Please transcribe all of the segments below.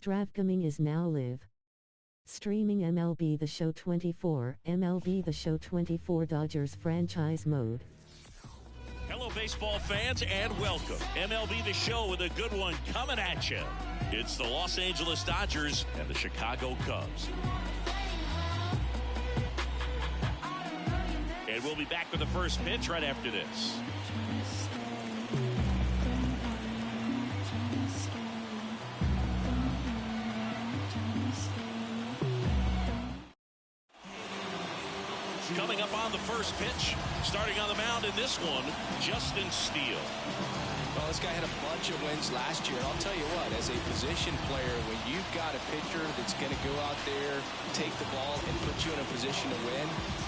DraftKings is now live. Streaming MLB The Show 24, MLB The Show 24 Dodgers franchise mode. Hello, baseball fans, and welcome. MLB The Show with a good one coming at you. It's the Los Angeles Dodgers and the Chicago Cubs. And we'll be back with the first pitch right after this. Coming up on the first pitch, starting on the mound in this one, Justin Steele. Well, this guy had a bunch of wins last year, and I'll tell you what, as a position player, when you've got a pitcher that's going to go out there, take the ball, and put you in a position to win,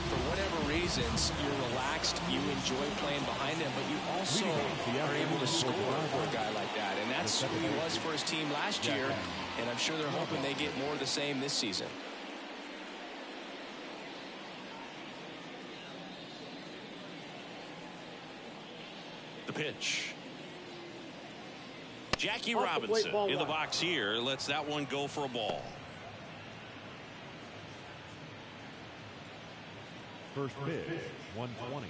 for whatever reasons, you're relaxed, you enjoy playing behind him, but you also are able to score for a guy like that, and that's who he was for his team last year, and I'm sure they're hoping they get more of the same this season. The pitch. Jackie Robinson in the box here. Lets that one go for a ball. First pitch, 120.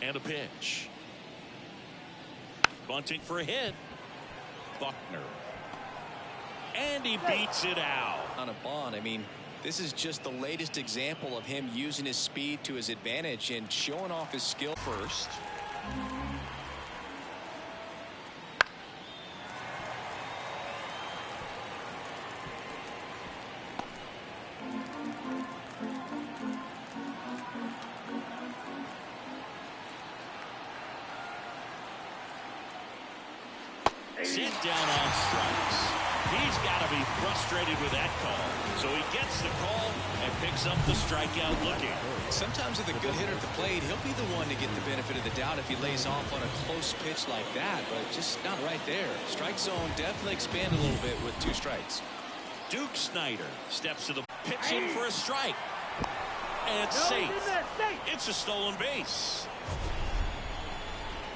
And a pitch. Bunting for a hit. Buckner. And he beats it out. On a bond, I mean, this is just the latest example of him using his speed to his advantage and showing off his skill first. Sent down on strikes. He's got to be frustrated with that call. So he gets the call and picks up the strikeout looking. Sometimes with a good hitter at the plate, he'll be the one to get the benefit of the doubt if he lays off on a close pitch like that, but just not right there. Strike zone definitely expand a little bit with 2 strikes. Duke Snyder steps to the pitch in for a strike. And safe. It's a stolen base.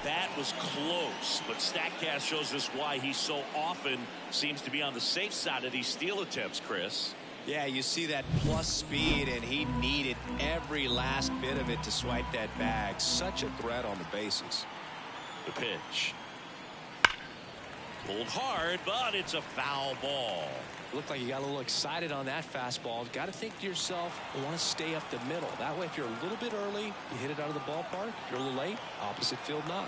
That was close, but StatCast shows us why he so often seems to be on the safe side of these steal attempts, Chris. Yeah, you see that plus speed, and he needed every last bit of it to swipe that bag. Such a threat on the bases. The pitch. Pulled hard, but it's a foul ball. Looked like you got a little excited on that fastball. Got to think to yourself, you want to stay up the middle. That way, if you're a little bit early, you hit it out of the ballpark. If you're a little late, opposite field not.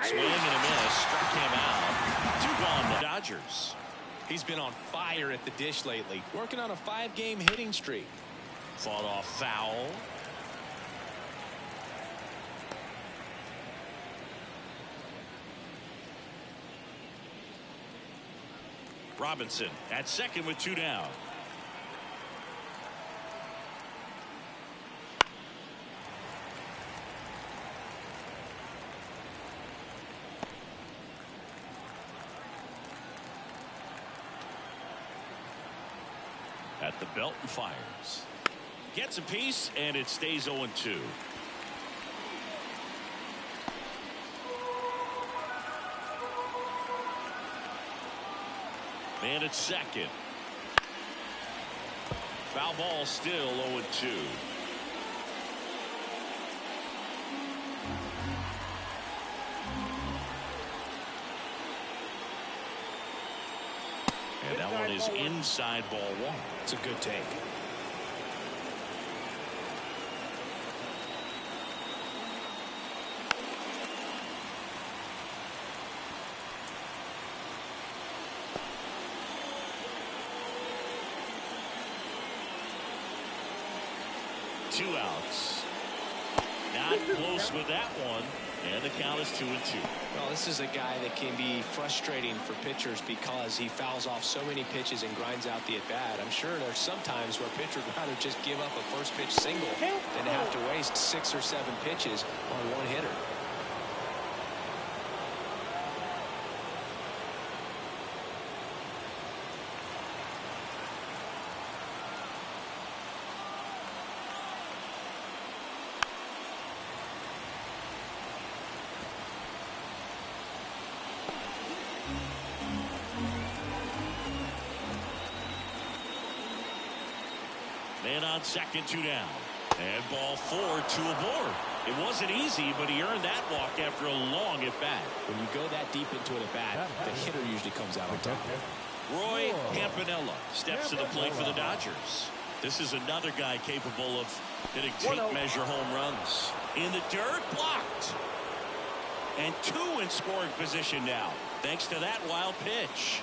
Swing and a miss. Struck him out. 2 gone, the Dodgers. He's been on fire at the dish lately. Working on a 5-game hitting streak. Fought off foul. Robinson at second with 2 down. At the belt and fires. Gets a piece and it stays 0-2. Man at second. Foul ball still 0-2. And that one is inside ball 1. It's a good take. Two outs. Not close with that one. And the count is 2-2. Well, this is a guy that can be frustrating for pitchers because he fouls off so many pitches and grinds out the at-bat. I'm sure there's some times where pitchers would rather just give up a first pitch single than to have to waste 6 or 7 pitches on one hitter. Man on second, 2 down. And ball 4, 2 aboard. It wasn't easy, but he earned that walk after a long at-bat. When you go that deep into an at-bat, the hitter usually comes out on top. Roy Campanella steps to the plate for the Dodgers. This is another guy capable of hitting tape measure home runs. In the dirt, blocked. And 2 in scoring position now, thanks to that wild pitch.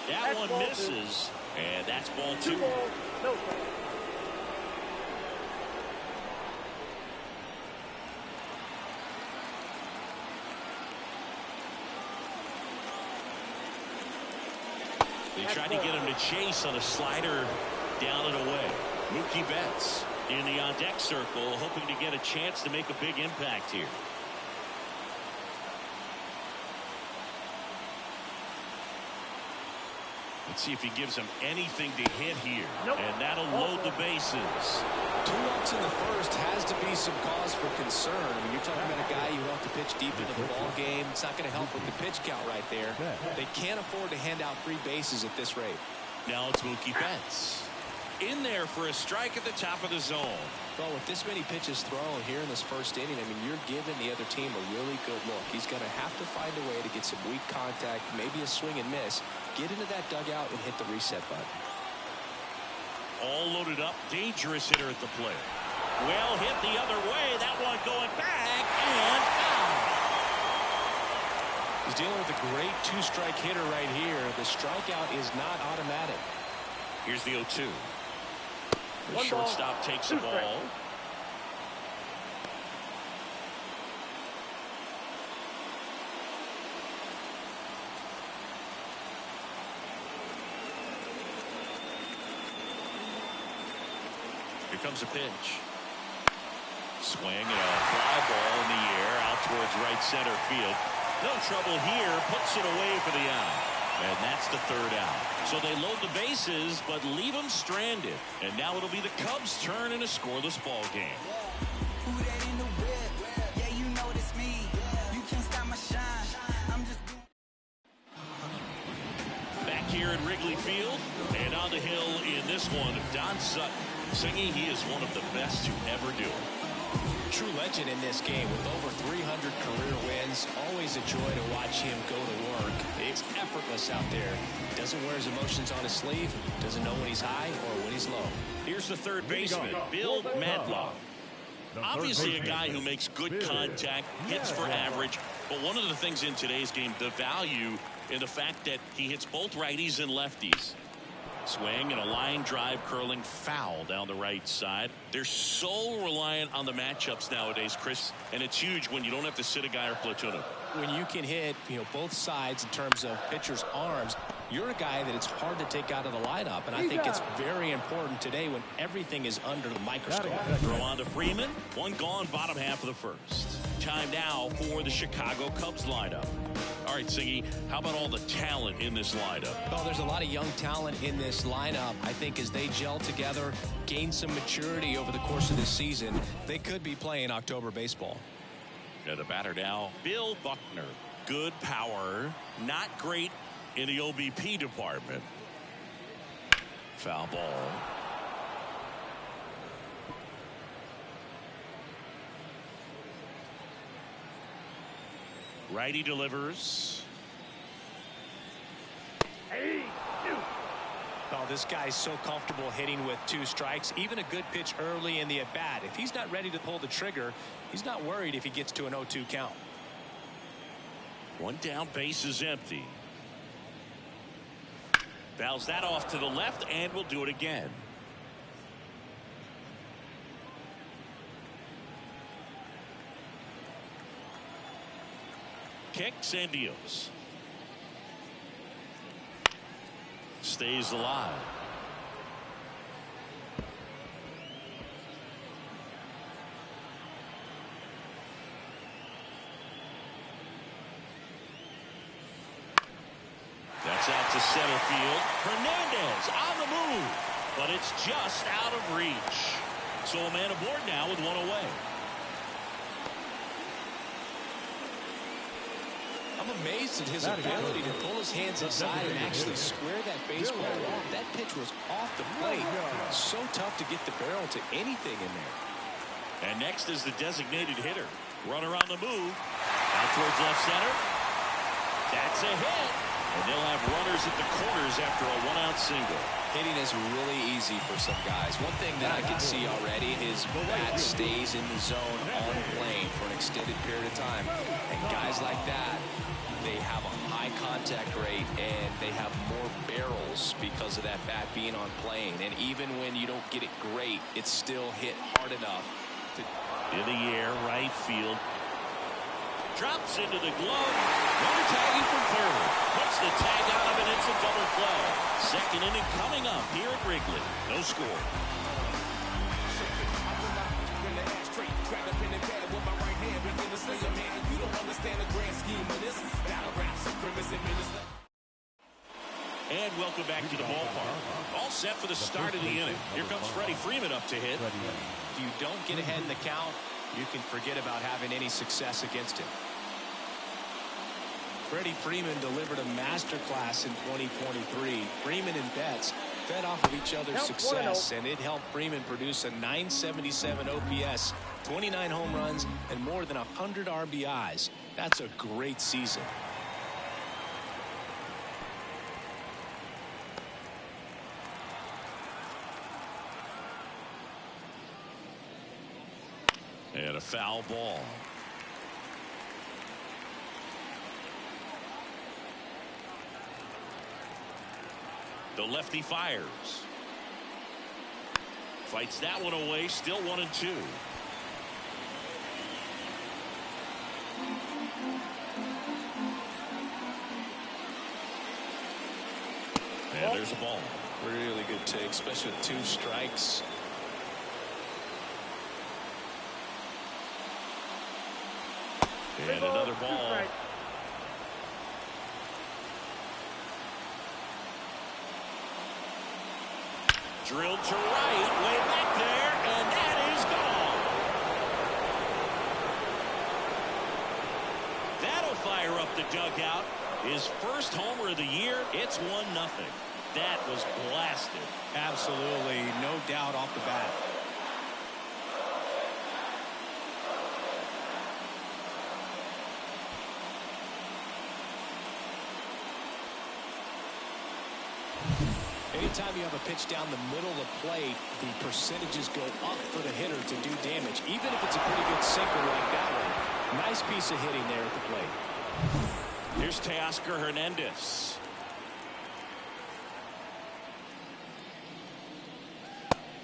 That one misses, and that's ball 2. They tried to get him to chase on a slider down and away. Mookie Betts in the on-deck circle, hoping to get a chance to make a big impact here. Let's see if he gives him anything to hit here. And that'll load the bases. 2 outs in the first has to be some cause for concern. I mean, you're talking about a guy you want to pitch deep into the ball game. It's not going to help with the pitch count right there. They can't afford to hand out 3 bases at this rate. Now it's Mookie Betts. In there for a strike at the top of the zone. Well, with this many pitches thrown here in this first inning, I mean, you're giving the other team a really good look. He's going to have to find a way to get some weak contact, maybe a swing and miss, get into that dugout and hit the reset button. All loaded up, dangerous hitter at the plate. Well hit the other way. That one going back and foul. He's dealing with a great 2-strike hitter right here. The strikeout is not automatic. Here's the 0-2. The shortstop takes the ball. Here comes a pitch. Swing and a fly ball in the air out towards right center field. No trouble here. Puts it away for the out. And that's the 3rd out. So they load the bases, but leave them stranded. And now it'll be the Cubs' turn in a scoreless ball game. Back here at Wrigley Field, and on the hill in this one, Don Sutton. Singing, he is one of the best to ever do it. True legend in this game with over 300 career wins. Always a joy to watch him go to work. It's effortless out there. Doesn't wear his emotions on his sleeve. Doesn't know when he's high or when he's low. Here's the 3rd baseman, Bill Madlock. Obviously a guy who makes good contact, hits for average. But one of the things in today's game, the value in the fact that he hits both righties and lefties. Swing and a line drive curling foul down the right side. They're so reliant on the matchups nowadays, Chris, and it's huge when you don't have to sit a guy or platoon him. When you can hit, both sides in terms of pitchers' arms, you're a guy that it's hard to take out of the lineup, and I think it's very important today when everything is under the microscope. Throw on to Freeman. 1 gone, bottom half of the first. Time now for the Chicago Cubs lineup. All right, Siggy, how about all the talent in this lineup? Well, there's a lot of young talent in this lineup. I think as they gel together, gain some maturity over the course of this season, they could be playing October baseball. And the batter now, Bill Buckner. Good power, not great in the OBP department. Foul ball. Righty delivers. Oh, this guy's so comfortable hitting with 2 strikes. Even a good pitch early in the at-bat. If he's not ready to pull the trigger, he's not worried if he gets to an 0-2 count. 1 down, base is empty. Fouls that off to the left and will do it again. Kicks and deals. Stays alive. That's out to center field. Hernandez it's just out of reach. So a man aboard now with one away. I'm amazed at his ability to pull his hands inside and actually square that baseball off. That pitch was off the plate. So tough to get the barrel to anything in there. And next is the designated hitter. Runner on the move. Out towards left center. That's a hit. And they'll have runners at the corners after a one-out single. Hitting is really easy for some guys. One thing that I can see already, his bat stays in the zone on plane for an extended period of time. And guys like that, they have a high contact rate and they have more barrels because of that bat being on plane. And even when you don't get it great, it's still hit hard enough. In the air, right field. Drops into the glove. Runner tagging from third. Puts the tag on him, and it's a double play. Second inning coming up here at Wrigley. No score. And welcome back to the ballpark. All set for the start of the inning. Here comes Freddie Freeman up to hit. If you don't get ahead in the count, you can forget about having any success against him. Freddie Freeman delivered a masterclass in 2023. Freeman and Betts fed off of each other's success, and it helped Freeman produce a .977 OPS, 29 home runs, and more than 100 RBIs. That's a great season. And a foul ball. The lefty fires. Fights that one away. Still 1-2. And there's a ball. Really good take, especially with 2 strikes. And another ball. Drilled to right, way back there, and that is gone. That'll fire up the dugout. His first homer of the year. It's 1-0. That was blasted. Absolutely, no doubt off the bat. Anytime you have a pitch down the middle of the plate, the percentages go up for the hitter to do damage, even if it's a pretty good sinker like that one. Nice piece of hitting there at the plate. Here's Teoscar Hernandez.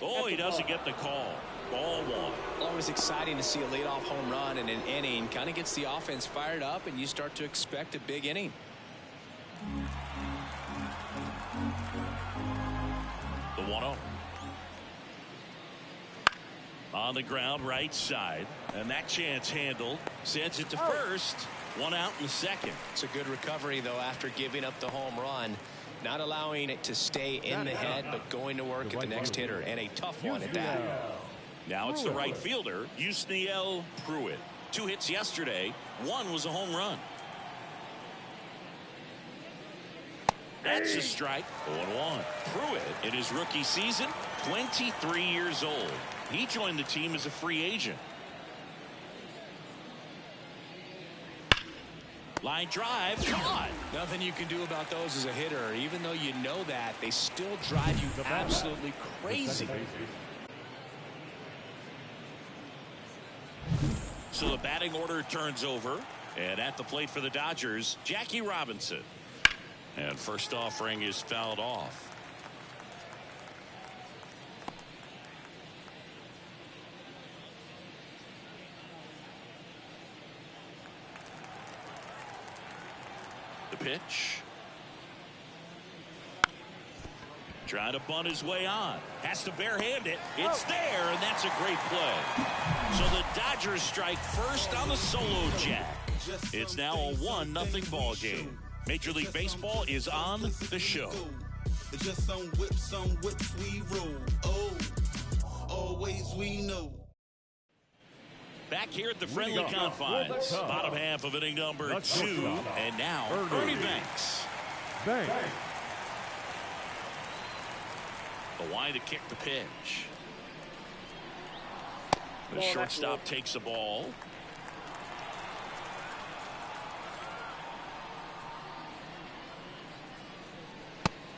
Oh, he doesn't get the call. Ball 1. Always exciting to see a leadoff home run in an inning. Kind of gets the offense fired up, and you start to expect a big inning. The 1-0. On the ground, right side. And that chance handled. Sends it to first. 1 out in the second. It's a good recovery, though, after giving up the home run. Not allowing it to stay in the head, but going to work at the next hitter. And a tough one at that. Now it's the right fielder, Yusniel Pruitt. 2 hits yesterday. 1 was a home run. That's a strike. 0-1. Pruitt, in his rookie season, 23 years old. He joined the team as a free agent. Line drive, caught. Nothing you can do about those as a hitter. Even though you know that, they still drive you absolutely crazy. So the batting order turns over. And at the plate for the Dodgers, Jackie Robinson. And first offering is fouled off. The pitch. Trying to bunt his way on. Has to barehand it. It's there, and that's a great play. So the Dodgers strike first on the solo jack. It's now a 1-0 ball game. Major League Baseball is on the show. Just some whips we roll. Oh, always we know. Back here at the friendly confines, bottom half of inning number 2, and now Ernie Banks. The wide to kick the pitch. The shortstop takes the ball.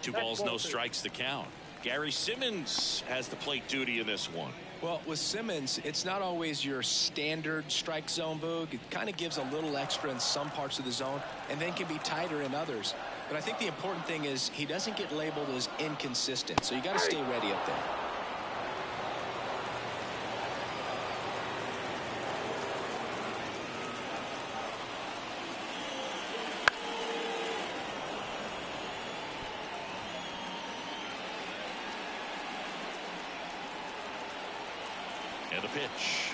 Two balls, no strikes the count. Gary Simmons has the plate duty in this one. Well, with Simmons, it's not always your standard strike zone, Boog. It kind of gives a little extra in some parts of the zone and then can be tighter in others. But I think the important thing is he doesn't get labeled as inconsistent, so you got to stay ready up there. And the pitch.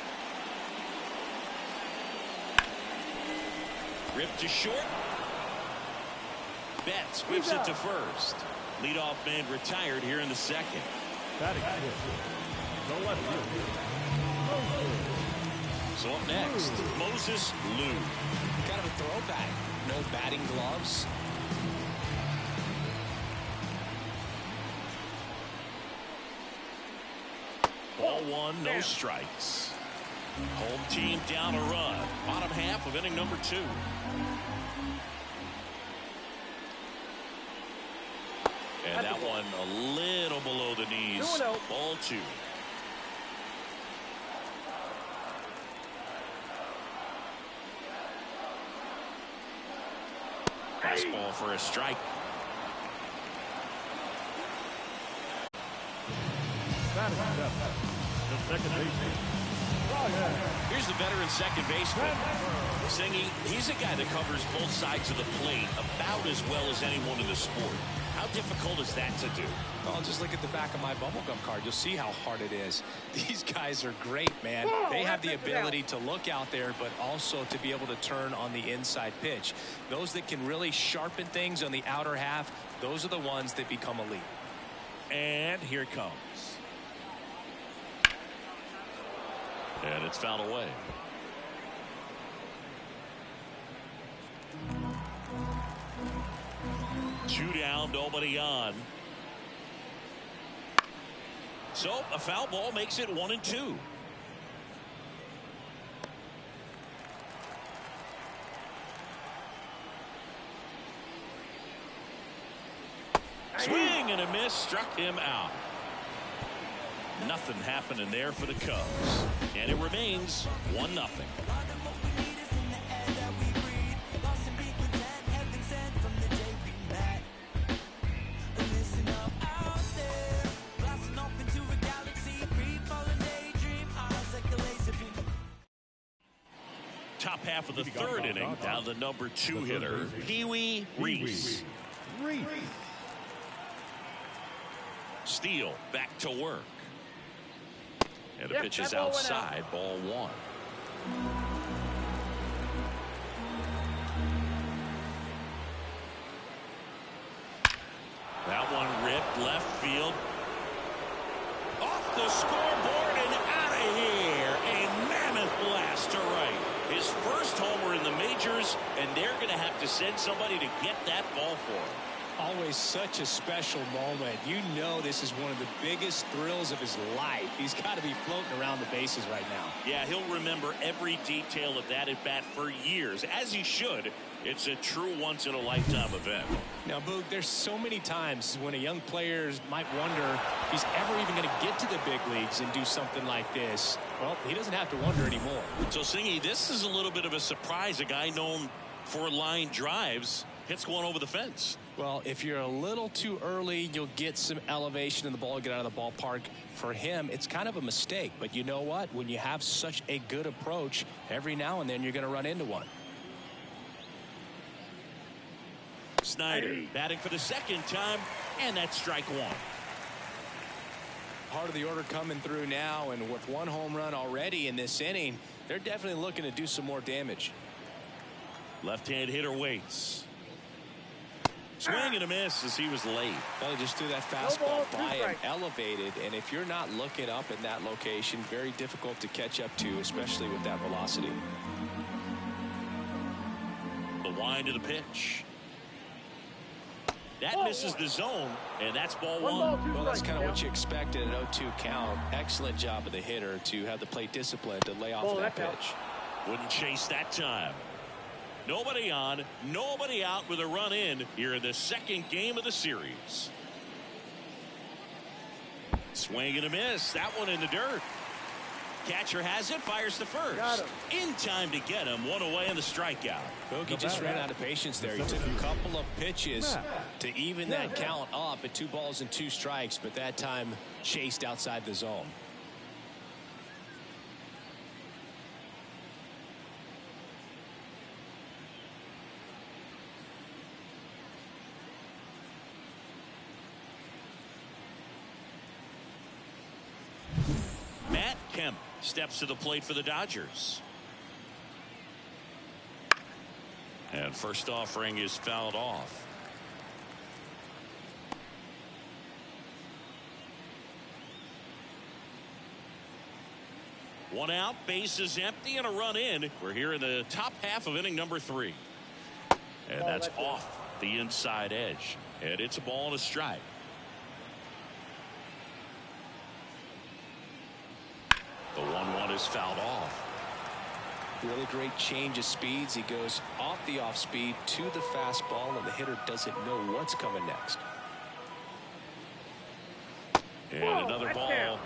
Ripped to short. Betts whips it to first. Leadoff man retired here in the second. Batting fifth, the left fielder. So up next, Moses Lou. Kind of a throwback. No batting gloves. Ball one, no strikes. Home team down a run. Bottom half of inning number 2. And that one a little below the knees. Ball 2. Fastball for a strike. Batting seventh, the second baseman. Here's the veteran second baseman. Singy, he's a guy that covers both sides of the plate about as well as anyone in the sport. How difficult is that to do? Well, just look at the back of my bubblegum card. You'll see how hard it is. These guys are great, man. They have the ability to look out there, but also to be able to turn on the inside pitch. Those that can really sharpen things on the outer half, those are the ones that become elite. And here it comes. And it's fouled away. Two down, nobody on. So a foul ball makes it 1-2. Swing and a miss, struck him out. Nothing happening there for the Cubs. And it remains 1-0. Top half of the third inning, down the number 2 hitter, Pee Wee Reese. Steele back to work. And the pitch is outside, ball 1. That one ripped left field. Off the scoreboard and out of here. A mammoth blast to right. His first homer in the majors, and they're going to have to send somebody to get that ball for him. Always such a special moment. You know this is one of the biggest thrills of his life. He's got to be floating around the bases right now. Yeah, he'll remember every detail of that at bat for years, as he should. It's a true once-in-a-lifetime event. Now, Boog, there's so many times when a young player might wonder if he's ever even going to get to the big leagues and do something like this. Well, he doesn't have to wonder anymore. So, Singy, this is a little bit of a surprise. A guy known for line drives hits one over the fence. Well, if you're a little too early, you'll get some elevation in the ball, get out of the ballpark. For him, it's kind of a mistake. But you know what? When you have such a good approach, every now and then you're going to run into one. Snyder batting for the second time, and that's strike 1. Part of the order coming through now, and with 1 home run already in this inning, they're definitely looking to do some more damage. Left-hand hitter waits. Swing and a miss as he was late. Well, he just threw that fastball by him, elevated, and if you're not looking up in that location, very difficult to catch up to, especially with that velocity. The wind of the pitch. That misses the zone, and that's ball one. Well, that's kind of what you expected at 0-2 count. Excellent job of the hitter to have the plate discipline to lay off of that pitch. Wouldn't chase that time. Nobody on, nobody out with a run in here in the second game of the series. Swing and a miss. That one in the dirt. Catcher has it, fires to first. In time to get him. One away in the strikeout. He just ran out of patience there. He took a couple of pitches to even that count up at 2 balls and 2 strikes, but that time chased outside the zone. Matt Kemp steps to the plate for the Dodgers. And first offering is fouled off. One out, base is empty, and a run in. We're here in the top half of inning number 3. And that's off the inside edge. And it's a ball and a strike. The 1-1 is fouled off. Really great change of speeds. He goes off the off speed to the fastball, and the hitter doesn't know what's coming next. And another ball.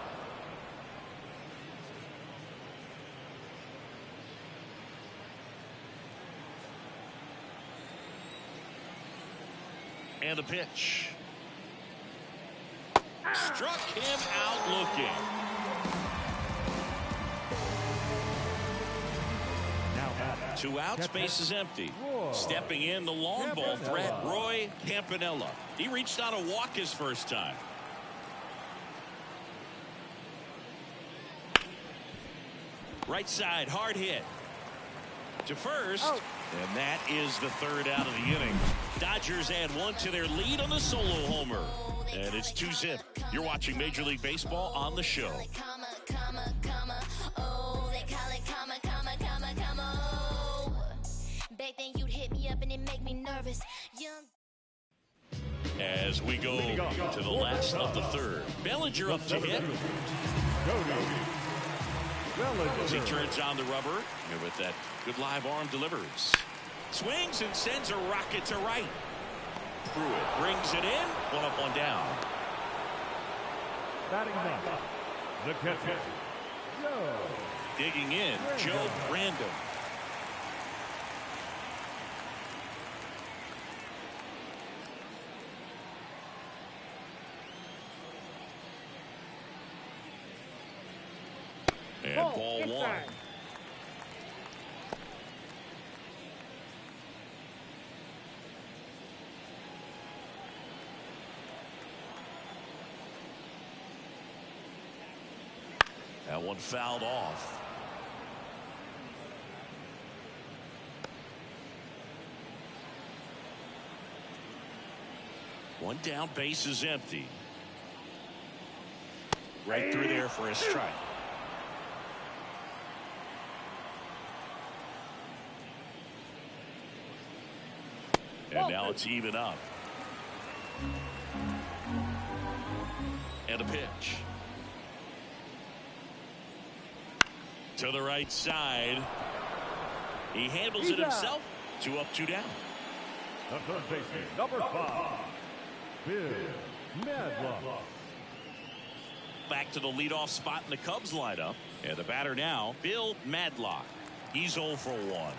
And a pitch. Struck him out looking. Two outs, base is empty. Stepping in, the long ball threat, Roy Campanella. He reached out a walk his first time. Right side, hard hit. To first, and that is the 3rd out of the inning. Dodgers add 1 to their lead on the solo homer. And it's 2-zip. You're watching Major League Baseball on the show. Back then you'd hit me up and it make me nervous. As we go to the last of the 3rd. Bellinger up to hit. As he turns on the rubber, and with that good live arm delivers. Swings and sends a rocket to right. Pruitt brings it in. 1 up, 1 down. Batting ninth, the catcher, Joe. Digging in, Joe Brandon. And ball 1. That one fouled off. One down, base is empty. Right through there for a strike. And now it's even up. And a pitch. To the right side. He handles it himself. 2 up, 2 down. The third baseman, number 5, Bill Madlock. Back to the leadoff spot in the Cubs lineup. And the batter now, Bill Madlock. He's 0 for 1.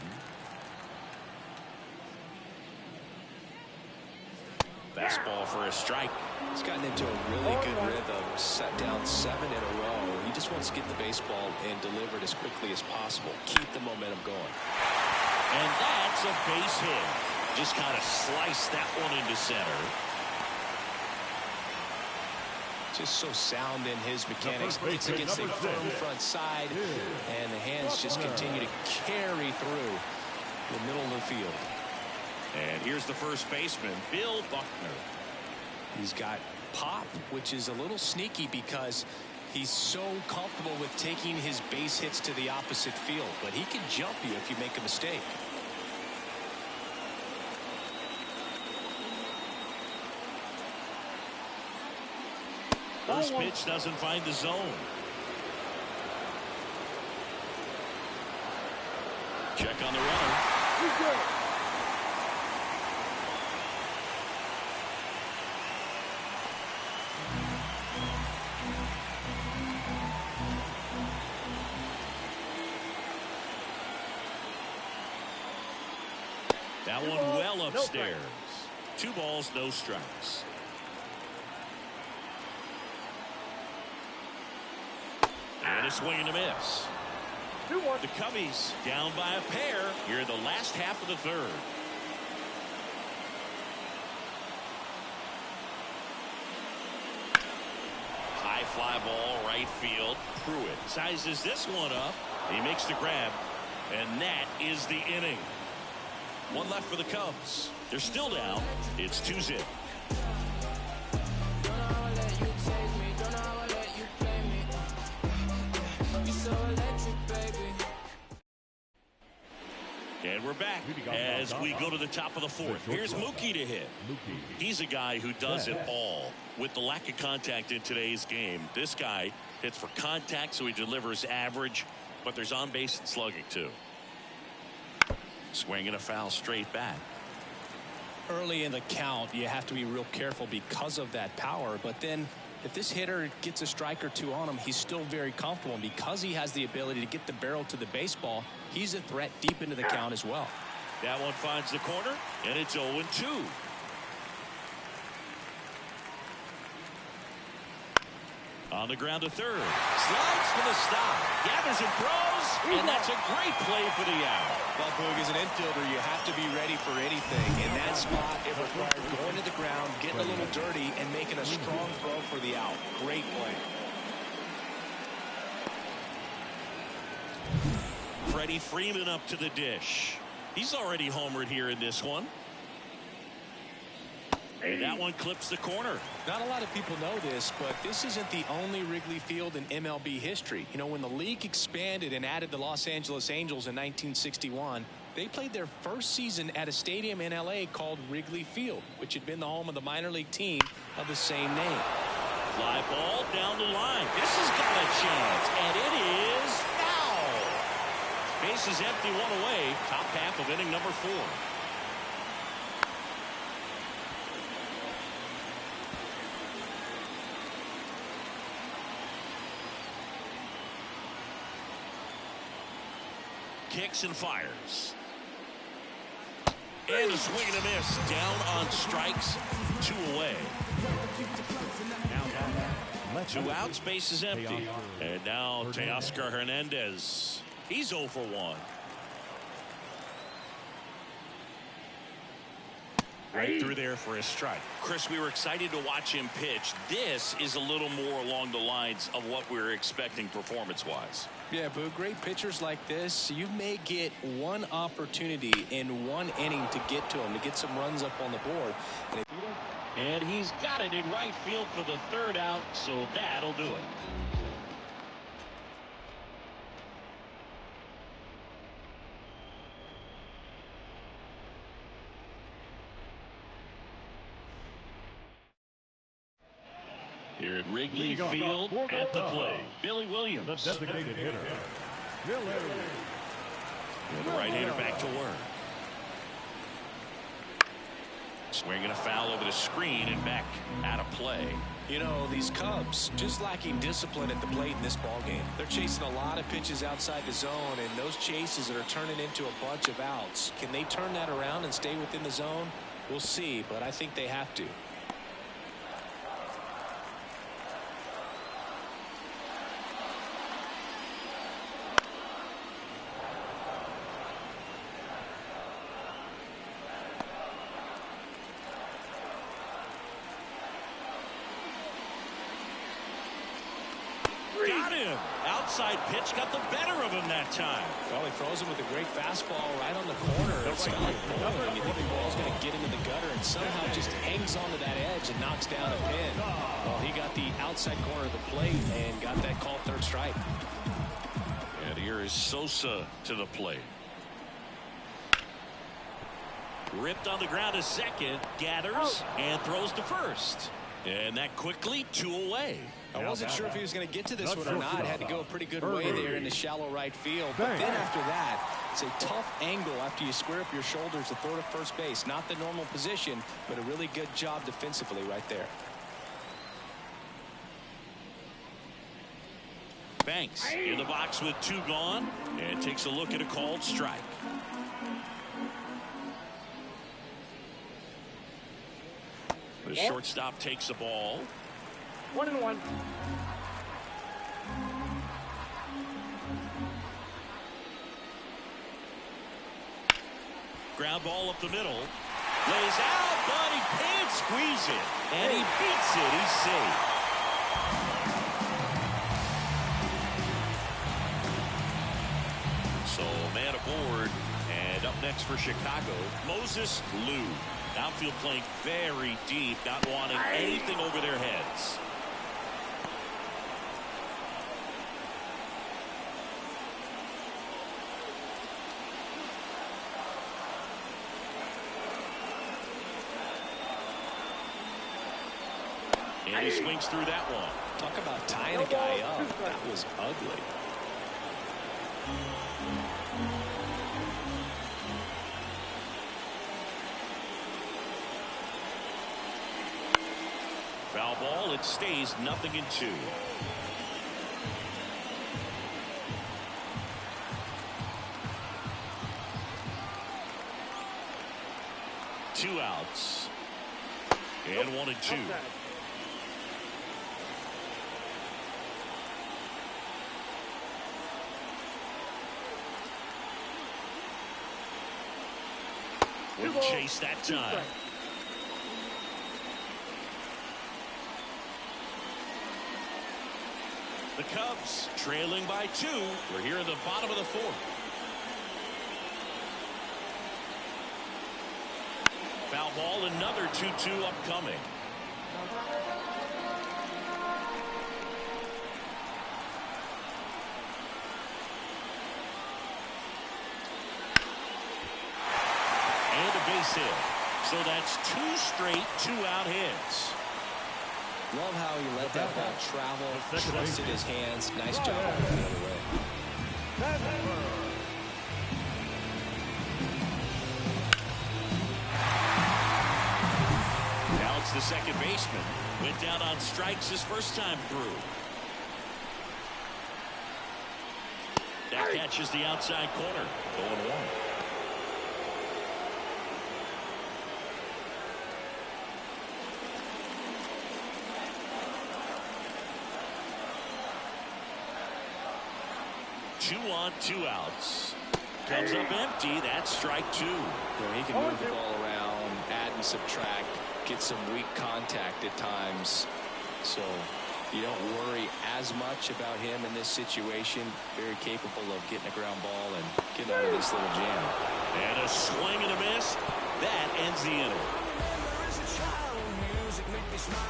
Fastball for a strike. He's gotten into a really good rhythm, set down 7 in a row. He just wants to get the baseball and deliver it as quickly as possible. Keep the momentum going. And that's a base hit. Just kind of sliced that one into center. Just so sound in his mechanics. It's against a firm front side, and the hands just continue to carry through the middle of the field. And here's the first baseman, Bill Buckner. He's got pop, which is a little sneaky because he's so comfortable with taking his base hits to the opposite field. But he can jump you if you make a mistake. First pitch doesn't find the zone. Check on the runner. That one well upstairs. 2 balls, no strikes. And a swing and a miss. The Cubbies down by a pair here in the last half of the third. High fly ball, right field. Pruitt sizes this one up. He makes the grab. And that is the inning. 1 left for the Cubs. They're still down. It's 2-0. And we're back as we go to the top of the 4th. Here's Mookie to hit. He's a guy who does it all. With the lack of contact in today's game, this guy hits for contact, so he delivers average, but there's on base and slugging too. Swing and a foul straight back. Early in the count, you have to be real careful because of that power. But then if this hitter gets a strike or 2 on him, he's still very comfortable. And because he has the ability to get the barrel to the baseball, he's a threat deep into the count as well. That one finds the corner, and it's 0-2. On the ground to third. Slides for the stop. Gathers and throws. And that's a great play for the out. Well, Boog, as an infielder, you have to be ready for anything. In that spot, it required going to the ground, getting a little dirty, and making a strong throw for the out. Great play. Freddie Freeman up to the dish. He's already homered here in this one. And that one clips the corner. Not a lot of people know this, but this isn't the only Wrigley Field in MLB history. You know, when the league expanded and added the Los Angeles Angels in 1961, they played their first season at a stadium in L.A. called Wrigley Field, which had been the home of the minor league team of the same name. Fly ball down the line. This has got a chance, and it is foul. Base is empty, 1 away. Top half of inning number 4. Kicks and fires. And a swing and a miss. Down on strikes. 2 away. 2 outs. Base is empty. And now Teoscar Hernandez. He's 0 for 1. Right through there for a strike. Chris, we were excited to watch him pitch. This is a little more along the lines of what we were expecting performance-wise. Yeah, but great pitchers like this, you may get one opportunity in 1 inning to get to him, to get some runs up on the board. And he's got it in right field for the 3rd out, so that'll do it. Here at Wrigley Field at the plate, Billy Williams. The designated hitter, Billy. And the right-hander back to work. Swinging a foul over the screen and back out of play. You know, these Cubs just lacking discipline at the plate in this ballgame. They're chasing a lot of pitches outside the zone, and those chases are turning into a bunch of outs. Can they turn that around and stay within the zone? We'll see, but I think they have to. got him. Outside pitch got the better of him that time. Well, he throws him with a great fastball right on the corner. It's kind of like bowling. You think the ball's going to get into the gutter and somehow just hangs onto that edge and knocks down a pin. Well, he got the outside corner of the plate and got that called third strike. And here is Sosa to the plate. Ripped on the ground to second, gathers, and throws to first. And that quickly 2 away. I wasn't sure if he was going to get to this one or not. Had to go a pretty good way there in the shallow right field. But then after that, it's a tough angle after you square up your shoulders to throw to first base. Not the normal position, but a really good job defensively right there. Banks in the box with 2 gone and takes a look at a called strike. The shortstop takes the ball. 1-1. Ground ball up the middle. Lays out, but he can't squeeze it. And he beats it. He's safe. So man aboard. And up next for Chicago, Moses Lou. Outfield playing very deep, not wanting anything over their heads. And he swings through that one. Talk about tying a guy up. That was ugly. Foul ball. It stays 0-2. Two outs. And 1-2. We'll chase that time. The Cubs trailing by 2. We're here in the bottom of the 4th. Foul ball, another 2-2 upcoming. And a base hit. So that's 2 straight 2-out hits. Love how he let that ball travel, trusted his hands. Nice job the other way. Now it's the second baseman. Went down on strikes his first time through. That catches the outside corner. 0-1. Two on, 2 outs. Comes up empty. That's strike 2. Well, he can move the ball around, add and subtract, get some weak contact at times. So you don't worry as much about him in this situation. Very capable of getting a ground ball and getting out of this little jam. And a swing and a miss. That ends the inning.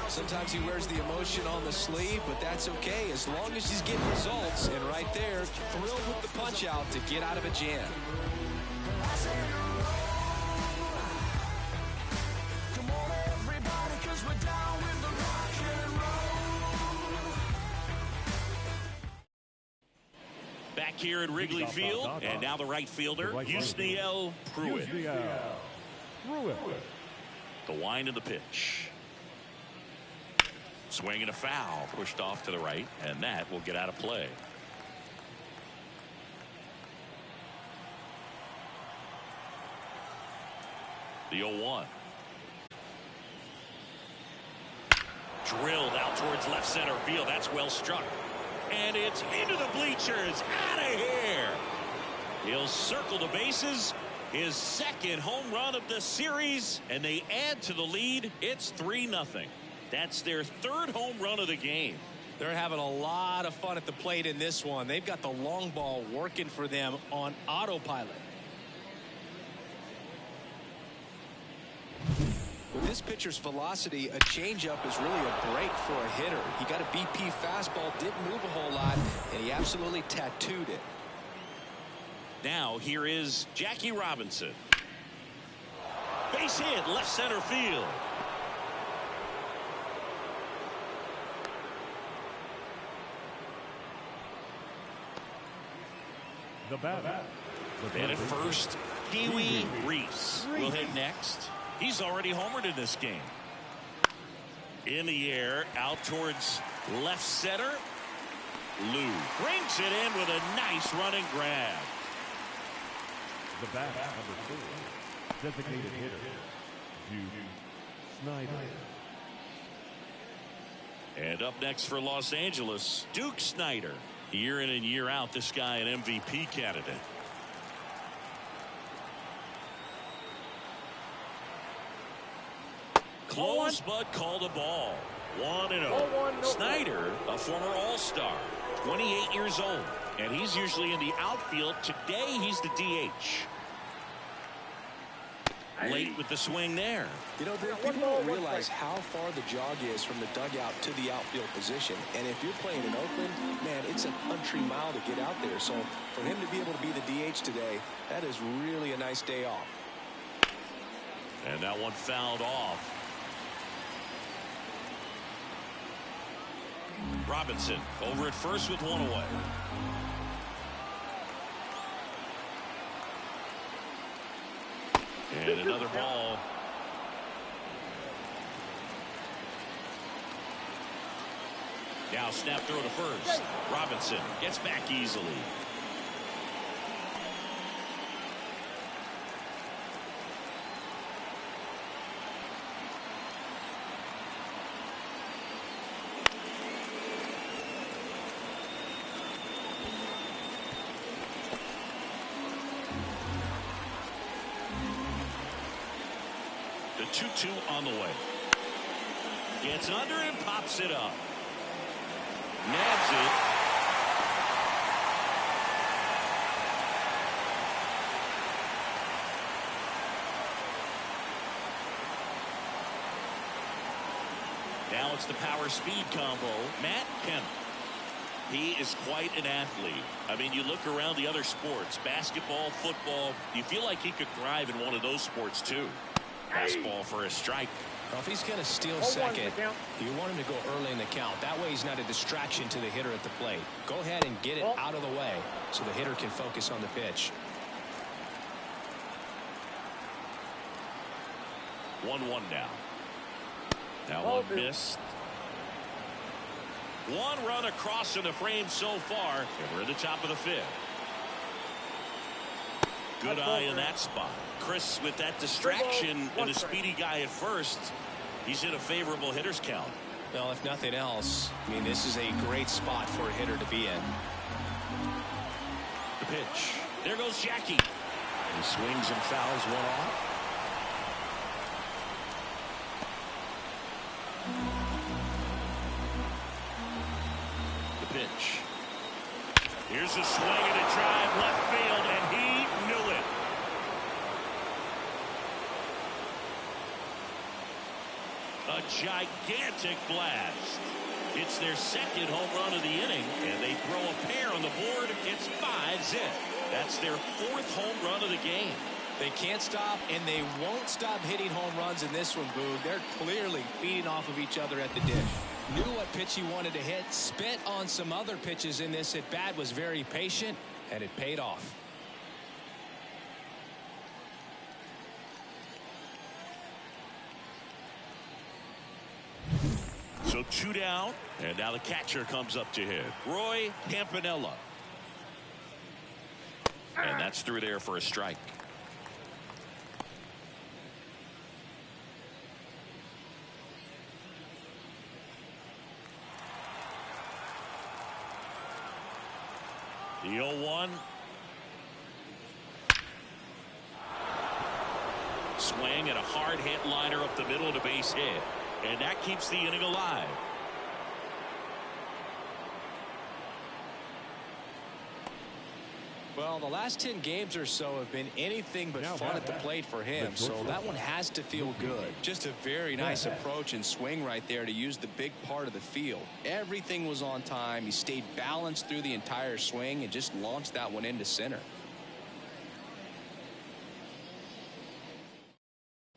Sometimes he wears the emotion on the sleeve, but that's okay as long as he's getting results. And right there, thrilled with the punch out to get out of a jam. Back here at Wrigley Field, and now the right fielder, Yusniel Pruitt. The wind of the pitch. Swing and a foul, pushed off to the right, and that will get out of play. The 0-1. Drilled out towards left center field. That's well struck. And it's into the bleachers. Out of here. He'll circle the bases. His second home run of the series, and they add to the lead. It's 3-0. That's their 3rd home run of the game. They're having a lot of fun at the plate in this one. They've got the long ball working for them on autopilot. With this pitcher's velocity, a changeup is really a break for a hitter. He got a BP fastball, didn't move a whole lot, and he absolutely tattooed it. Now here is Jackie Robinson. Base hit, left center field. The batter. And at first, Pee-wee Reese will hit next. He's already homered in this game. In the air, out towards left center. Lou brings it in with a nice running grab. The batter, number 4. Designated hitter, Duke Snyder. And up next for Los Angeles, Duke Snyder. Year in and year out, this guy an MVP candidate. Close, but called a ball. 1-0. Snyder, a former All-Star, 28 years old, and he's usually in the outfield. Today, he's the DH. Late with the swing there. You know, people don't realize how far the jog is from the dugout to the outfield position. And if you're playing in Oakland, man, it's a country mile to get out there. So for him to be able to be the DH today, that is really a nice day off. And that one fouled off. Robinson over at first with one away. And another ball. Now snap throw to first. Robinson gets back easily. The 2-2 on the way. Gets under and pops it up. Nabs it. Now it's the power speed combo. Matt Kemp. He is quite an athlete. I mean, you look around the other sports, basketball, football, you feel like he could thrive in one of those sports too. Fastball for a strike. Well, if he's going to steal second, you want him to go early in the count. That way he's not a distraction to the hitter at the plate. Go ahead and get it out of the way so the hitter can focus on the pitch. 1-1 now. That one missed. One run across in the frame so far, and we're at the top of the 5th. Good eye in that spot. Chris, with that distraction and a speedy guy at first, he's in a favorable hitter's count. Well, if nothing else, I mean, this is a great spot for a hitter to be in. The pitch. There goes Jackie. He swings and fouls one off. The pitch. Here's a swing and a drive left field, and he knew it. A gigantic blast. It's their second home run of the inning, and they throw a pair on the board. It's 5-zip. That's their 4th home run of the game. They can't stop, and they won't stop hitting home runs in this one, Boog. They're clearly feeding off of each other at the dish. Knew what pitch he wanted to hit, spent on some other pitches in this at bat, was very patient, and it paid off. So 2 down, and now the catcher comes up to hit. Roy Campanella. And that's through there for a strike. The 0-1. Swing and a hard hit liner up the middle to base hit. And that keeps the inning alive. Well, the last 10 games or so have been anything but fun at the plate for him, so that one has to feel good. Just a very nice approach and swing right there to use the big part of the field. Everything was on time. He stayed balanced through the entire swing and just launched that one into center.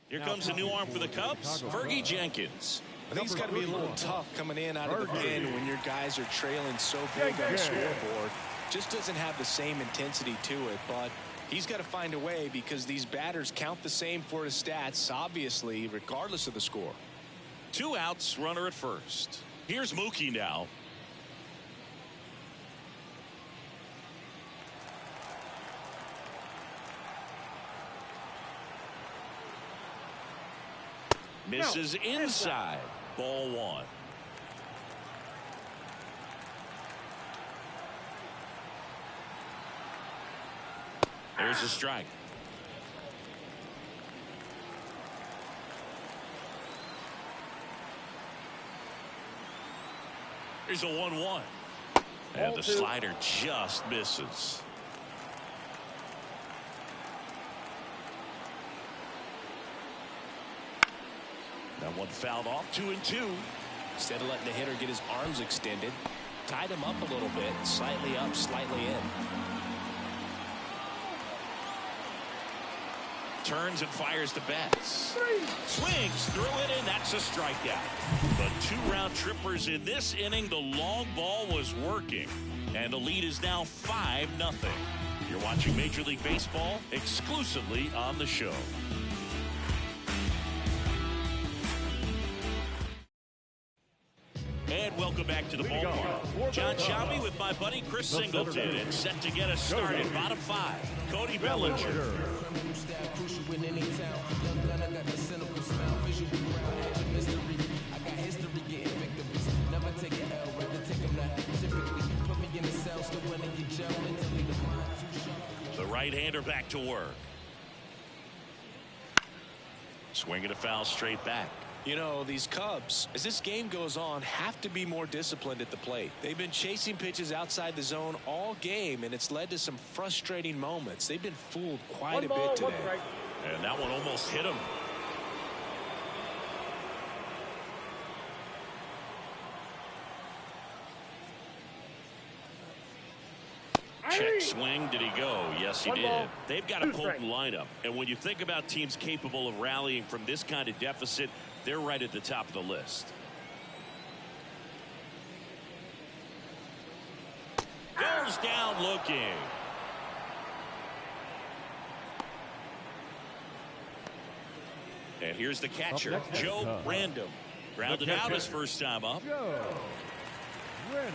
Here comes a new arm for the Cubs, Fergie Jenkins. I think it's got to be a little tough coming in out of the pen when your guys are trailing so big on the scoreboard. Just doesn't have the same intensity to it, but he's got to find a way because these batters count the same for his stats, obviously, regardless of the score. 2 outs, runner at first. Here's Mookie now. Misses inside. Ball 1. There's a strike. Here's a 1-1. And the slider just misses. That one fouled off. 2-2. Instead of letting the hitter get his arms extended, tied him up a little bit, slightly up, slightly in. Turns and fires the bats. Swings through it, and that's a strikeout. But 2 round trippers in this inning. The long ball was working, and the lead is now 5-0. You're watching Major League Baseball exclusively on the show. And welcome back to the ballpark. John Shelby with my buddy Chris Singleton, and set to get us started. Bottom 5, Cody Bellinger. The right-hander back to work. Swinging a foul straight back. You know, these Cubs, as this game goes on, have to be more disciplined at the plate. They've been chasing pitches outside the zone all game, and it's led to some frustrating moments. They've been fooled quite a bit today. And that one almost hit him. Check swing. Did he go? Yes, he did. They've got a potent lineup. And when you think about teams capable of rallying from this kind of deficit, they're right at the top of the list. Goes down looking. And here's the catcher, Joe Random. Grounded out his first time up.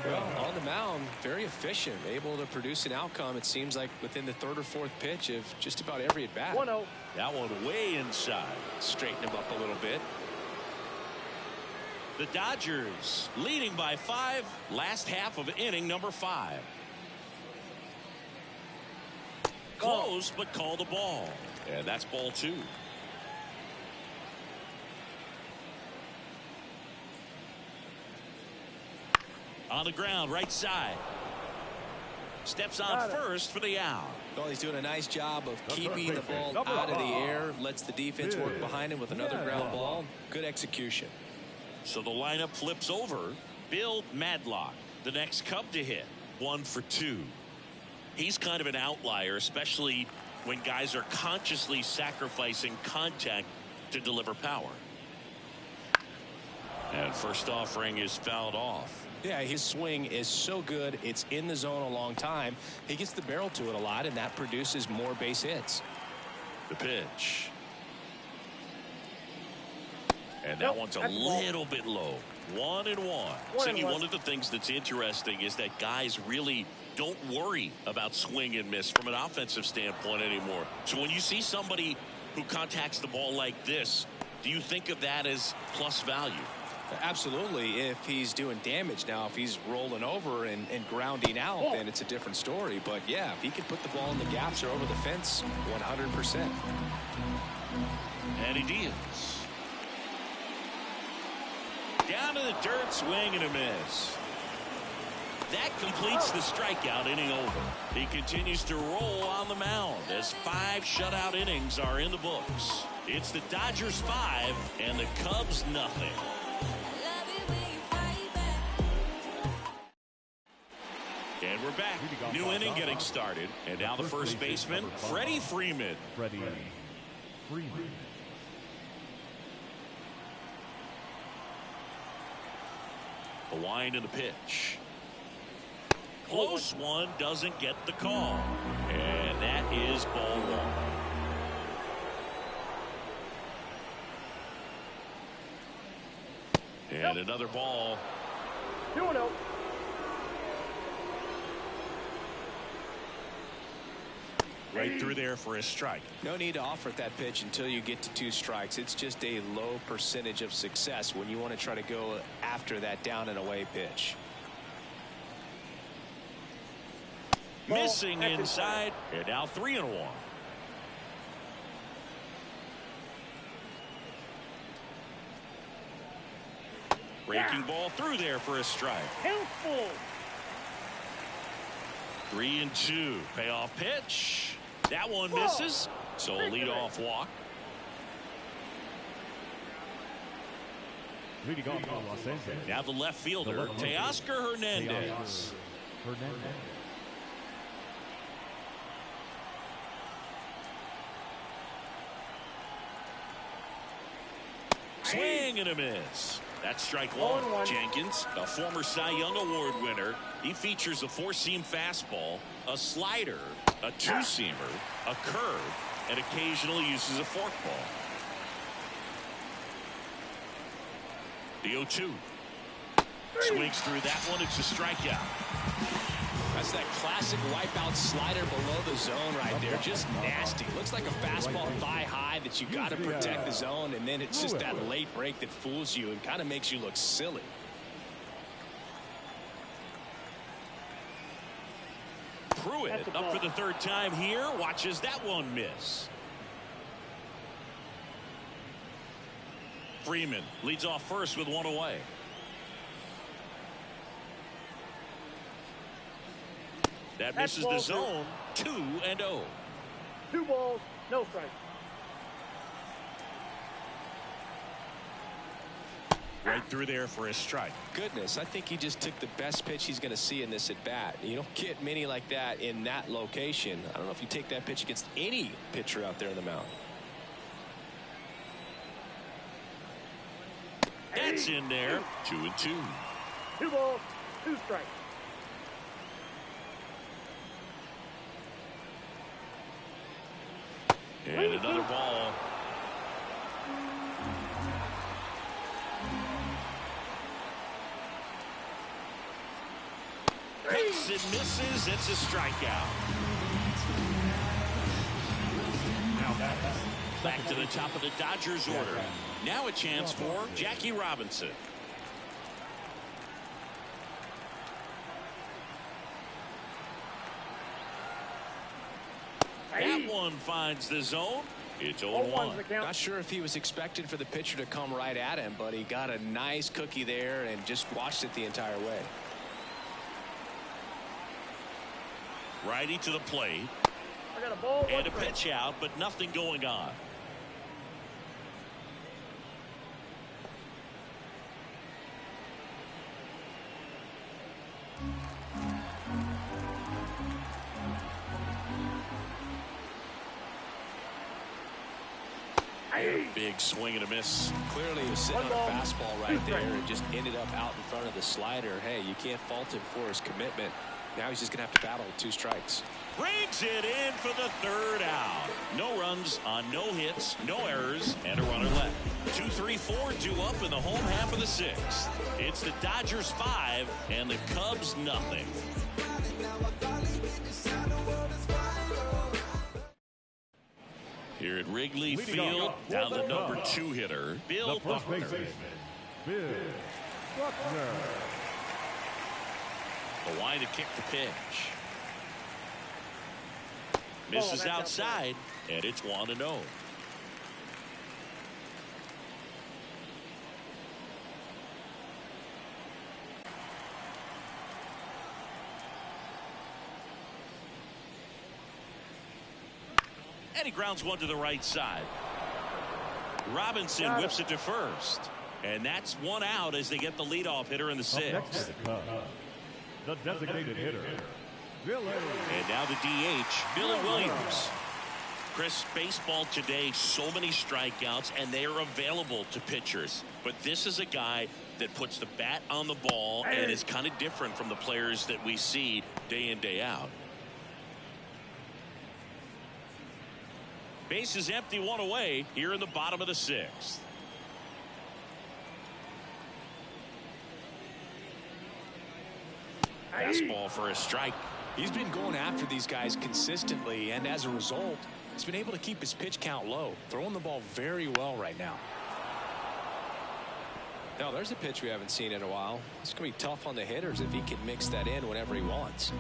Well, on the mound, very efficient, able to produce an outcome, it seems like, within the 3rd or 4th pitch of just about every at bat. 1-0. That one way inside. Straighten him up a little bit. The Dodgers leading by 5, last half of inning number 5. Close, but call the ball. And that's ball 2. On the ground, right side. Steps on first for the out. Well, he's doing a nice job of keeping the ball out of the air. Lets the defense work behind him with another ground ball. Good execution. So the lineup flips over. Bill Madlock, the next Cub to hit. 1 for 2. He's kind of an outlier, especially when guys are consciously sacrificing contact to deliver power. And first offering is fouled off. Yeah, his swing is so good. It's in the zone a long time. He gets the barrel to it a lot, and that produces more base hits. The pitch. And that one's a little bit low. 1-1. Siggy, one of the things that's interesting is that guys really don't worry about swing and miss from an offensive standpoint anymore. So when you see somebody who contacts the ball like this, do you think of that as plus value? Absolutely, if he's doing damage. Now, if he's rolling over and grounding out, then it's a different story. But, yeah, if he can put the ball in the gaps or over the fence, 100%. And he deals. Down to the dirt, swing and a miss. That completes the strikeout inning over. He continues to roll on the mound as 5 shutout innings are in the books. It's the Dodgers 5 and the Cubs nothing. And we're back. New inning getting started. And now the first baseman, Freddie Freeman. The wind and the pitch. Close one, doesn't get the call. And that is ball 1. And another ball. 2-0. Right through there for a strike. No need to offer that pitch until you get to 2 strikes. It's just a low percentage of success when you want to try to go after that down and away pitch. Missing inside, and now 3-1. Breaking ball through there for a strike. 3-2. Payoff pitch. That one misses. So a leadoff walk. Now the left fielder, Teoscar Hernandez. Swing and a miss. That's strike 1. Jenkins, a former Cy Young Award winner. He features a 4-seam fastball, a slider, a 2-seamer, a curve, and occasionally uses a forkball. The 0-2. Swings through that one. It's a strikeout. That's that classic wipeout slider below the zone right there. Just nasty. Looks like a fastball thigh high that you got to protect the zone, and then it's just that late break that fools you and kind of makes you look silly. Pruitt up for the 3rd time here. Watches that one miss. Freeman leads off first with 1 away. That misses the zone. 2-0. 2 balls, no strikes. Right through there for a strike. Goodness, I think he just took the best pitch he's going to see in this at bat. You don't get many like that in that location. I don't know if you take that pitch against any pitcher out there in the mound. That's in there. 2-2. 2 balls, 2 strikes. And another ball. Hits and misses. It's a strikeout. Back to the top of the Dodgers order. Now a chance for Jackie Robinson. That one finds the zone. It's 0-1. Not sure if he was expected for the pitcher to come right at him, but he got a nice cookie there and just watched it the entire way. Righty to the plate. I got a ball, and a pitch out, but nothing going on. Big swing and a miss. Clearly he was sitting on a fastball right there and just ended up out in front of the slider. Hey, you can't fault him for his commitment. Now he's just going to have to battle with 2 strikes. Brings it in for the 3rd out. No runs on no hits, no errors, and a runner left. 2-3-4 due up in the home half of the 6th. It's the Dodgers 5 and the Cubs nothing. Here at Wrigley Field, now the number 2 hitter, Bill Buckner. The line to kick the pitch. Misses outside, and it's 1-0. And he grounds one to the right side. Robinson whips it to first. And that's one out as they get the leadoff hitter in the sixth. The designated hitter, Billy. And now the DH, Billy Williams. Chris, baseball today, so many strikeouts, and they are available to pitchers. But this is a guy that puts the bat on the ball and is kind of different from the players that we see day in, day out. Base is empty, one away here in the bottom of the sixth. Fastball for a strike. He's been going after these guys consistently, and as a result, he's been able to keep his pitch count low, throwing the ball very well right now. Now, there's a pitch we haven't seen in a while. It's going to be tough on the hitters if he can mix that in whenever he wants.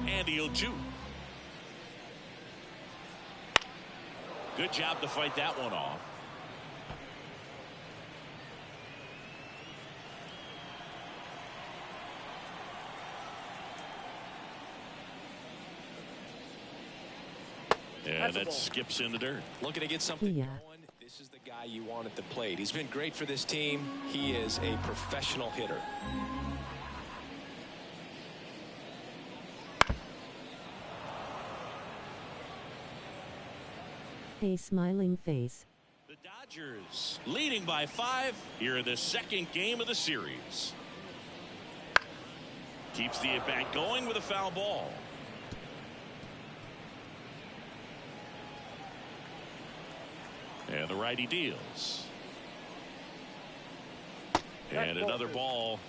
And he'll chew. Good job to fight that one off. And that skips in the dirt. Looking to get something going. This is the guy you want at the plate. He's been great for this team. He is a professional hitter. A smiling face. The Dodgers leading by 5 here in the second game of the series. Keeps the at-bat going with a foul ball. And the righty deals. And another ball.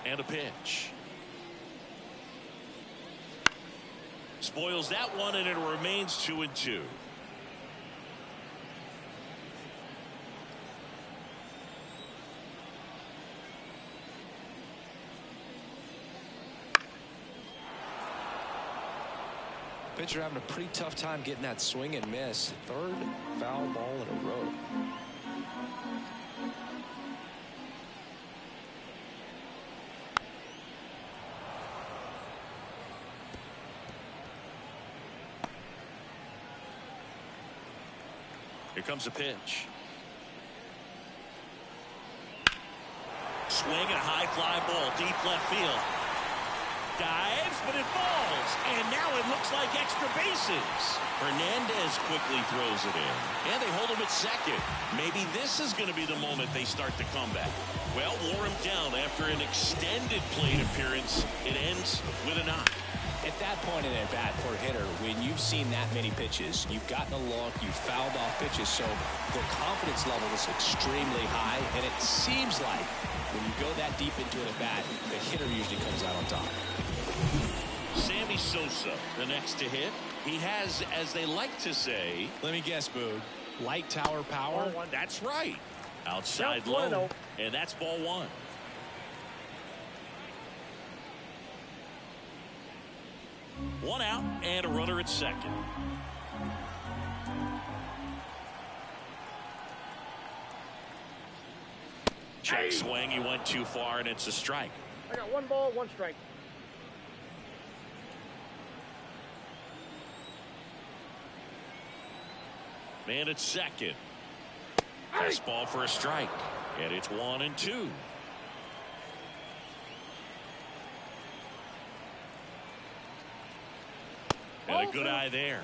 And a pitch. Spoils that one, and it remains 2-2. Pitcher having a pretty tough time getting that swing and miss. Third foul ball in a row. Here comes a pitch. Swing and a high fly ball, deep left field. Dives, but it falls. And now it looks like extra bases. Hernandez quickly throws it in. And they hold him at second. Maybe this is going to be the moment they start the comeback. Well, wore him down after an extended plate appearance. It ends with a knock. At that point in at bat for a hitter, when you've seen that many pitches, you've gotten a look, you've fouled off pitches, so the confidence level is extremely high, and it seems like when you go that deep into an at bat, the hitter usually comes out on top. Sammy Sosa, the next to hit. He has, as they like to say, let me guess, Boog, light tower power? That's right. Outside low, and that's ball one. One out and a runner at second. Check swing. He went too far, and it's a strike. I got 1 ball, 1 strike. Man at second. Fastball for a strike. And it's 1-2. And a good eye there.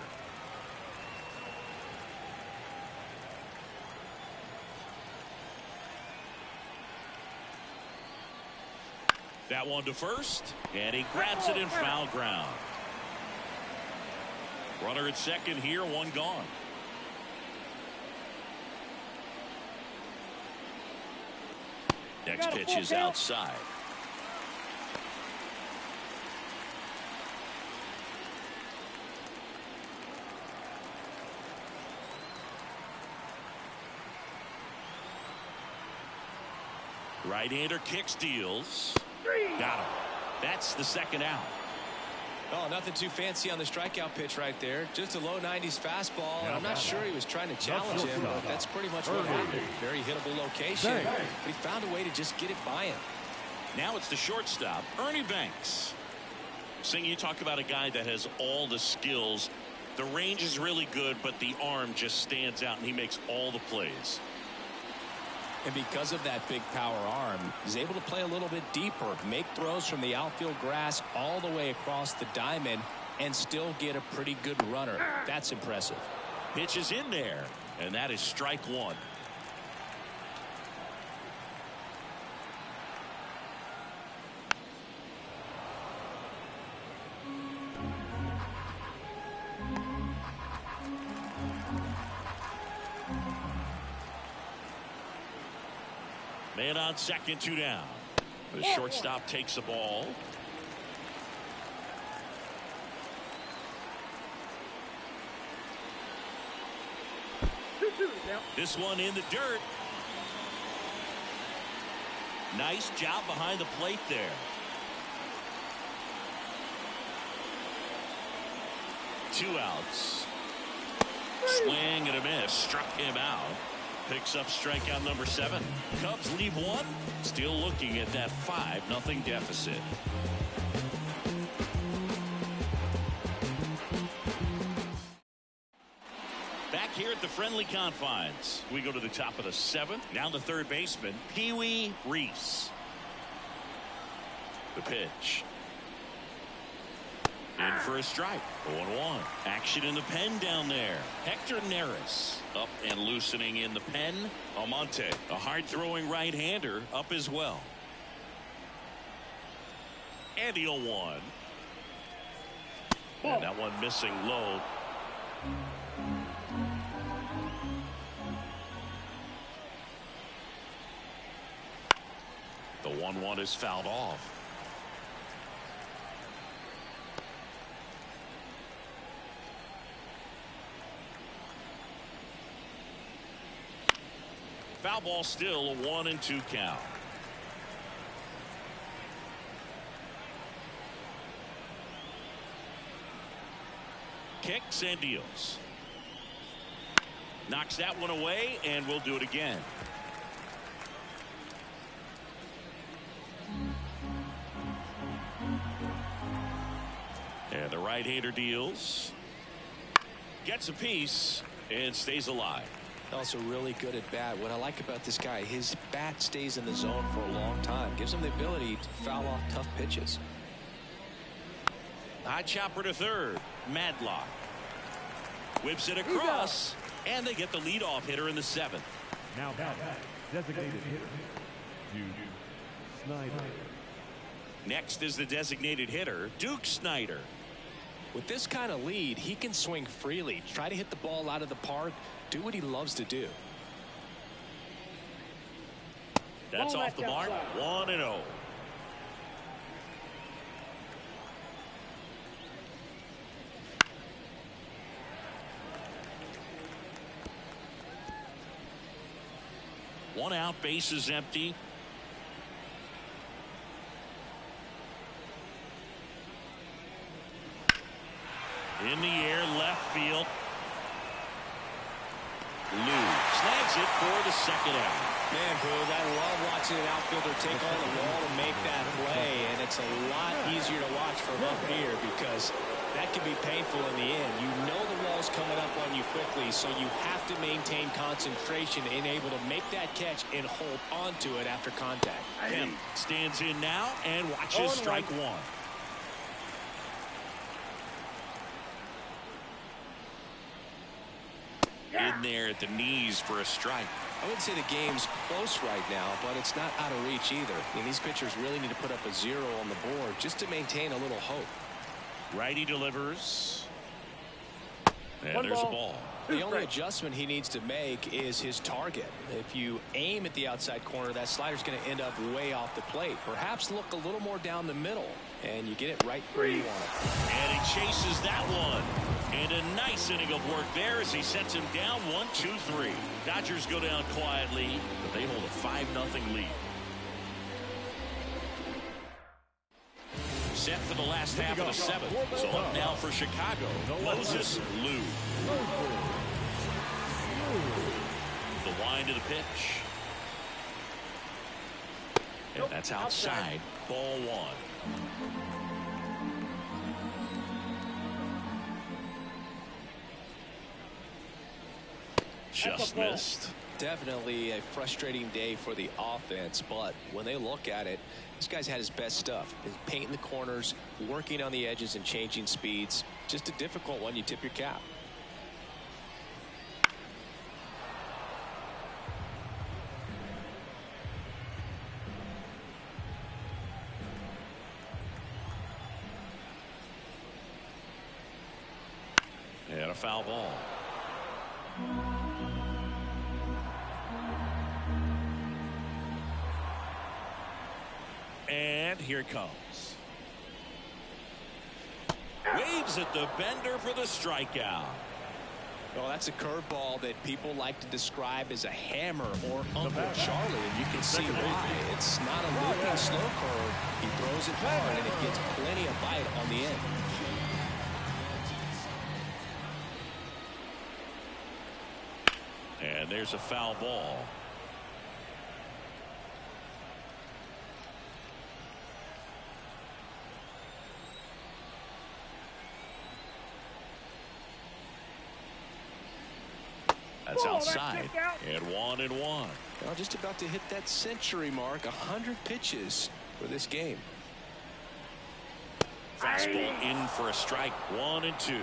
That one to first, and he grabs it in foul ground. Runner at second here, 1 gone. Next pitch is outside. Right-hander kicks, deals. Got him. That's the second out. Oh, nothing too fancy on the strikeout pitch right there. Just a low 90s fastball. And I'm not sure he was trying to challenge him, but that's pretty much what happened. Very hittable location, but he found a way to just get it by him. Now it's the shortstop, Ernie Banks. Sing, you talk about a guy that has all the skills. The range is really good, but the arm just stands out, and he makes all the plays. And because of that big power arm, he's able to play a little bit deeper, make throws from the outfield grass all the way across the diamond, and still get a pretty good runner. That's impressive. Pitch is in there, and that is strike one. Man on second, 2 down. The shortstop takes the ball. This one in the dirt. Nice job behind the plate there. Two outs. Swing and a miss. Struck him out. Picks up strikeout number 7. Cubs leave one. Still looking at that 5-0 deficit. Back here at the friendly confines, we go to the top of the 7th. Now the third baseman, Pee Wee Reese. The pitch. In for a strike. 0-1. Action in the pen down there. Hector Neris up and loosening in the pen. Almonte, a hard-throwing right-hander, up as well. And the 0-1. And that one missing low. The 1-1 is fouled off. Foul ball, still a 1-2 count. Kicks and deals. Knocks that one away, and we'll do it again. And the right-hander deals. Gets a piece and stays alive. Also really good at bat. What I like about this guy, his bat stays in the zone for a long time. Gives him the ability to foul off tough pitches. High chopper to third. Madlock. Whips it across. And they get the leadoff hitter in the 7th. Now designated hitter, Duke Snyder. Next is the designated hitter, Duke Snyder. With this kind of lead, he can swing freely, try to hit the ball out of the park, do what he loves to do. That's off the mark. 1-0. One out, base is empty. In the air, left field. Lou snags it for the second out. Man, Booth, I love watching an outfielder take on the wall and make that play, and it's a lot easier to watch from up here because that can be painful in the end. You know the wall's coming up on you quickly, so you have to maintain concentration and able to make that catch and hold onto it after contact. Kemp stands in now and watches strike one. In there at the knees for a strike. I wouldn't say the game's close right now, but it's not out of reach either. I mean, these pitchers really need to put up a 0 on the board just to maintain a little hope. Righty delivers. And there's a ball. The only adjustment he needs to make is his target. If you aim at the outside corner, that slider's going to end up way off the plate. Perhaps look a little more down the middle, and you get it right where you want it. And he chases that one. And a nice inning of work there as he sets him down 1-2-3. Dodgers go down quietly, but they hold a 5-0 lead. set for the last half of the seventh. So up now for Chicago, Moses Lou. The wind of the pitch. And that's outside. Ball one. Just missed. Definitely a frustrating day for the offense, but when they look at it, this guy's had his best stuff. He's painting the corners, working on the edges, and changing speeds. Just a difficult one. You tip your cap. And a foul ball. And here it comes. Waves at the bender for the strikeout. Well, that's a curveball that people like to describe as a hammer or Uncle Charlie, and you can see why. It's not a looping slow curve. He throws it hard, and it gets plenty of bite on the end. And there's a foul ball. That's outside. And 1-1. Well, just about to hit that century mark. 100 pitches for this game. Fastball in for a strike. 1-2.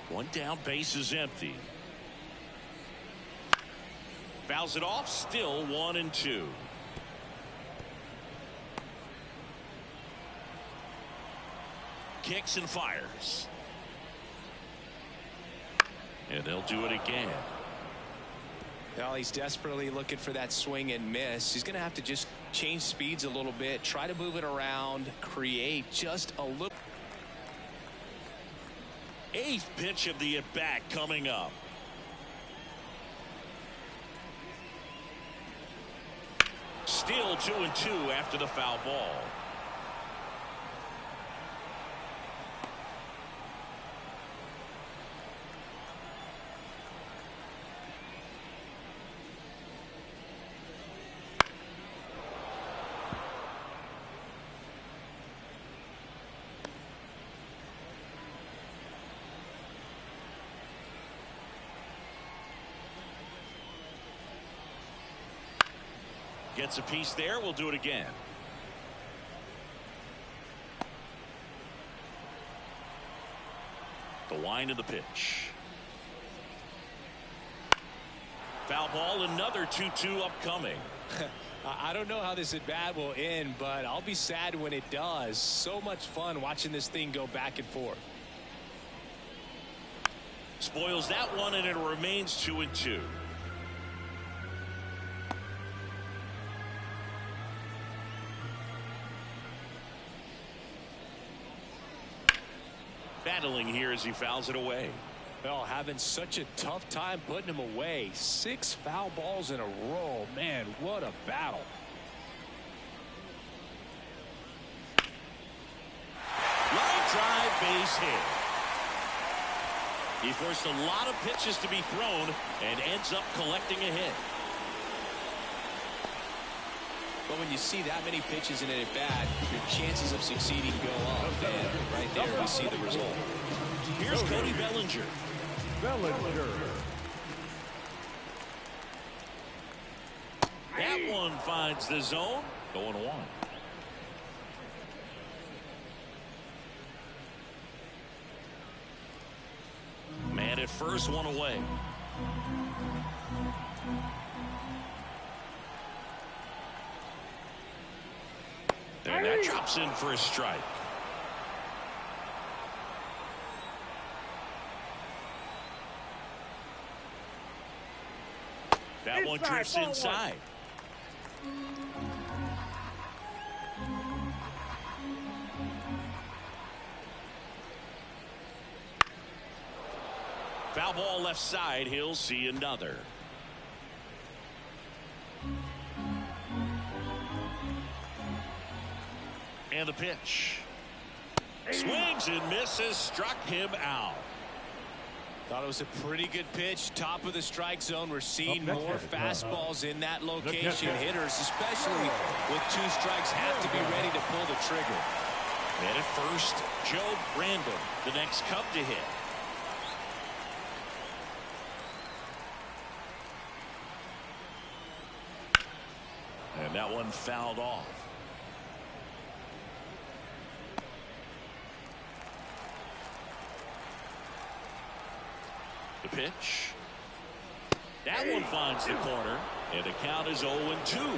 One down, base is empty. Fouls it off, still 1-2. Kicks and fires. And they'll do it again. Well, he's desperately looking for that swing and miss. He's going to have to just change speeds a little bit, try to move it around, create just a little. Eighth pitch of the at-bat coming up. Still 2-2 after the foul ball. Gets a piece there. We'll do it again. The wind of the pitch. Foul ball. Another 2-2 upcoming. I don't know how this at bat will end, but I'll be sad when it does. So much fun watching this thing go back and forth. Spoils that one, and it remains 2-2. Battling here as he fouls it away. Well, having such a tough time putting him away. 6 foul balls in a row. Man, what a battle. Line drive, base hit. He forced a lot of pitches to be thrown and ends up collecting a hit. But when you see that many pitches in an at-bat, your chances of succeeding go up. And right there, we see the result. Here's Cody Bellinger. That one finds the zone. 0-1. Man at first, one away. And that drops in for a strike. That one drifts inside. Foul ball left side. He'll see another. And the pitch. Swings and misses. Struck him out. Thought it was a pretty good pitch. Top of the strike zone. We're seeing more fastballs in that location. Hitters, especially with 2 strikes, have to be ready to pull the trigger. And at first, Joe Brandon, the next Cub to hit. And that one fouled off. The pitch. That one finds the corner, and the count is 0-2.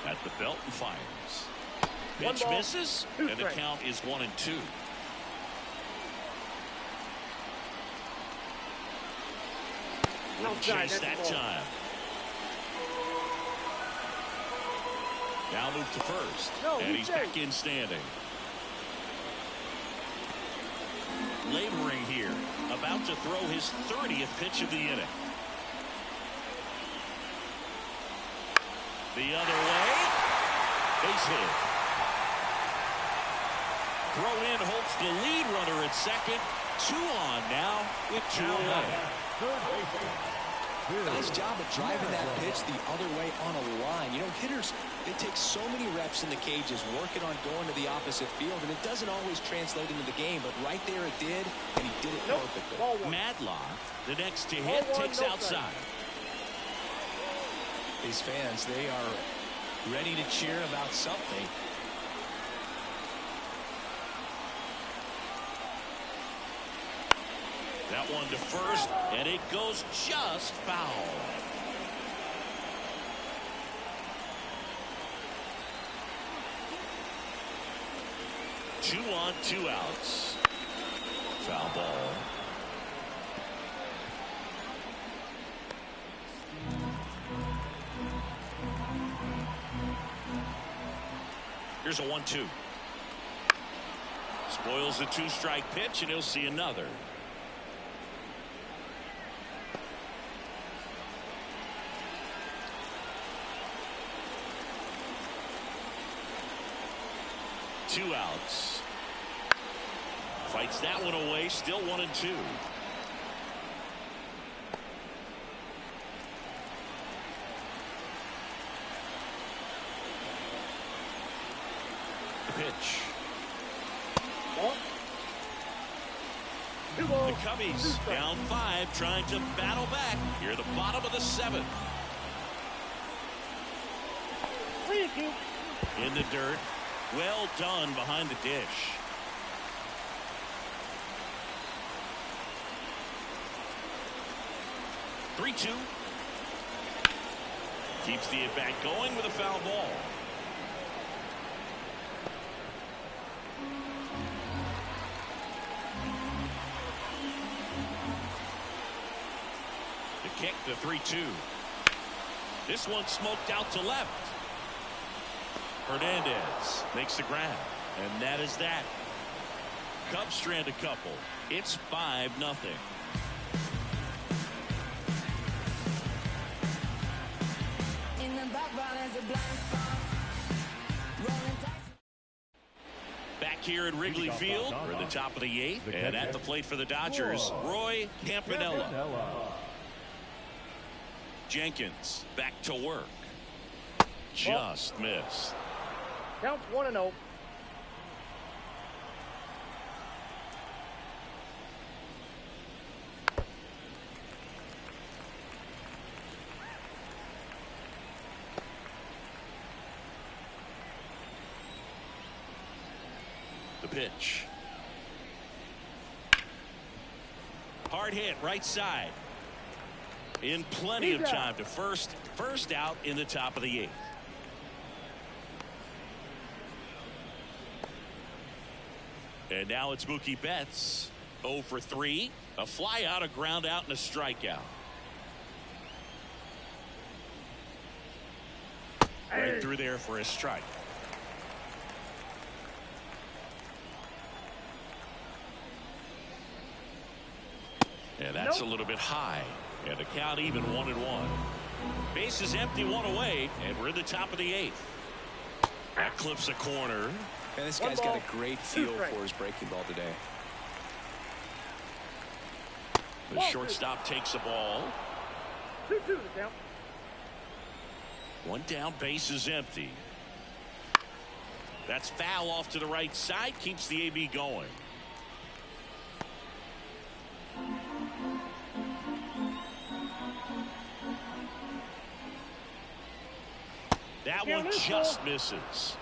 At the belt and fires. Pitch misses, and the count is 1-2. Wouldn't chase that time. Now move to first. And he's back in standing. Laboring here. About to throw his 30th pitch of the inning. The other way. Base hit. Throw in Holtz, the lead runner at second. 2 on now with 2 away. Nice job of driving that pitch the other way on a line. You know, hitters, they take so many reps in the cages working on going to the opposite field, and it doesn't always translate into the game, but right there it did, and he did it perfectly. Madlock, the next to hit, takes outside. These fans, they are ready to cheer about something. That one to first, and it goes just foul. Two on, 2 outs. Foul ball. Here's a 1-2. Spoils the 2-strike pitch, and he'll see another. Two outs. Fights that one away. Still 1-2. The pitch. The Cubbies down 5, trying to battle back. Here at the bottom of the 7th. In the dirt. Well done behind the dish. (3-2). Keeps the at-bat going with a foul ball. The kick, the 3-2. This one smoked out to left. Hernandez makes the grab, and that is that. Cubs strand a couple. It's 5-0. Back here at Wrigley Field, we're at the top of the 8th, and at the plate for the Dodgers, Roy Campanella. Jenkins back to work. Just missed. Counts 1-0. The pitch. Hard hit right side. In plenty of time to first out in the top of the 8th. And now it's Mookie Betts. 0 for 3. A fly out, a ground out, and a strikeout. Right through there for a strike. And that's a little bit high. And the count even 1-1. Base is empty, one away, and we're in the top of the 8th. That clips a corner. And this guy's got a great feel for his breaking ball today. The shortstop takes the ball. 2-2 the count. One down, base is empty. That's foul off to the right side, keeps the AB going. That one just misses.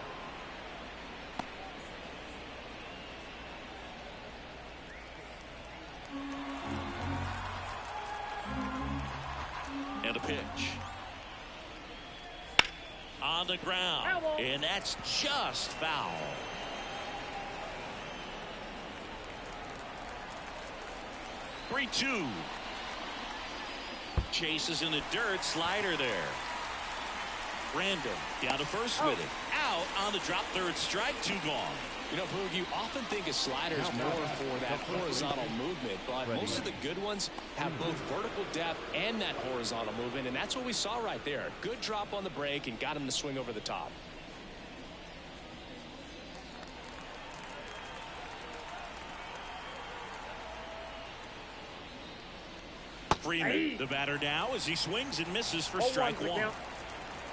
And a pitch. On the ground. And that's just foul. Three-2. Chases in the dirt. Slider there. Random down to first with it. Out on the drop, third strike, 2 gone. You know, Boog, you often think a slider is more for that horizontal movement, but most of the good ones have both vertical depth and that horizontal movement, and that's what we saw right there. Good drop on the break and got him to swing over the top. Freeman, the batter now, as he swings and misses for strike 1.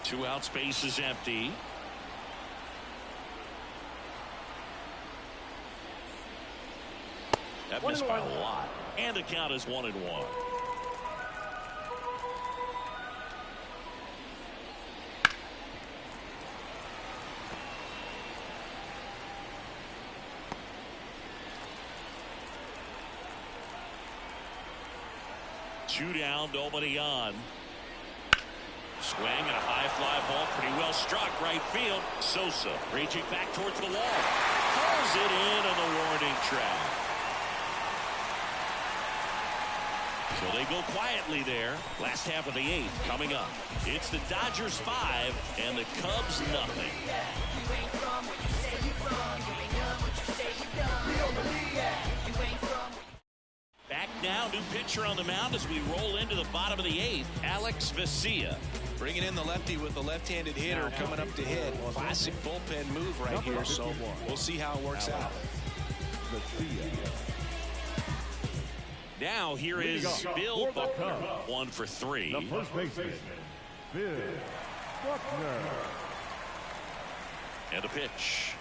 2 outs, base is empty. That missed by a lot. And the count is 1-1. Two down, nobody on. Swing and a high fly ball, pretty well struck right field. Sosa reaching back towards the wall. Pulls it in on the warning track. So they go quietly there. Last half of the 8th coming up. It's the Dodgers 5 and the Cubs nothing. Back now, new pitcher on the mound as we roll into the bottom of the 8th. Alex Vesia. Bringing in the lefty with the left-handed hitter coming up to hit. Classic bullpen move right here, so we'll see how it works out. Now here is Bill Buckner. 1 for 3. The first baseman, Bill Buckner. And a pitch.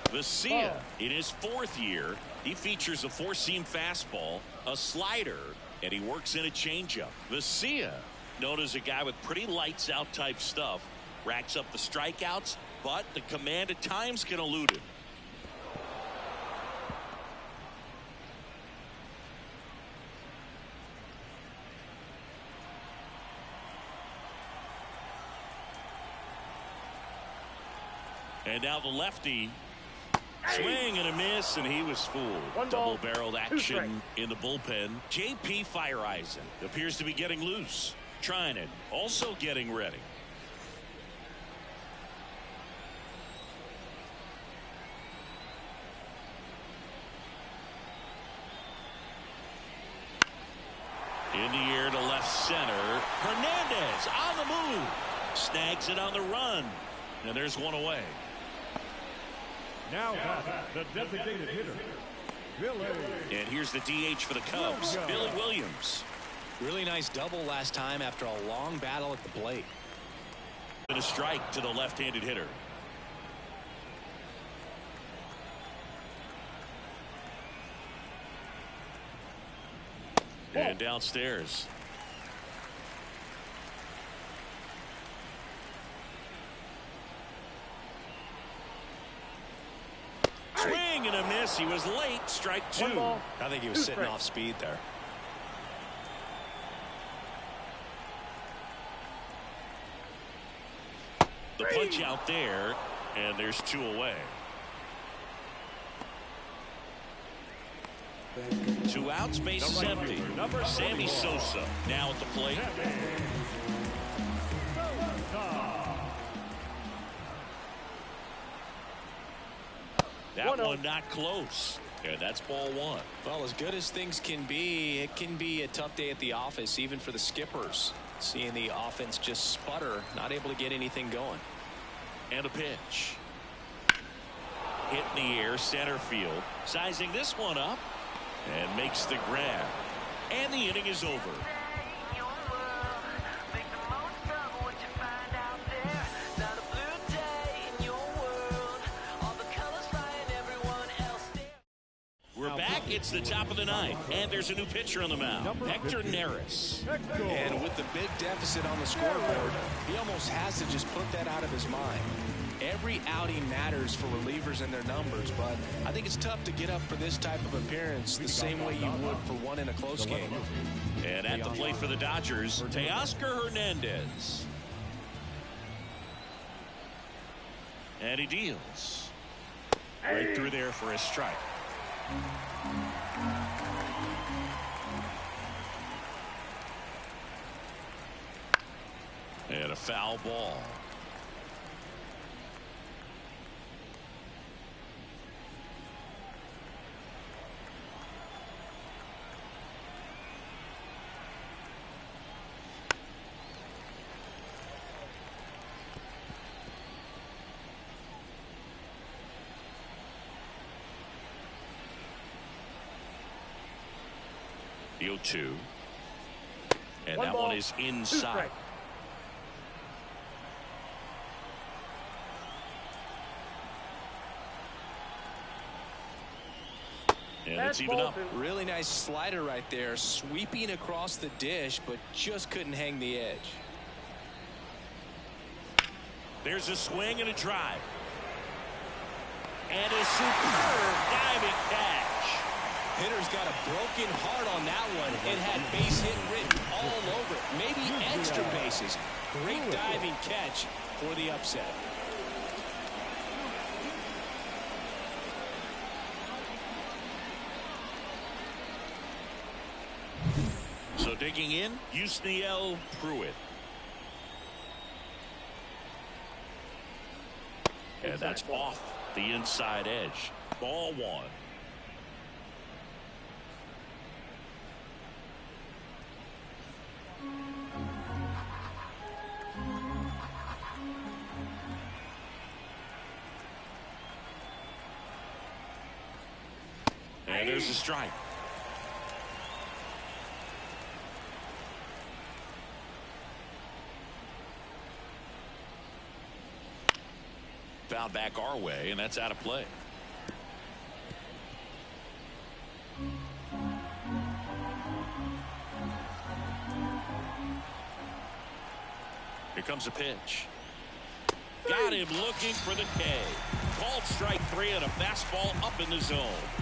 Vesia in his 4th year. He features a 4-seam fastball, a slider, and he works in a changeup. Vesia, known as a guy with pretty lights out type stuff, racks up the strikeouts, but the command at times can elude him. And now the lefty. Swing and a miss, and he was fooled. Double-barreled action in the bullpen. J.P. Fireeisen appears to be getting loose. Trying it, also getting ready. In the air to left center. Hernandez on the move. Snags it on the run. And there's one away. Now the designated hitter, Billy. And here's the DH for the Cubs, Billy Williams. Really nice double last time after a long battle at the plate. And a strike to the left-handed hitter. And downstairs. Swing and a miss. He was late. Strike 2. I think he was sitting off speed there. The punch out there, and there's 2 away. 2 outs, base is empty. Sammy Sosa now at the plate. That one not close. Yeah, that's ball 1. Well, as good as things can be, it can be a tough day at the office, even for the skippers. Seeing the offense just sputter, not able to get anything going. And a pitch. Hit in the air, center field. Sizing this one up. And makes the grab. And the inning is over. We're back. It's the top of the 9th. And there's a new pitcher on the mound. Hector Neris. And with the big deficit on the scoreboard, he almost has to just put that out of his mind. Every outing matters for relievers and their numbers, but I think it's tough to get up for this type of appearance the same way you would for one in a close game. And at the plate for the Dodgers, Teoscar Hernandez. And he deals. Right through there for a strike. And a foul ball. The 0-2. And that one is inside. And it's even up. Really nice slider right there, sweeping across the dish, but just couldn't hang the edge. There's a swing and a drive. And a superb diving catch. Hitter's got a broken heart on that one. It had base hit written all over it. Maybe extra bases. Great diving catch for the upset. So digging in, Yusniel Pruitt. And that's off the inside edge. Ball 1. And there's a strike. Foul back our way, and that's out of play. Here comes a pitch. Got him looking for the K. Called strike 3 and a fastball up in the zone.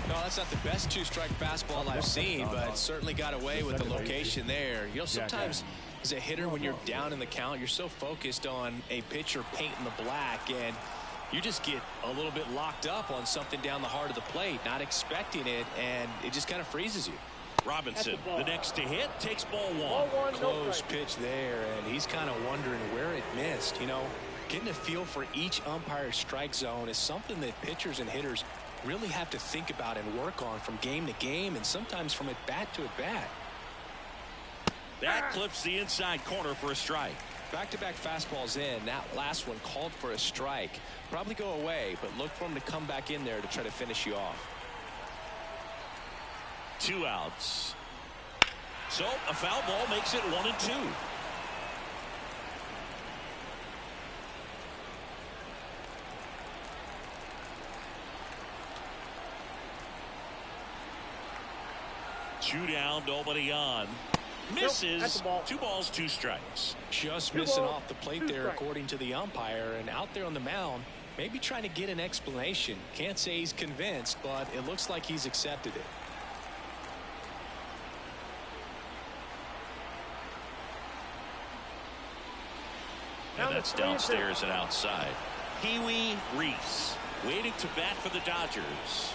No, that's not the best 2-strike fastball I've seen, but certainly got away with the location there. You know, sometimes as a hitter, when you're down in the count, you're so focused on a pitcher painting the black, and you just get a little bit locked up on something down the heart of the plate, not expecting it, and it just kind of freezes you. Robinson, the next to hit, takes ball 1. Close pitch there, and he's kind of wondering where it missed. You know, getting a feel for each umpire's strike zone is something that pitchers and hitters really have to think about and work on from game to game, and sometimes from at bat to at bat. That clips the inside corner for a strike. Back-to-back fastballs in. That last one called for a strike. Probably go away, but look for him to come back in there to try to finish you off. 2 outs. So a foul ball makes it 1-2. Two down, nobody on. Misses. 2 balls, 2 strikes. Just missing off the plate there, according to the umpire, and out there on the mound, maybe trying to get an explanation. Can't say he's convinced, but it looks like he's accepted it. And that's downstairs and outside. Pee-wee Reese waiting to bat for the Dodgers.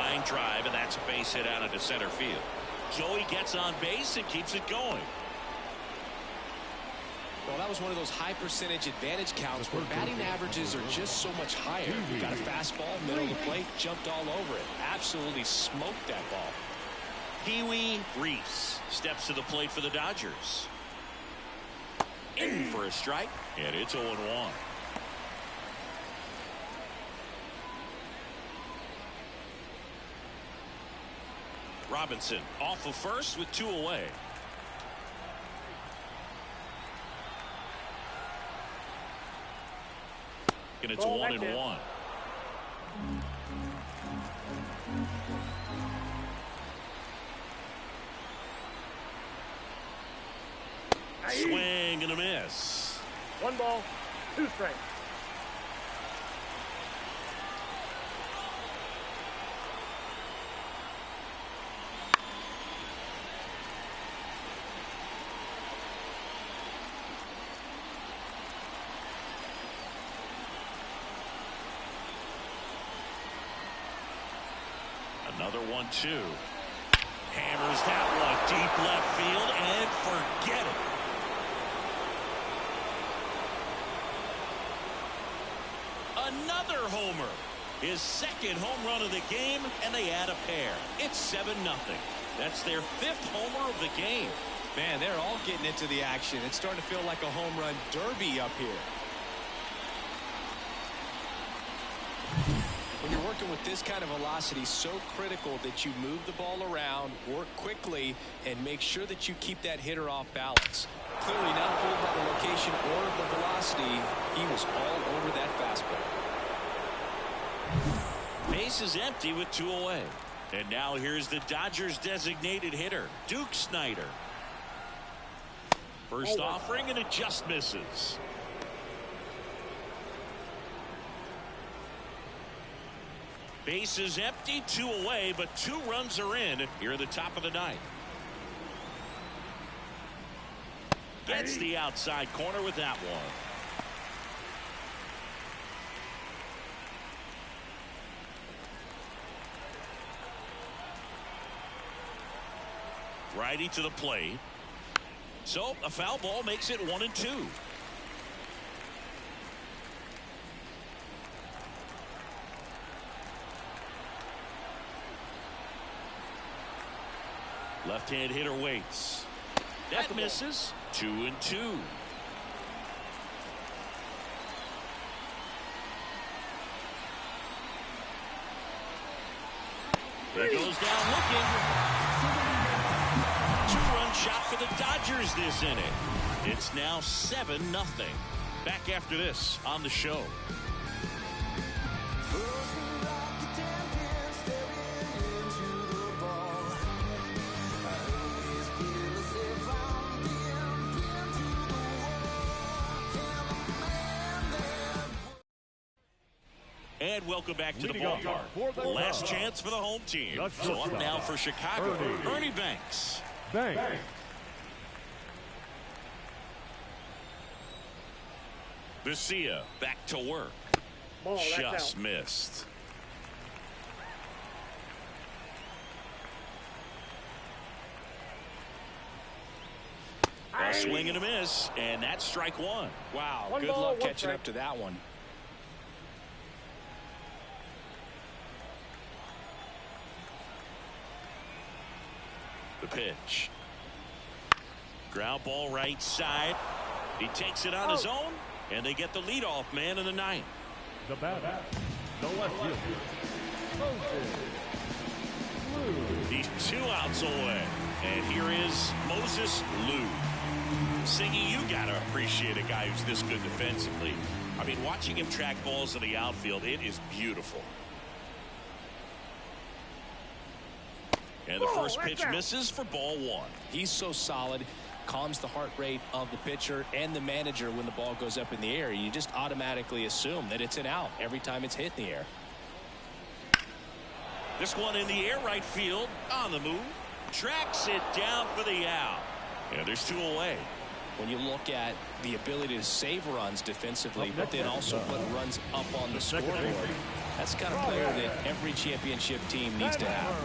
Line drive, and that's a base hit out into center field. Joey gets on base and keeps it going. Well, that was one of those high percentage advantage counts where batting averages are just so much higher. You got a fastball, middle of the plate, jumped all over it. Absolutely smoked that ball. Pee Wee Reese steps to the plate for the Dodgers. In for a strike, and it's 0-1. Robinson off of first with 2 away. And it's 1-1. Swing and a miss. 1 ball, 2 strikes. Another 1-2. Hammers that one deep left field and forget it. Another homer. His second home run of the game, and they add a pair. It's 7-0. That's their 5th homer of the game. Man, they're all getting into the action. It's starting to feel like a home run derby up here. When you're working with this kind of velocity, so critical that you move the ball around, work quickly, and make sure that you keep that hitter off balance. Clearly not fooled by the location or the velocity. He was all over that fastball. Base is empty with 2 away. And now here's the Dodgers designated hitter, Duke Snider. First offering, and it just misses. Base is empty, 2 away, but 2 runs are in here at the top of the 9th. Gets the outside corner with that one. Righty to the plate. So a foul ball makes it 1-2. Left-hand hitter waits. That misses. 2-2. He goes down looking. 2-run shot for the Dodgers this inning. It's now 7-0. Back after this on the show. And welcome back to the ballpark. Last chance for the home team. So up now for Chicago, Ernie Banks. Garcia back to work. Just missed. A swing and a miss, and that's strike 1. Wow, good luck catching up to that one. The pitch. Ground ball right side. He takes it on his own, and they get the leadoff man in the 9th. The batter, the left fielder, He's 2 outs away. And here is Moses Lou. Singing, you got to appreciate a guy who's this good defensively. I mean, watching him track balls in the outfield, it is beautiful. And the first pitch misses for ball 1. He's so solid, calms the heart rate of the pitcher and the manager when the ball goes up in the air. You just automatically assume that it's an out every time it's hit in the air. This one in the air, right field, on the move. Tracks it down for the out. And there's 2 away. When you look at the ability to save runs defensively, but then also put runs up on the scoreboard, That's the kind of player that every championship team needs to have.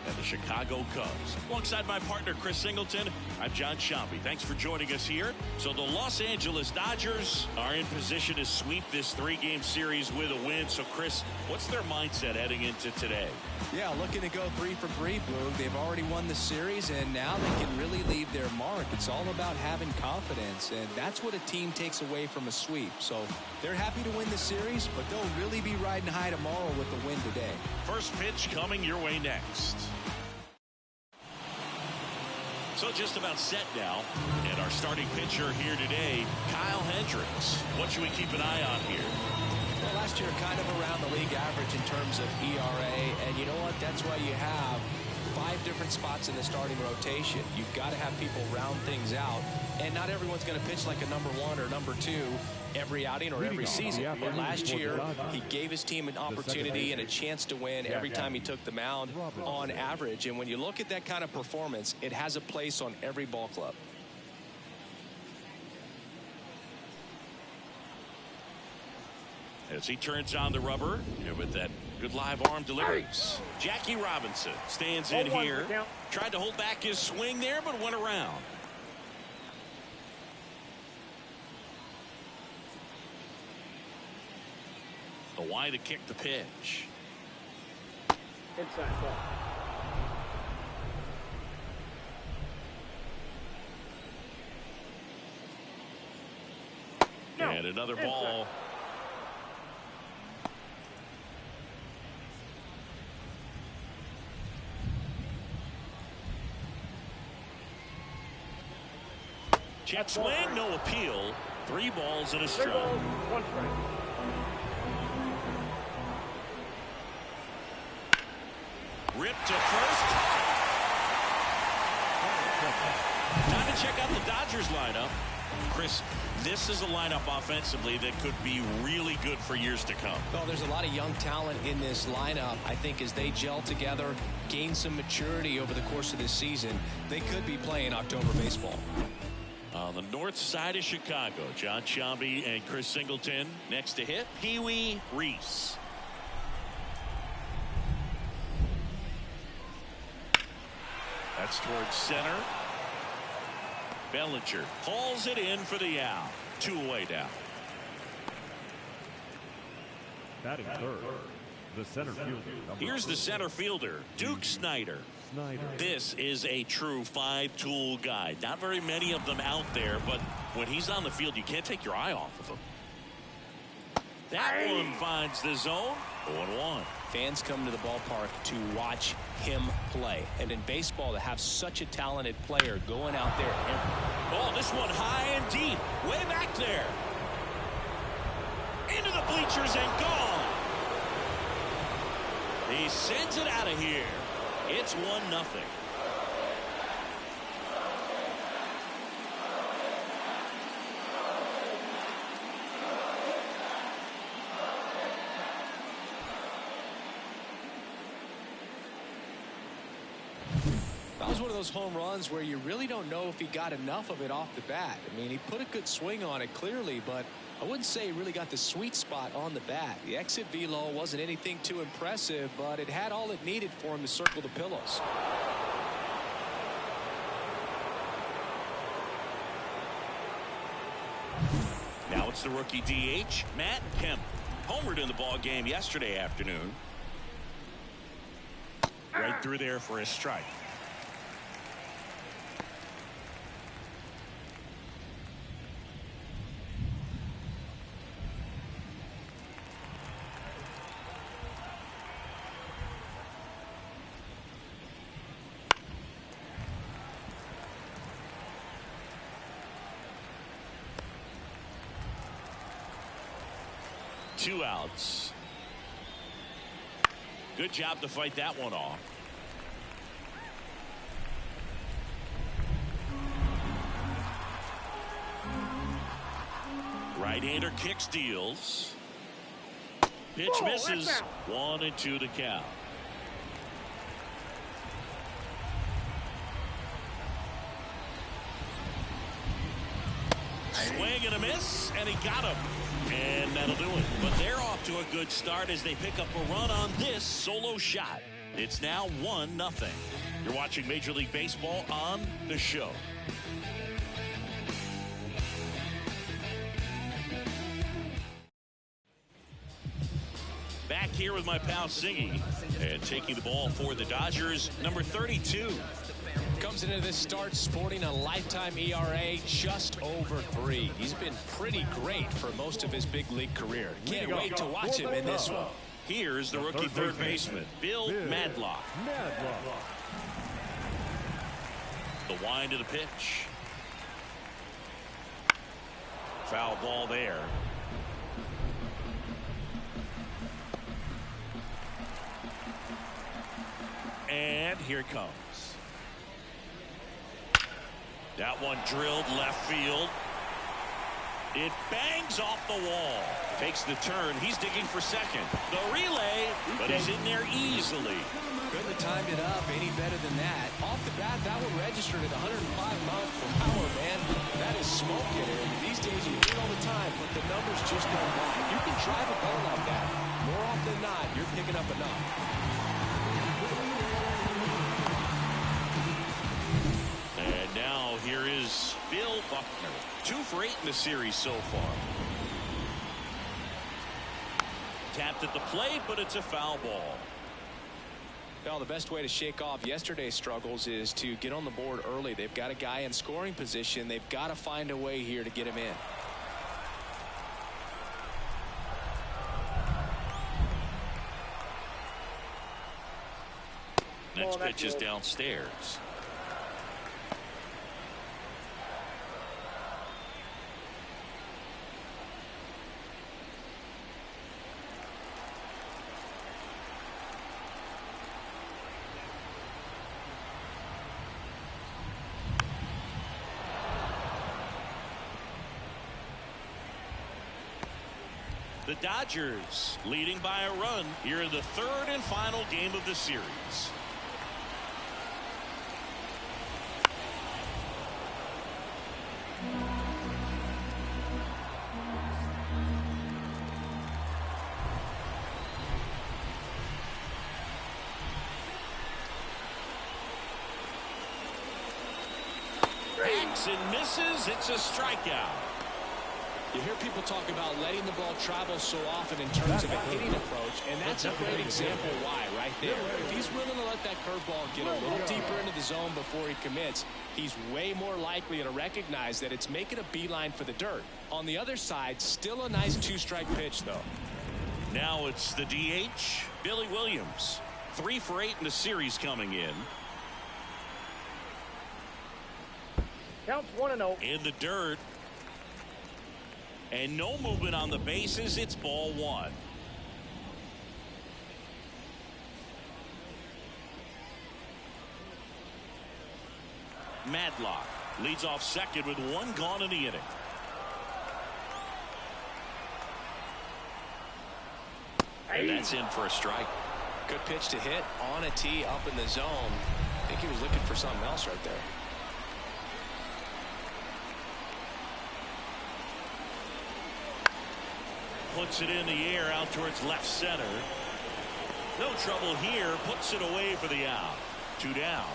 And the Chicago Cubs. Alongside my partner, Chris Singleton, I'm John Sciambi. Thanks for joining us here. So the Los Angeles Dodgers are in position to sweep this three-game series with a win. So, Chris, what's their mindset heading into today? Yeah, looking to go 3 for 3, Boog. They've already won the series, and now they can really leave their mark. It's all about having confidence, and that's what a team takes away from a sweep. So they're happy to win the series, but they'll really be riding high tomorrow with the win today. First pitch coming your way next. So just about set now, and our starting pitcher here today, Kyle Hendricks. What should we keep an eye on here? Well, last year kind of around the league average in terms of ERA, and you know what? That's why you have 5 different spots in the starting rotation. You've got to have people round things out, and not everyone's going to pitch like a number 1 or number 2 every outing or every season. But last year, he gave his team an opportunity and a chance to win every time he took the mound on average. And when you look at that kind of performance, it has a place on every ball club. As he turns on the rubber, and with that good live arm deliveries. Jackie Robinson stands in here. Tried to hold back his swing there, but went around. Why to kick the pitch. Inside ball. And another ball. Check swing, no appeal. 3 balls and a 3 strike. balls, 1 strike. Ripped to first. Time to check out the Dodgers lineup. Chris, this is a lineup offensively that could be really good for years to come. Well, there's a lot of young talent in this lineup. I think as they gel together, gain some maturity over the course of this season, they could be playing October baseball. On the north side of Chicago, John Sciambi and Chris Singleton. Next to hit, Pee Wee Reese. That's towards center. Bellinger hauls it in for the out. 2 away down. Batting third, the center fielder. Here's the center fielder, Duke Snider. This is a true 5-tool guy. Not very many of them out there, but when he's on the field, you can't take your eye off of him. That one finds the zone. 0-1. Fans come to the ballpark to watch him play. And in baseball, to have such a talented player going out there. Oh, this one high and deep. Way back there. Into the bleachers and gone. He sends it out of here. It's 1-0. That was one of those home runs where you really don't know if he got enough of it off the bat. I mean, he put a good swing on it clearly, but I wouldn't say he really got the sweet spot on the bat. The exit velo wasn't anything too impressive, but it had all it needed for him to circle the pillows. Now it's the rookie DH, Matt Kemp. Homered in the ball game yesterday afternoon. Right through there for a strike. Two outs. Good job to fight that one off. Right-hander kick steals. Pitch misses. 1-2 to count. Swing and a miss, and he got him. And that'll do it. But they're off to a good start as they pick up a run on this solo shot. It's now 1-0. You're watching Major League Baseball on The Show. Back here with my pal Siggy, and taking the ball for the Dodgers, number 32. Comes into this start sporting a lifetime ERA just over 3. He's been pretty great for most of his big league career. Can't wait to watch him in this one. Here's the rookie third baseman, Bill Madlock. The wind of the pitch. Foul ball there. And here it comes. That one drilled left field. It bangs off the wall. Takes the turn. He's digging for second. The relay, but he's in there easily. Couldn't have timed it up any better than that. Off the bat, that one registered at 105 miles per hour, man. That is smoking. And these days, you do it all the time, but the numbers just don't lie. You can drive a ball like that. More often than not, you're picking up enough. And now here is Bill Buckner. 2 for 8 in the series so far. Tapped at the plate, but it's a foul ball. Well, the best way to shake off yesterday's struggles is to get on the board early. They've got a guy in scoring position. They've got to find a way here to get him in. Next pitch is downstairs. The Dodgers leading by a run here in the third and final game of the series. Hacks and misses. It's a strikeout. You hear people talk about letting the ball travel so often in terms of a hitting approach, and that's a great example why right there. If he's willing to let that curveball get a little deeper into the zone before he commits, he's way more likely to recognize that it's making a beeline for the dirt. On the other side, still a nice two-strike pitch, though. Now it's the DH, Billy Williams. 3 for 8 in the series coming in. Counts 1-0. In the dirt. And no movement on the bases. It's ball 1. Madlock leads off second with 1 gone in the inning. And that's in for a strike. Good pitch to hit on a tee up in the zone. I think he was looking for something else right there. Puts it in the air out towards left center. No trouble here. Puts it away for the out. 2 down.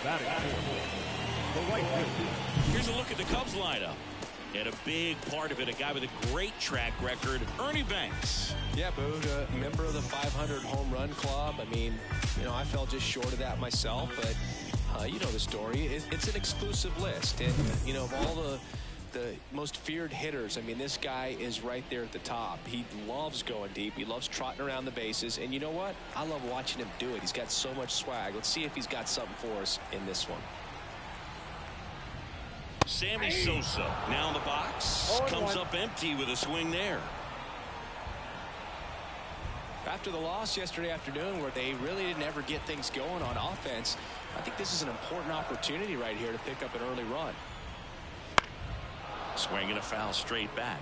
Batting the right field. Here's a look at the Cubs lineup. And a big part of it, a guy with a great track record, Ernie Banks. Yeah, Boog, a member of the 500 home run club. I mean, you know, I fell just short of that myself, but you know the story. It's an exclusive list, and you know, of all the most feared hitters, I mean, this guy is right there at the top. He loves going deep. He loves trotting around the bases, and you know what? I love watching him do it. He's got so much swag. Let's see if he's got something for us in this one. Sammy Sosa now in the box. Comes up empty with a swing there. After the loss yesterday afternoon where they really didn't ever get things going on offense, I think this is an important opportunity right here to pick up an early run. Swinging a foul straight back.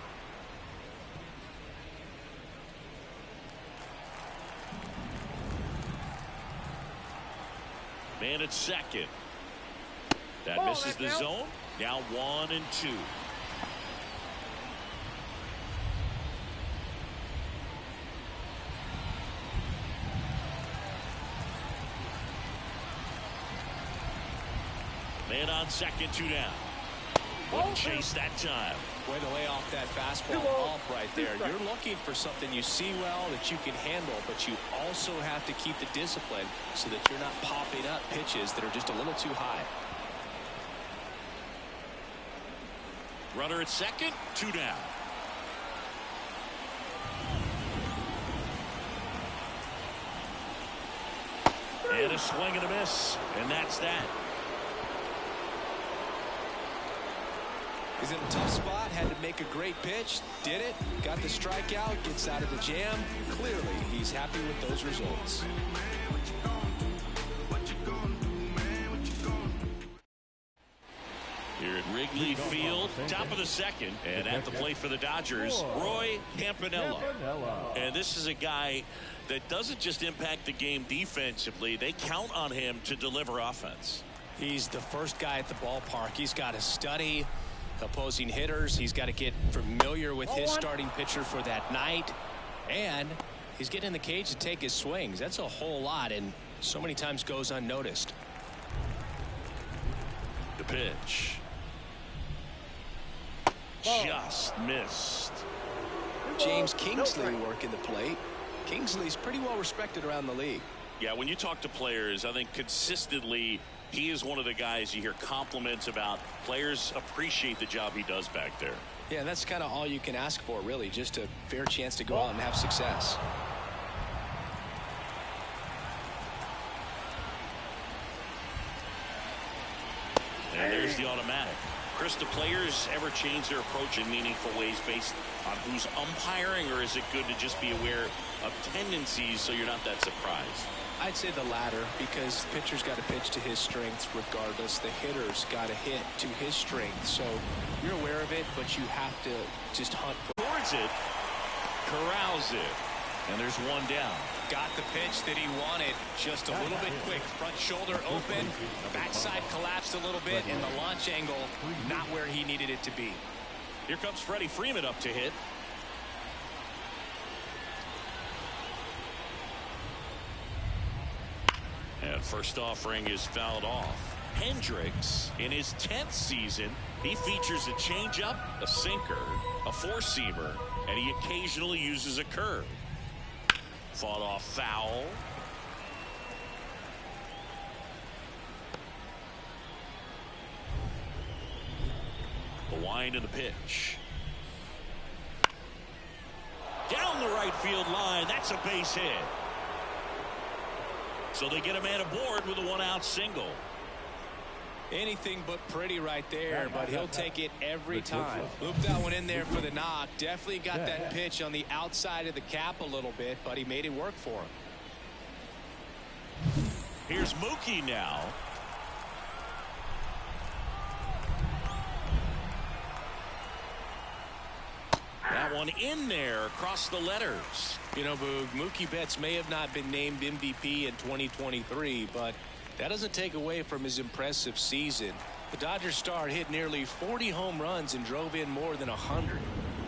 Man at second. That misses the zone. Now 1 and 2. Man on second, 2 down. Wouldn't chase that time. Way to lay off that fastball off right there. You're looking for something you see well that you can handle, but you also have to keep the discipline so that you're not popping up pitches that are just a little too high. Runner at second, 2 down. And a swing and a miss, and that's that. He's in a tough spot, had to make a great pitch, did it, got the strikeout, gets out of the jam. Clearly, he's happy with those results. Here at Wrigley Field, top of the second, and at the plate for the Dodgers, Roy Campanella. And this is a guy that doesn't just impact the game defensively, they count on him to deliver offense. He's the first guy at the ballpark. He's got to study opposing hitters. He's got to get familiar with his starting pitcher for that night. And he's getting in the cage to take his swings. That's a whole lot, and so many times goes unnoticed. The pitch. Just missed. James Kingsley working the plate. Kingsley's pretty well respected around the league. Yeah, when you talk to players, I think consistently he is one of the guys you hear compliments about. Players appreciate the job he does back there. Yeah, that's kind of all you can ask for, really, just a fair chance to go out and have success. And there's the automatic. Chris, do players ever change their approach in meaningful ways based on who's umpiring, or is it good to just be aware of tendencies so you're not that surprised? I'd say the latter, because the pitcher's got to pitch to his strengths regardless. The hitter's got to hit to his strengths. So you're aware of it, but you have to just hunt towards it. Corrals it. And there's one down. Got the pitch that he wanted. Just a little bit quick. Front shoulder open. Backside collapsed a little bit, and the launch angle not where he needed it to be. Here comes Freddie Freeman up to hit. And first offering is fouled off. Hendricks, in his 10th season, he features a changeup, a sinker, a four-seamer, and he occasionally uses a curve. Fought off foul. The wind of the pitch. Down the right field line. That's a base hit. So they get a man aboard with a one-out single. Anything but pretty right there, but he'll take it every time. Looped that one in there for the knock. Definitely got that pitch on the outside of the cap a little bit, but he made it work for him. Here's Mookie now. That one in there across the letters. You know, Boog, Mookie Betts may have not been named MVP in 2023, but that doesn't take away from his impressive season. The Dodgers star hit nearly 40 home runs and drove in more than 100.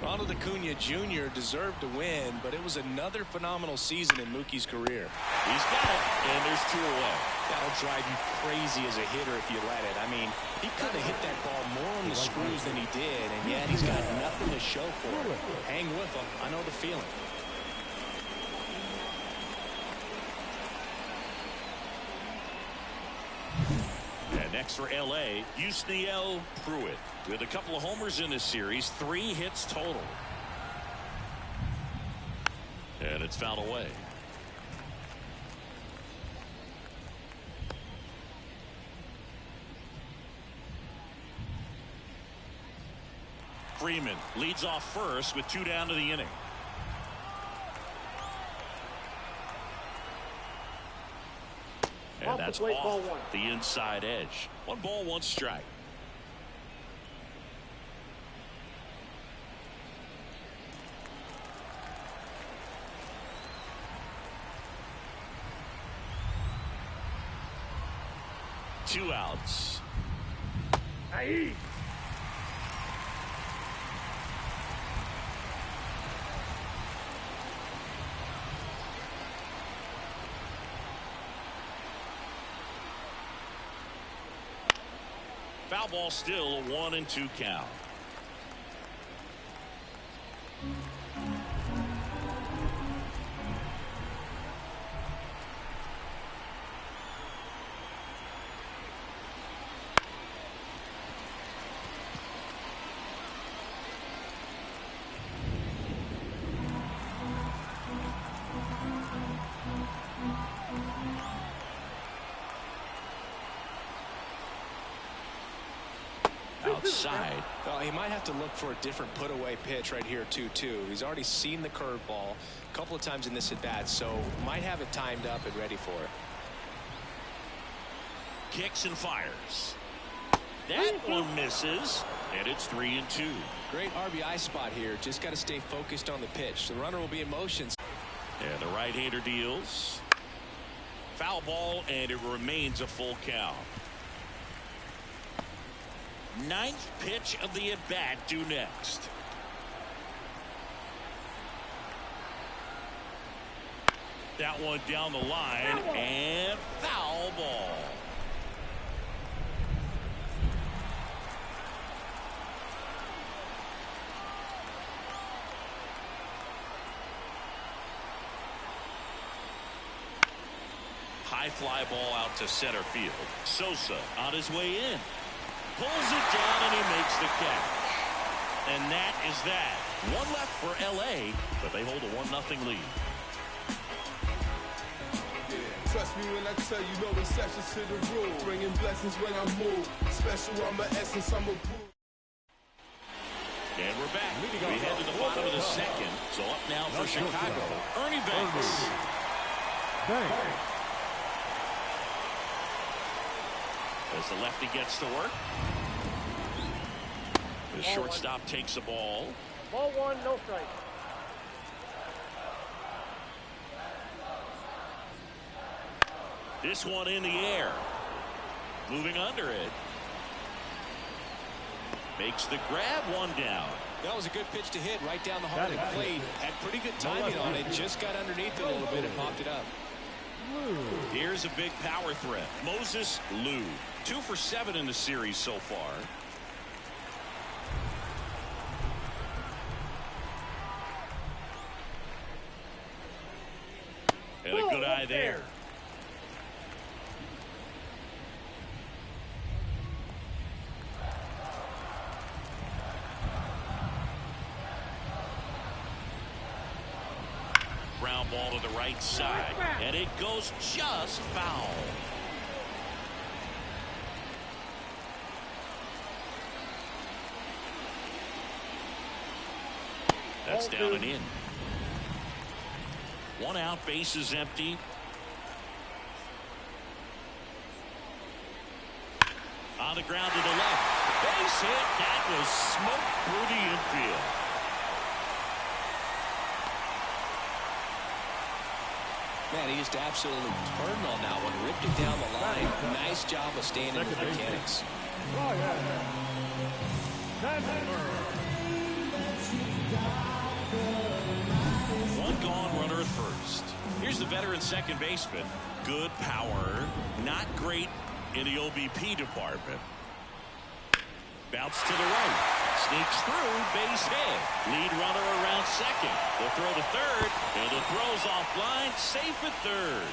Ronald Acuna Jr. deserved to win, but it was another phenomenal season in Mookie's career. He's got it, and there's 2 away. That'll drive you crazy as a hitter if you let it. I mean, he could have hit that ball more on the screws than he did, and yet he's got nothing to show for it. Hang with him. I know the feeling. And next for L.A., Yusniel Pruitt. With a couple of homers in this series, 3 hits total. And it's fouled away. Freeman leads off first with 2 down to the inning. And that's off the inside edge. 1 ball, 1 strike. Two outs. Aye. Foul ball, still a 1-2 count. Outside. Well, he might have to look for a different put-away pitch right here, 2-2. He's already seen the curveball a couple of times in this at-bat, so might have it timed up and ready for it. Kicks and fires. That one misses, and it's 3-2. Great RBI spot here. Just got to stay focused on the pitch. The runner will be in motion. And the right-hander deals. Foul ball, and it remains a full count. 9th pitch of the at-bat due next. That one down the line, and foul ball. High fly ball out to center field. Sosa on his way in. Pulls it down, and he makes the catch. And that is that. 1 left for L.A., but they hold a 1-0 lead. Trust me when I tell you, no exceptions to the rule. Bringing blessings when I move. Special, I'm an essence, I'm a proof. And we're back. We head to the bottom of the second. So up now for Chicago, Ernie Banks. As the lefty gets to work. The shortstop takes the ball. Ball one, no strike. This one in the air. Moving under it. Makes the grab, one down. That was a good pitch to hit right down the heart of the plate. Had pretty good timing on it. Just got underneath it a little bit and popped it up. Here's a big power threat. Moses Lou. 2 for 7 in the series so far. And a good eye there. Ground ball to the right side, and it goes just foul. That's down and in. 1 out, base is empty. On the ground to the left. Base hit. That was smoked through the infield. Man, he just absolutely turned on that one. Ripped it down the line. Nice job of staying in the mechanics. Oh, yeah. One gone, runner at first. Here's the veteran second baseman. Good power. Not great in the OBP department. Bounce to the right. Sneaks through, base hit. Lead runner around second. They'll throw to third, and the throw's offline, safe at third.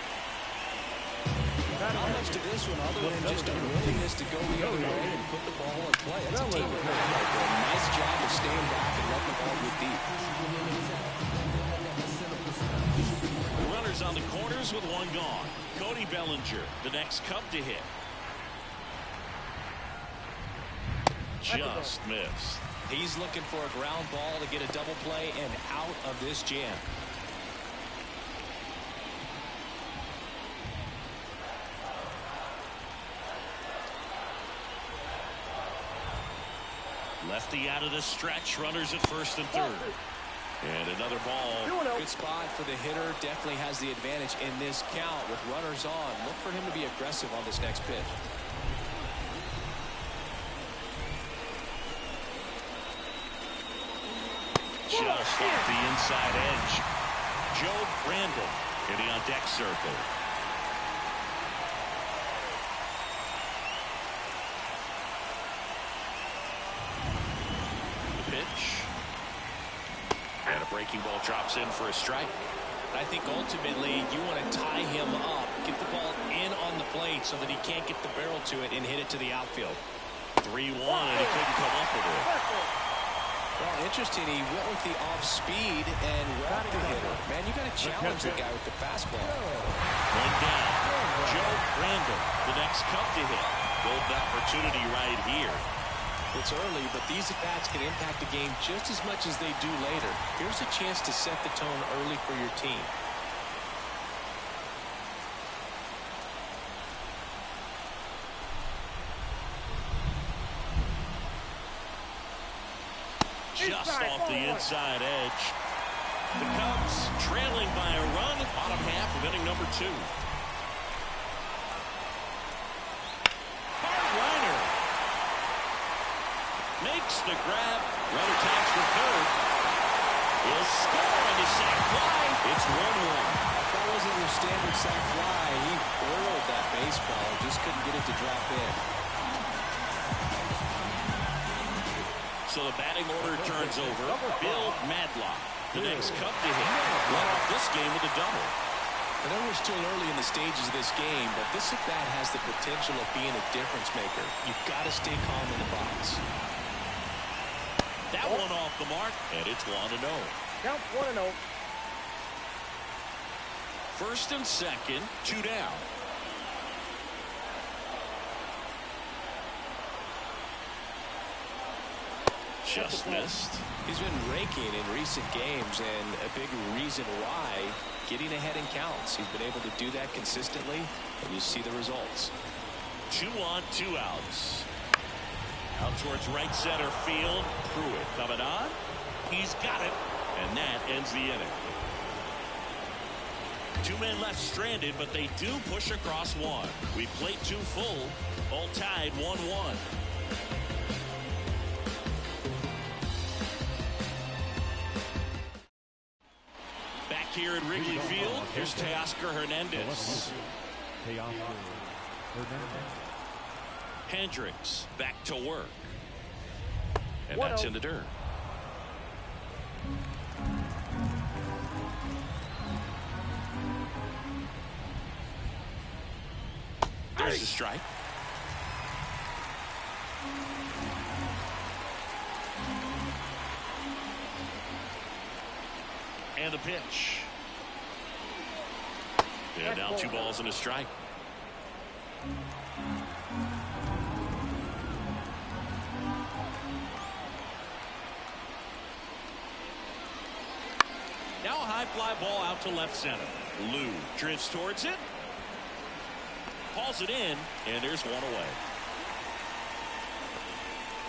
Not much to this one other than just a willingness to go the other way and put the ball in play. That's a team effort right there. Nice job of staying back and letting the ball go deep. The runners on the corners with 1 gone. Cody Bellinger, the next Cub to hit. Just missed. He's looking for a ground ball to get a double play and out of this jam. Lefty out of the stretch. Runners at first and third. And another ball. Good spot for the hitter. Definitely has the advantage in this count with runners on. Look for him to be aggressive on this next pitch. Just off the inside edge. Joe Brandon in the on-deck circle. The pitch. And a breaking ball drops in for a strike. I think ultimately you want to tie him up, get the ball in on the plate so that he can't get the barrel to it and hit it to the outfield. 3-1, and he couldn't come up with it. Well, interesting. He went with the off speed and rocked the hitter. Man, you got to challenge the guy with the fastball. 1 down. Joe Brandon, the next Cub to hit. Golden opportunity right here. It's early, but these at-bats can impact the game just as much as they do later. Here's a chance to set the tone early for your team. Just off the inside edge. The Cubs trailing by a run, bottom half of inning number 2. Hard-liner makes the grab. Runner tags for third. He'll score on the sac fly. It's 1-1. That wasn't your standard sac fly. He whirled that baseball, just couldn't get it to drop in. So the batting order turns over. Bill Madlock, the next Cub to hit. Led off this game with a double. I know we're still early in the stages of this game, but this at-bat has the potential of being a difference maker. You've got to stay calm in the box. That one off the mark, and it's 1-0. Count 1-0. First and second, 2 down. Just missed. He's been raking in recent games, and a big reason why, getting ahead in counts. He's been able to do that consistently, and you see the results. 2 on, 2 outs. Out towards right center field. Pruitt coming on. He's got it. And that ends the inning. 2 men left stranded, but they do push across 1. We played 2 full. All tied 1-1. Back here at Wrigley Field, here's Teoscar Hernandez. Hendricks back to work. And that's in the dirt. There's the strike. And the pitch. And now 2 balls and a strike. Now a high fly ball out to left center. Lou drifts towards it. Hauls it in, and there's 1 away.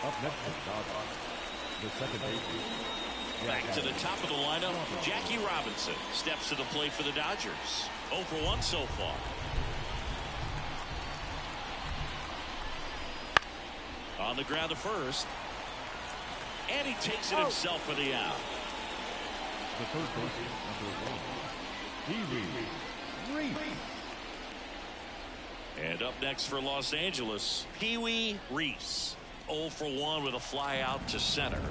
Up next is the second baseman. Back to the top of the lineup, Jackie Robinson steps to the plate for the Dodgers. 0 for 1 so far. On the ground to first. And he takes it himself for the out. The third baseman, number 1, Pee-wee Reese. And up next for Los Angeles, Pee-wee Reese. 0 for 1 with a fly out to center.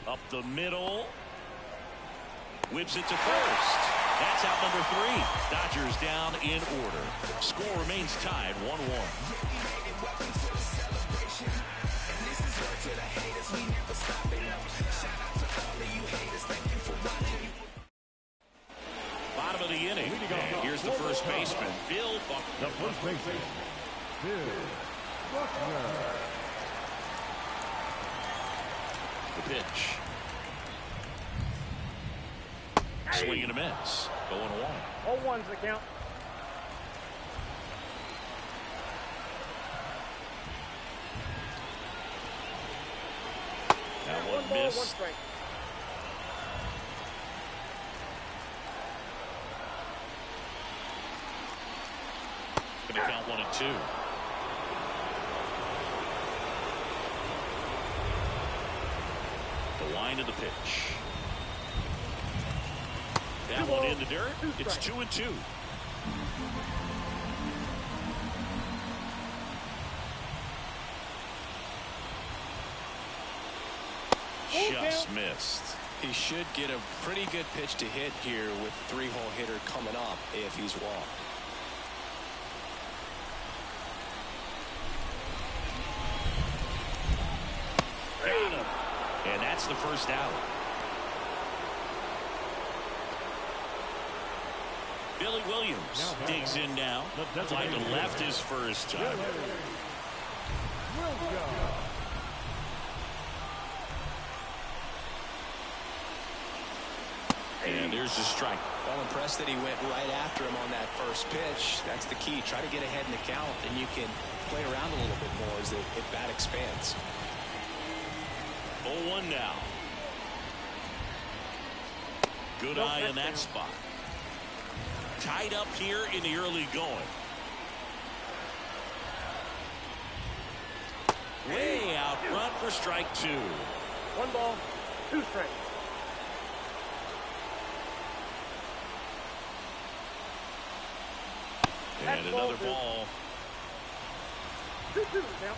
Up the middle. Whips it to first. That's out number 3. Dodgers down in order. Score remains tied 1-1. Bottom of the inning. And here's the first baseman, Bill Buckner. The first baseman, Bill Buckner. The pitch. Swing and a miss. 0-1. 0-1's the count. That 1 one ball, 1 missed. strike. Going to count 1 and 2. The line of the pitch. That one in the dirt. It's 2 and 2. Just missed. He should get a pretty good pitch to hit here with 3-hole hitter coming up if he's walked. Got him. And that's the first out. Billy Williams digs in now. Fly to left his first time. And there's the strike. Well, impressed that he went right after him on that first pitch. That's the key. Try to get ahead in the count, and you can play around a little bit more as the at-bat expands. 0-1 now. Good eye in that spot. Tied up here in the early going. Way out front for strike 2. 1 ball, 2 strikes. And another ball. 2-2 now.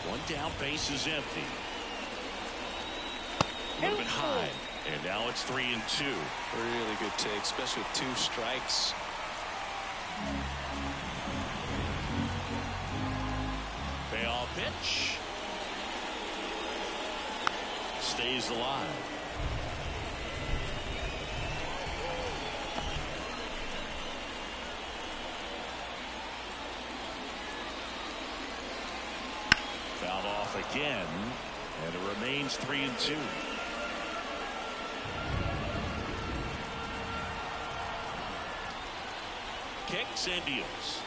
One down, base is empty. Would have been high. And now it's 3 and 2. Really good take, especially with 2 strikes. Payoff pitch. Stays alive. off again, and it remains 3-2. Kicks and deals.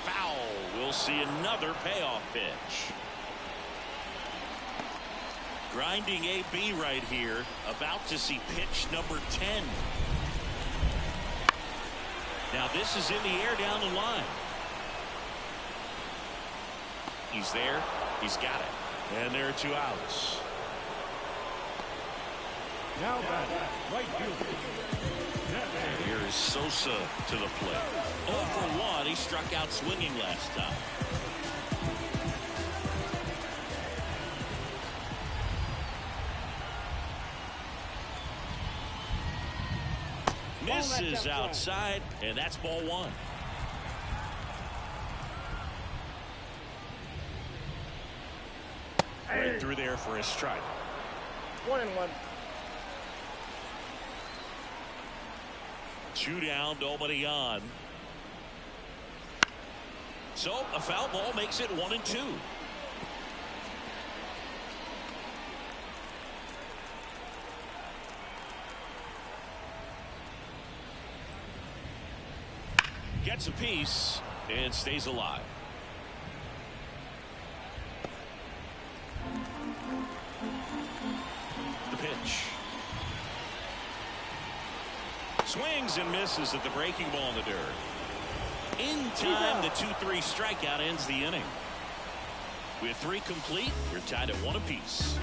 Foul. We'll see another payoff pitch. Grinding AB right here. About to see pitch number 10. Now this is in the air down the line. He's there. He's got it. And there are 2 outs. Now back, right field. Here is Sosa to the plate. 0 for 1. He struck out swinging last time. Misses outside, and that's ball 1. Right through there for a strike. 1-1. 2 down, nobody on. So a foul ball makes it 1-2. Gets a piece and stays alive. The pitch. Swings and misses at the breaking ball in the dirt. In time, the 2-3 strikeout ends the inning. With 3 complete, you're tied at 1 apiece.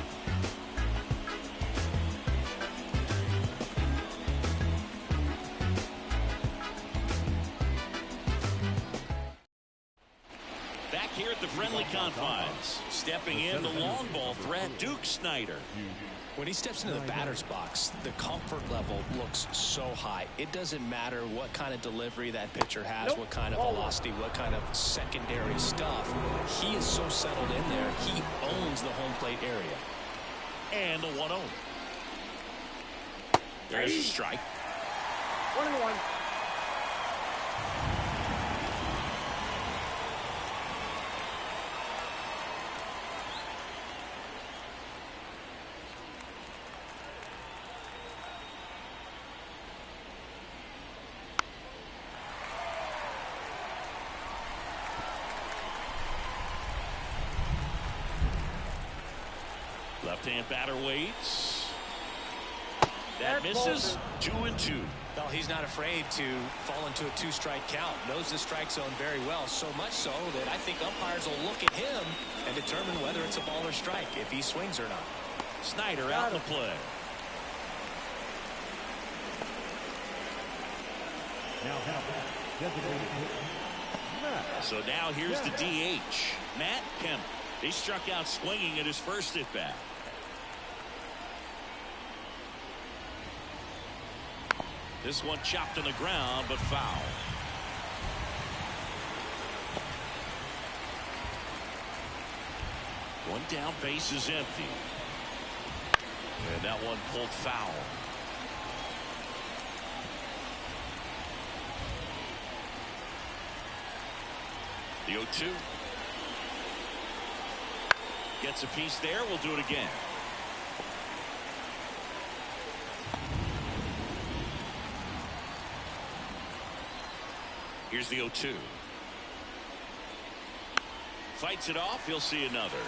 Back here at the friendly confines, stepping in the long ball threat, Duke Snider. When he steps into the batter's box, the comfort level looks so high. It doesn't matter what kind of delivery that pitcher has, what kind of velocity, what kind of secondary stuff. He is so settled in there. He owns the home plate area. And the 1-0. There's a strike. 1-1. Left-hand batter waits. That misses. 2-2. Well, he's not afraid to fall into a 2-strike count. Knows the strike zone very well, so much so that I think umpires will look at him and determine whether it's a ball or strike, if he swings or not. Snider out in the play. Now designated Matt. So now here's the DH, Matt Kemp. He struck out swinging at his first at bat. This one chopped on the ground, but foul. One down, base is empty. And that one pulled foul. The 0-2. Gets a piece there. We'll do it again. Here's the 0-2. Fights it off. He'll see another.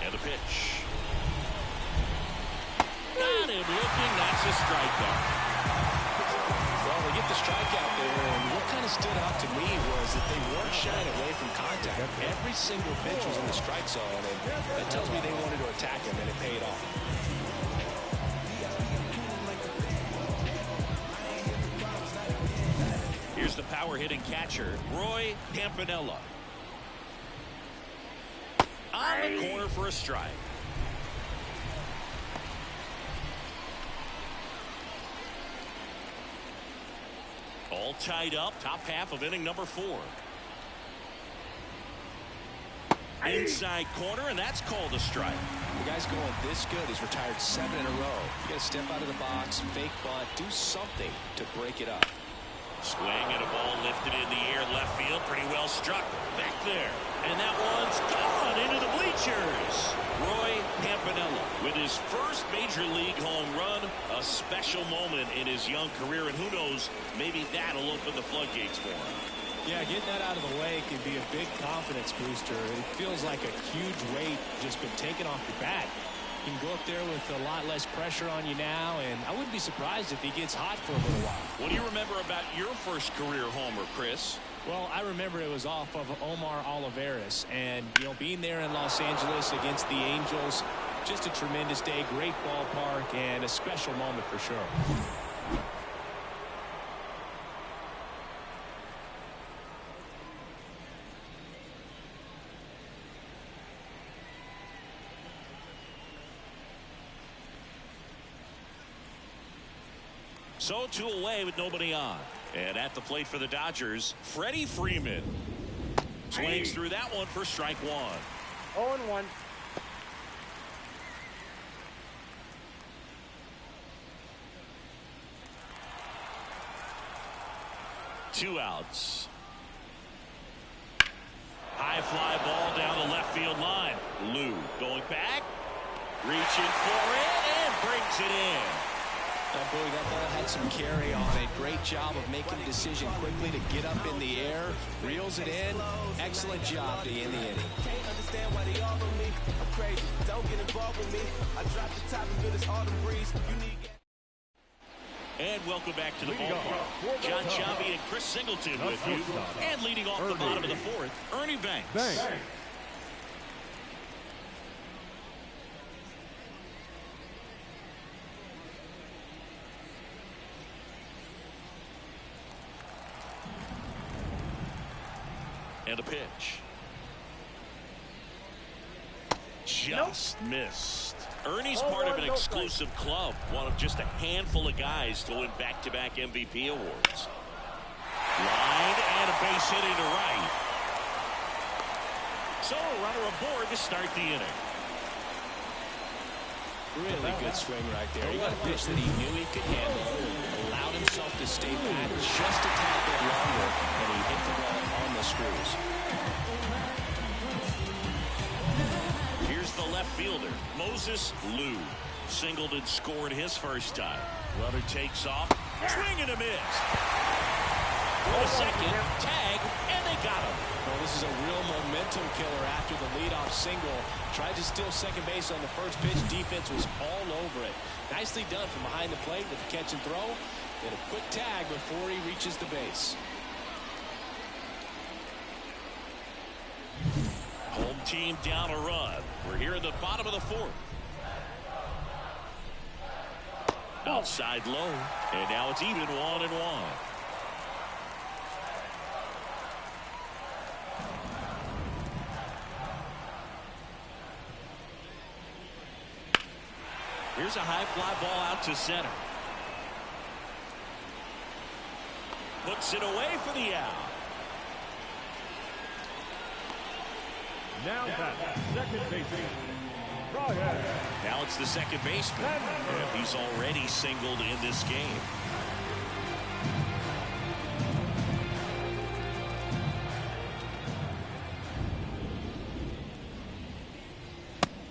And the pitch. Got him looking. That's a strikeout. Well, they get the strikeout there, and what kind of stood out to me was that they weren't shying away from contact. Every single pitch was in the strike zone, and that tells me they wanted to attack him, and it paid off. Here's the power-hitting catcher, Roy Campanella. On the corner for a strike. All tied up, top half of inning number 4. Inside corner, and that's called a strike. The guy's going this good. He's retired 7 in a row. You got to step out of the box, fake bunt, do something to break it up. Swing and a ball lifted in the air, left field, pretty well struck. Back there, and that one's gone into the bleachers. Roy Campanella with his first major league home run, a special moment in his young career, and who knows, maybe that'll open the floodgates for him. Yeah, getting that out of the way can be a big confidence booster. It feels like a huge weight just been taken off your back. You can go up there with a lot less pressure on you now, and I wouldn't be surprised if he gets hot for a little while. What do you remember about your first career homer, Chris? Well, I remember it was off of Omar Olivares, and being there in Los Angeles against the Angels, just a tremendous day, great ballpark, and a special moment for sure. So 2 away with nobody on. And at the plate for the Dodgers, Freddie Freeman. Swings through that one for strike 1. 0-1. Two outs. High fly ball down the left field line. Lou going back, reaching for it, and brings it in. Boy, that ball had some carry on it. Great job of making a decision quickly to get up in the air, reels it in. Excellent job to end the inning. Can't understand why they all on me. I'm crazy. Don't get involved with me. I drop the top and feel this autumn breeze. You need. And welcome back to the ballpark. John Sciambi and Chris Singleton with you. And leading off the bottom of the 4th, Ernie Banks. And a pitch. Just missed. Ernie's part of an exclusive club, one of just a handful of guys to win back-to-back MVP awards. Line and a base hit into right. So a runner aboard to start the inning. Really good swing right there. He got a pitch that he knew he could handle, allowed himself to stay back just a tad bit longer, and he hit the ball on the screws. Here's the left fielder, Moses Lou. Singled and scored his first time. Runner takes off, swing and a miss. For the second, tag, and they got him. Well, this is a real momentum killer after the leadoff single. Tried to steal second base on the first pitch. Defense was all over it. Nicely done from behind the plate with the catch and throw. And a quick tag before he reaches the base. Home team down a run. We're here in the bottom of the 4th. Outside low. And now it's even 1-1. Here's a high fly ball out to center. Puts it away for the out. Now that second baseman, Ryan. Now it's the second baseman. And he's already singled in this game.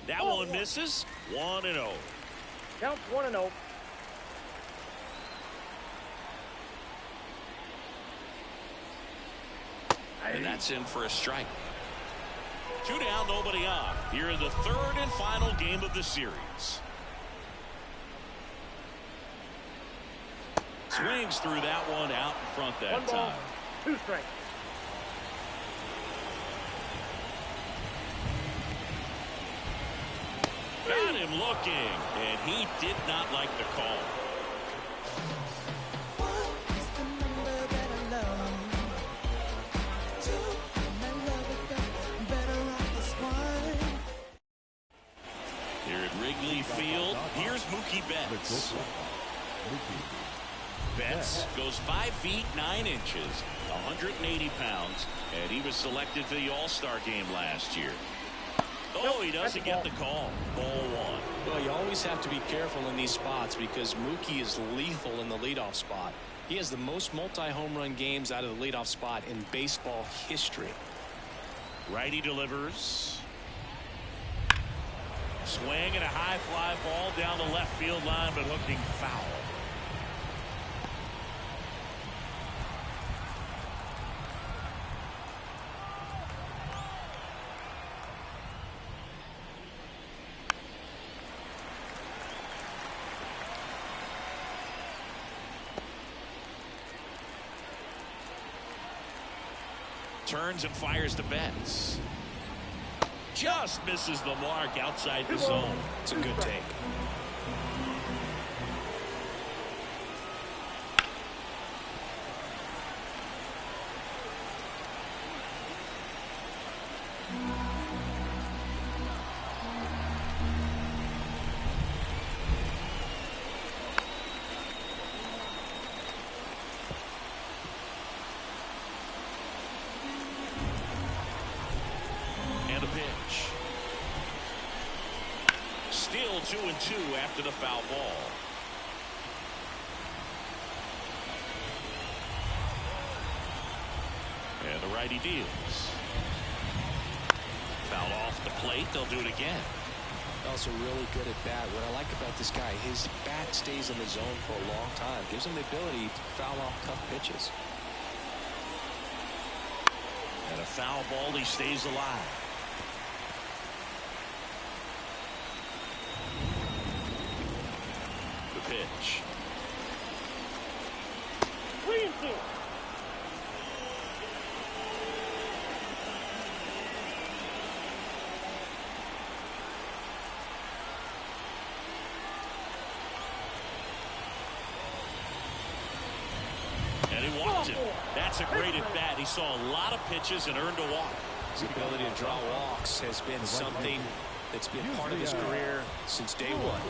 That one misses. 1-0. Count 1-0. And that's in for a strike. 2 down, nobody on. Here in the 3rd and final game of the series. Swings through that one out in front that 1 ball, time. 2 strikes. Got him looking, and he did not like the call. Here at Wrigley Field, here's Mookie Betts. Betts goes 5 feet 9 inches, 180 pounds, and he was selected for the All-Star game last year. Oh, he doesn't get the call. Ball one. Well, you always have to be careful in these spots because Mookie is lethal in the leadoff spot. He has the most multi-home run games out of the leadoff spot in baseball history. Righty delivers. Swing and a high fly ball down the left field line, but hooking foul. Turns and fires to Betts. Just misses the mark outside the zone. It's a good take. And a pitch. Still 2-2 after the foul ball. And the righty deals. Foul off the plate. They'll do it again. Also really good at bat. What I like about this guy, his bat stays in the zone for a long time. Gives him the ability to foul off tough pitches. And a foul ball. He stays alive. The pitch. 3-2. And he walked it. That's a great at bat. He saw a lot of pitches and earned a walk. His ability to draw walks has been something that's been part of his career since day one.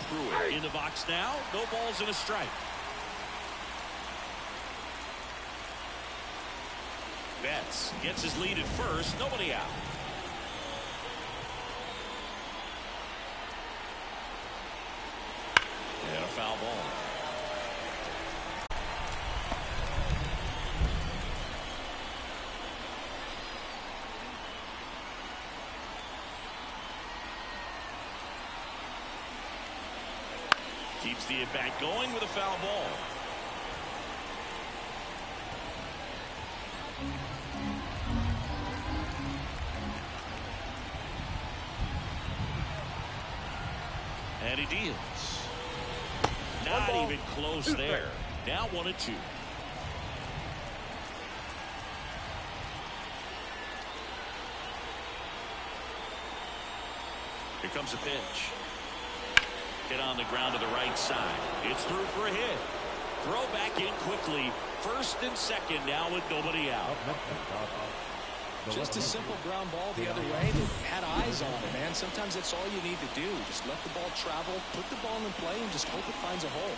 Threw it in the box now. No balls and a strike. Betts gets his lead at first. Nobody out. And a foul ball. Keeps the at-bat going with a foul ball. And he deals. Not even close there. Now 1-2. Here comes a pitch. Hit on the ground to the right side. It's through for a hit. Throw back in quickly. First and second now with nobody out. Just a simple ground ball the other way that had eyes on it, man. Sometimes that's all you need to do. Just let the ball travel, put the ball in play, and just hope it finds a hole.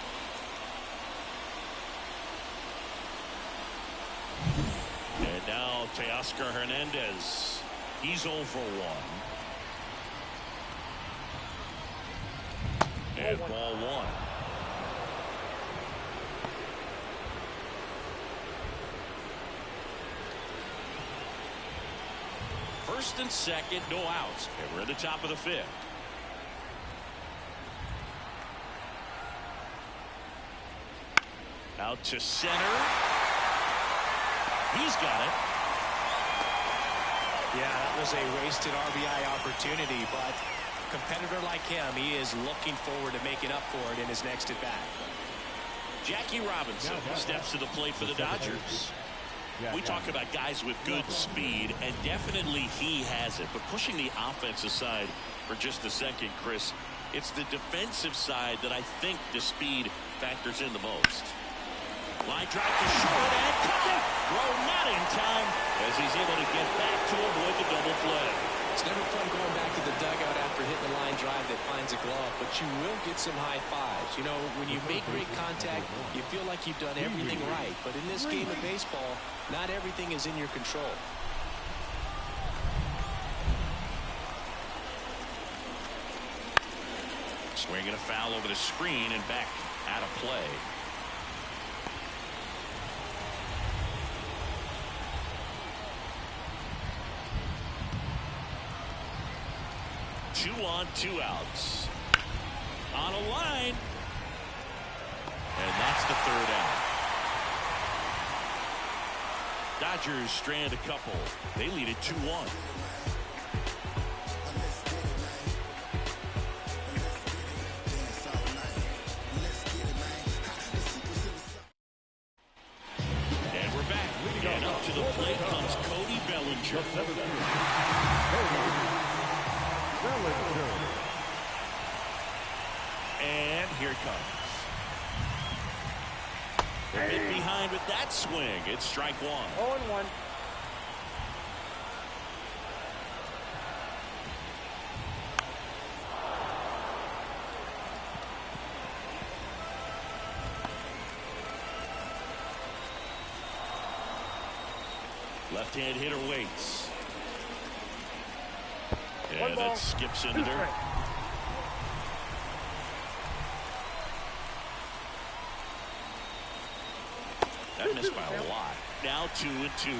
And now Teoscar Hernandez. He's 0 for 1. And ball one. First and second, no outs. And we're at the top of the 5th. Out to center. He's got it. Yeah, that was a wasted RBI opportunity, but a competitor like him, he is looking forward to making up for it in his next at-bat. Jackie Robinson steps to the plate for the Dodgers. We talk about guys with good speed, and definitely he has it. But pushing the offense aside for just a second, Chris, it's the defensive side that I think the speed factors in the most. Line drive to short and caught. Throw not in time as he's able to get back to avoid the double play. It's never fun going back to the dugout after after hitting a line drive that finds a glove, but you will get some high fives. You know, when you make great contact, you feel like you've done everything right. But in this game of baseball, not everything is in your control. Swinging a foul over the screen and back out of play. Two on, two outs. On a line. And that's the third out. Dodgers strand a couple. They lead it 2-1. And we're back. And up to the plate comes Cody Bellinger. And here it comes. Hit behind with that swing. It's strike one. 0-1. Left-hand hitter waits. One And ball, that skips two into strikes. That missed by a lot. Now 2-2.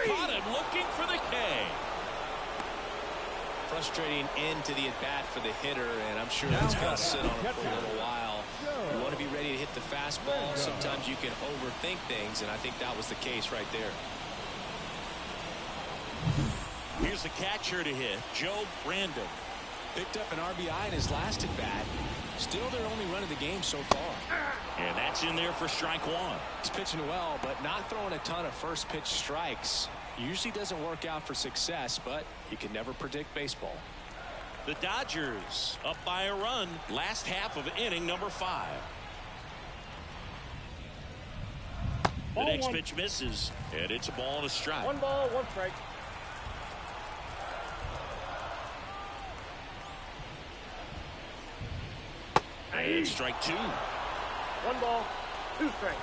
Caught him looking for the K. Frustrating end to the at-bat for the hitter, and I'm sure he's going to sit on it for a little while. You want to be ready to hit the fastball. Sometimes you can overthink things, and I think that was the case right there. Here's the catcher to hit, Joe Brandon. Picked up an RBI in his last at-bat. Still their only run of the game so far. And that's in there for strike one. He's pitching well, but not throwing a ton of first pitch strikes. Usually doesn't work out for success, but you can never predict baseball. The Dodgers up by a run. Last half of inning number 5. The next pitch misses, and it's a ball and a strike. 1 ball, 1 strike. And strike 2. 1 ball, 2 strikes.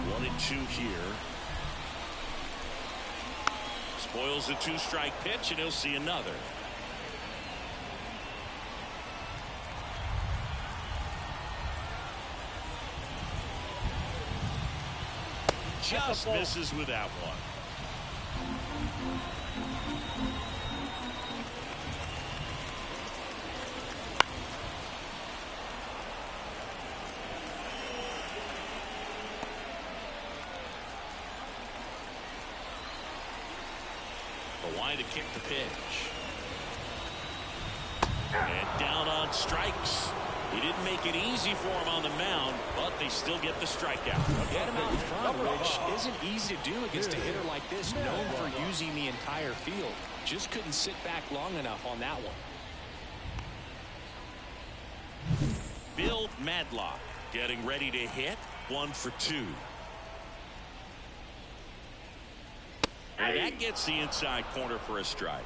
One and 2 here. Spoils the 2-strike pitch, and he'll see another. Just misses with that one. The line to kick the pitch. And down on strikes. He didn't make it easy for him on the mound, but they still get the strikeout. Get him out in front, which isn't easy to do against a hitter like this, known for using the entire field. Just couldn't sit back long enough on that one. Bill Madlock getting ready to hit. 1 for 2. And that gets the inside corner for a strike.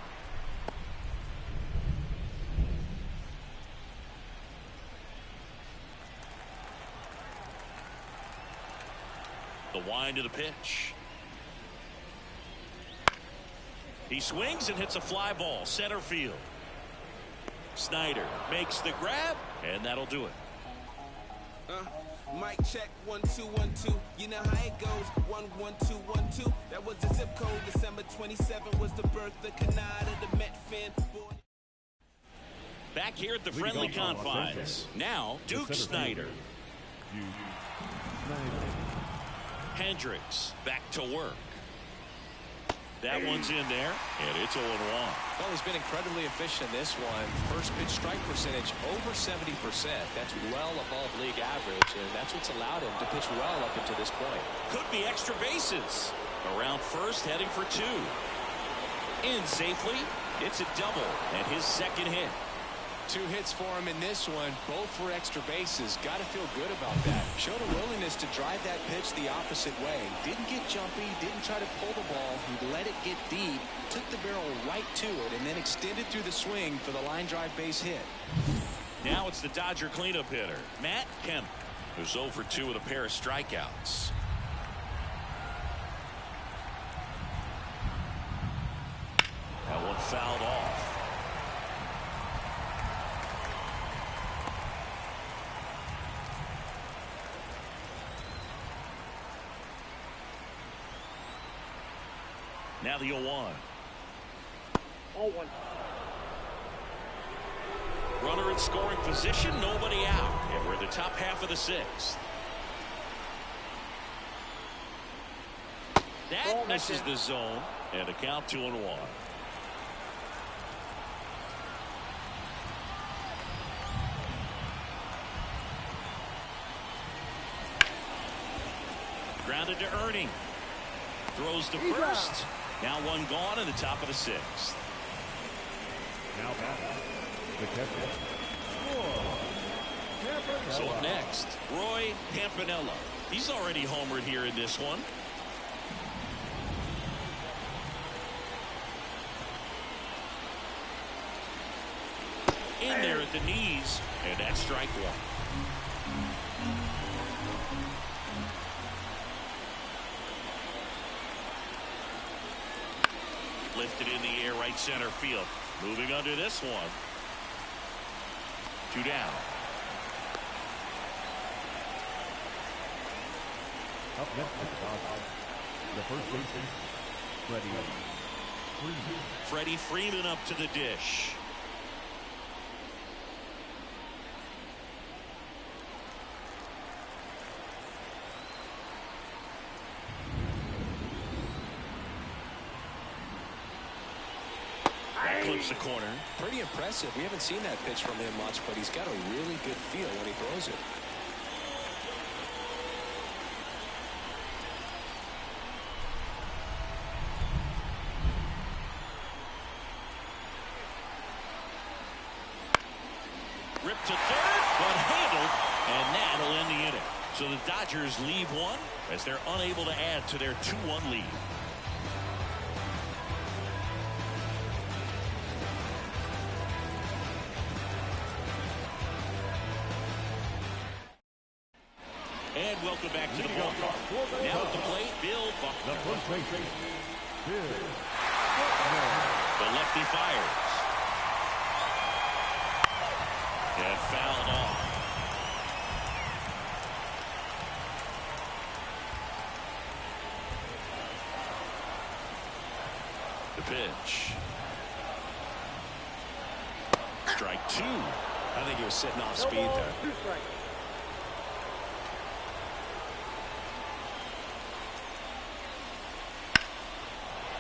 The wind of the pitch. He swings and hits a fly ball center field. Snyder makes the grab, and that'll do it. Mic check 1 2 1 2. You know how it goes. 1 1 2 1 2. That was the zip code. December 27 was the birth of Canada, the Met fan. Back here at the friendly confines. Now Duke Snyder. Hendricks back to work. That one's in there, and it's 0-1. Well, he's been incredibly efficient in this one. First pitch strike percentage over 70%. That's well above league average. pitch, and that's what's allowed him to pitch well up until this point. Could be extra bases. Around first, heading for 2. In safely. It's a double and his second hit. 2 hits for him in this one, both for extra bases. Got to feel good about that. Showed a willingness to drive that pitch the opposite way. Didn't get jumpy, didn't try to pull the ball. He let it get deep, took the barrel right to it, and then extended through the swing for the line drive base hit. Now it's the Dodger cleanup hitter, Matt Kemp, who's 0 for 2 with a pair of strikeouts. That one fouled off. Now the 0-1. 0-1. Runner in scoring position, nobody out. And we're in the top half of the 6th. That misses the zone. And a count 2-1. Grounded to Erning. Throws to first. Now one gone in the top of the 6th. Now batting, the catcher. So up next, Roy Campanella. He's already homered here in this one. In there at the knees, and that's strike 1. Lifted in the air, right center field. Moving under this one. 2 down. Up next is the first baseman, Freddie Freeman up to the dish. Clips the corner. Pretty impressive. We haven't seen that pitch from him much, but he's got a really good feel when he throws it. Ripped to third, but handled, and that'll end the inning. So the Dodgers leave one as they're unable to add to their 2-1 lead. And welcome back to the ballpark. Now at the plate, Bill Buckner. the first baseman, Bill. The lefty fires. And fouled off. The pitch. Strike 2. I think he was sitting off speed there. 2 strikes.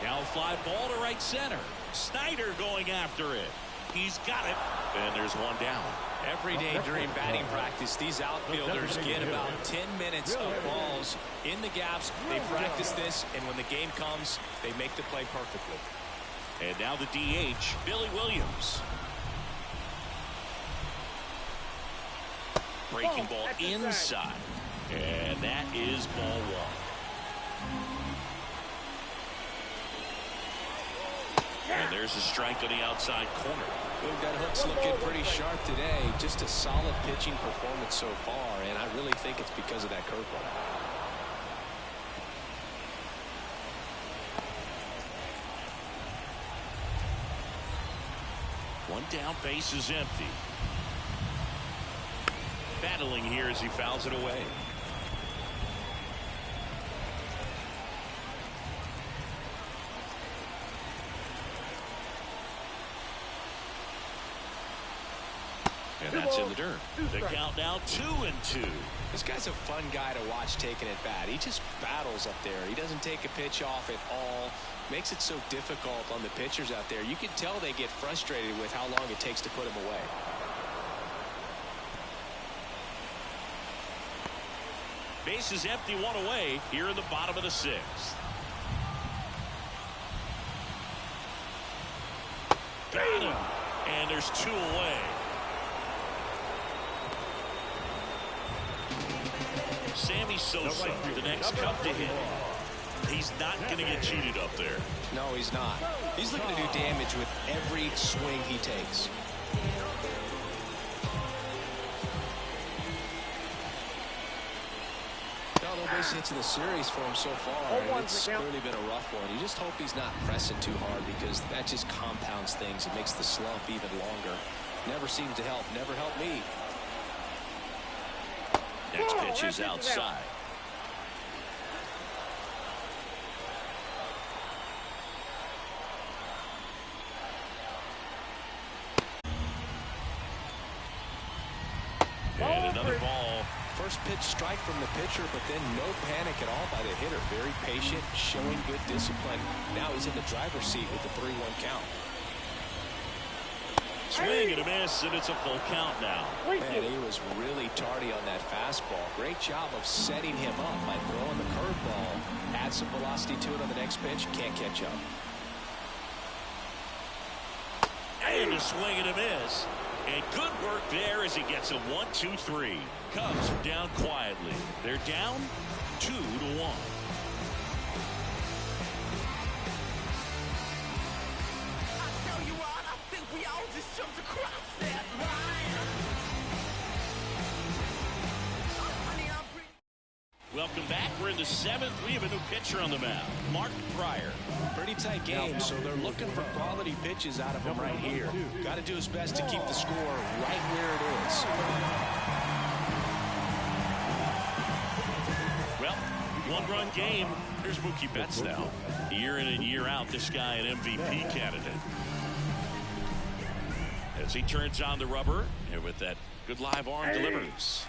Now a fly ball to right center. Snyder going after it. He's got it. And there's one down. Every day during batting practice, these outfielders get about 10 minutes of balls in the gaps. They practice this, and when the game comes, they make the play perfectly. And now the DH, Billy Williams. Breaking ball inside. And that is ball 1. And there's a strike on the outside corner. Well, that hook's looking pretty sharp today. Just a solid pitching performance so far, and I really think it's because of that curveball. One down, base is empty. Battling here as he fouls it away. And that's in the dirt. The count now 2-2. This guy's a fun guy to watch taking at bat. He just battles up there. He doesn't take a pitch off at all. Makes it so difficult on the pitchers out there. You can tell they get frustrated with how long it takes to put him away. Base is empty, one away here in the bottom of the sixth. Got him. And there's two away. Sammy Sosa, the next cup to hit. He's not going to get cheated up there. No, he's not. He's looking to do damage with every swing he takes. No base hits in the series for him so far. It's clearly been a rough one. You just hope he's not pressing too hard, because that just compounds things. It makes the slump even longer. Never seems to help. Never helped me. Next pitch is outside. And another ball. First pitch strike from the pitcher, but then no panic at all by the hitter. Very patient, showing good discipline. Now he's in the driver's seat with the 3-1 count. Swing and a miss, and it's a full count now. Man, he was really tardy on that fastball. Great job of setting him up by throwing the curveball. Add some velocity to it on the next pitch. Can't catch up. And a swing and a miss. And good work there as he gets a 1-2-3. Cubs are down quietly. They're down 2-1. Welcome back. We're in the seventh. We have a new pitcher on the mound, Mark Pryor. Pretty tight game, so they're looking for quality pitches out of him right here. Got to do his best to keep the score right where it is. Well, one-run game. Here's Mookie Betts now. Year in and year out, this guy an MVP candidate. As he turns on the rubber, and with that good live arm delivers.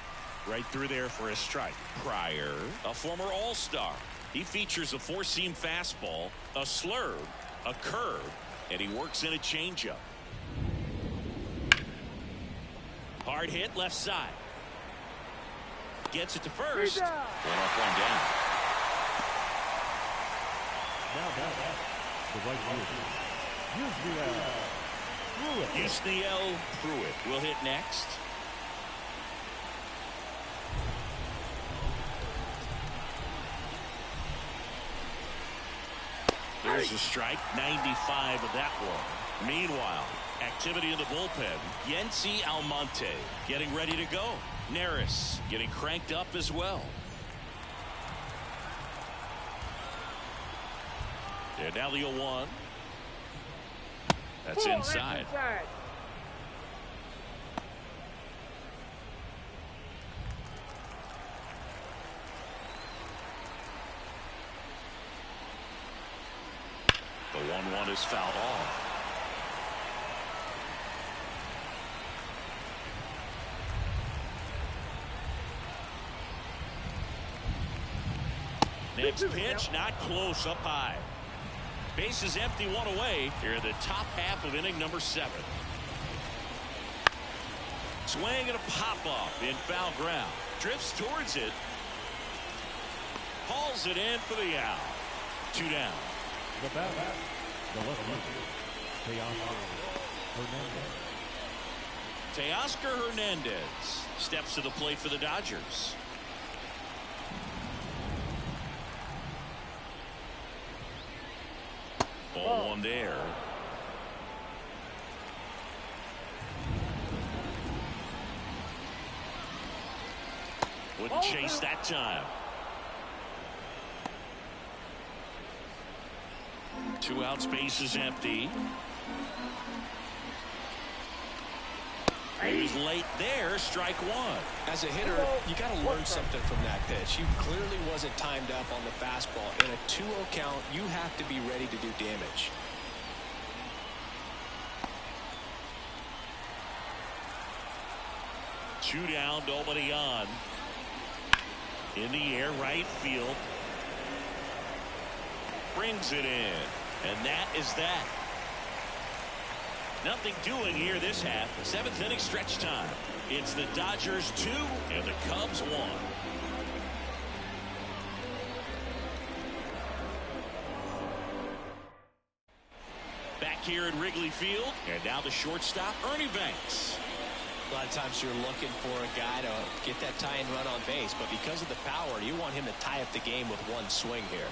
Right through there for a strike. Pryor, a former All-Star. He features a four-seam fastball, a slurve, a curve, and he works in a changeup. Hard hit left side. Gets it to first. One up, one down. The right fielder, Yusniel Pruitt will hit next. There's a strike, 95 of that one. Meanwhile, activity in the bullpen. Yency Almonte getting ready to go. Neris getting cranked up as well. And now the 0-1. That's inside. The 1-1 is fouled off. Next pitch, not close, up high. Base is empty, one away here in the top half of inning number 7. Swing and a pop-off in foul ground. Drifts towards it. Hauls it in for the out. 2 down. the batter, the left fielder, Teoscar Hernandez steps to the plate for the Dodgers. Ball one there. Wouldn't chase that time. 2 outs, base is empty. He was late there, strike one. As a hitter, you got to learn something from that pitch. You clearly wasn't timed up on the fastball. In a 2-0 count, you have to be ready to do damage. Two down, nobody on. In the air, right field. Brings it in. And that is that. Nothing doing here this half. 7th inning stretch time. It's the Dodgers 2 and the Cubs 1. back here at Wrigley Field. And now the shortstop, Ernie Banks. A lot of times you're looking for a guy to get that tying run on base, but because of the power, you want him to tie up the game with one swing here.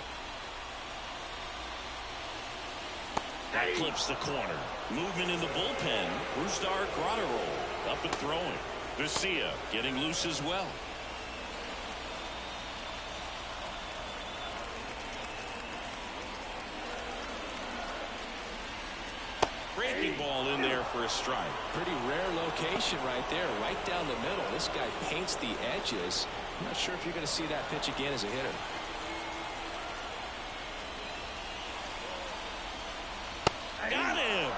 That clips the corner. Movement in the bullpen. Brusdar Graterol up and throwing. Garcia getting loose as well. Breaking ball in there for a strike. Pretty rare location right there, right down the middle. This guy paints the edges. I'm not sure if you're going to see that pitch again as a hitter. Got him.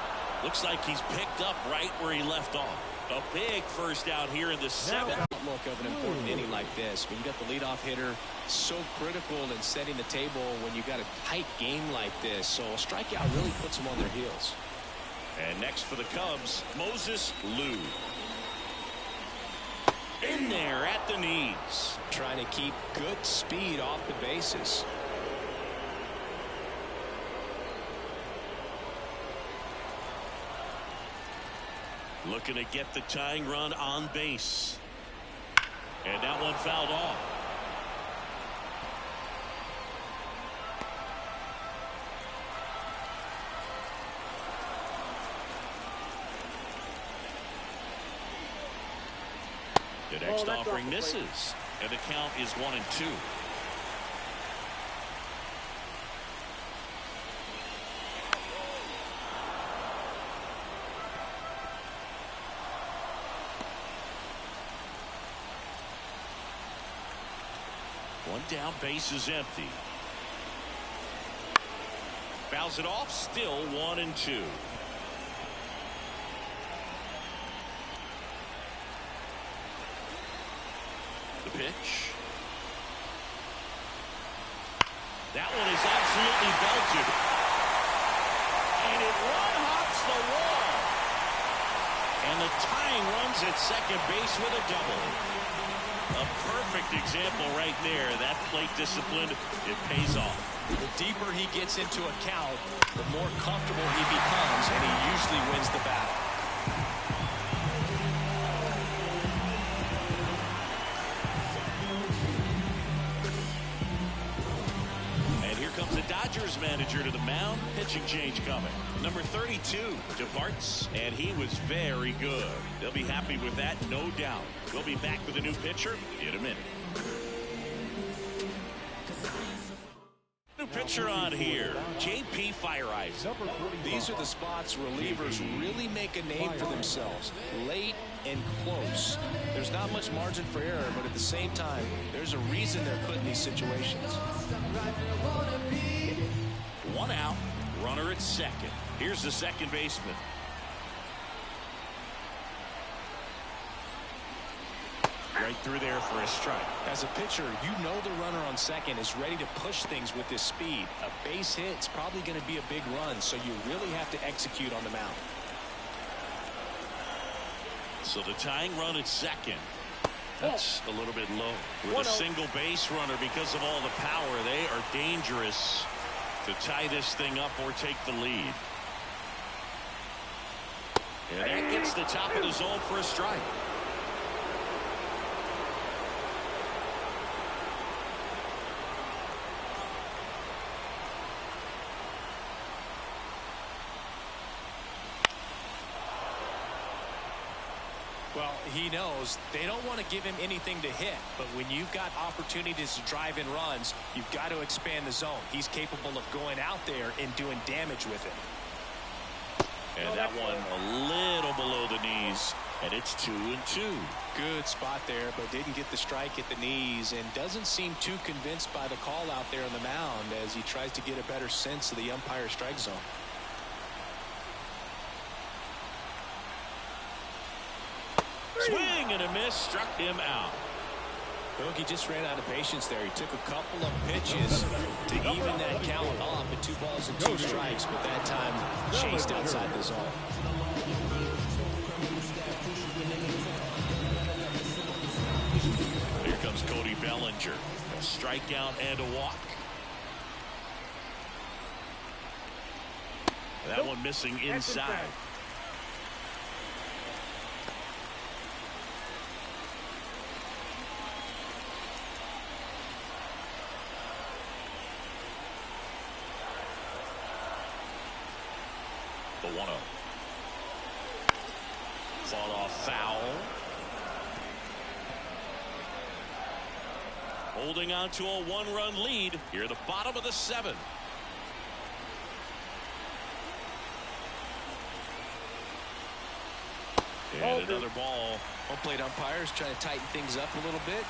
Looks like he's picked up right where he left off. A big first out here in the seventh. Look of an important inning like this. When you got the leadoff hitter, so critical in setting the table when you got a tight game like this. So a strikeout really puts them on their heels. And next for the Cubs, Moses Lou. In there at the knees. Trying to keep good speed off the bases. Looking to get the tying run on base. And that one fouled off. The next offering misses. And the count is 1-2. One down, base is empty. Fouls it off, still 1-2. The pitch. That one is absolutely belted. And it one-hops the wall. And the tying runs at second base with a double. A perfect example right there. That plate discipline, it pays off. The deeper he gets into a count, the more comfortable he becomes, and he usually wins the battle. And here comes the Dodgers manager to the mound. Pitching change coming. Number 32 departs, and he was very good. They'll be happy with that, no doubt. We'll be back with a new pitcher in a minute. New pitcher on here, J.P. Fireeyes. These are the spots relievers really make a name for themselves. Late and close. There's not much margin for error, but at the same time, there's a reason they're put in these situations. One out, runner at second. Here's the second baseman. Right through there for a strike. As a pitcher, you know the runner on second is ready to push things with this speed. A base hit's probably going to be a big run, so you really have to execute on the mound. So the tying run at second. That's a little bit low. With a single base runner, because of all the power, they are dangerous to tie this thing up or take the lead. And that gets the top of the zone for a strike. Well, he knows they don't want to give him anything to hit, but when you've got opportunities to drive in runs, you've got to expand the zone. He's capable of going out there and doing damage with it. And that one a little below the knees, and it's 2-2. Good spot there, but didn't get the strike at the knees and doesn't seem too convinced by the call out there on the mound as he tries to get a better sense of the umpire strike zone. Swing and a miss, struck him out. Look, he just ran out of patience there. He took a couple of pitches to even that count off at 2 balls and 2 strikes, but that time chased outside the zone. Here comes Cody Bellinger. A strikeout and a walk. That one missing inside. The 1-0. Fought off foul. Holding on to a 1-run lead here at the bottom of the 7th. And another ball. Home plate umpires trying to tighten things up a little bit.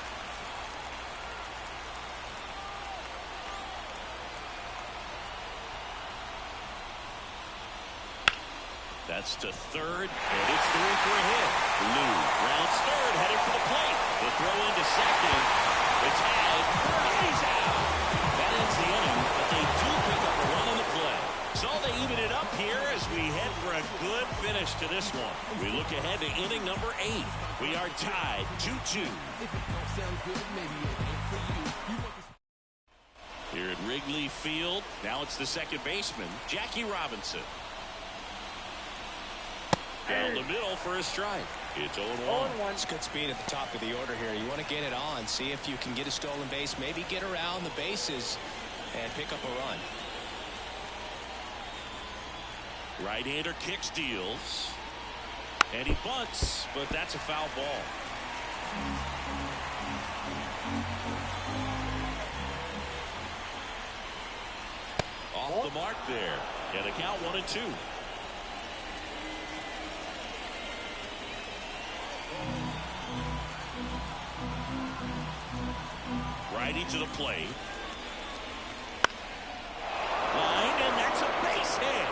That's to third, and it's through for a hit. Lou rounds third, headed for the plate. The throw into second. The tag, and he's out. That ends the inning, but they do pick up a run on the play. So they even it up here as we head for a good finish to this one. We look ahead to inning number 8. We are tied 2-2. Here at Wrigley Field, now it's the second baseman, Jackie Robinson. Down the middle for a strike. It's 0-1. It's good speed at the top of the order here. You want to get it on, see if you can get a stolen base, maybe get around the bases and pick up a run. Right-hander kicks, deals, and he bunts, but that's a foul ball. Off the mark there, and a count 1-2. Righty to the plate. Line, and that's a base hit.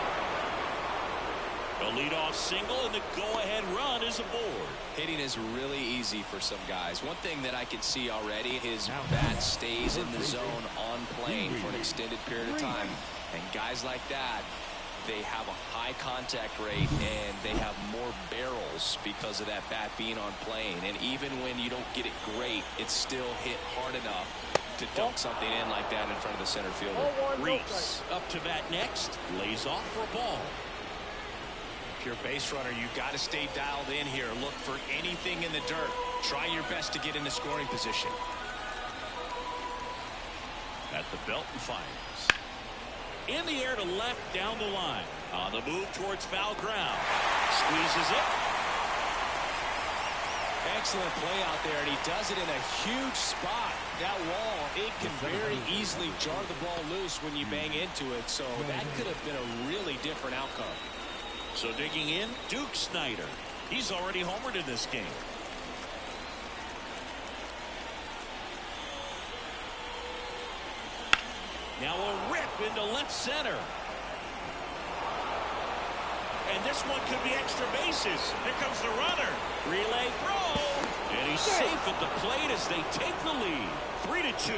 A leadoff single, and the go-ahead run is aboard. Hitting is really easy for some guys. One thing that I can see already, his bat stays in the zone on plane for an extended period of time. And guys like that, they have a high contact rate and they have more barrels because of that bat being on plane. And even when you don't get it great, it's still hit hard enough to dunk something in like that in front of the center fielder. Reese up to bat next, lays off for a ball. If you're a base runner, you got to stay dialed in here. Look for anything in the dirt. Try your best to get in the scoring position. At the belt and fires. In the air to left, down the line. On the move towards foul ground. Squeezes it. Excellent play out there, and he does it in a huge spot. That wall, it can very easily jar the ball loose when you bang into it, so that could have been a really different outcome. So digging in, Duke Snider. He's already homered in this game. Now a rip into left center. And this one could be extra bases. Here comes the runner. Relay throw. And he's safe at the plate as they take the lead. 3-2.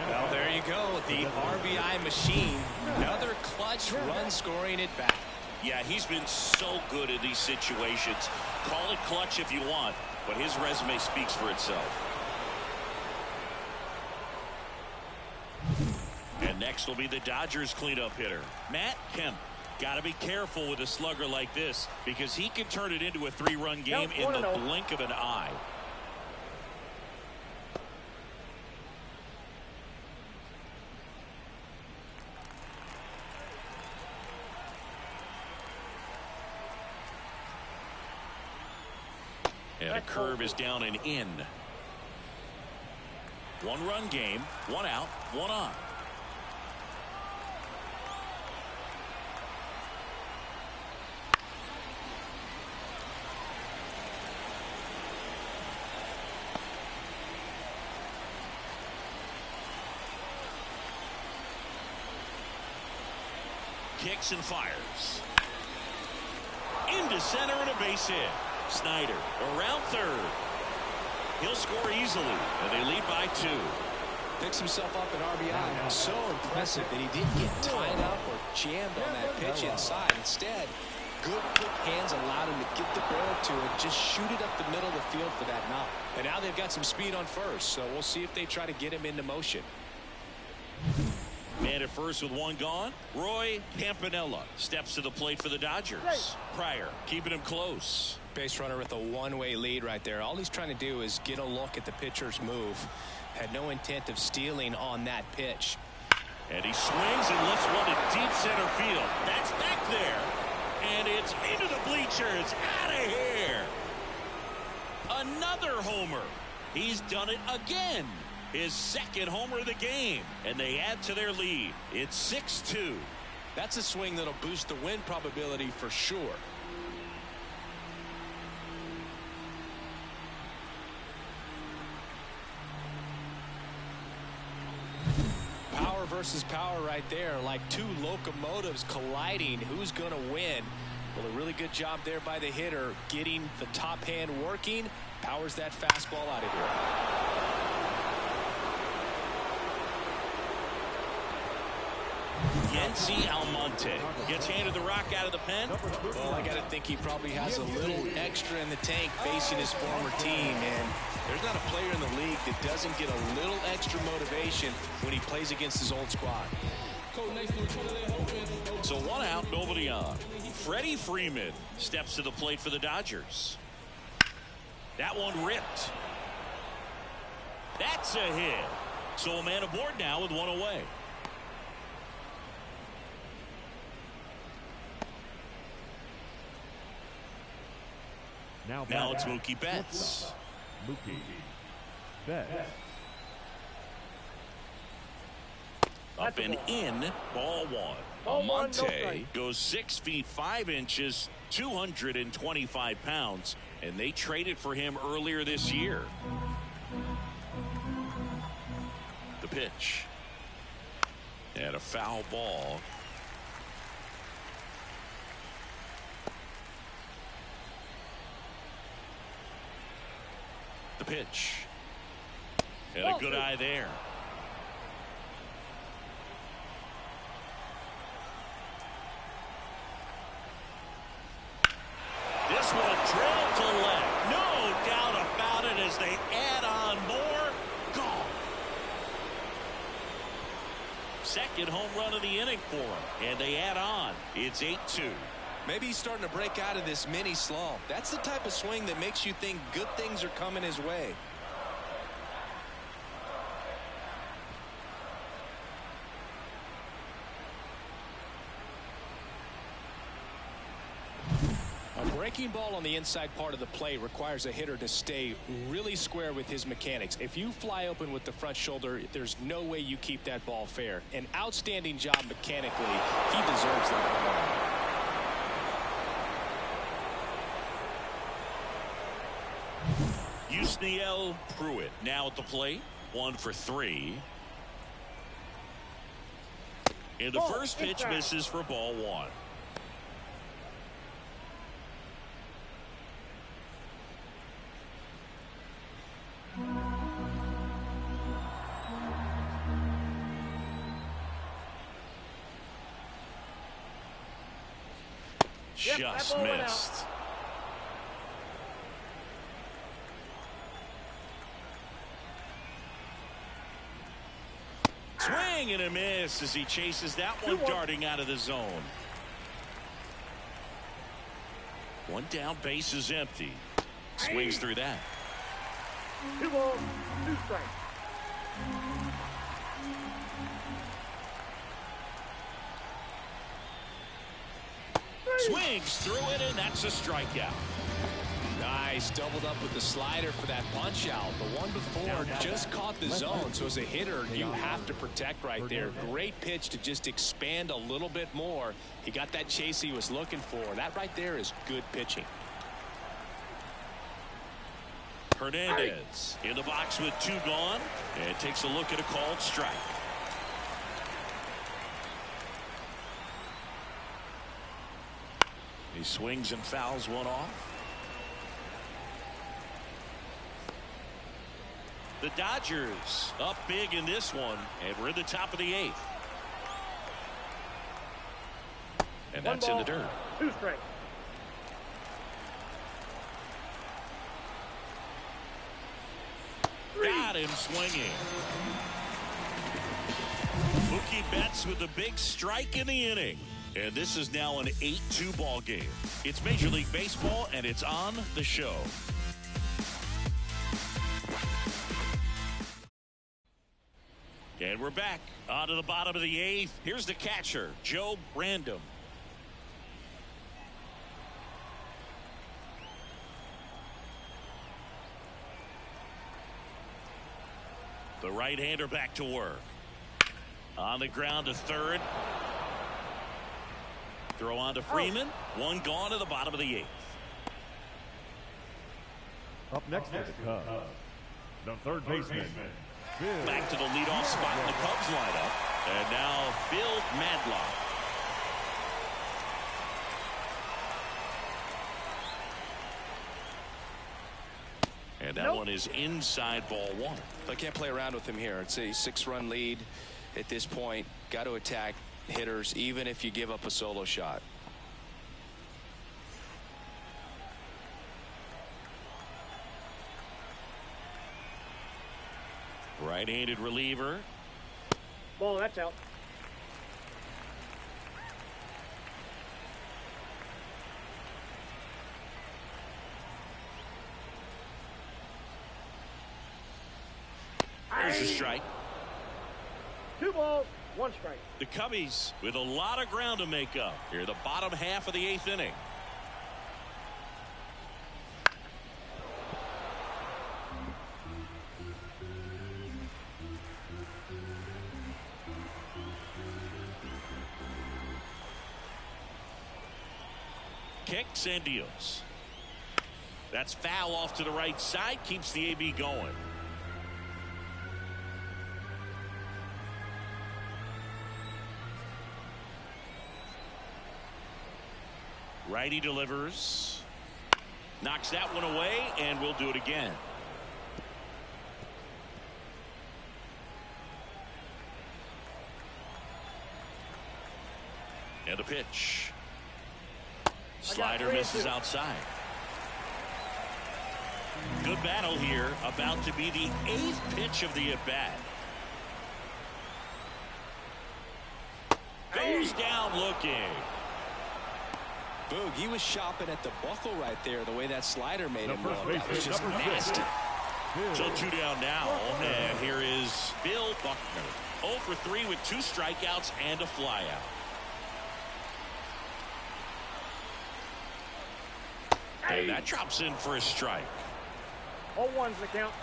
Well, there you go. The RBI machine. Another clutch run scoring at bat. Yeah, he's been so good in these situations. Call it clutch if you want, but his resume speaks for itself. And next will be the Dodgers cleanup hitter, Matt Kemp. Got to be careful with a slugger like this because he can turn it into a 3-run game in the blink of an eye. And a curve is down and in. 1-run game, 1 out, 1 on. Kicks and fires. Into center and a base hit. Snider around third. He'll score easily, and they lead by 2. Picks himself up an RBI. So impressive that he didn't get tied up or jammed on that pitch inside. Instead, good quick hands allowed him to get the barrel to it, just shoot it up the middle of the field for that knock. And now they've got some speed on first, so we'll see if they try to get him into motion. Man at first with one gone. Roy Campanella steps to the plate for the Dodgers. Pryor keeping him close. Base runner with a one-way lead right there. All he's trying to do is get a look at the pitcher's move. Had no intent of stealing on that pitch. And he swings and lifts one to deep center field. That's back there. And it's into the bleachers. Out of here. Another homer. He's done it again. His second homer of the game. And they add to their lead. It's 6-2. That's a swing that'll boost the win probability for sure. Power versus power right there, like two locomotives colliding. Who's going to win? Well, a really good job there by the hitter, getting the top hand working. Powers that fastball out of here. Yency Almonte gets handed the rock out of the pen. Well, I got to think he probably has a little extra in the tank facing his former team. And there's not a player in the league that doesn't get a little extra motivation when he plays against his old squad. So one out, nobody on. Freddie Freeman steps to the plate for the Dodgers. That one ripped. That's a hit. So a man aboard now with one away. Now it's Mookie Betts. Mookie Betts. Up and in, ball one. Almonte goes 6 feet 5 inches, 225 pounds, and they traded for him earlier this year. The pitch. And a foul ball. The pitch. And a good eye there. This one drilled to left. No doubt about it as they add on more. Gone. Second home run of the inning for him. And they add on. It's 8-2. Maybe he's starting to break out of this mini slump. That's the type of swing that makes you think good things are coming his way. A breaking ball on the inside part of the plate requires a hitter to stay really square with his mechanics. If you fly open with the front shoulder, there's no way you keep that ball fair. An outstanding job mechanically. He deserves that. Yusniel Pruitt now at the plate. 1 for 3. And the first pitch misses for ball one. Just missed. Swing and a miss as he chases that one darting out of the zone. One down, base is empty. Swings through that. 2 balls, 2 strikes. Swings through it, and that's a strikeout. Nice, doubled up with the slider for that punch out. The one before just caught the zone, so as a hitter you have to protect right there. Great pitch to just expand a little bit more. He got that chase he was looking for. That right there is good pitching. Hernandez in the box with 2 gone, and takes a look at a called strike. He swings and fouls one off. The Dodgers up big in this one, and we're in the top of the 8th. And that's in the dirt. 2 strikes. Got him swinging. Mookie Betts with a big strike in the inning. And this is now an 8-2 ball game. It's Major League Baseball, and it's on the show. And we're back on to the bottom of the 8th. Here's the catcher, Joe Random. The right-hander back to work. On the ground to third. Throw on to Freeman. One gone to the bottom of the 8th. Up next for the Cubs, the third baseman. Back to the leadoff spot in the Cubs lineup. And now Bill Madlock. And that one is inside ball 1. I can't play around with him here. It's a 6-run lead at this point. Got to attack hitters even if you give up a solo shot. Right-handed reliever. Ball, that's out. There's the strike. 2 balls, 1 strike. The Cubbies with a lot of ground to make up here, the bottom half of the 8th inning. Kicks and deals. That's foul off to the right side, keeps the AB going. Righty delivers. Knocks that one away, and we'll do it again. And a pitch. Slider misses outside. Good battle here. About to be the 8th pitch of the at-bat. Goes down looking. Boog, he was shopping at the buckle right there, the way that slider made him look. That was just nasty. So 2 down now, and here is Bill Buckner. 0 for 3 with 2 strikeouts and a flyout. And that drops in for a strike. All 1's the count.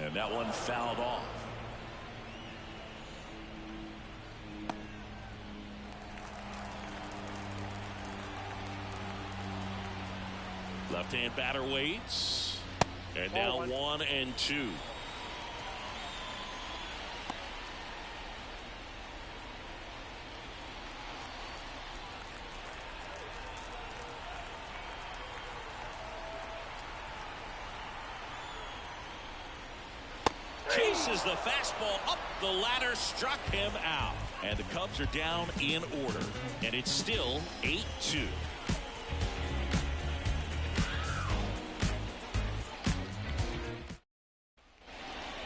And that one fouled off. Left-hand batter waits. And now 1 and 2. Chases the fastball up the ladder, struck him out. And the Cubs are down in order. And it's still 8-2.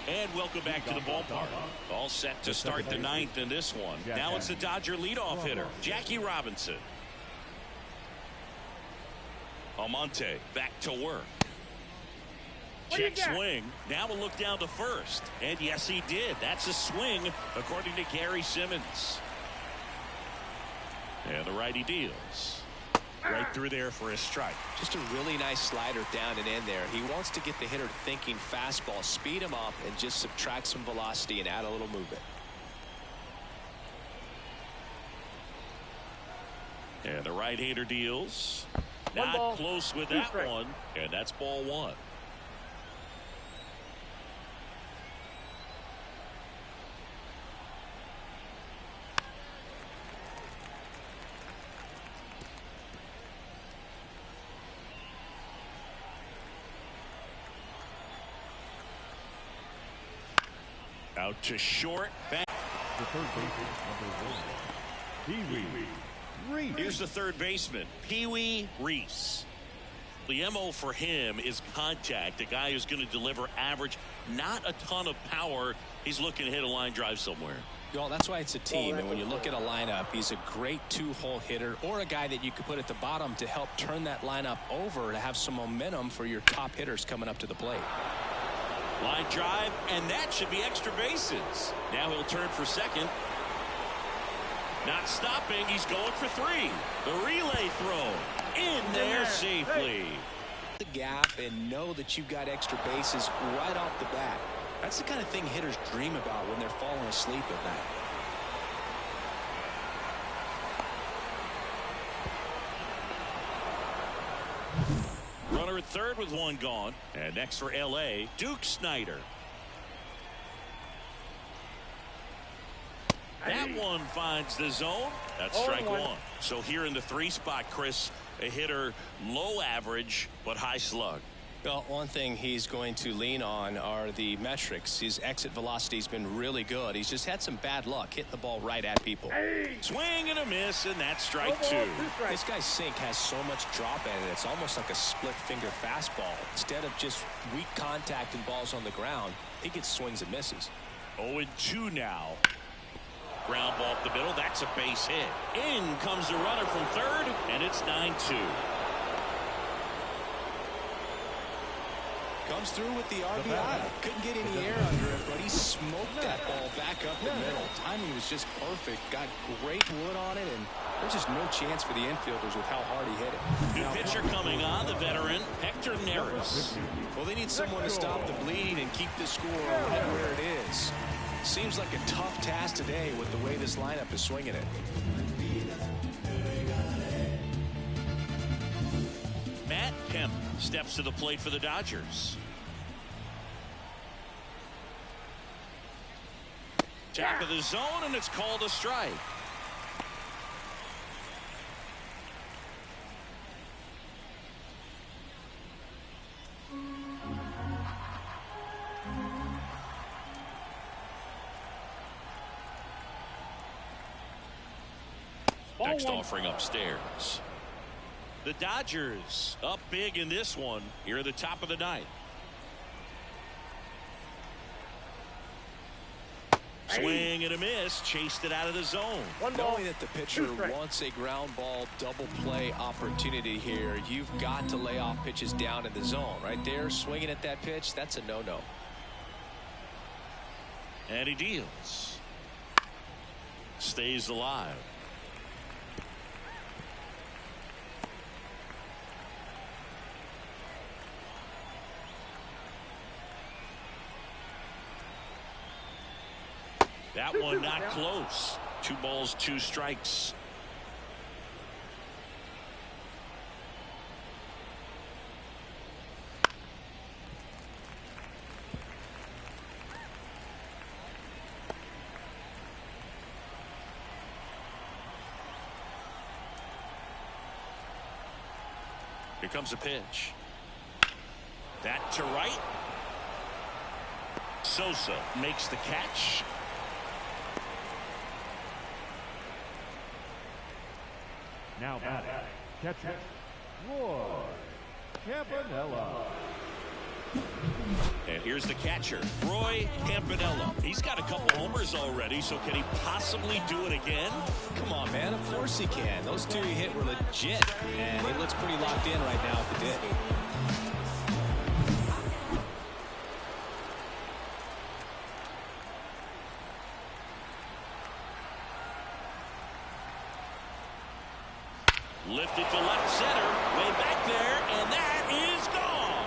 And welcome back to the ballpark. All set to start the 9th in this one. Now it's the Dodger leadoff hitter, Jackie Robinson. Almonte back to work. Check swing. Now we'll look down to first. And yes, he did. That's a swing, according to Gary Simmons. And the righty deals. Right through there for a strike. Just a really nice slider down and in there. He wants to get the hitter thinking fastball, speed him up, and just subtract some velocity and add a little movement. And the right-hander deals. Not close with that one. And that's ball 1. Out to short. Back. The third baseman, number 1, Pee Wee Reese. Here's the third baseman, Pee Wee Reese. The MO for him is contact. A guy who's going to deliver average, not a ton of power. He's looking to hit a line drive somewhere. Well, that's why it's a team, and when you look at a lineup, he's a great two-hole hitter or a guy that you could put at the bottom to help turn that lineup over to have some momentum for your top hitters coming up to the plate. Line drive, and that should be extra bases. Now he'll turn for second. Not stopping, he's going for three. The relay throw in there safely. The gap and know that you've got extra bases right off the bat. That's the kind of thing hitters dream about when they're falling asleep at night. Runner at third with one gone. And next for LA, Duke Snider. That one finds the zone. That's strike one. So here in the 3 spot, Chris, a hitter low average but high slug. Well, one thing he's going to lean on are the metrics. His exit velocity has been really good. He's just had some bad luck hitting the ball right at people. Swing and a miss, and that's strike two. This guy's sink has so much drop in it. It's almost like a split finger fastball. Instead of just weak contact and balls on the ground, he gets swings and misses. 0-2 now. Ground ball up the middle. That's a base hit. In comes the runner from third, and it's 9-2. Comes through with the RBI. Couldn't get any air under it, but he smoked that ball back up the middle. Timing was just perfect. Got great wood on it, and there's just no chance for the infielders with how hard he hit it. New pitcher coming on, the veteran, Hector Neris. Well, they need someone to stop the bleed and keep the score right where it is. Seems like a tough task today with the way this lineup is swinging it. Matt Kemp steps to the plate for the Dodgers. Top of the zone, and it's called a strike. Next offering upstairs. The Dodgers up big in this one here at the top of the ninth. Swing and a miss, chased it out of the zone. Knowing that the pitcher wants a ground ball double play opportunity here, you've got to lay off pitches down in the zone. Right there, swinging at that pitch, that's a no-no. And he deals. Stays alive. That one not close. 2 balls, 2 strikes. Here comes a pitch. That to right. Sosa makes the catch. Now batting, catcher, Roy Campanella. And here's the catcher, Roy Campanella. He's got a couple homers already, so can he possibly do it again? Come on, man. Of course he can. Those 2 he hit were legit, and he looks pretty locked in right now at the dip. Lifted to left center, way back there, and that is gone.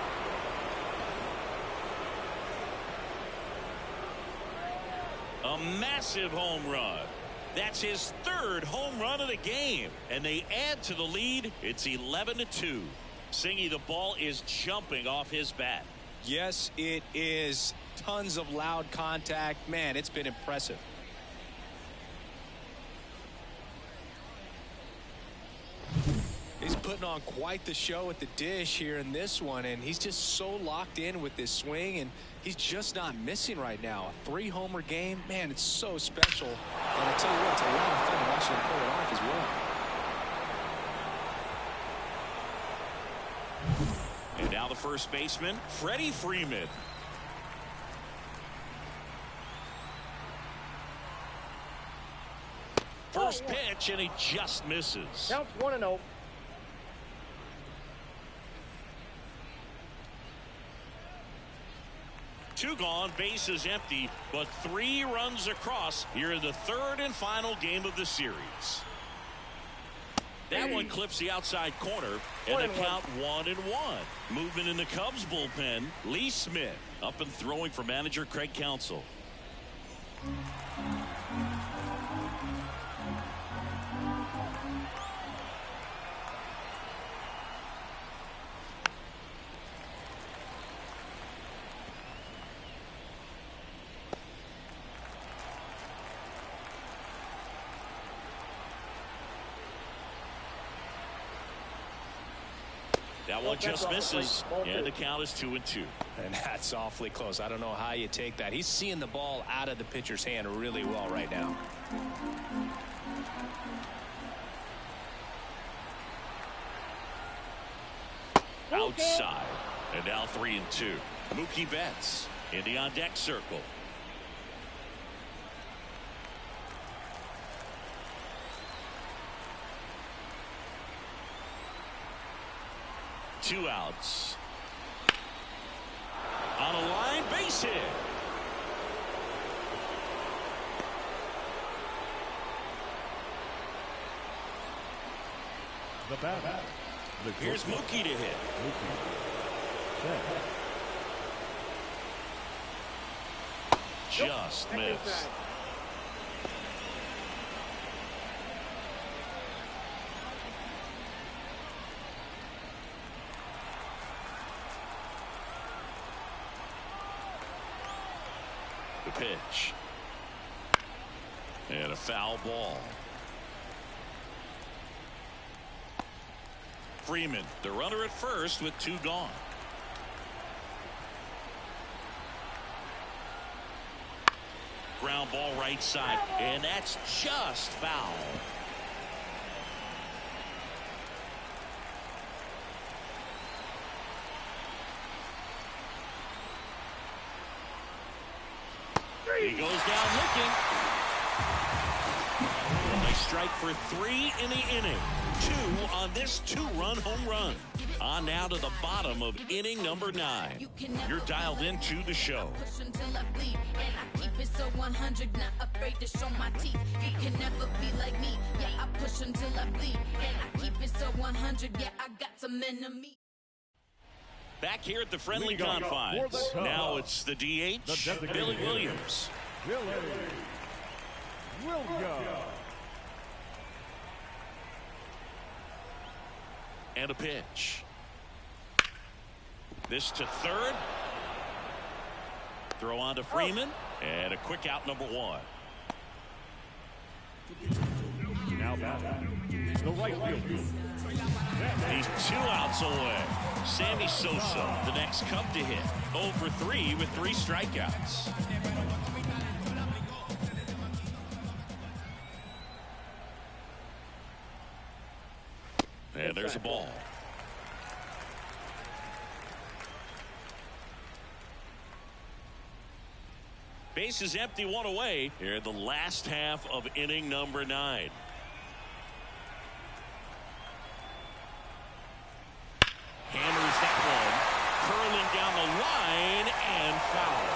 A massive home run. That's his 3rd home run of the game, and they add to the lead. It's 11-2. Singy, the ball is jumping off his bat. Yes, it is. Tons of loud contact. Man, it's been impressive. He's putting on quite the show at the dish here in this one, and he's just so locked in with this swing, and he's just not missing right now. A 3-homer game, man, it's so special. And I tell you what, it's a lot of fun watching him pull it off as well. Now the first baseman, Freddie Freeman. First pitch, and he just misses. Counts 1-0. Two gone, bases empty, but 3 runs across here in the third and final game of the series. That one clips the outside corner, and the count 1-1. Movement in the Cubs bullpen, Lee Smith up and throwing for manager Craig Counsell. That one just misses, and the count is 2-2. And that's awfully close. I don't know how you take that. He's seeing the ball out of the pitcher's hand really well right now. Outside, and now 3-2. Mookie Betts in the on-deck circle. Two outs. On a line, base hit. The batter. Here's Mookie to hit. Just missed. The pitch. And a foul ball. Freeman, the runner at first with 2 gone. Ground ball right side, and that's just foul. He goes down looking. Nice strike for 3 in the inning. 2 on this 2-run home run. On now to the bottom of inning number 9. You're dialed into the show. Back here at the friendly confines. Now it's the DH, Billy Williams. Williams. And a pitch. This to third. Throw on to Freeman. And a quick out, number 1. Now batting, the right fielder. He's 2 outs away. Sammy Sosa, the next Cub to hit. 0 for 3 with 3 strikeouts. And there's a ball. Base is empty, 1 away here in the last half of inning number 9. Hammers that one, curling down the line, and foul.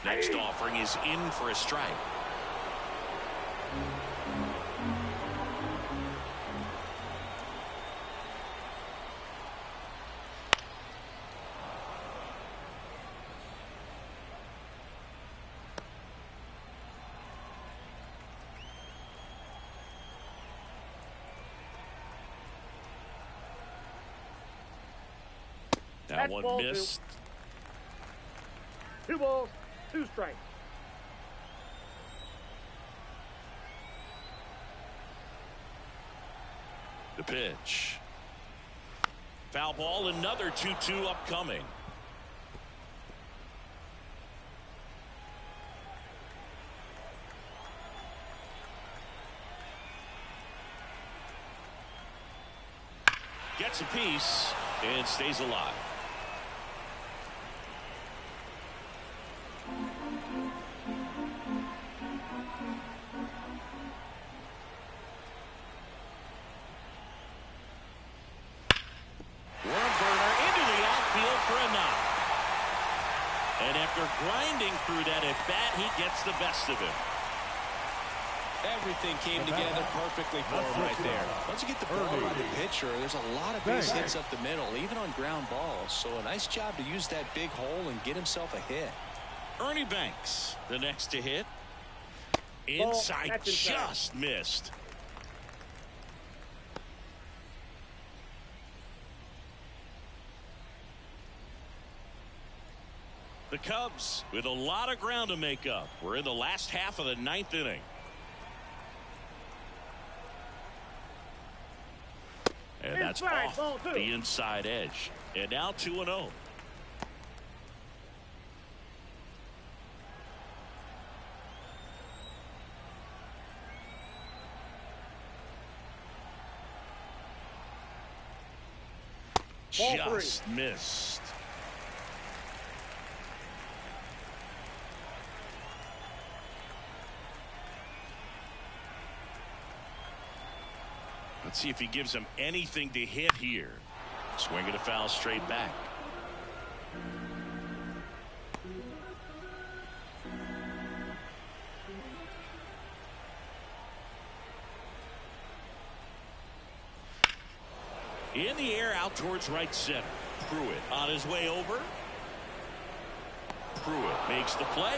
Next offering is in for a strike. That one missed. 2 balls, 2 strikes. The pitch. Foul ball, another 2-2 upcoming. gets a piece and stays alive. And after grinding through that at bat, he gets the best of him. Everything came together perfectly for him right there. Once you get the ball by the pitcher, there's a lot of base hits up the middle, even on ground balls. So a nice job to use that big hole and get himself a hit. Ernie Banks, the next to hit. Inside, just missed. The Cubs with a lot of ground to make up. We're in the last half of the ninth inning. And that's off the inside edge. And now 2-0. Just missed. Let's see if he gives him anything to hit here. Swinging a foul straight back. In the air out towards right center. Pruitt on his way over. Pruitt makes the play.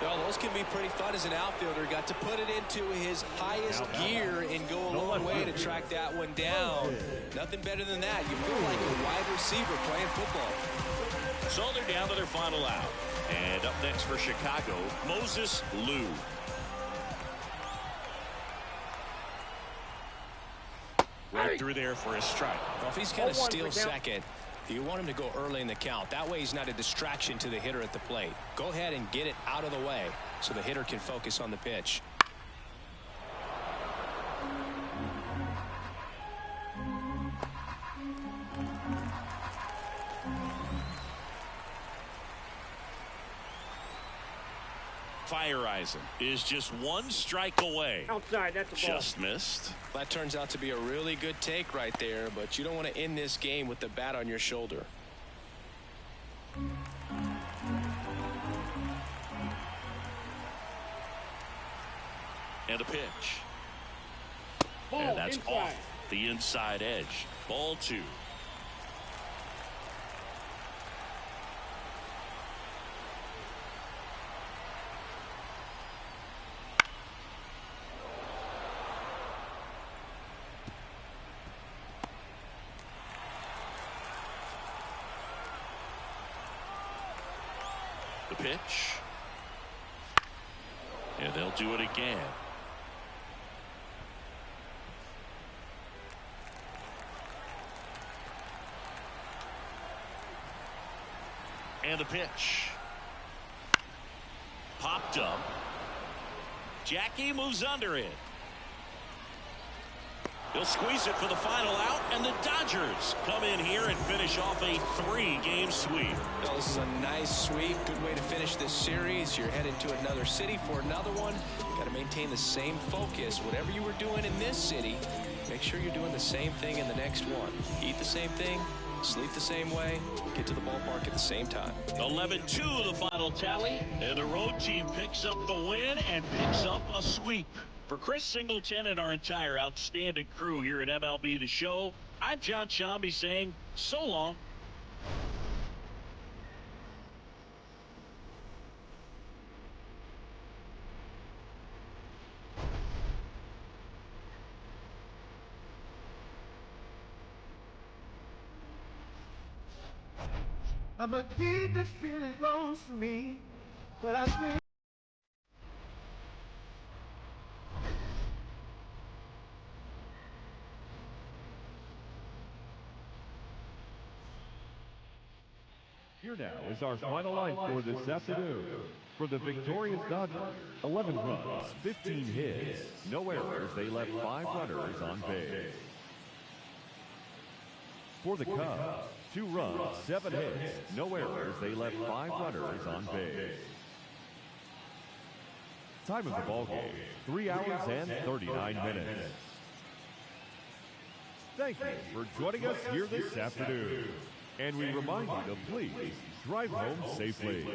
Well, those can be pretty fun as an outfielder. Got to put it into his highest gear and go a long way to track that one down. Nothing better than that. You feel like a wide receiver playing football. So they're down to their final out. And up next for Chicago, Moses Lou. Right through there for a strike. Well, if he's going to steal second, you want him to go early in the count. That way he's not a distraction to the hitter at the plate. Go ahead and get it out of the way so the hitter can focus on the pitch. Fireisen is just one strike away. Outside, that's a ball. Just missed. That turns out to be a really good take right there, but you don't want to end this game with the bat on your shoulder. And a pitch. Ball And that's inside. off the inside edge. Ball 2. The pitch. And they'll do it again. And the pitch. Popped up. Jackie moves under it. He'll squeeze it for the final out, and the Dodgers come in here and finish off a 3-game sweep. Well, this is a nice sweep. Good way to finish this series. You're headed to another city for another one. You got to maintain the same focus. Whatever you were doing in this city, make sure you're doing the same thing in the next one. Eat the same thing, sleep the same way, get to the ballpark at the same time. 11-2 the final tally, and the road team picks up the win and picks up a sweep. For Chris Singleton and our entire outstanding crew here at MLB The Show, I'm John Shambi saying so long. I'm a kid that's feeling close to me, but I think Here now is our final line for this afternoon. For the victorious Dodgers, 11 runs, 15 hits, no errors. They left 5 runners on base. For the Cubs, 2 runs, 7 hits, no errors. They left 5 runners on base. Time of the ball game, 3 hours and 39 minutes. Thank you for joining us here this afternoon. And we remind you to please drive home safely.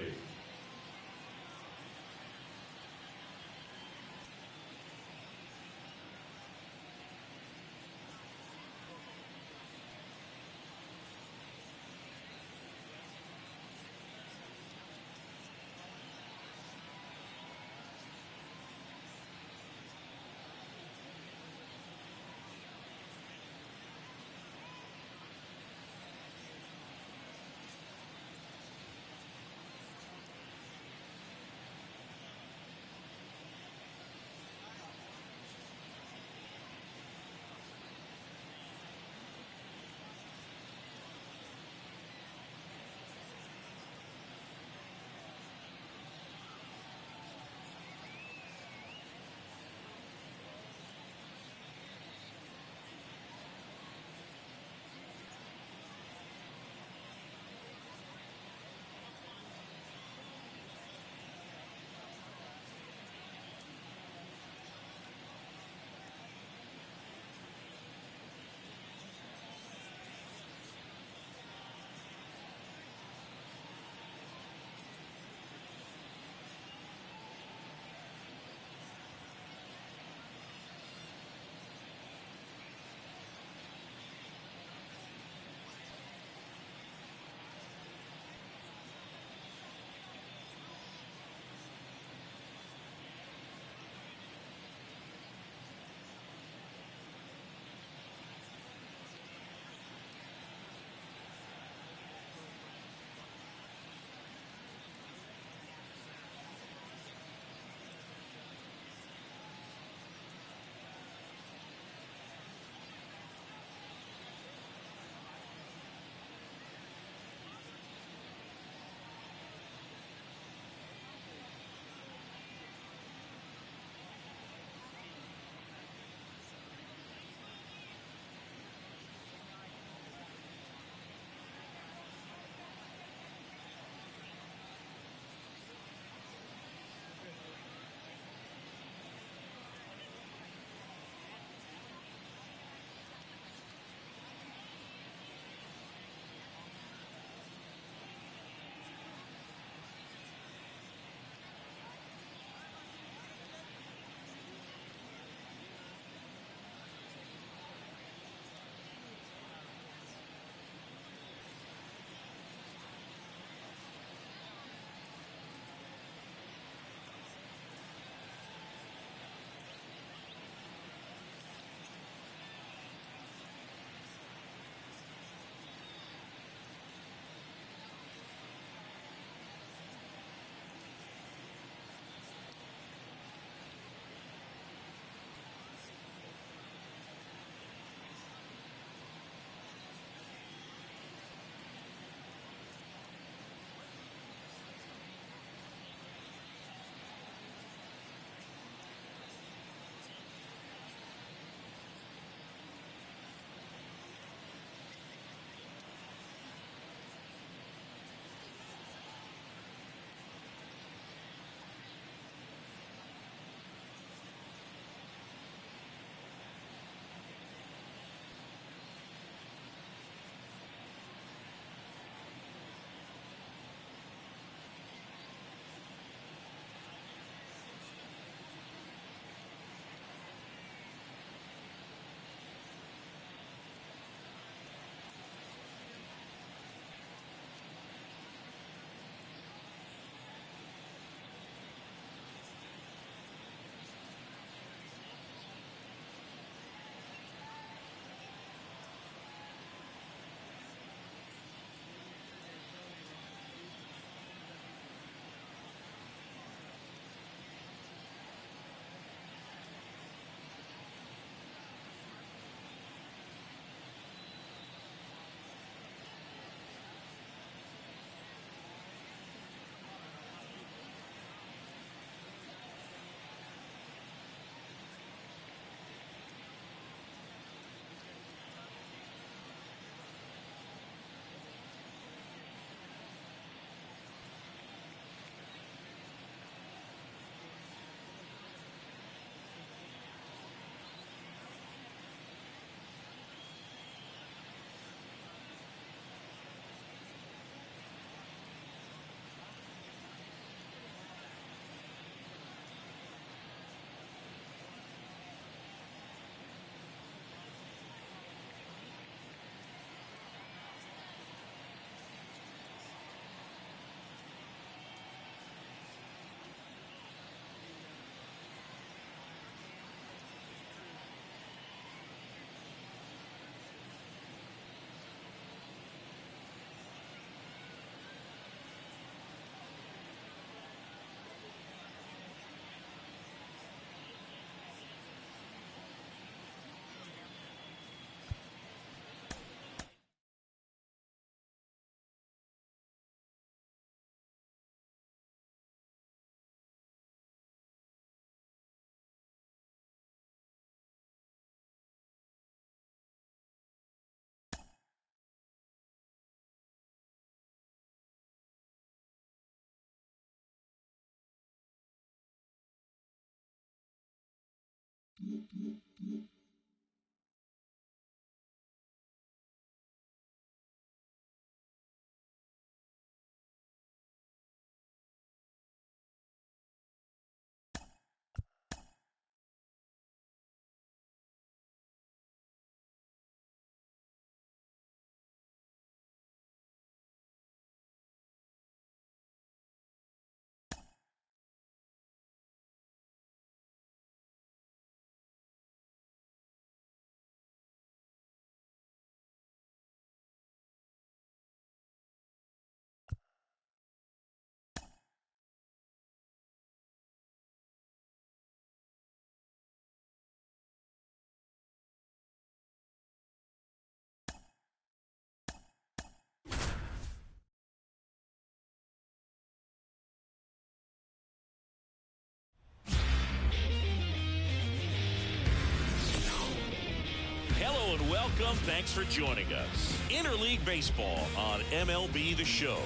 Hello and welcome. Thanks for joining us. Interleague Baseball on MLB The Show.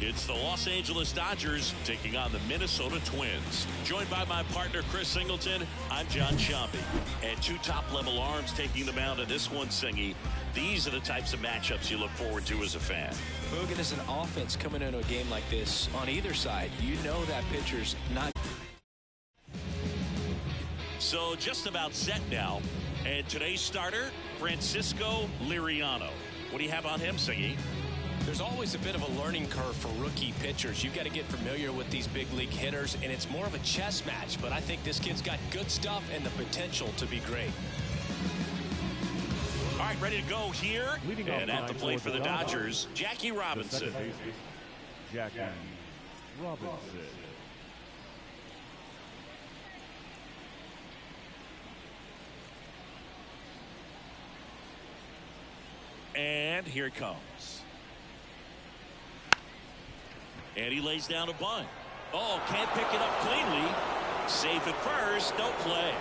It's the Los Angeles Dodgers taking on the Minnesota Twins. Joined by my partner, Chris Singleton, I'm John Sciambi. And two top-level arms taking the mound in this one, Singy. These are the types of matchups you look forward to as a fan. Bogan, as an offense coming into a game like this, on either side, you know that pitcher's not. So just about set now. And today's starter, Francisco Liriano. What do you have on him, Singy? There's always a bit of a learning curve for rookie pitchers. You've got to get familiar with these big league hitters, and it's more of a chess match. But I think this kid's got good stuff and the potential to be great. All right, ready to go here. And at the plate for the Dodgers, Jackie Robinson. Jackie Robinson. And here it comes. And he lays down a bunt. Oh, can't pick it up cleanly. Safe at first, no play.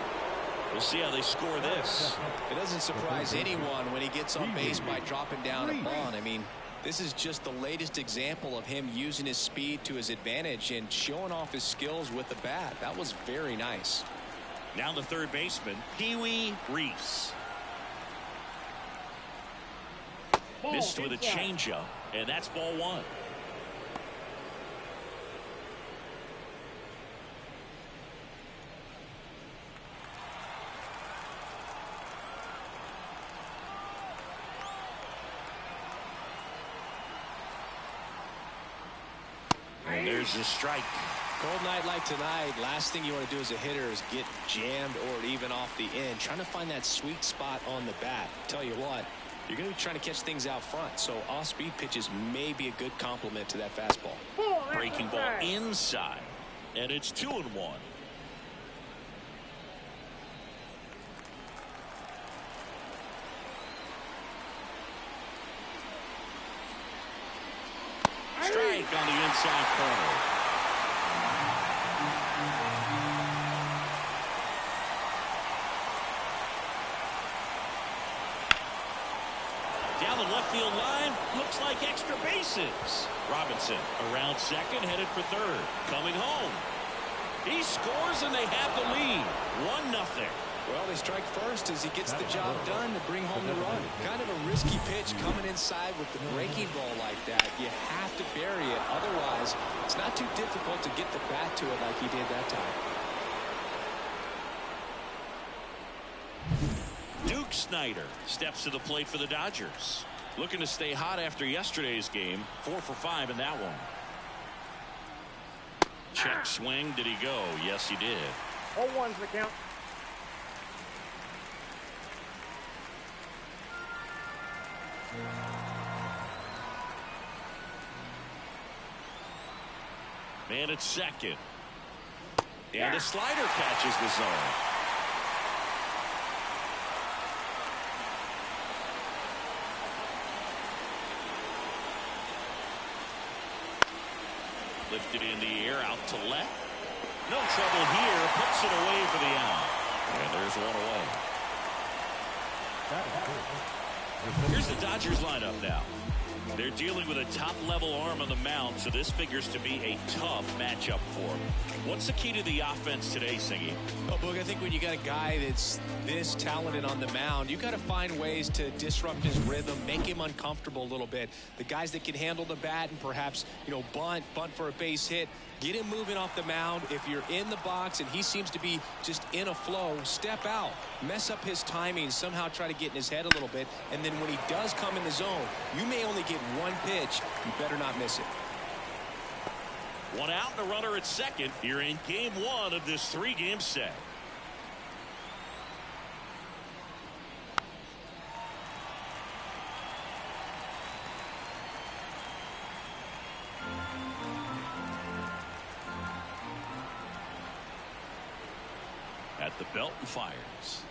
We'll see how they score this. It doesn't surprise anyone when he gets on base by dropping down a bunt. I mean, this is just the latest example of him using his speed to his advantage and showing off his skills with the bat. That was very nice. Now the third baseman, Pee Wee Reese. Missed with a changeup, and that's ball one. And there's the strike. Cold night like tonight, last thing you want to do as a hitter is get jammed or even off the end. Trying to find that sweet spot on the bat. Tell you what, you're going to be trying to catch things out front, so off-speed pitches may be a good complement to that fastball. Breaking ball inside, and it's 2-1. Strike on the inside corner. Down the left field line, looks like extra bases. Robinson around second, headed for third. Coming home. He scores and they have the lead. 1-0. Well, they strike first as he gets the job done to bring home the run. Kind of a risky pitch coming inside with the breaking ball like that. You have to bury it. Otherwise, it's not too difficult to get the bat to it like he did that time. Duke Snider steps to the plate for the Dodgers. Looking to stay hot after yesterday's game. 4 for 5 in that one. Check swing. Did he go? Yes, he did. 0-1's the count. Man at second. And the slider catches the zone. Lifted in the air, out to left. No trouble here. Puts it away for the out. And there's one away. Here's the Dodgers lineup now. They're dealing with a top-level arm on the mound, so this figures to be a tough matchup for them. What's the key to the offense today, Singy? Well, Boog, I think when you got a guy that's this talented on the mound, you got to find ways to disrupt his rhythm, make him uncomfortable a little bit. The guys that can handle the bat and perhaps, bunt for a base hit, get him moving off the mound. If you're in the box and he seems to be just in a flow, step out, mess up his timing, somehow try to get in his head a little bit. And then when he does come in the zone, you may only get one pitch. You better not miss it. One out and a runner at second here in game one of this three-game set. At the belt and fires.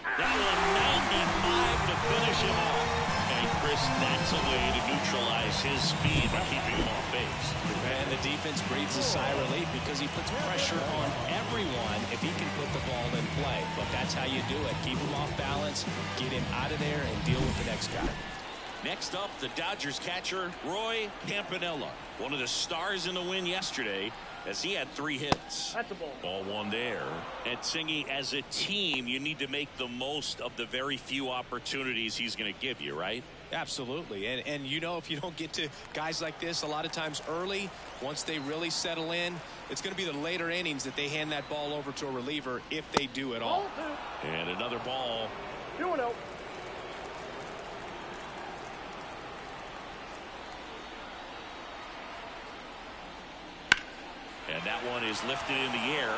That one 95 to finish him off. And Chris, that's a way to neutralize his speed by keeping him off base. And the defense breathes a sigh of relief because he puts pressure on everyone if he can put the ball in play. But that's how you do it. Keep him off balance, get him out of there, and deal with the next guy. Next up, the Dodgers catcher, Roy Campanella. One of the stars in the win yesterday, as he had 3 hits. That's a ball. Ball one there. And Singy, as a team, you need to make the most of the very few opportunities he's going to give you, right? Absolutely. And if you don't get to guys like this a lot of times early, once they really settle in, it's going to be the later innings that they hand that ball over to a reliever if they do at all. And another ball. 2-0. And that one is lifted in the air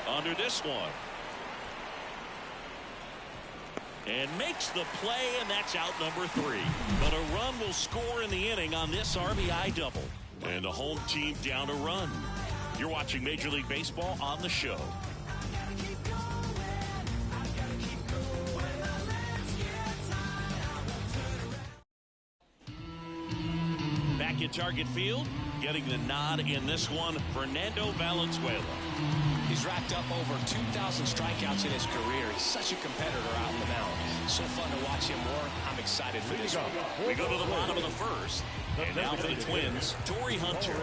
under this one. And makes the play, and that's out number 3. But a run will score in the inning on this RBI double. And the home team down a run. You're watching Major League Baseball on the show. Back in Target Field, getting the nod in this one, Fernando Valenzuela. He's racked up over 2,000 strikeouts in his career. He's such a competitor out on the mound. So fun to watch him work. I'm excited for this one. We go to the bottom of the first. And now for the Twins, Torrey Hunter.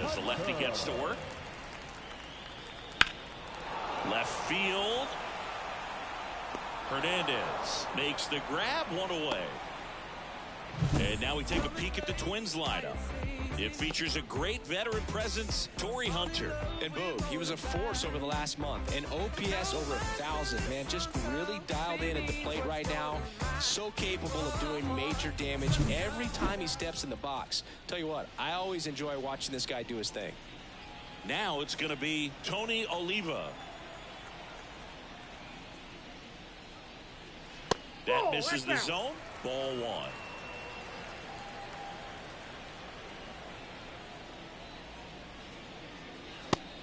As the lefty gets to work. Left field. Hernandez makes the grab, one away. And now we take a peek at the Twins lineup. It features a great veteran presence, Torrey Hunter. And boom, he was a force over the last month. An OPS over 1,000. Man, just really dialed in at the plate right now. So capable of doing major damage every time he steps in the box. Tell you what, I always enjoy watching this guy do his thing. Now it's going to be Tony Oliva. That misses the zone. Ball 1.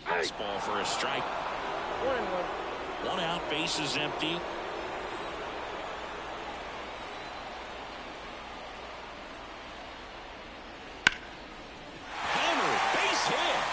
Fastball for a strike. 1-1. 1 out, bases empty. Hammer, base hit.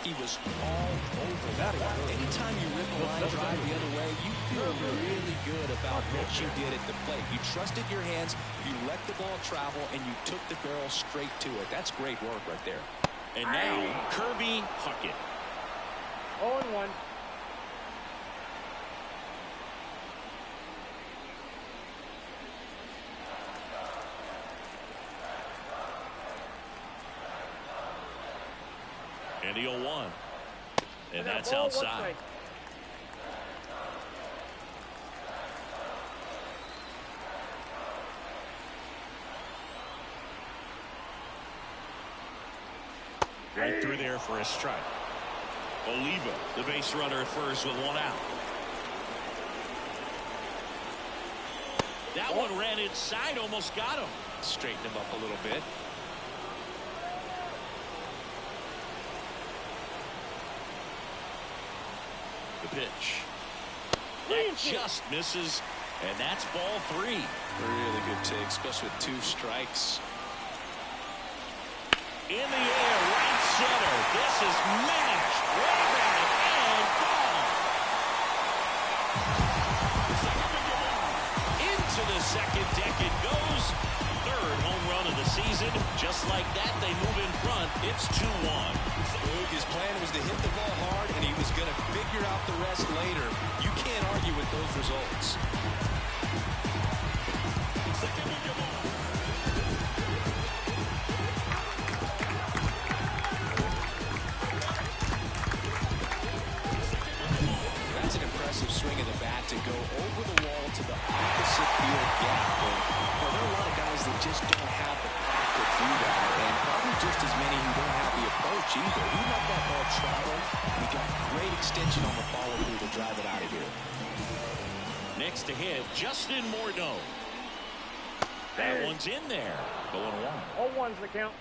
He was all over that one. Anytime you rip a line drive the other way, you feel really good about what you did at the plate. You trusted your hands, you let the ball travel, and you took the barrel straight to it. That's great work right there. And now, Kirby Puckett. 0-1. And the 0-1. And that's outside. Right through there for a strike. Oliva, the base runner at first with 1 out. That one ran inside, almost got him. Straighten him up a little bit. The pitch. That just misses, and that's ball 3. Really good take, especially with 2 strikes. In the air, right center. This is mashed. Way back and gone. Into the second deck it goes. Third home run of the season. Just like that, they move in front. It's 2-1. His plan was to hit the ball hard, and he was going to figure out the rest later. You can't argue with those results. That's an impressive swing of the bat to go over the wall to the opposite field gap. There are a lot of guys that just don't have the pop to do that, and probably just as many who don't have the approach either. He let that ball travel, and he got great extension on the follow-through to drive it out of here. Next to hit, Justin Morneau. That one's in there. Going along. 0-1's the count.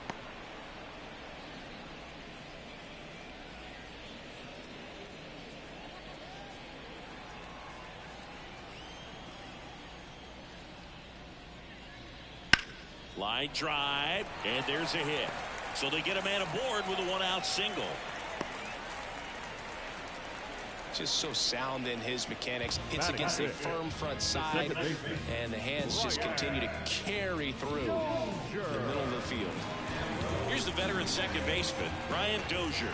Line drive, and there's a hit. So they get a man aboard with a one-out single. Just so sound in his mechanics. Hits against a firm front side, and the hands just continue to carry through the middle of the field. Here's the veteran second baseman, Brian Dozier.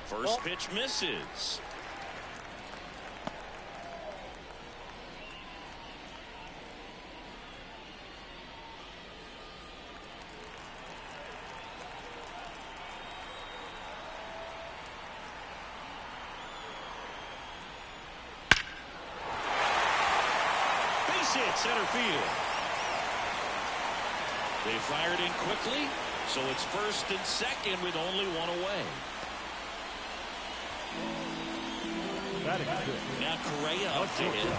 First pitch misses. Hit center field. They fired in quickly, so it's first and second with only one away. Now Correa up to hit.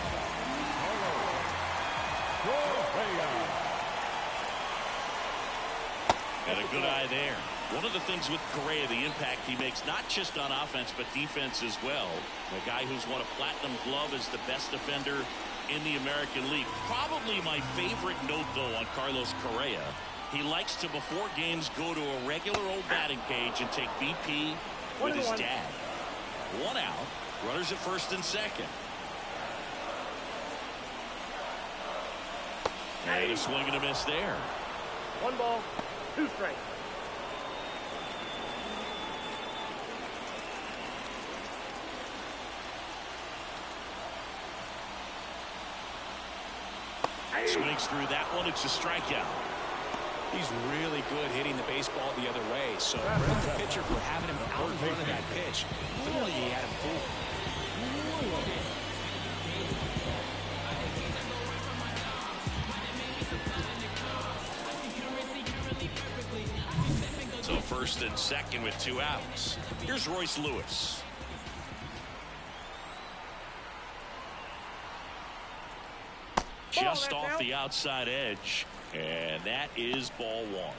Got a good eye there. One of the things with Correa, the impact he makes, not just on offense, but defense as well. A guy who's won a platinum glove as the best defender in the American League. Probably my favorite note, though, on Carlos Correa. He likes to, before games, go to a regular old batting cage and take BP with his dad. One out. Runners at first and second. And a swing and a miss there. 1 ball, 2 strikes. Swings through that one. It's a strikeout. He's really good hitting the baseball the other way. So credit the pitcher for having him out in front of that pitch. Clearly he had him fooled. So first and second with 2 outs. Here's Royce Lewis. Just off the outside edge, and that is ball 1.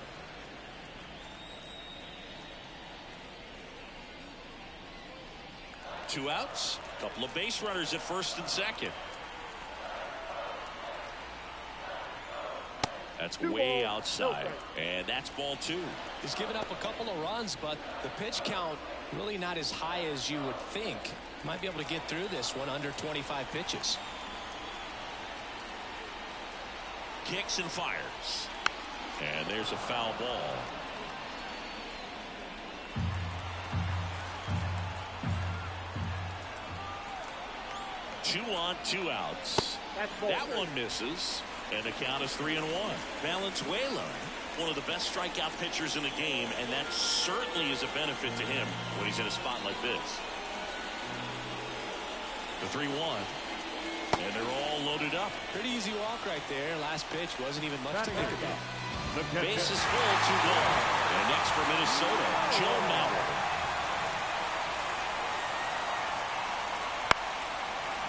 Two outs, couple of base runners at first and second. That's way outside, and that's ball 2. He's given up a couple of runs, but the pitch count really not as high as you would think. Might be able to get through this one under 25 pitches. Kicks and fires. And there's a foul ball. Two on, 2 outs. That one misses. And the count is 3-1. Valenzuela, one of the best strikeout pitchers in the game, and that certainly is a benefit to him when he's in a spot like this. The 3-1. And they're all loaded up. Pretty easy walk right there. Last pitch wasn't even much to think about. Bases full, 2 gone. And next for Minnesota, Joe Mauer.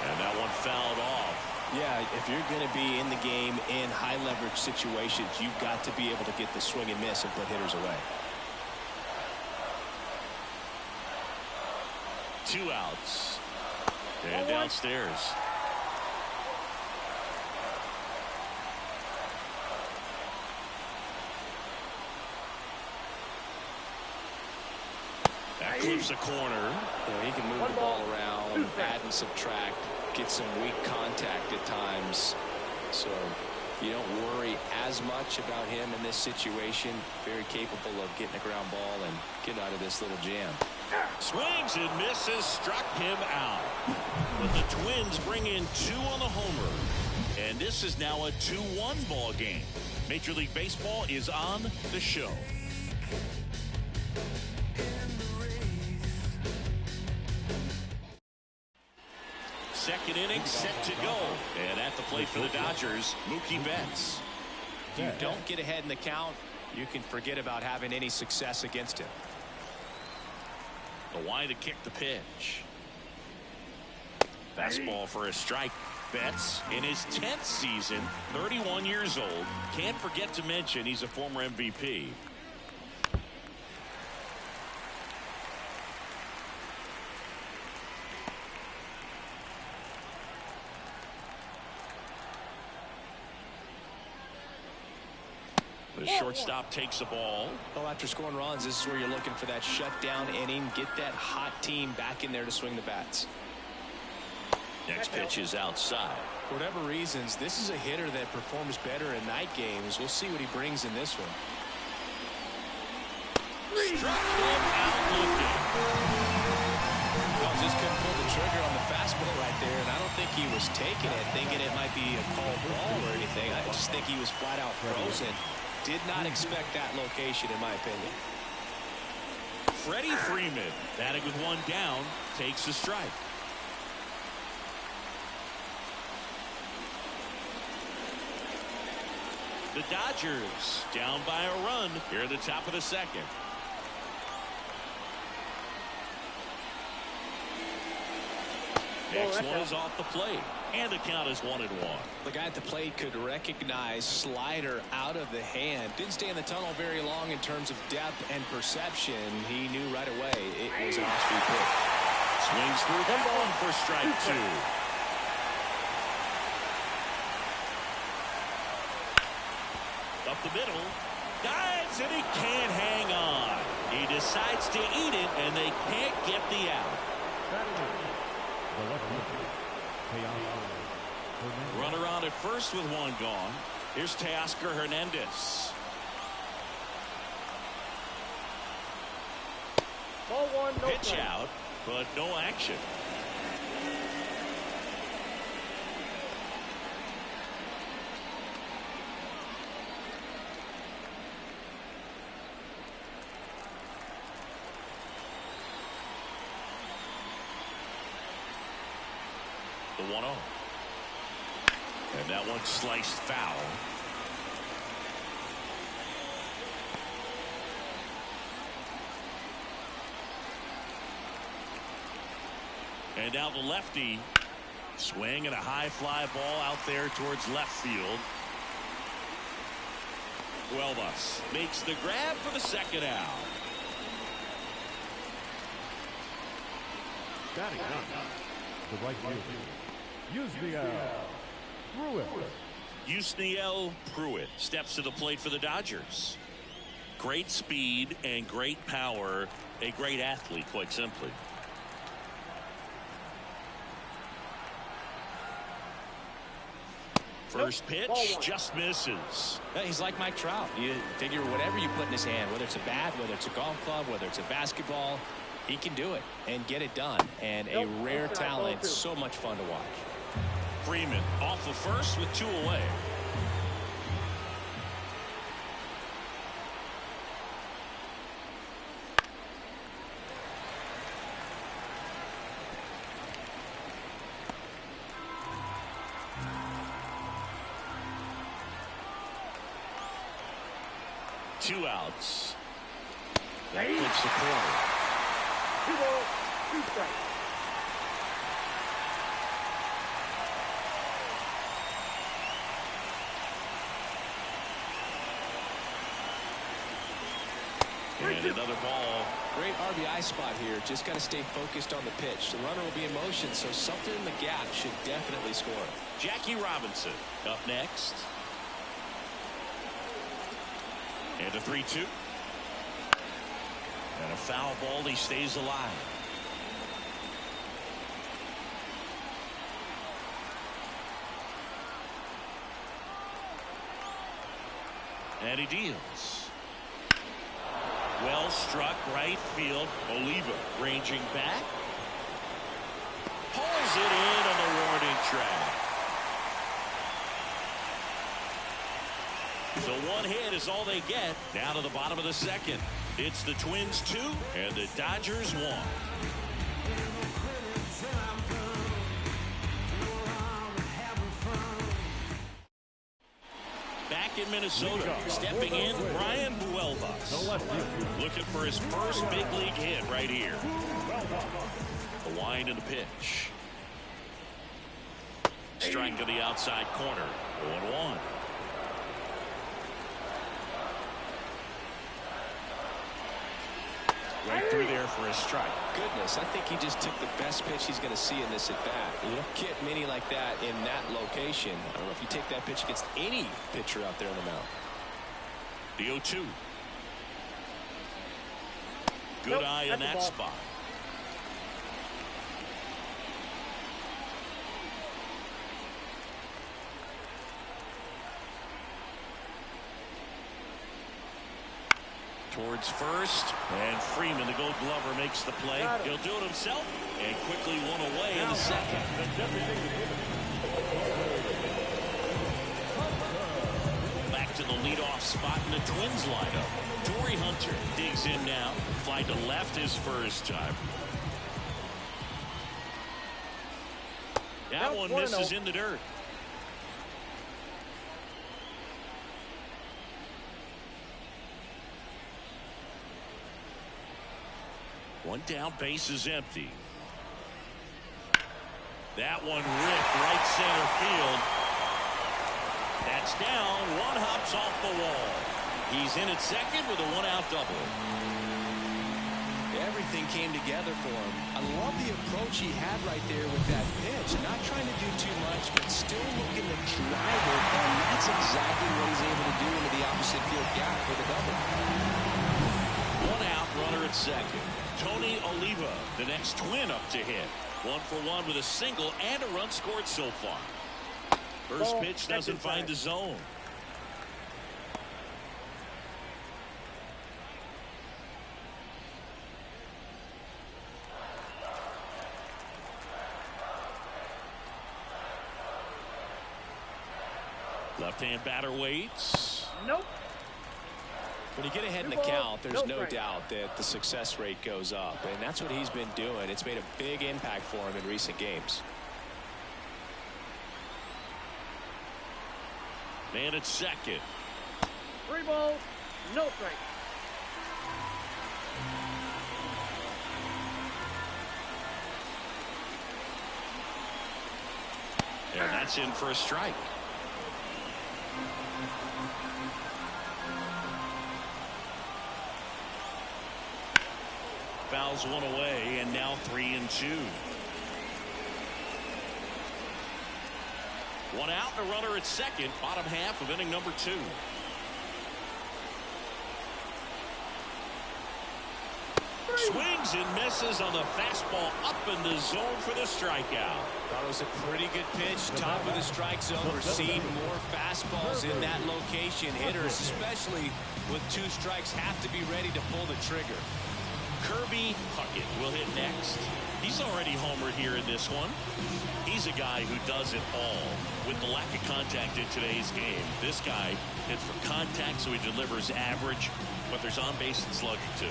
And that one fouled off. Yeah, if you're going to be in the game in high leverage situations, you've got to be able to get the swing and miss and put hitters away. 2 outs. And downstairs. clips a corner. He can move the ball around, add and subtract, get some weak contact at times. So you don't worry as much about him in this situation. Very capable of getting a ground ball and getting out of this little jam. Swings and misses, struck him out. But the Twins bring in 2 on the homer. And this is now a 2-1 ball game. Major League Baseball is on the show. Second inning set to go. And at the plate for the Dodgers, Mookie Betts. If you don't get ahead in the count, you can forget about having any success against him. The wide to kick the pitch. Fastball for a strike. Betts in his 10th season, 31 years old. Can't forget to mention he's a former MVP. The shortstop takes the ball. Well, after scoring runs, this is where you're looking for that shutdown inning. Get that hot team back in there to swing the bats. Next pitch is outside. For whatever reasons, this is a hitter that performs better in night games. We'll see what he brings in this one. Struck him out looking. Well, just couldn't pull the trigger on the fastball right there, and I don't think he was taking it, thinking it might be a called ball or anything. I just think he was flat out frozen. Did not expect that location, in my opinion. Freddie Freeman, batting with 1 down, takes the strike. The Dodgers down by a run here at the top of the second. Next one is off the plate, and the count is 1-1. The guy at the plate could recognize slider out of the hand. Didn't stay in the tunnel very long in terms of depth and perception. He knew right away it was an off-speed pitch. Swings through that one for strike 2. Up the middle, dives, and he can't hang on. He decides to eat it, and they can't get the out. Runner on at first with 1 gone. Here's Teoscar Hernandez. Ball 1, no pitch out, but no action. The 1-0. And that one sliced foul. And now the lefty. Swing and a high fly ball out there towards left field. Huelvas makes the grab for the second out. Batting up. The right field. Yusniel Pruitt steps to the plate for the Dodgers. Great speed and great power. A great athlete, quite simply. First pitch just misses. He's like Mike Trout. You figure whatever you put in his hand, whether it's a bat, whether it's a golf club, whether it's a basketball, he can do it and get it done. And a rare talent, so much fun to watch. Freeman off the first with 2 away. Two outs. That puts the corner. 2 balls, 2 strikes. And another ball. Great RBI spot here. Just got to stay focused on the pitch. The runner will be in motion, so something in the gap should definitely score. Jackie Robinson up next. And a 3-2. And a foul ball, he stays alive. And he deals. Well struck right field. Oliva ranging back. Pulls it in on the warning track. So one hit is all they get. Down to the bottom of the second. It's the Twins 2 and the Dodgers 1. Back in Minnesota, stepping in, Brian Buelvas. Looking for his first big league hit right here. The wind and the pitch. Strike to the outside corner. 0-1. Right through there for a strike. Goodness, I think he just took the best pitch he's going to see in this at bat. You don't get many like that in that location. I don't know if you take that pitch against any pitcher out there on the mound. The 0-2. Good eye in that spot. Towards first, and Freeman, the Gold Glover, makes the play. He'll do it himself, and quickly one away in the second. Back to the leadoff spot in the Twins lineup. Torrey Hunter digs in now. Fly to left his first time. That one misses in the dirt. One down, base is empty. That one ripped right center field. That's down. One hops off the wall. He's in at second with a one-out double. Everything came together for him. I love the approach he had right there with that pitch. Not trying to do too much, but still looking to drive it, and that's exactly what he's able to do into the opposite field gap for the double. One out, runner at second. Tony Oliva, the next Twin up to hit. 1-for-1 with a single and a run scored so far. First pitch doesn't find the zone. Left-hand batter waits. Nope. When you get ahead in the count, there's no doubt that the success rate goes up, and that's what he's been doing. It's made a big impact for him in recent games. Man at second. 3 balls, no strike. And that's in for a strike. Fouls one away, and now 3-2. One out, and a runner at second, bottom half of inning number 2. Swings and misses on the fastball up in the zone for the strikeout. Thought it was a pretty good pitch. Top of the strike zone. We're seeing more fastballs in that location. Hitters, especially with 2 strikes, have to be ready to pull the trigger. Kirby Puckett will hit next. He's already homered here in this one. He's a guy who does it all. With the lack of contact in today's game, this guy hits for contact, so he delivers average, but there's on-base and slugging too.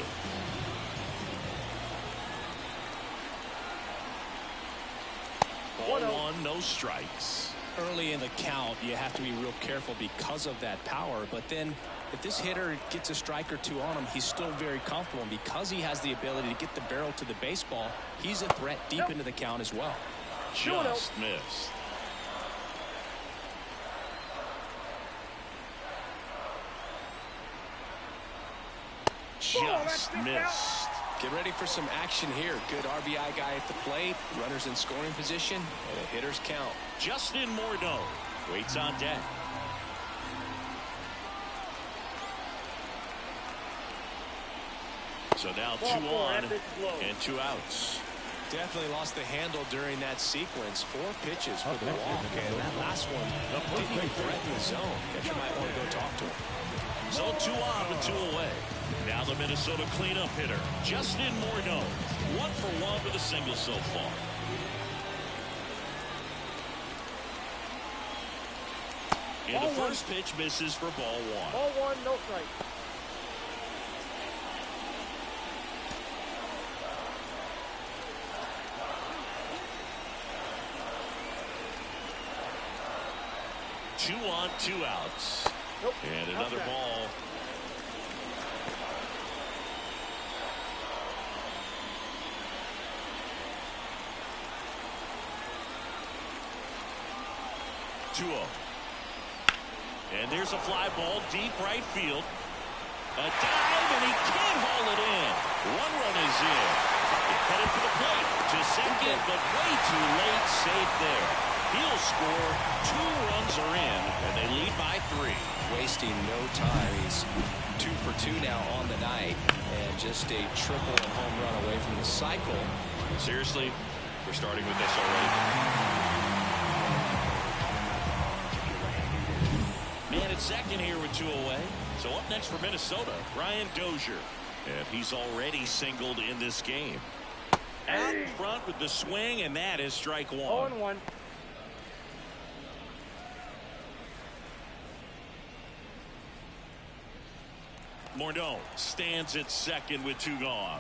Ball 1, no strikes. Early in the count, you have to be real careful because of that power, but then if this hitter gets a strike or 2 on him, he's still very comfortable, and because he has the ability to get the barrel to the baseball, he's a threat deep into the count as well. Just missed. Just missed. Get ready for some action here. Good RBI guy at the plate, runners in scoring position, and a hitter's count. Justin Morneau waits on deck. So now Ball 2 4, on epic blow. and 2 outs. Definitely lost the handle during that sequence. 4 pitches for the walk, and that last one didn't even threaten the zone. Catcher might want to go talk to him. So 2 on with 2 away. Now the Minnesota cleanup hitter, Justin Morneau. 1 for 1 with a single so far. And the first pitch misses for ball 1. Ball 1, no strike. Two on, 2 outs. Nope. And another Outside. ball. And there's a fly ball deep right field. A dive, and he can't haul it in. 1 run is in. Headed for the plate to second, but way too late. Safe there. He'll score. 2 runs are in, and they lead by 3. Wasting no time. He's 2 for 2 now on the night, and just a triple and home run away from the cycle. Seriously, we're starting with this already. Man at second here with 2 away. So up next for Minnesota, Brian Dozier. And he's already singled in this game. Out in front with the swing, and that is strike 1. 0-1. Morneau stands at second with 2 gone.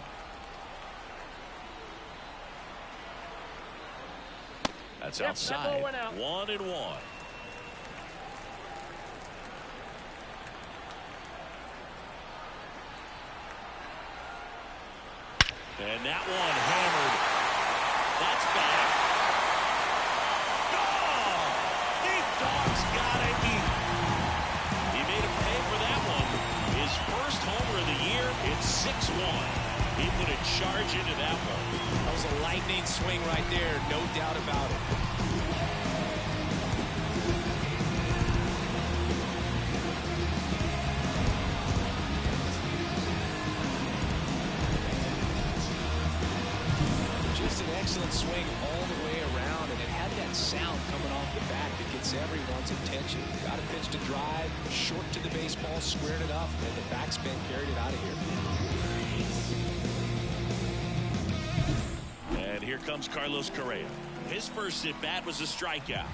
That's outside. 1-1. And that one hammered. That's back. Oh! Big Dog's gotta eat. He made him pay for that one. His first homer of the year. It's 6-1. He put a charge into that one. That was a lightning swing right there, no doubt about it. Excellent swing all the way around, and it had that sound coming off the bat that gets everyone's attention. Got a pitch to drive, short to the baseball, squared it up, and the backspin carried it out of here. And here comes Carlos Correa. His first at bat was a strikeout.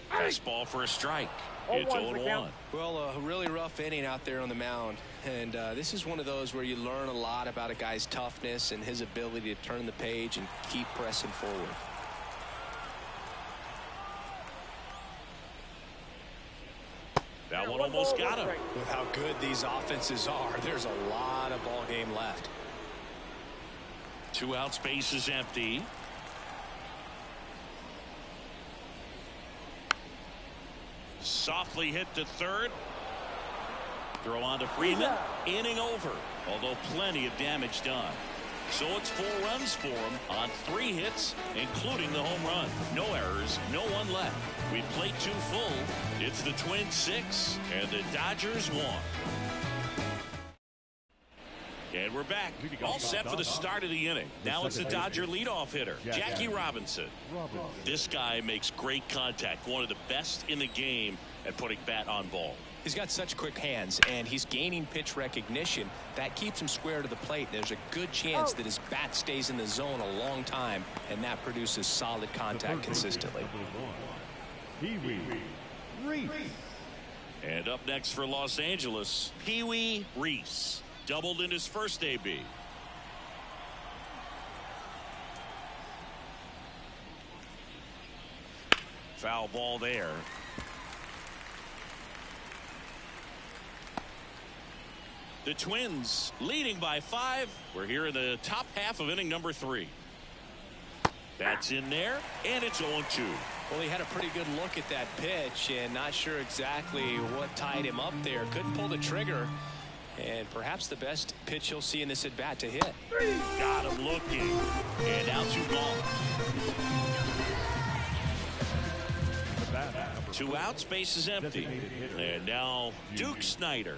Fastball for a strike. It's 0-1. Well, a really rough inning out there on the mound. And this is one of those where you learn a lot about a guy's toughness and his ability to turn the page and keep pressing forward. That one almost got him. With how good these offenses are, there's a lot of ball game left. 2 outs, base is empty. Softly hit to third. Throw on to Freeman. Inning over, although plenty of damage done. So it's 4 runs for him on 3 hits, including the home run. No errors, no one left. We played 2 full. It's the Twins 6 and the Dodgers 1. And we're back, all set for the start of the inning. Now it's the Dodger leadoff hitter, Jackie Robinson. This guy makes great contact, one of the best in the game at putting bat on ball. He's got such quick hands, and he's gaining pitch recognition. That keeps him square to the plate. There's a good chance that his bat stays in the zone a long time, and that produces solid contact consistently. Pee-wee Reese. And up next for Los Angeles, Pee-wee Reese. Doubled in his first AB. Foul ball there. The Twins leading by 5. We're here in the top half of inning number 3. That's in there, and it's 0-2. Well, he had a pretty good look at that pitch, and not sure exactly what tied him up there. Couldn't pull the trigger. And perhaps the best pitch he'll see in this at bat to hit. Got him looking. And now 2 balls. The bat, number 2 outs, base is empty. And now Duke Snider.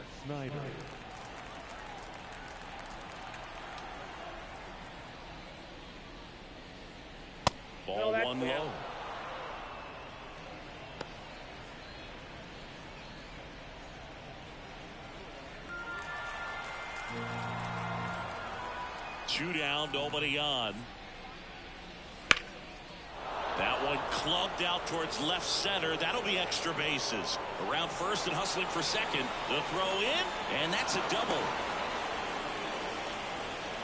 Ball 1 low. Two down, nobody on. That one clubbed out towards left center. That'll be extra bases. Around first and hustling for second. The throw in, and that's a double.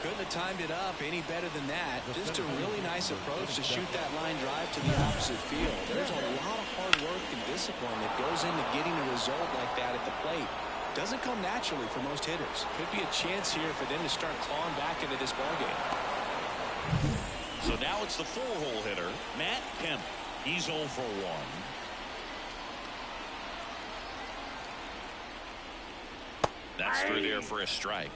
Couldn't have timed it up any better than that. Just a really nice approach to shoot that line drive to the opposite field. There's a lot of hard work and discipline that goes into getting a result like that at the plate. Doesn't come naturally for most hitters. Could be a chance here for them to start clawing back into this ballgame. So now it's the 4-hole hitter, Matt Kemp. He's 0 for 1. That's through there for a strike.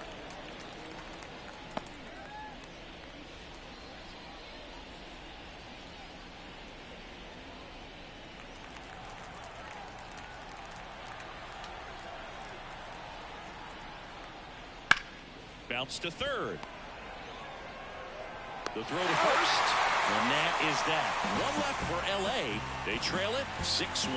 Bounce to third. The throw to first, and that is that. 1 left for LA. They trail it 6-1.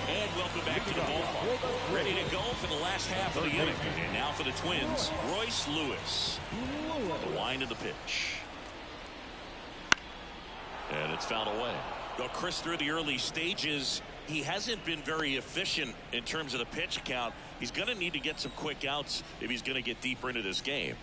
And welcome back to the ballpark. Ready to go for the last half of the inning. And now for the Twins, Royce Lewis. The wind of the pitch. And it's fouled away. Well, Chris, through the early stages, he hasn't been very efficient in terms of the pitch count. He's going to need to get some quick outs if he's going to get deeper into this game.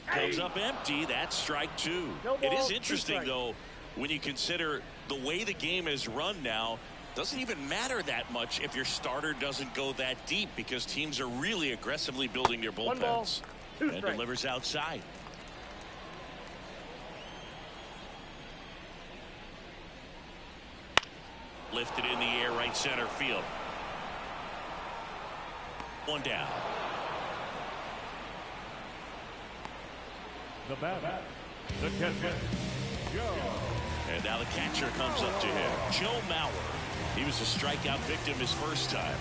Comes up empty. That's strike 2. It is interesting, though, when you consider the way the game is run now. Doesn't even matter that much if your starter doesn't go that deep, because teams are really aggressively building their bullpens. And delivers outside. Lifted in the air, right center field. 1 down. The batter, the catcher, Joe. And now the catcher comes up to him, Joe Mauer. He was a strikeout victim his first time.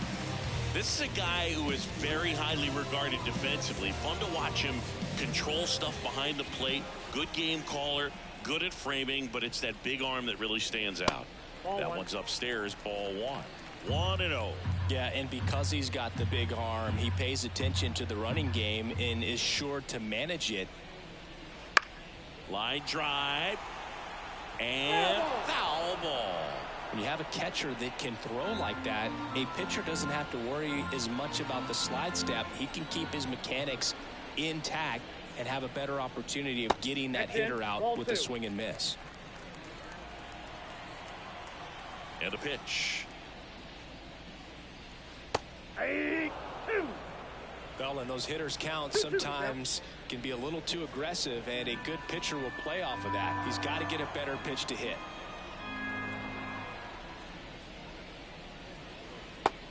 This is a guy who is very highly regarded defensively. Fun to watch him control stuff behind the plate. Good game caller, good at framing, but it's that big arm that really stands out. That one's upstairs, ball 1. 1-0. Yeah, and because he's got the big arm, he pays attention to the running game and is sure to manage it. Line drive. And foul ball. When you have a catcher that can throw like that, a pitcher doesn't have to worry as much about the slide step. He can keep his mechanics intact and have a better opportunity of getting that hitter out with a swing and miss. And a pitch. Well, and those hitters count sometimes can be a little too aggressive, and a good pitcher will play off of that. He's got to get a better pitch to hit.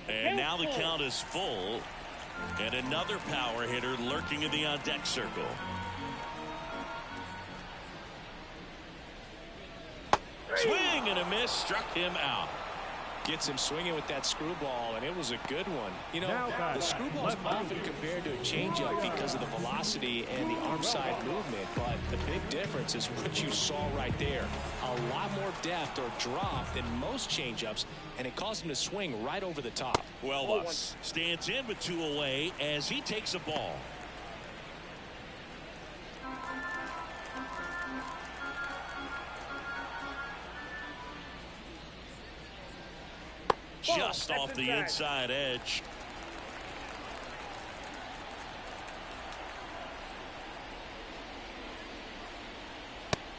And now the count is full. And another power hitter lurking in the on-deck circle. Swing and a miss, struck him out. Gets him swinging with that screwball, and it was a good one. You know, the screwball is often compared to a changeup because of the velocity and the arm side movement, but the big difference is what you saw right there. A lot more depth or drop than most changeups, and it caused him to swing right over the top. Well, Lutz stands in with 2 away as he takes a ball. Just off the inside edge.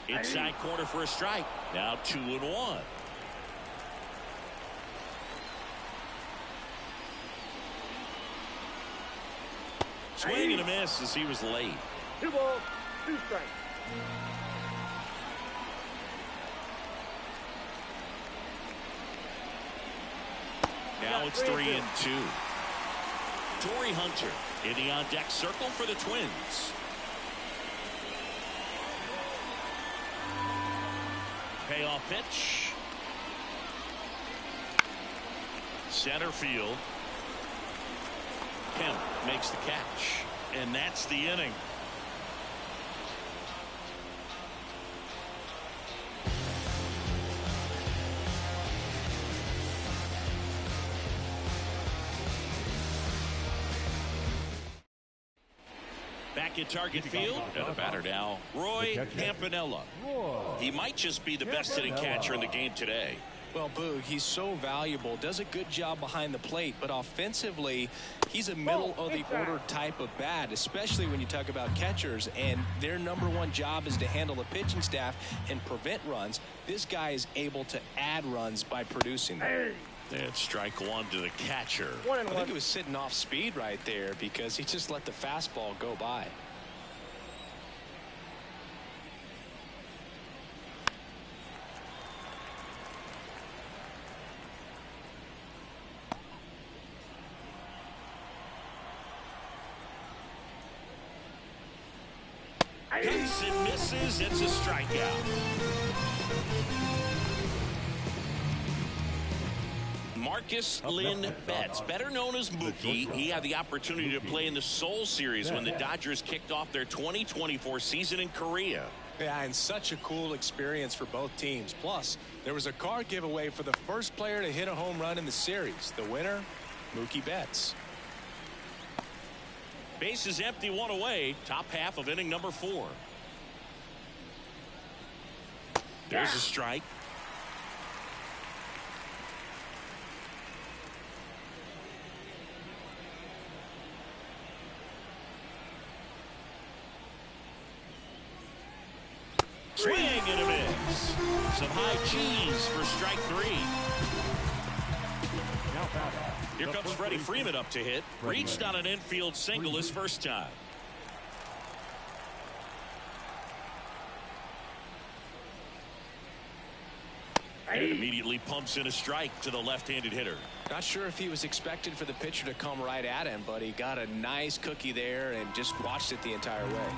Inside corner for a strike. Now 2-1. Swing and a miss as he was late. 2 balls, 2 strikes. Now it's 3-2. Torrey Hunter in the on-deck circle for the Twins. Payoff pitch. Center field. Kemp makes the catch. And that's the inning. Back at target field, and the batter now, Roy Campanella. He might just be the best hitting catcher in the game today. Well, Boog, he's so valuable, does a good job behind the plate, but offensively, he's a middle-of-the-order type of bat, especially when you talk about catchers, and their #1 job is to handle the pitching staff and prevent runs. This guy is able to add runs by producing them. And strike one to the catcher. I think he was sitting off speed right there because he just let the fastball go by. Hits and misses. It's a strikeout. Marcus Lynn Betts, better known as Mookie. He had the opportunity to play in the Seoul Series when the Dodgers kicked off their 2024 season in Korea. Yeah, and such a cool experience for both teams. Plus, there was a car giveaway for the first player to hit a home run in the series. The winner, Mookie Betts. Base is empty, one away. Top half of inning number 4. There's a strike. Swing and a miss. Some high cheese for strike 3. Here comes Freddie Freeman up to hit. Reached on an infield single his first time. And immediately pumps in a strike to the left-handed hitter. Not sure if he was expected for the pitcher to come right at him, but he got a nice cookie there and just watched it the entire way.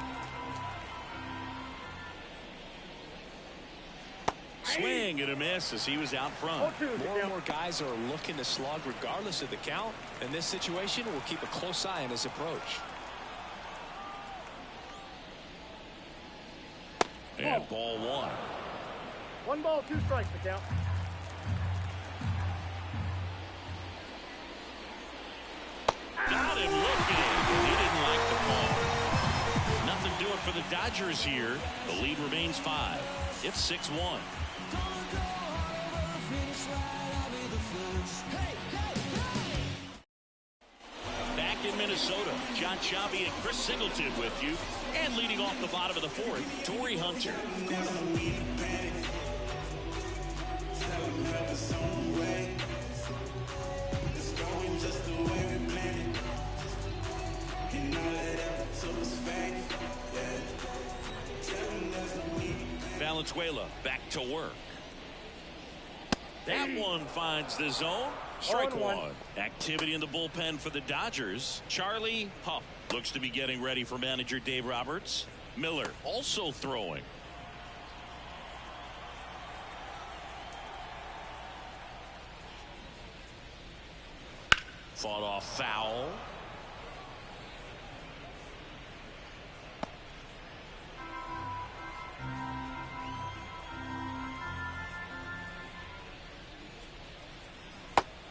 Swing and a miss as he was out front. More and more guys are looking to slug regardless of the count. In this situation, we'll keep a close eye on his approach. And ball 1. 1 ball, 2 strikes, the count. Got him looking. He didn't like the call. Nothing doing for the Dodgers here. The lead remains 5. It's 6-1. Back in Minnesota, John Sciambi and Chris Singleton with you. And leading off the bottom of the 4th, Torrey Hunter. Valenzuela back to work. That one finds the zone. Strike 1. Activity in the bullpen for the Dodgers. Charlie Huff looks to be getting ready for manager Dave Roberts. Miller also throwing. Fought off foul.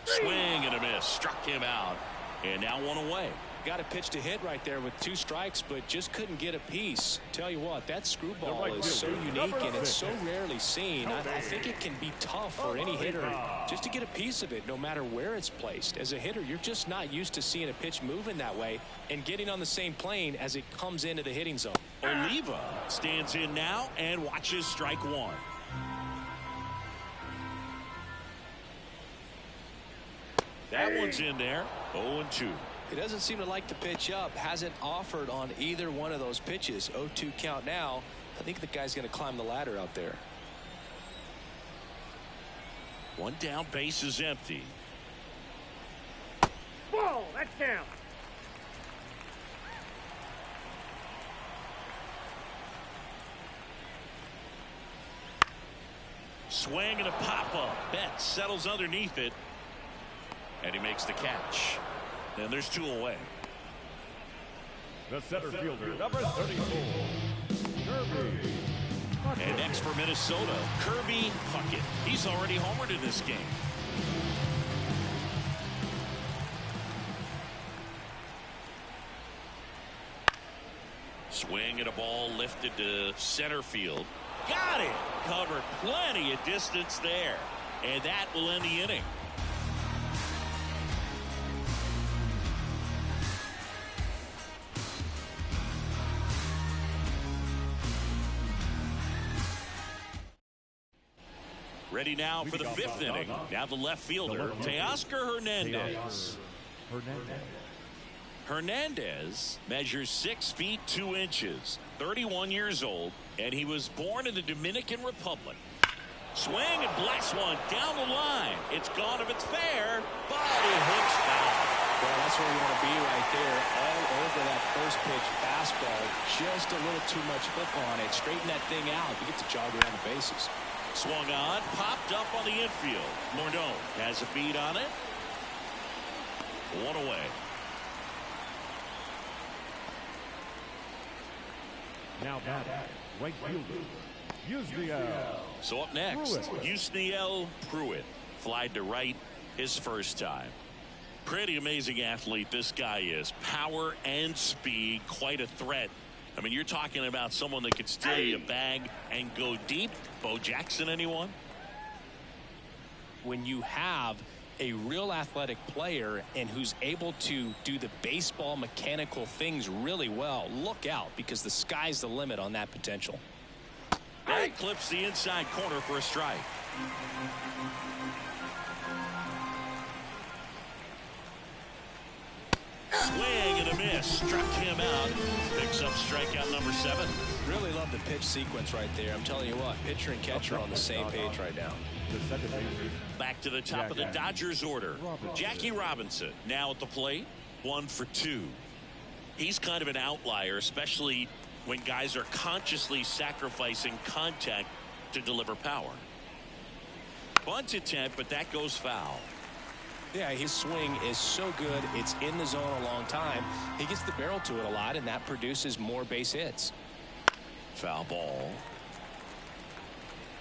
Swing and a miss. Struck him out. And now 1 away. Got a pitch to hit right there with 2 strikes, but just couldn't get a piece. Tell you what, that screwball is so unique and it's so rarely seen. I think it can be tough for any hitter just to get a piece of it, no matter where it's placed. As a hitter, you're just not used to seeing a pitch moving that way and getting on the same plane as it comes into the hitting zone. Oliva stands in now and watches strike 1. That one's in there. 0-2. He doesn't seem to like the pitch up. Hasn't offered on either one of those pitches. 0-2 count now. I think the guy's going to climb the ladder out there. 1 down, base is empty. Ball, that's down. Swing and a pop-up. Betts settles underneath it. And he makes the catch. And there's 2 away. The center fielder, number 34, Kirby. And next for Minnesota, Kirby Puckett. He's already homered in this game. Swing and a ball lifted to center field. Got it. Covered plenty of distance there. And that will end the inning. Ready now for the 5th inning. Now the left fielder, Teoscar Hernandez. Hernandez measures 6 feet 2 inches, 31 years old, and he was born in the Dominican Republic. Swing and blast one down the line. It's gone if it's fair, but it hooks foul. Well, that's where you want to be right there. All over that first pitch fastball. Just a little too much hook on it. Straighten that thing out. You get to jog around the bases. Swung on, popped up on the infield. Morneau has a beat on it. 1 away. Now back, right fielder, Yusniel. So up next, Yusniel Pruitt. Flied to right his first time. Pretty amazing athlete this guy is. Power and speed, quite a threat. I mean, you're talking about someone that could steal you a bag and go deep. Bo Jackson, anyone? When you have a real athletic player and who's able to do the baseball mechanical things really well, look out, because the sky's the limit on that potential. That clips the inside corner for a strike. Swing and a miss. Struck him out. Picks up strikeout number 7. Really love the pitch sequence right there. I'm telling you what, pitcher and catcher are on the same page right now. Back to the top of the Dodgers order. Jackie Robinson now at the plate. 1 for 2. He's kind of an outlier, especially when guys are consciously sacrificing contact to deliver power. Bunt attempt, but that goes foul. Yeah, his swing is so good. It's in the zone a long time. He gets the barrel to it a lot, and that produces more base hits. Foul ball.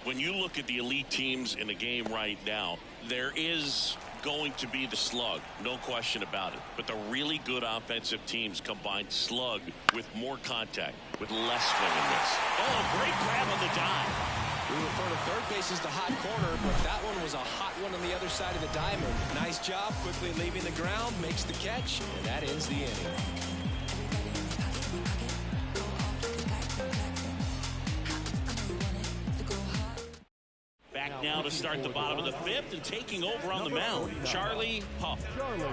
When you look at the elite teams in the game right now, there is going to be the slug, no question about it. But the really good offensive teams combine slug with more contact, with less swing and miss. Oh, great grab on the dive. We refer to third base as the hot corner, but that one was a hot one on the other side of the diamond. Nice job, quickly leaving the ground, makes the catch, and that ends the inning. Back now to start the bottom of the 5th and taking over on the mound, Charlie Huff.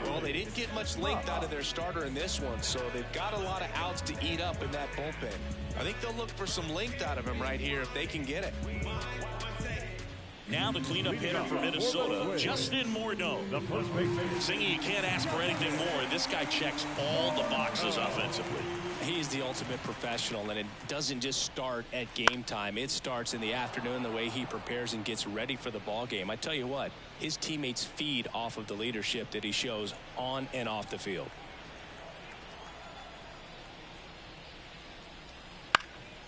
Well, they didn't get much length out of their starter in this one, so they've got a lot of outs to eat up in that bullpen. I think they'll look for some length out of him right here if they can get it. Now the cleanup hitter for Minnesota, Justin Morneau. Singing, you can't ask for anything more. This guy checks all the boxes offensively. He's the ultimate professional, and it doesn't just start at game time. It starts in the afternoon, the way he prepares and gets ready for the ball game. I tell you what, his teammates feed off of the leadership that he shows on and off the field.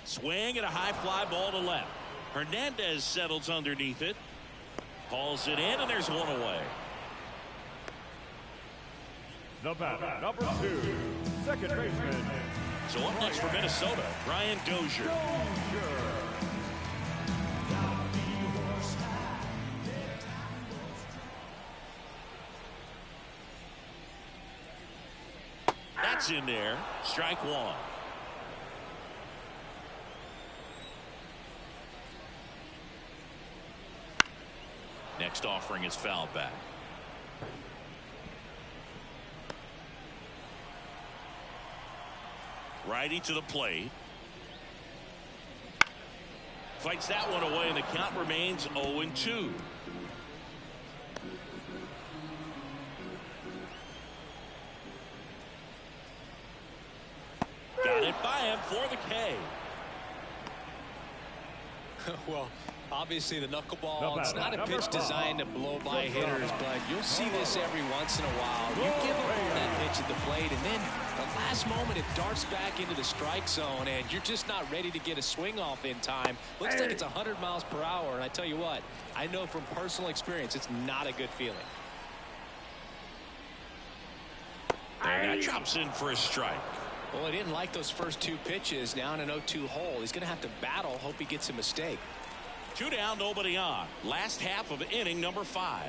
Swing and a high fly ball to left. Hernandez settles underneath it. Hauls it in, and there's 1 away. The batter, number 2, second baseman. So up next for Minnesota, Brian Dozier. That's in there. Strike 1. Next offering is fouled back. Righty to the plate. Fights that one away, and the count remains 0-2. Got it by him for the K. Well, obviously the knuckleball, it's not a pitch designed to blow by hitters, but you'll see this every once in a while. You give up on that pitch at the plate, and then the last moment it darts back into the strike zone, and you're just not ready to get a swing off in time. Looks like it's 100 miles per hour, and I tell you what, I know from personal experience it's not a good feeling. And that drops in for a strike. Well, he didn't like those first 2 pitches. Now in an 0-2 hole, he's going to have to battle, hope he gets a mistake. 2 down, nobody on. Last half of inning number 5.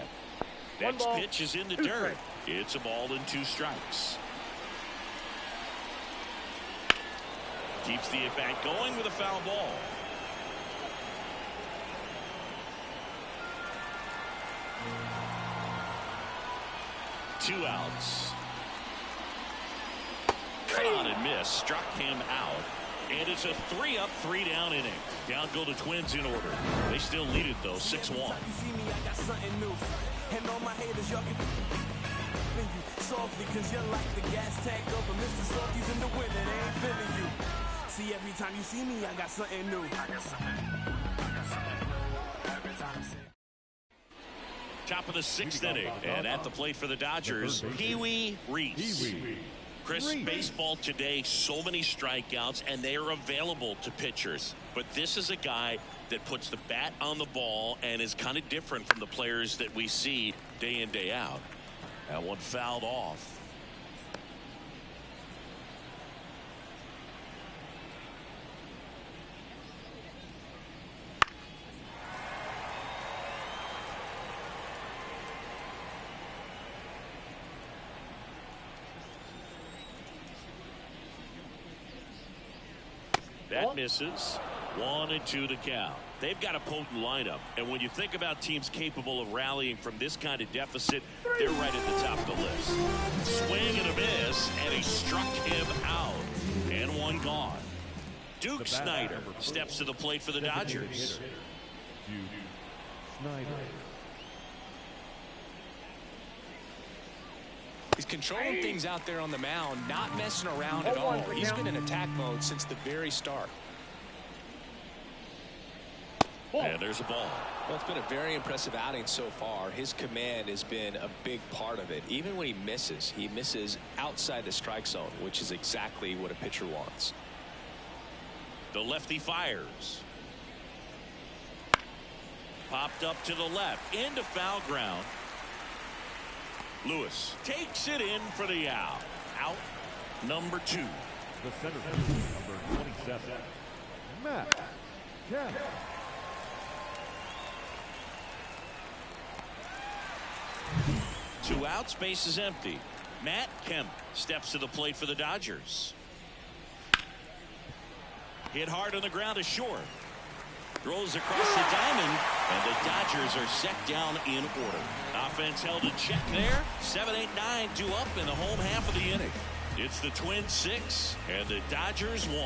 Next pitch is in the dirt. It's a ball and 2 strikes. Keeps the at-bat going with a foul ball. Two outs. Cut on and miss. Struck him out. And it's a 3-up, 3-down inning. Down go the Twins in order. They still lead it, though, 6-1. Softly, cause you're like the gas tank of a Mr. Salty's in the winter, they ain't feeling you. See, every time you see me, I got something new. Top of the 6th inning, and at the plate for the Dodgers, Pee Wee Reese. Chris, baseball today, so many strikeouts, and they are available to pitchers. But this is a guy that puts the bat on the ball and is kind of different from the players that we see day in, day out. That one fouled off. That misses. 1-2 to count. They've got a potent lineup, and when you think about teams capable of rallying from this kind of deficit, they're right at the top of the list. Swing and a miss, and he struck him out. And one gone. Duke Snyder steps to the plate for the Dodgers. He's controlling things out there on the mound, not messing around at all. He's been in attack mode since the very start. And there's a ball. Well, it's been a very impressive outing so far. His command has been a big part of it. Even when he misses outside the strike zone, which is exactly what a pitcher wants. The lefty fires. Popped up to the left, into foul ground. Lewis takes it in for the out. Out number 2. The center fielder, number 27, Matt Kemp. Two outs, base is empty. Matt Kemp steps to the plate for the Dodgers. Hit hard on the ground to short. Throws across the diamond, and the Dodgers are set down in order. Offense held in check there. 7, 8, 9, 2 up in the home half of the inning. It's the Twins 6 and the Dodgers 1.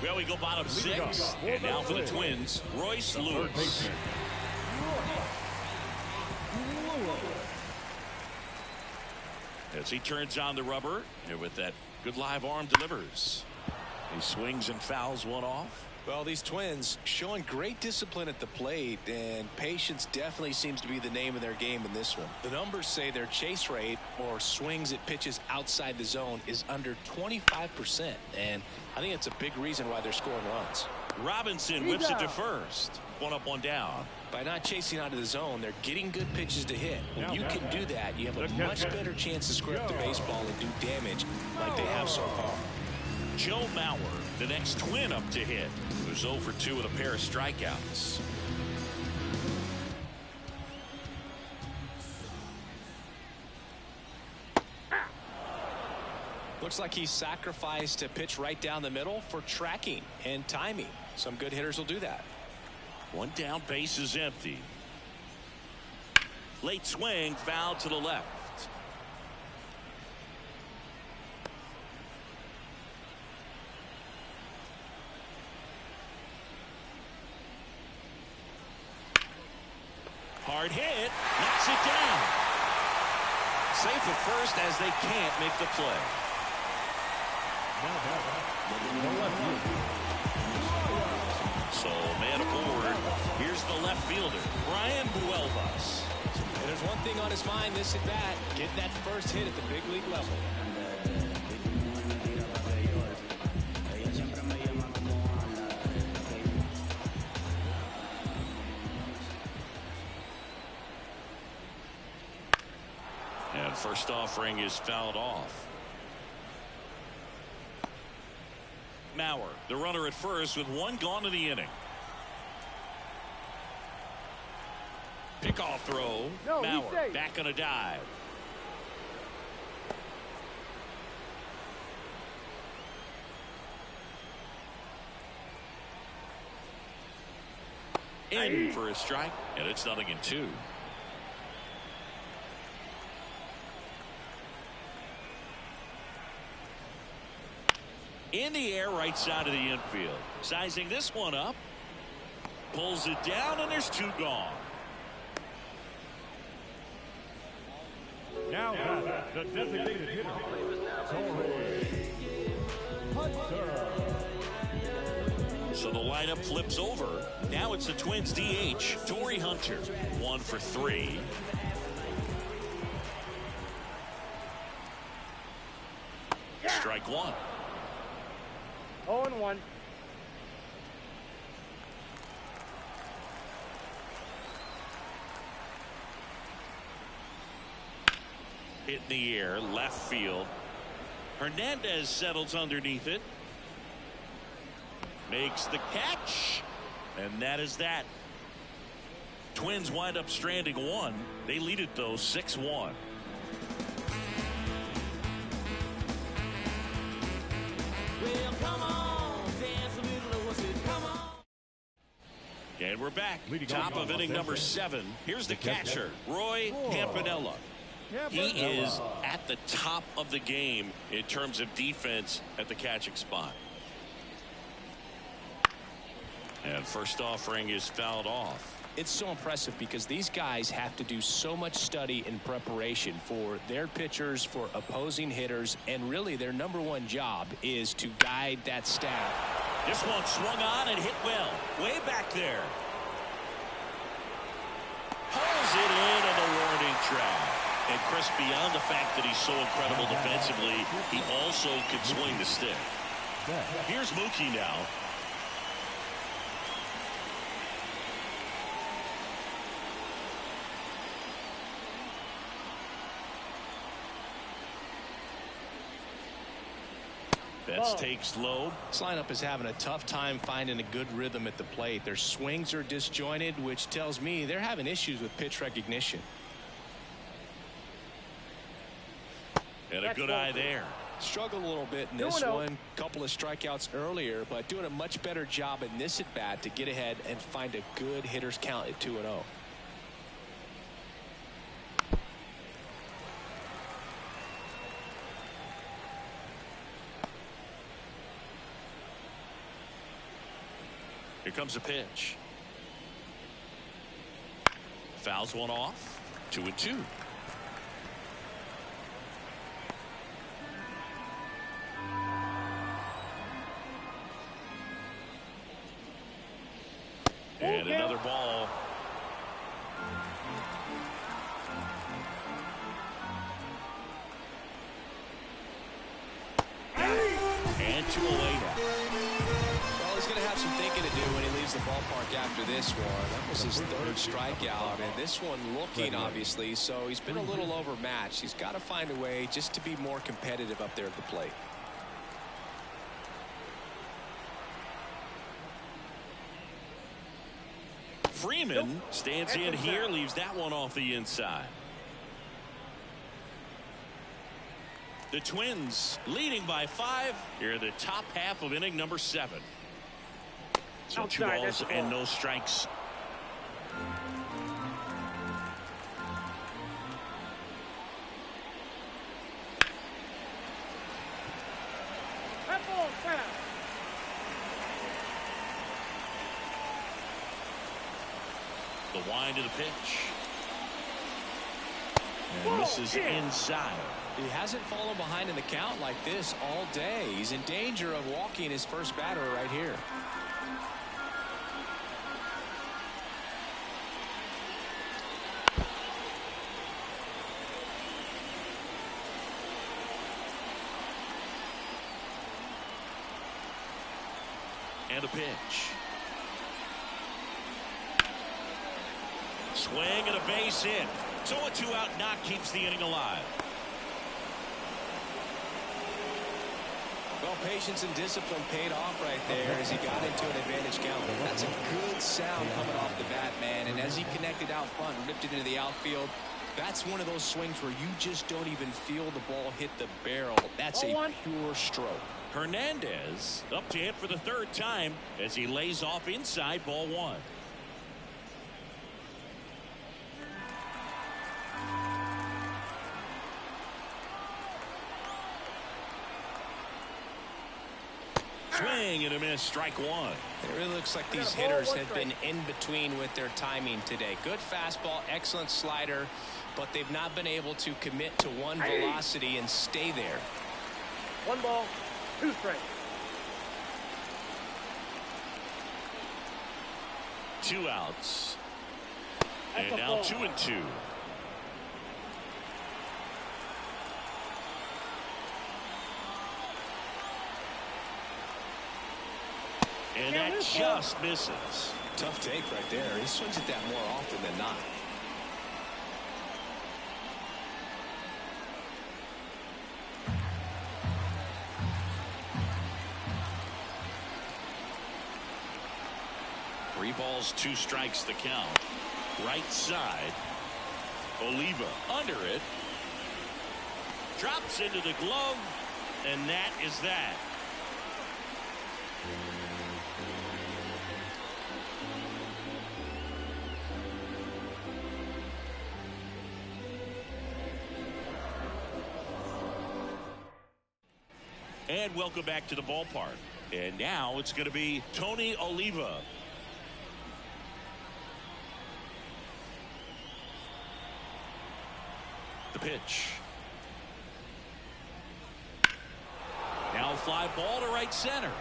Well, we go bottom 6, and now for the Twins, Royce Lewis. As he turns on the rubber, and with that good live arm delivers. He swings and fouls one off. Well, these Twins showing great discipline at the plate, and patience definitely seems to be the name of their game in this one. The numbers say their chase rate, or swings at pitches outside the zone, is under 25%, and I think it's a big reason why they're scoring runs. Robinson whips it to first. 1 up, 1 down. By not chasing out of the zone, they're getting good pitches to hit. When you can do that, you have a much better chance to square up the baseball and do damage like they have so far. Joe Mauer, the next Twin up to hit, who's 0 for 2 with a pair of strikeouts. Looks like he sacrificed a pitch right down the middle for tracking and timing. Some good hitters will do that. 1 down, base is empty. Late swing, foul to the left. Hard hit, knocks it down. Safe at first as they can't make the play. So man aboard. Here's the left fielder, Brian Buelvas. And there's one thing on his mind this at bat, getting that first hit at the big league level. And first offering is fouled off. Mauer, the runner at first with one gone in the inning. Pickoff throw. No, Mauer back on a dive. In for a strike, and it's 0-2. In the air, right side of the infield. Sizing this one up. Pulls it down, and there's two gone. Now the designated hitter, Torrey Hunter. So the lineup flips over. Now it's the Twins DH, Torrey Hunter. 1 for 3. Strike one. 0-1. Hit in the air, left field. Hernandez settles underneath it. Makes the catch. And that is that. Twins wind up stranding one. They lead it, though, 6-1. Well, come on, dance a little, what's it? Come on. And we're back. Leading Top off of inning number 7. Here's the catcher, Roy Campanella. He is at the top of the game in terms of defense at the catching spot. And first offering is fouled off. It's so impressive because these guys have to do so much study and preparation for their pitchers, for opposing hitters, and really their #1 job is to guide that staff. This one swung on and hit well. Way back there. Pulls it in on the warning track. And Chris, beyond the fact that he's so incredible defensively, he also can swing the stick. Here's Mookie now. Betts takes low. This lineup is having a tough time finding a good rhythm at the plate. Their swings are disjointed, which tells me they're having issues with pitch recognition. And a good eye there. Struggled a little bit in this one. Couple of strikeouts earlier, but doing a much better job in this at bat to get ahead and find a good hitter's count at 2-0. Here comes a pitch. Fouls one off. 2-2. And another ball. And 2 away now. Well, he's going to have some thinking to do when he leaves the ballpark after this one. That was his 3rd strikeout, and this one looking, obviously, so he's been a little overmatched. He's got to find a way just to be more competitive up there at the plate. Freeman stands in here, leaves that one off the inside. The Twins leading by 5 here in the top half of inning number 7. So 2 balls and no strikes. That ball's foul. The wind of the pitch. And misses inside. He hasn't fallen behind in the count like this all day. He's in danger of walking his first batter right here. And a pitch. Swing and a base hit. So a 2-out knock keeps the inning alive. Well, patience and discipline paid off right there as he got into an advantage count. That's a good sound coming off the bat, man. And as he connected out front and ripped it into the outfield, that's one of those swings where you just don't even feel the ball hit the barrel. That's a pure stroke. Hernandez up to hit for the third time as he lays off inside ball one. Swing and a miss, strike one. It really looks like these hitters have been in between with their timing today. Good fastball, excellent slider, but they've not been able to commit to one velocity and stay there. 1 ball, 2 strikes. 2 outs. And now 2-2. And that just misses. Tough take right there. He swings at that more often than not. Three balls, 2 strikes the count. Right side. Oliva under it. Drops into the glove. And that is that. And welcome back to the ballpark. And now it's going to be Tony Oliva. The pitch. Now fly ball to right center.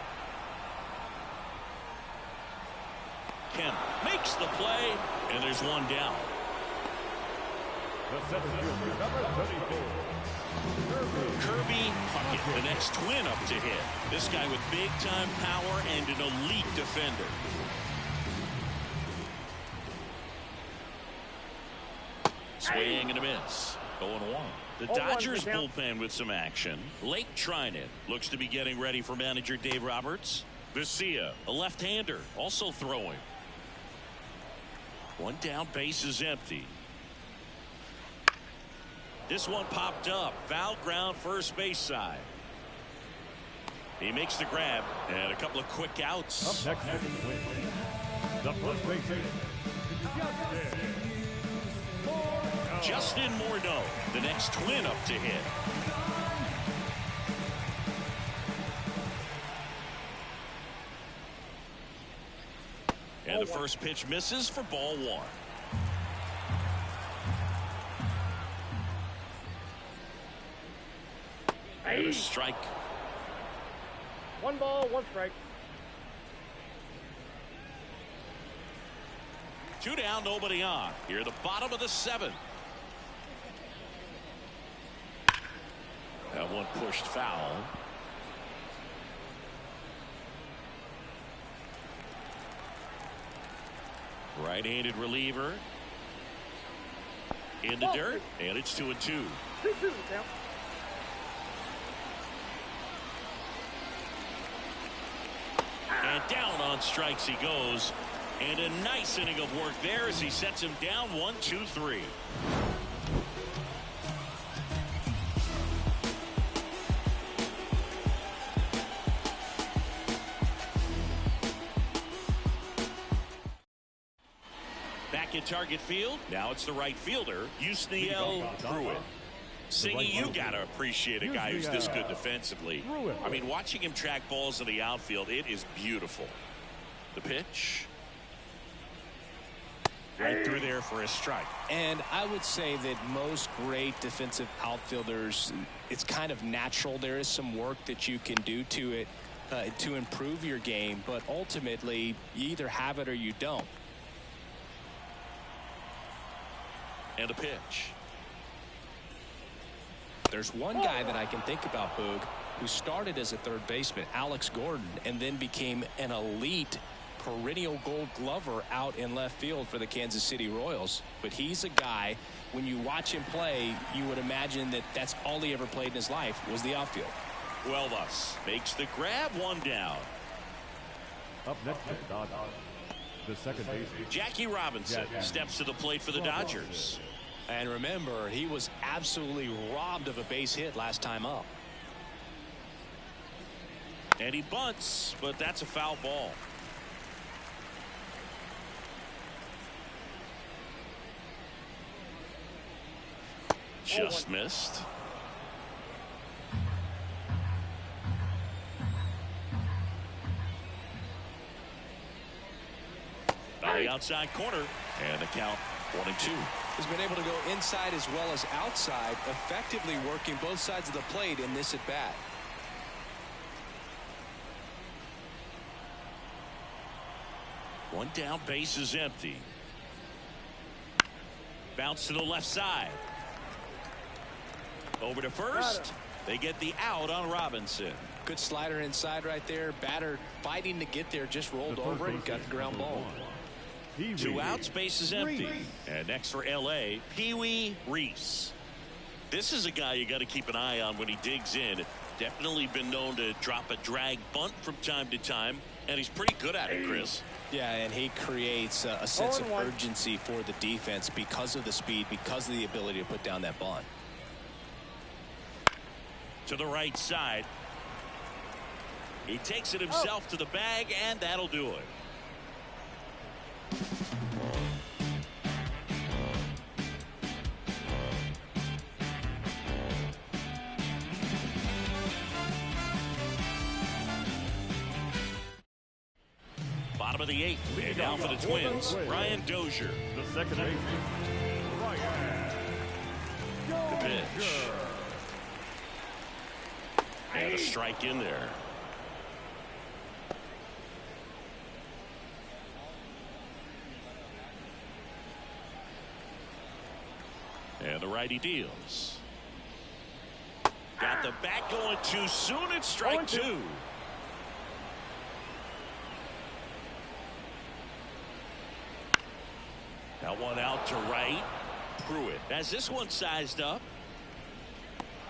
Kemp makes the play, and there's one down. The center fielder, number 34. Kirby Puckett, the next twin up to hit. This guy with big-time power and an elite defender. Swing and a miss. 0-1. The Dodgers bullpen with some action. Lake Trinan looks to be getting ready for manager Dave Roberts. Vesia, a left-hander, also throwing. One down, base is empty. This one popped up. Foul ground, first base side. He makes the grab and a couple of quick outs. Up next, the first baseman, Justin Morneau, the next twin up to hit. And the first pitch misses for ball one. And a strike. 1 ball, 1 strike. 2 down, nobody on. Here at the bottom of the 7th. That one pushed foul. Right-handed reliever. In the dirt, and it's 2-2. 2-2 now. And down on strikes he goes. And a nice inning of work there as he sets him down 1-2-3. Back at target field. Now it's the right fielder, Yusniel Pruitt. Singy, you got to appreciate a guy who's this good defensively. I mean, watching him track balls in the outfield, it is beautiful. The pitch. Right through there for a strike. And I would say that most great defensive outfielders, it's kind of natural. There is some work that you can do to it to improve your game, but ultimately you either have it or you don't. And a pitch. There's one guy that I can think about, Boog, who started as a third baseman, Alex Gordon, and then became an elite perennial Gold Glover out in left field for the Kansas City Royals. But he's a guy, when you watch him play, you would imagine that that's all he ever played in his life was the outfield. Well, thus makes the grab, one down. Up next is Dodgers. The second baseman, Jackie Robinson, steps to the plate for the Dodgers. And remember, he was absolutely robbed of a base hit last time up. And he bunts, but that's a foul ball. Just missed. On the outside corner, and the count 1-2. He's been able to go inside as well as outside, effectively working both sides of the plate in this at bat. One down, base is empty. Bounce to the left side. Over to first. They get the out on Robinson. Good slider inside right there. Batter fighting to get there, just rolled over and got the ground ball. Two outs, base is empty. And next for LA, Pee-wee Reese. This is a guy you got to keep an eye on when he digs in. Definitely been known to drop a drag bunt from time to time, and he's pretty good at it, Chris. Yeah, and he creates a sense of urgency for the defense because of the speed, because of the ability to put down that bunt. To the right side. He takes it himself to the bag, and that'll do it. Bottom of the eighth, and now for the Twins, Ryan Dozier. The second baseman, The pitch. And a strike in there. And the righty deals. Got the bat going too soon. It's strike two. That one out to right. Pruitt has this one sized up.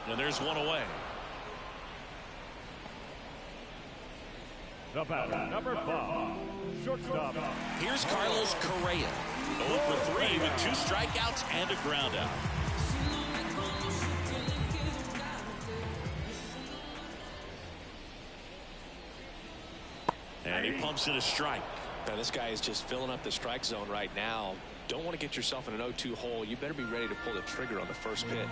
And there's one away. the batter, number 5, shortstop. Here's Carlos Correa. 0 for 3 with 2 strikeouts and a ground out. And he pumps in a strike. Now this guy is just filling up the strike zone right now. Don't want to get yourself in an 0-2 hole. You better be ready to pull the trigger on the first pitch.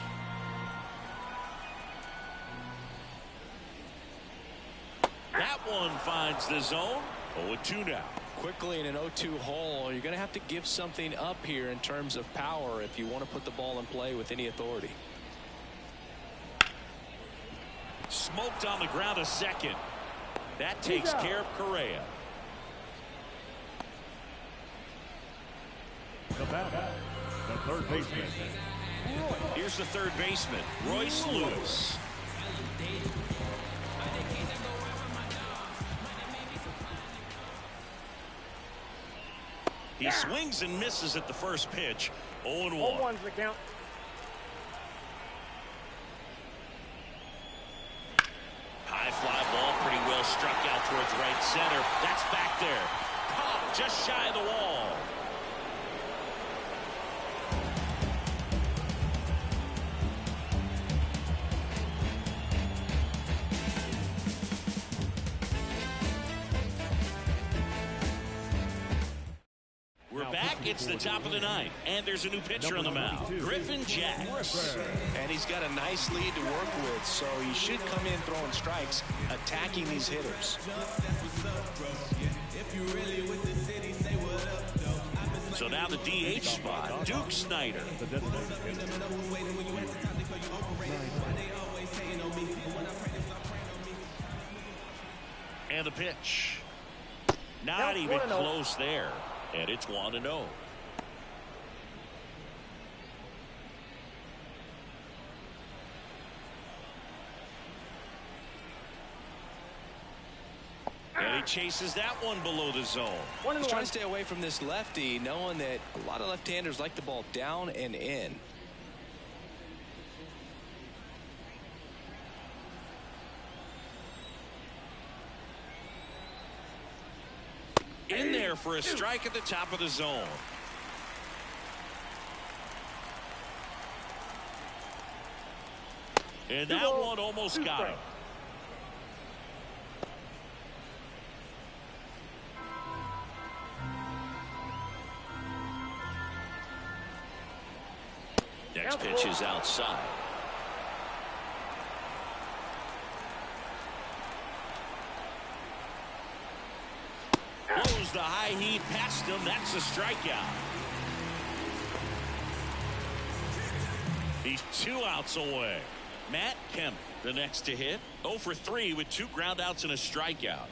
That one finds the zone. 0-2 now. Quickly in an 0-2 hole, you're going to have to give something up here in terms of power if you want to put the ball in play with any authority. Smoked on the ground a second. That takes care of Correa. The batter, the third baseman. Here's the third baseman, Royce Lewis. He swings and misses at the first pitch. 0-1. 0-1's the count. High fly ball, pretty well struck out towards right center. That's back there. Caught just shy of the wall. It's the top of the ninth, and there's a new pitcher on the mound, Griffin Jacks. And he's got a nice lead to work with, so he should come in throwing strikes, attacking these hitters. So now the DH spot, Duke Snyder. The designated hitter. And the pitch. Not even close there. And it's 1-0. And he chases that one below the zone. He's trying to stay away from this lefty, knowing that a lot of left-handers like the ball down and in. In there for a strike at the top of the zone. And that one almost got him. Next pitch is outside. Blows the high heat past him. That's a strikeout. He's 2 outs away. Matt Kemp, the next to hit. 0 for 3 with 2 ground outs and a strikeout.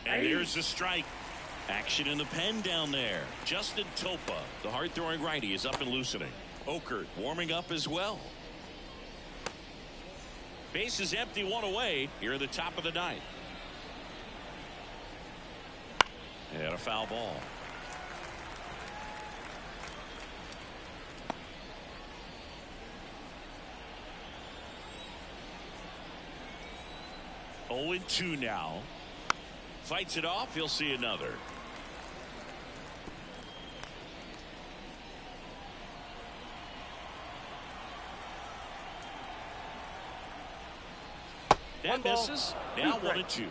And here's the strike. Action in the pen down there. Justin Topa, the hard-throwing righty, is up and loosening. Okert warming up as well. Base is empty, 1 away here at the top of the 9th. And a foul ball. Oh, 2 now. Fights it off. He'll see another. That misses. Now 1-2.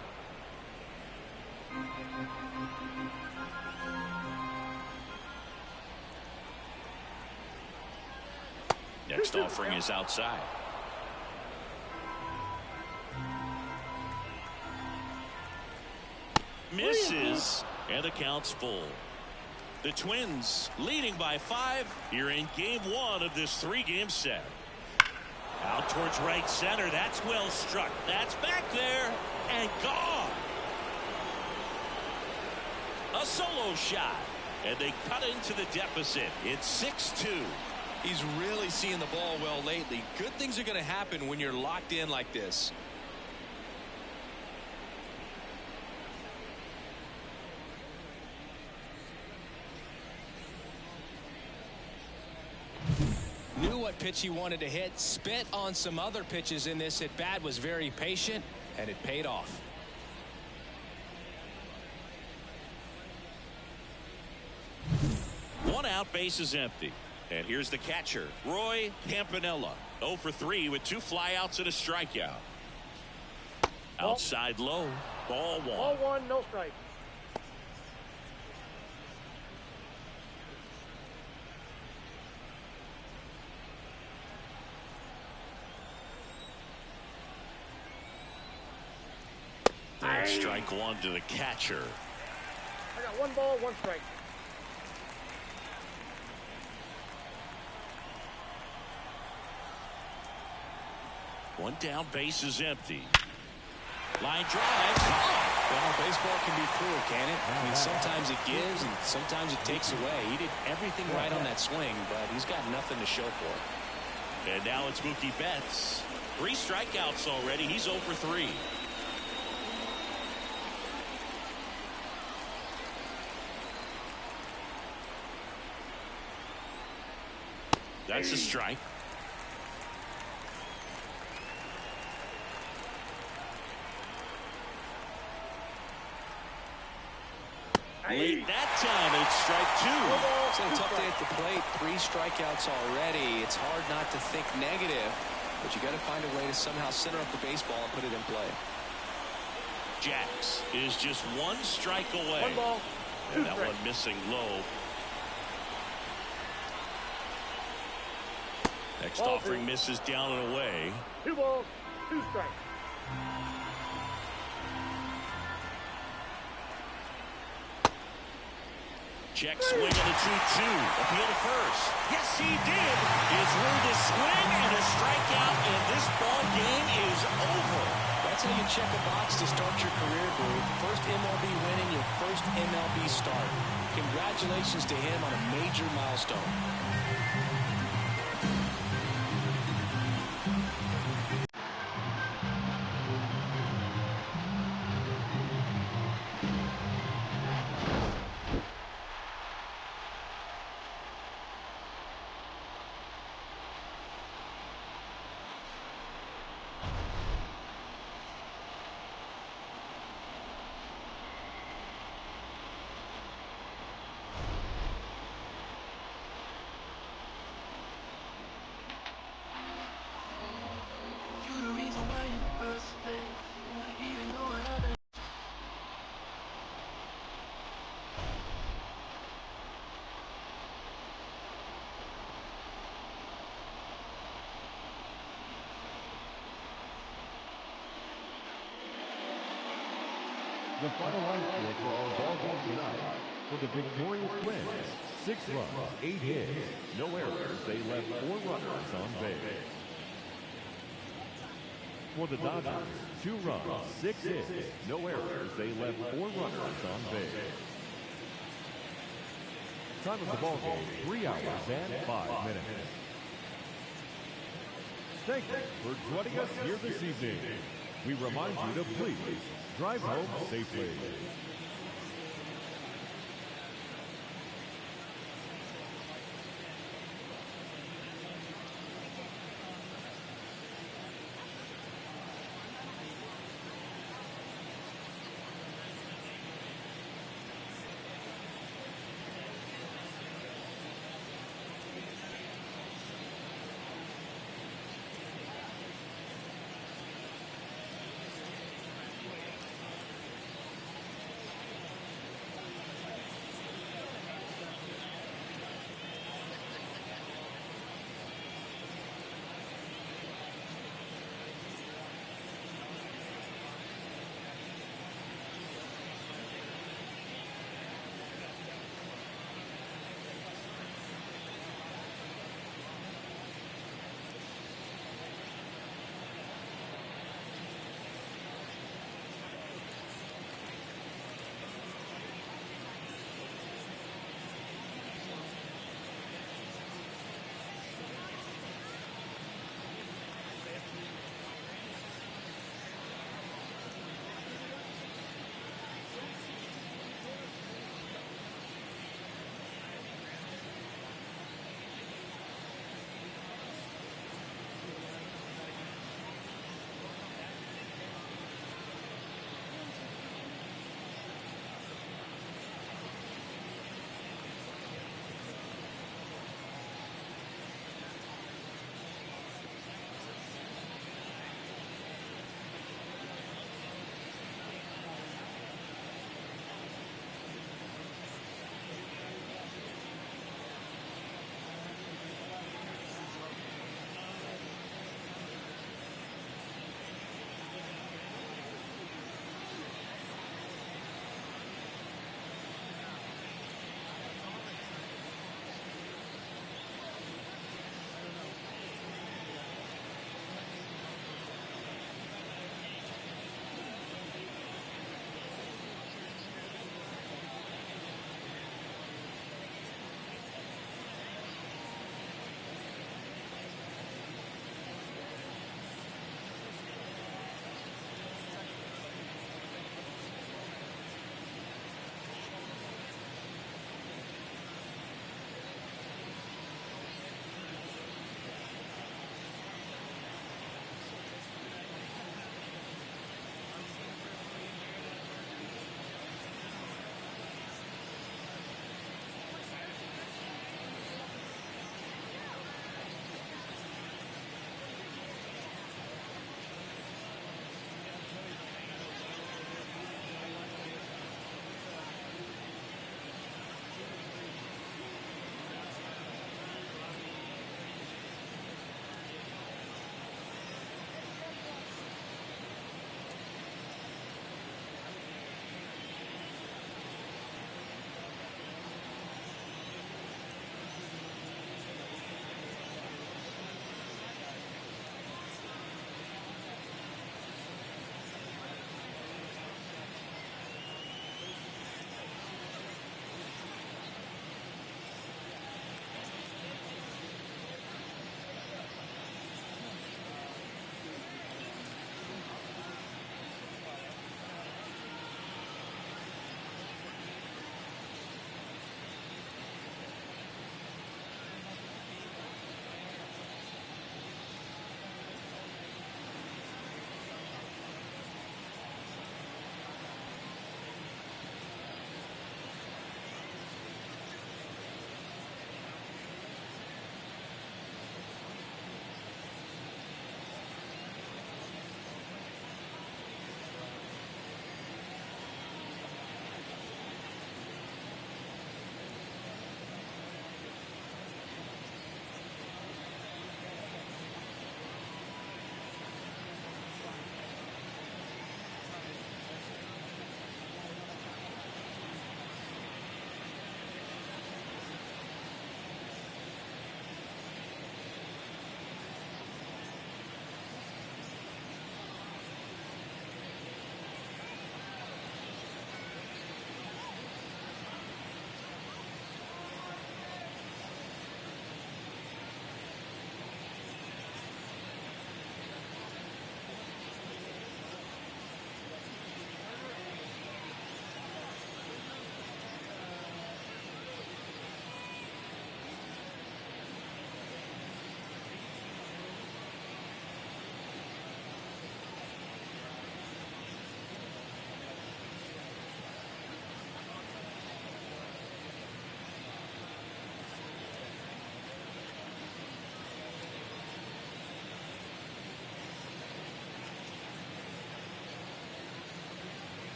Next offering is outside. Misses, and the count's full. The Twins leading by 5 here in game 1 of this 3-game set. Out towards right center. That's well struck. That's back there and gone. A solo shot, and they cut into the deficit. It's 6-2. He's really seeing the ball well lately. Good things are going to happen when you're locked in like this. Knew what pitch he wanted to hit. Spit on some other pitches in this at bat. Was very patient, and it paid off. One out, base is empty. And here's the catcher, Roy Campanella. 0 for 3 with 2 flyouts and a strikeout. Outside low. Ball 1. Ball 1, no strike. And strike 1 to the catcher. I got 1 ball, 1 strike. One down, base is empty. Line drive. Well, baseball can be cruel, can it? I mean, sometimes it gives and sometimes it takes away. He did everything right on that swing, but he's got nothing to show for it. And now it's Mookie Betts. 3 strikeouts already. He's 0 for 3. That's a strike. Late that time, it's strike 2. It's a tough day at the plate. 3 strikeouts already. It's hard not to think negative, but you got to find a way to somehow center up the baseball and put it in play. Jax is just 1 strike away. 1 ball, 2 and that strikes. one missing low. Next offering misses down and away. 2 balls, 2 strikes. Check swing on the 2-2. Appeal to first. Yes, he did. It's ruled a swing and a strikeout, and this ball game is over. That's how you check a box to start your career, dude. First MLB win in your first MLB start. Congratulations to him on a major milestone. The final line score for our ball game tonight. For the victorious Twins, 6 runs, 8 hits, no errors. They left 4 runners on base. For the Dodgers, 2 runs, 6 hits, no errors. They left 4 runners on base. Time of the ball game, 3 hours and 5 minutes. Thank you for joining us here this evening. We remind you to please drive home safely.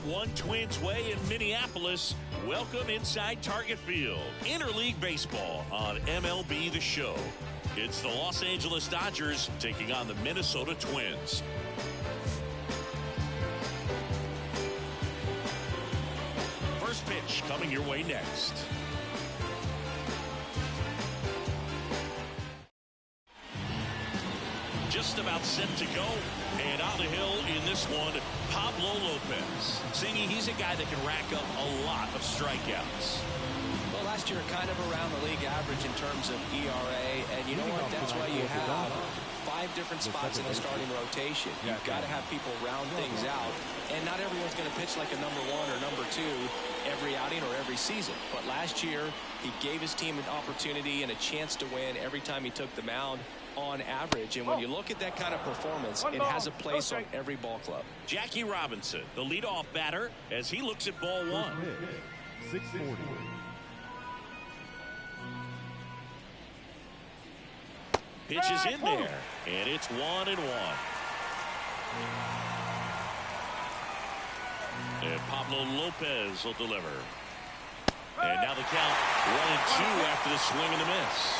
One Twins Way in Minneapolis, welcome inside Target Field. Interleague Baseball on MLB The Show. It's the Los Angeles Dodgers taking on the Minnesota Twins. First pitch coming your way next. Just about set to go, and on the hill in this one, Pablo Lopez. Singy, he's a guy that can rack up a lot of strikeouts. Well, last year kind of around the league average in terms of ERA, and you know what? That's why you have 5 different spots in the starting rotation. You've got to have people round things out, and not everyone's going to pitch like a number 1 or number 2 every outing or every season. But last year, he gave his team an opportunity and a chance to win every time he took the mound on average. And when you look at that kind of performance, it has a place on every ball club. Jackie Robinson, the leadoff batter, as he looks at ball 1. 640. Pitch is in there, and it's 1-1. And Pablo Lopez will deliver. And now the count 1-2 after the swing and the miss.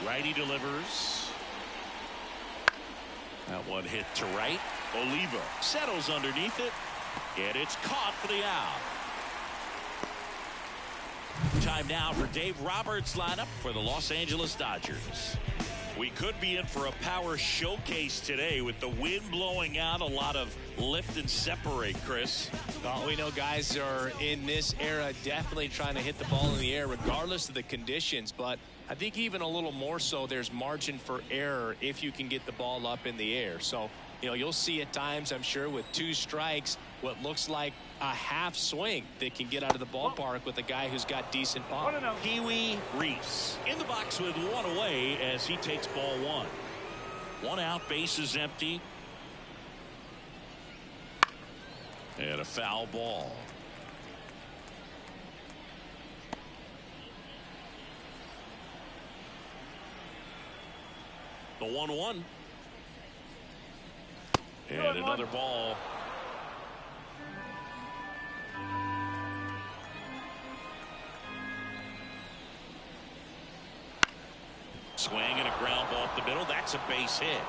Righty delivers. That one hit to right. Oliva settles underneath it, and it's caught for the out. Time now for Dave Roberts' lineup for the Los Angeles Dodgers. We could be in for a power showcase today with the wind blowing out. A lot of lift and separate, Chris. Well, we know guys are in this era definitely trying to hit the ball in the air regardless of the conditions, but I think even a little more so there's margin for error if you can get the ball up in the air. So, you know, you'll see at times, I'm sure, with 2 strikes, what looks like a half swing that can get out of the ballpark with a guy who's got decent pop. Pee-wee Reese in the box with 1 away as he takes ball 1. 1 out, bases empty. And a foul ball. The 1-1. And another ball. Swing and a ground ball up the middle. That's a base hit.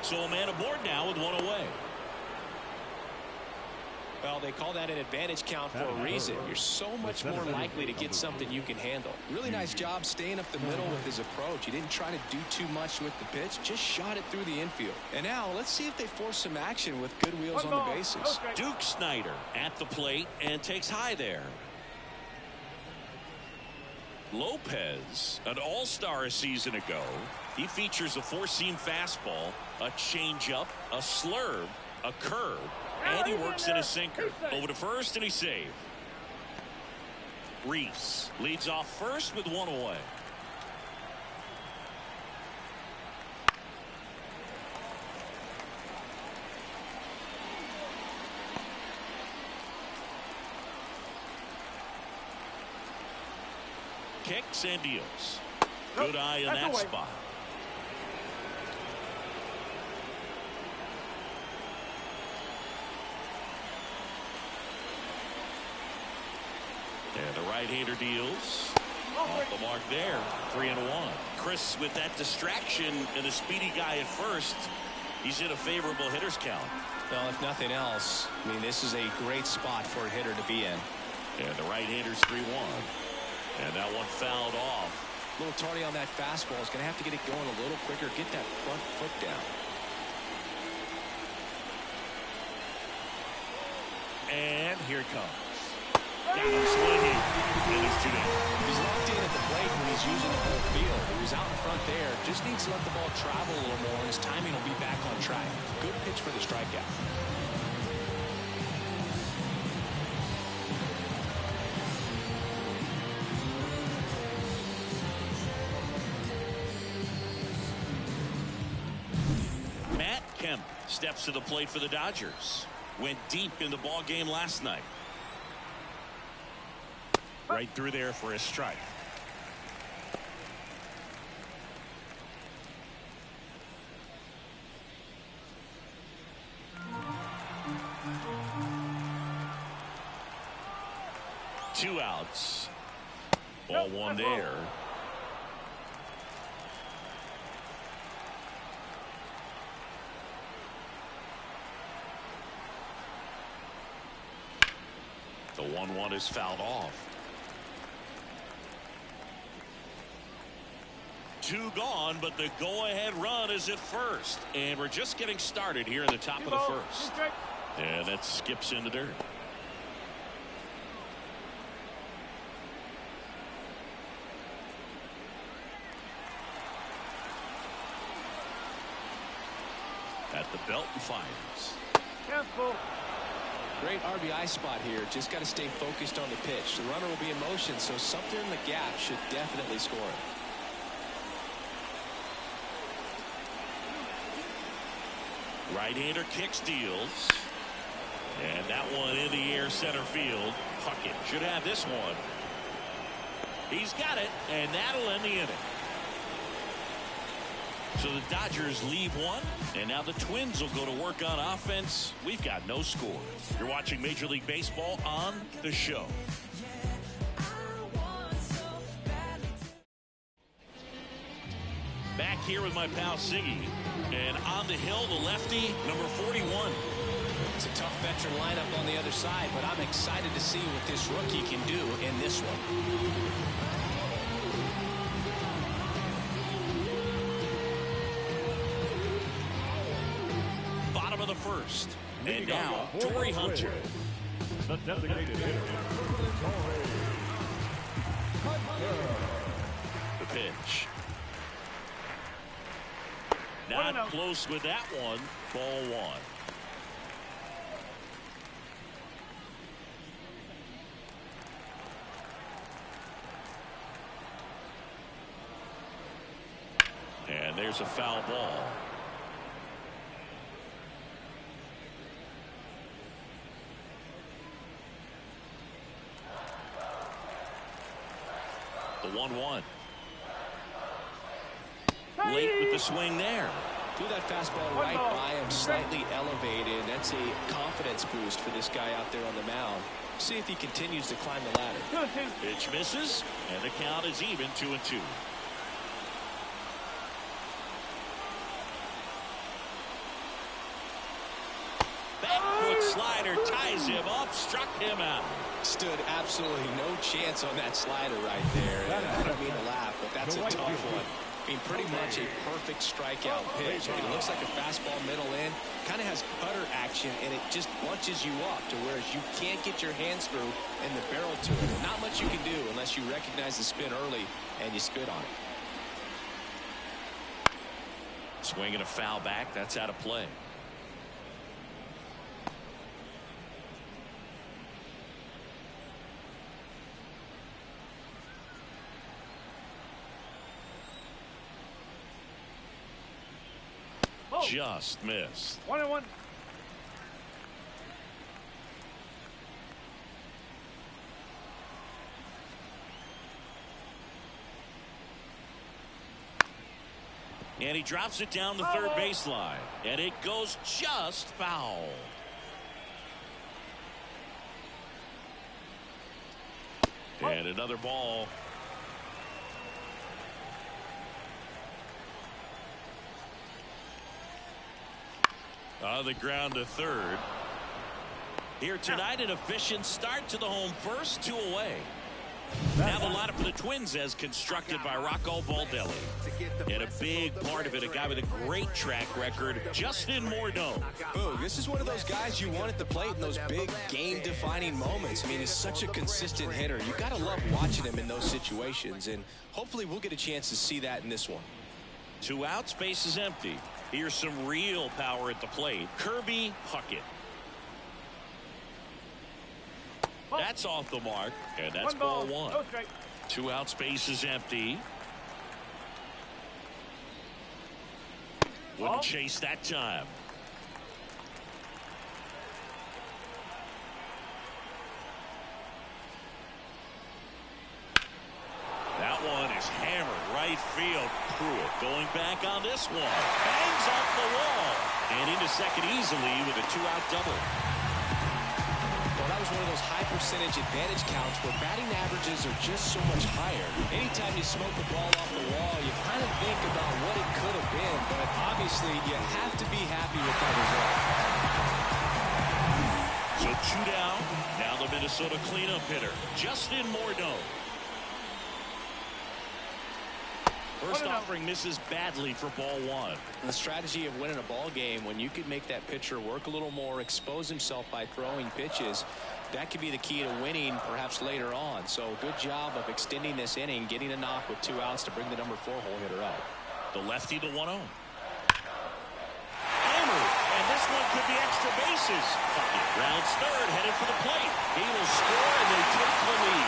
So a man aboard now with 1 away. Well, they call that an advantage count for a reason. You're so much more likely to get something you can handle. Really nice job staying up the middle with his approach. He didn't try to do too much with the pitch, just shot it through the infield. And now let's see if they force some action with good wheels on the bases. Duke Snyder at the plate and takes high there. Lopez, an all-star a season ago. He features a 4-seam fastball, a changeup, a slurve, a curve, and he works in a sinker. Over to first, and he saved. Reese leads off first with 1 away. Kicks and deals. Good eye in that spot. And the right-hander deals. Off the mark there. 3-1. Chris, with that distraction and a speedy guy at first, he's in a favorable hitter's count. Well, if nothing else, I mean, this is a great spot for a hitter to be in. And the right-hander's 3-1. And that one fouled off. A little tardy on that fastball. Is going to have to get it going a little quicker. Get that front foot down. And here it comes. Got him swinging. And there's 2 down. He's locked in at the plate when he's using the whole field. He was out in front there. Just needs to let the ball travel a little more, and his timing will be back on track. Good pitch for the strikeout. Steps to the plate for the Dodgers. Went deep in the ball game last night. Right through there for a strike. Two outs. Ball one there. The 1-1 is fouled off. 2 gone, but the go-ahead run is at first. And we're just getting started here in the top of the first. And that skips into dirt. At the belt and fires. Careful. Great RBI spot here. Just got to stay focused on the pitch. The runner will be in motion, so something in the gap should definitely score it. Right-hander kick steals. And that one in the air center field. Puckett should have this one. He's got it, and that'll end the inning. So the Dodgers leave one, and now the Twins will go to work on offense. We've got no score. You're watching Major League Baseball on The Show. Back here with my pal Siggy, and on the hill, the lefty, number 41. It's a tough veteran lineup on the other side, but I'm excited to see what this rookie can do in this one. Of the first, and now Torrey Hunter, the designated hitter. the pitch. Not close with that one. Ball 1. And there's a foul ball. The 1-1. Late with the swing there. Threw that fastball right by him, slightly elevated. That's a confidence boost for this guy out there on the mound. See if he continues to climb the ladder. Pitch misses, and the count is even 2-2. Back foot slider ties him up, struck him out. Stood absolutely no chance on that slider right there. And I don't mean to laugh, but that's a tough one. I mean, pretty much a perfect strikeout pitch. I mean, it looks like a fastball middle in. Kind of has cutter action, and it just bunches you up to where you can't get your hands through and the barrel to it. Not much you can do unless you recognize the spin early and you spit on it. Swinging a foul back. That's out of play. Just missed. 1-1. And he drops it down the third baseline, and it goes just foul. And another ball. On the ground to third. Here tonight, an efficient start to the home first, 2 away. Now the lineup for the Twins as constructed by Rocco Baldelli. And a big part of it, a guy with a great track record, Justin Morneau. Boog, this is one of those guys you want at the plate in those big game-defining moments. I mean, he's such a consistent hitter. You got to love watching him in those situations, and hopefully we'll get a chance to see that in this one. 2 outs, base is empty. Here's some real power at the plate. Kirby Puckett. That's off the mark, and that's ball 1. 2 outs, base is empty. Wouldn't chase that time. That one is hammered right field. Pruitt going back on this one. Bangs off the wall. And into second easily with a 2-out double. Well, that was one of those high percentage advantage counts where batting averages are just so much higher. Anytime you smoke the ball off the wall, you kind of think about what it could have been. But obviously, you have to be happy with that result. So 2 down. Now the Minnesota cleanup hitter, Justin Morneau. First offering misses badly for ball 1. The strategy of winning a ball game, when you could make that pitcher work a little more, expose himself by throwing pitches, that could be the key to winning perhaps later on. So good job of extending this inning, getting a knock with 2 outs to bring the number 4 hole hitter out. The lefty to 1-0. Hammered, and this one could be extra bases. Puckett rounds third, headed for the plate. He will score, and they take the lead.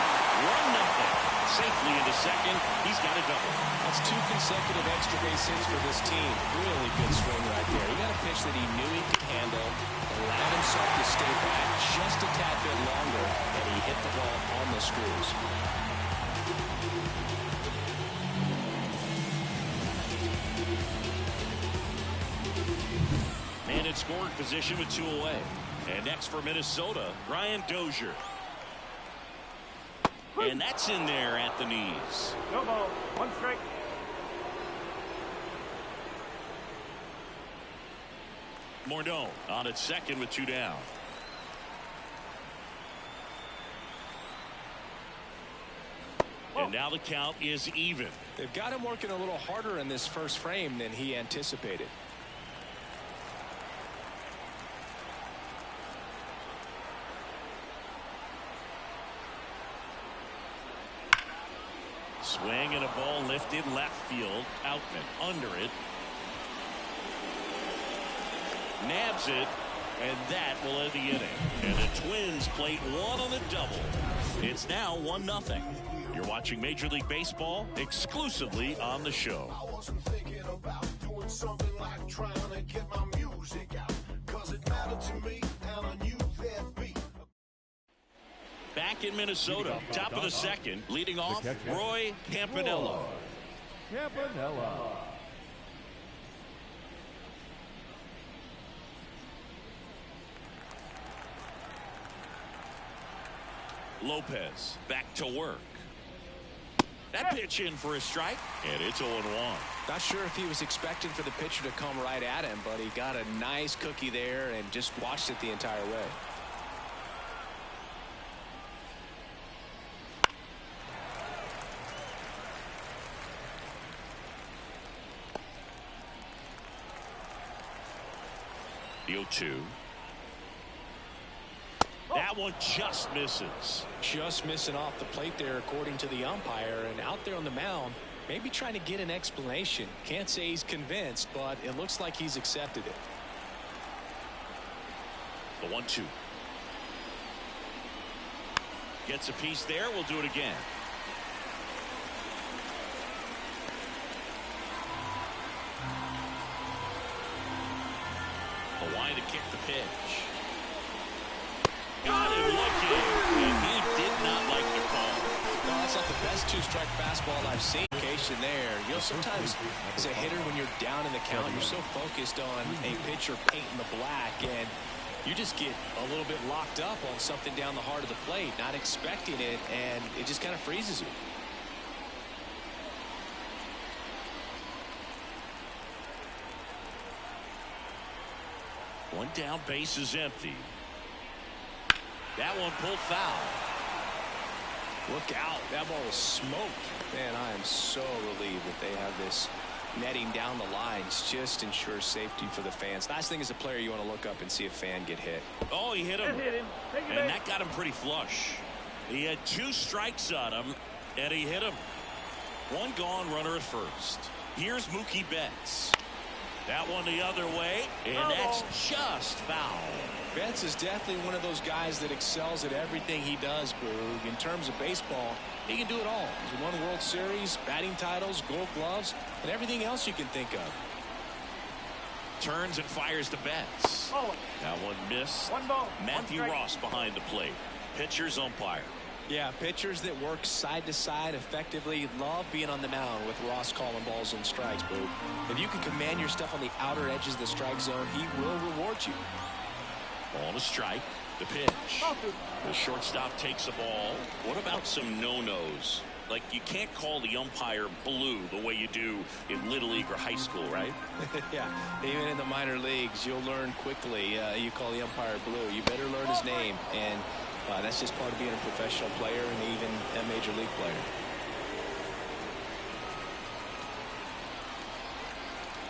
1-0. Safely into second. He's got a double. That's 2 consecutive extra base hits for this team. Really good swing right there. He got a pitch that he knew he could handle, allowed himself to stay back just a tad bit longer, and he hit the ball on the screws. Man in scoring position with 2 away. And next for Minnesota, Brian Dozier. And that's in there at the knees. No ball. 1 strike. Morneau on at second with 2 down. And now the count is even. They've got him working a little harder in this first frame than he anticipated. Swing and a ball lifted left field. Outman under it. Nabs it. And that will end the inning. And the Twins plate 1 on the double. It's now 1-0. You're watching Major League Baseball exclusively on the show. I wasn't thinking about doing something like trying to get my music out. 'Cause it mattered to me and I knew there'd be. Back in Minnesota, top of the second, leading off, Roy Campanella. Campanella. Lopez back to work. That pitch in for a strike, and it's 0-1. Not sure if he was expecting for the pitcher to come right at him, but he got a nice cookie there and just watched it the entire way. The 0-2. That one just misses. Just missing off the plate there, according to the umpire, and out there on the mound, maybe trying to get an explanation. Can't say he's convinced, but it looks like he's accepted it. The 1-2. Gets a piece there. We'll do it again. Hawaii to kick the pitch. Got him looking, and he did not like the call. No, that's not the best 2-strike fastball I've seen. There, you know, sometimes as a hitter, when you're down in the count, you're so focused on a pitcher painting the black, and you just get a little bit locked up on something down the heart of the plate, not expecting it, and it just kind of freezes you. One down, base is empty. That one pulled foul. Look out. That ball was smoked. Man, I am so relieved that they have this netting down the lines. Just ensures safety for the fans. Last thing as a player, you want to look up and see a fan get hit. Oh, he hit him. And that got him pretty flush. He had 2 strikes on him, and he hit him. 1 gone, runner at first. Here's Mookie Betts. That one the other way, and that's just foul. Betts is definitely one of those guys that excels at everything he does, Boog. In terms of baseball, he can do it all. He's won World Series, batting titles, Gold Gloves, and everything else you can think of. Turns and fires to Betts. That one missed. Matthew Ross behind the plate. Pitcher's umpire. Yeah, pitchers that work side to side effectively love being on the mound with Ross calling balls and strikes, Boog. If you can command your stuff on the outer edges of the strike zone, he will reward you. Ball to strike. The pitch. The shortstop takes the ball. What about some no-nos? Like, you can't call the umpire blue the way you do in Little League or high school, right? Yeah, even in the minor leagues, you'll learn quickly. You call the umpire blue. You better learn his name. And that's just part of being a professional player and even a major league player.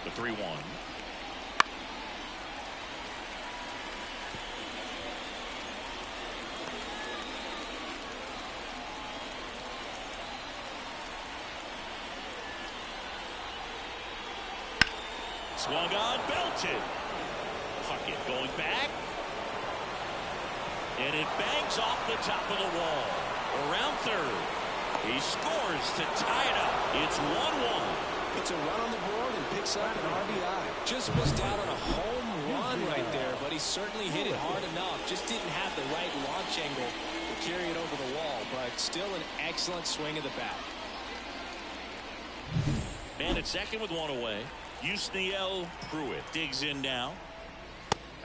The 3-1. Swung on, belted. Puckett going back. And it bangs off the top of the wall. Around third. He scores to tie it up. It's 1-1. It's a run on the board and picks up an RBI. Just missed out on a home run right there, but he certainly hit it hard enough. Just didn't have the right launch angle to carry it over the wall, but still an excellent swing of the bat. Man at second with 1 away. Yusniel Pruitt digs in now.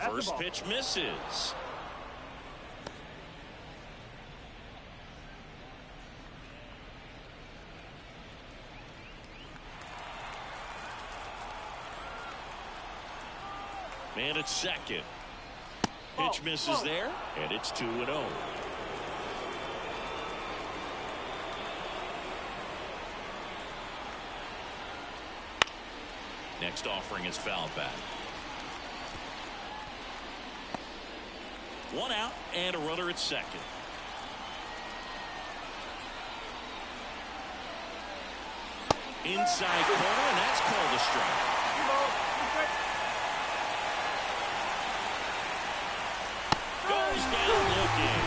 First pitch misses. Man at second. Pitch misses there, and it's 2-0. Next offering is foul back. 1 out and a runner at second. Inside corner, and that's called a strike. Goes down looking.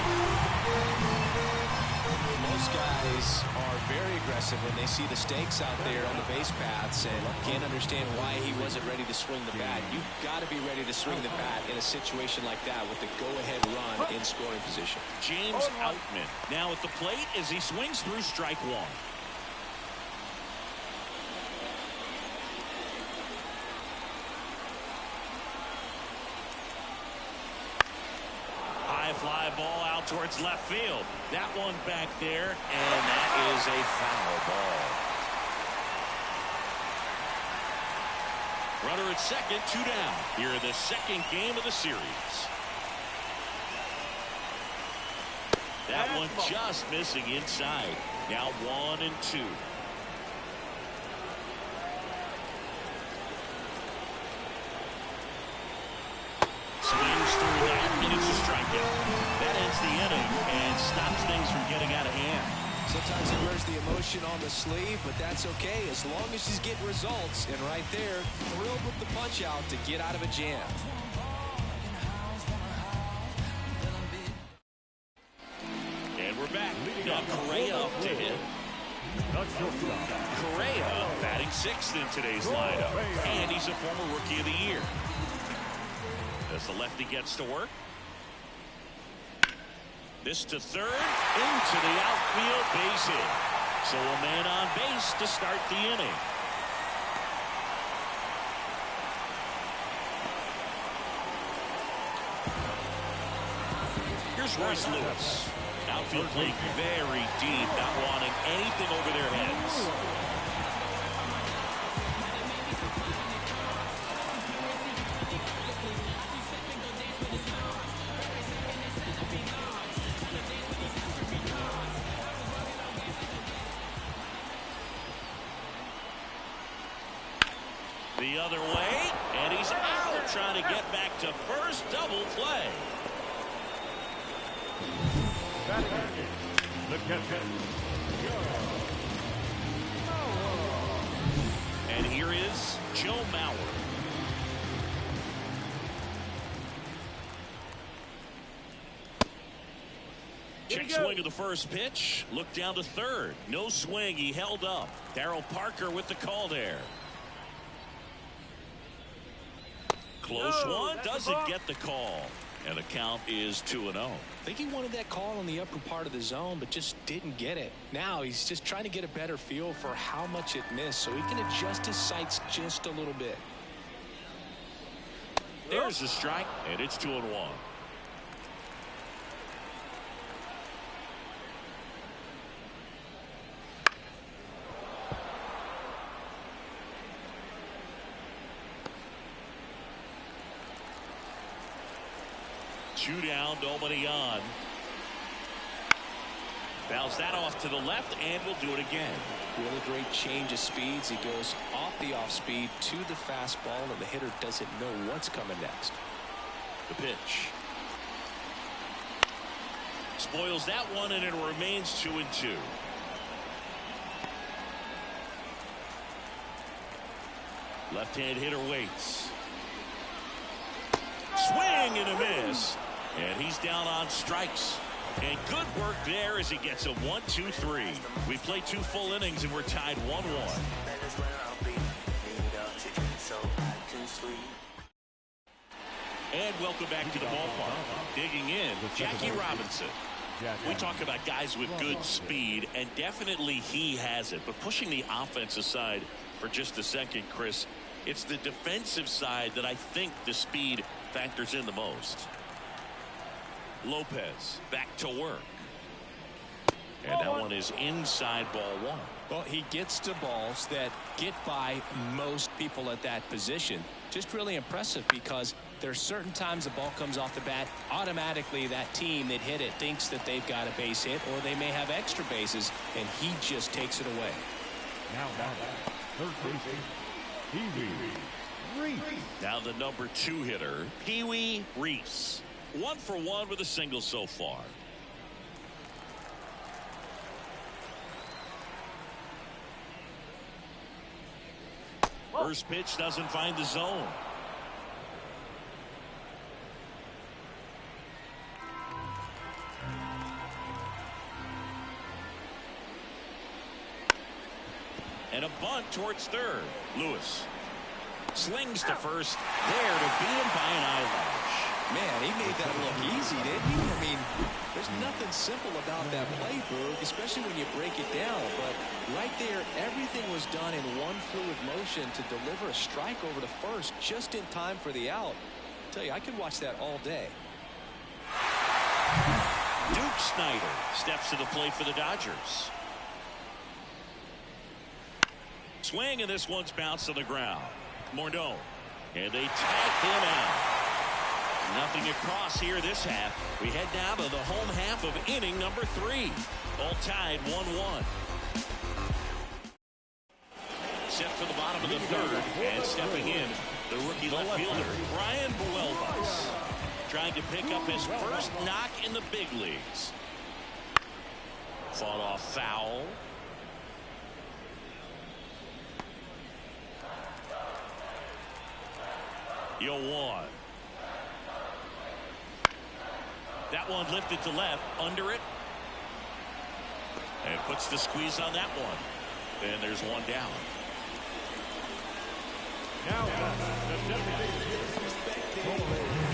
Most guys are very aggressive when they see the stakes out there on the base paths and can't understand why he wasn't ready to swing the bat. You've got to be ready to swing the bat in a situation like that with the go-ahead run in scoring position. James Outman now at the plate as he swings through strike 1. Fly ball out towards left field. That one back there, and that is a foul ball. Runner at second, 2 down. Here in the second game of the series. That one just missing inside. Now 1-2. Swings through that, and it's a strikeout. That ends the inning and stops things from getting out of hand. Sometimes he wears the emotion on the sleeve, but that's okay as long as he's getting results. And right there, thrilled with the punch out to get out of a jam. And we're back. Now Correa up to hit. Correa batting 6th in today's lineup, and he's a former Rookie of the Year. As the lefty gets to work. This to third, into the outfield, base hit. So a man on base to start the inning. Here's Royce Lewis. Outfield playing very deep, not wanting anything over their heads. The other way, and he's out trying to get back to first. Double play. The catcher, and here is Joe Mauer. Check swing of the first pitch. Look down to third. No swing. He held up. Darryl Parker with the call there. Close one. Doesn't get the call. And the count is 2-0. I think he wanted that call in the upper part of the zone, but just didn't get it. Now he's just trying to get a better feel for how much it missed so he can adjust his sights just a little bit. There's the strike, and it's 2-1. Two down, nobody on. Fouls that off to the left, and will do it again. Really great change of speeds. He goes off the off speed to the fastball, and the hitter doesn't know what's coming next. The pitch. Spoils that one, and it remains 2-2. Left-hand hitter waits. Swing and a miss. And he's down on strikes. And good work there as he gets a 1-2-3. We played 2 full innings and we're tied 1-1. And welcome back to the ballpark. Digging in, Jackie Robinson. We talk about guys with good speed, and definitely he has it. But pushing the offense aside for just a second, Chris, it's the defensive side that I think the speed factors in the most. Lopez back to work. And that one is inside ball 1. Well, he gets to balls that get by most people at that position. Just really impressive because there's certain times the ball comes off the bat, automatically that team that hit it thinks that they've got a base hit or they may have extra bases, and he just takes it away. now third baseman, Pee-wee Reese. Now the number 2 hitter, Pee-wee Reese. 1 for 1 with a single so far. First pitch doesn't find the zone. And a bunt towards third. Lewis slings to first, there to beat him by an eyelash. Man, he made that look easy, didn't he? I mean, there's nothing simple about that play, Berg, especially when you break it down. But right there, everything was done in one fluid motion to deliver a strike over to first just in time for the out. I tell you, I could watch that all day. Duke Snider steps to the plate for the Dodgers. Swing, and this one's bounced to the ground. Morneau, and they tag him out. Nothing across here this half. We head down to the home half of inning number 3. All tied 1-1. Set for the bottom of the third, and stepping in, the rookie left fielder, Brian Buelvas, trying to pick up his first knock in the big leagues. Fought off foul. Yo one. That one lifted to left, under it. And puts the squeeze on that one. And there's one down.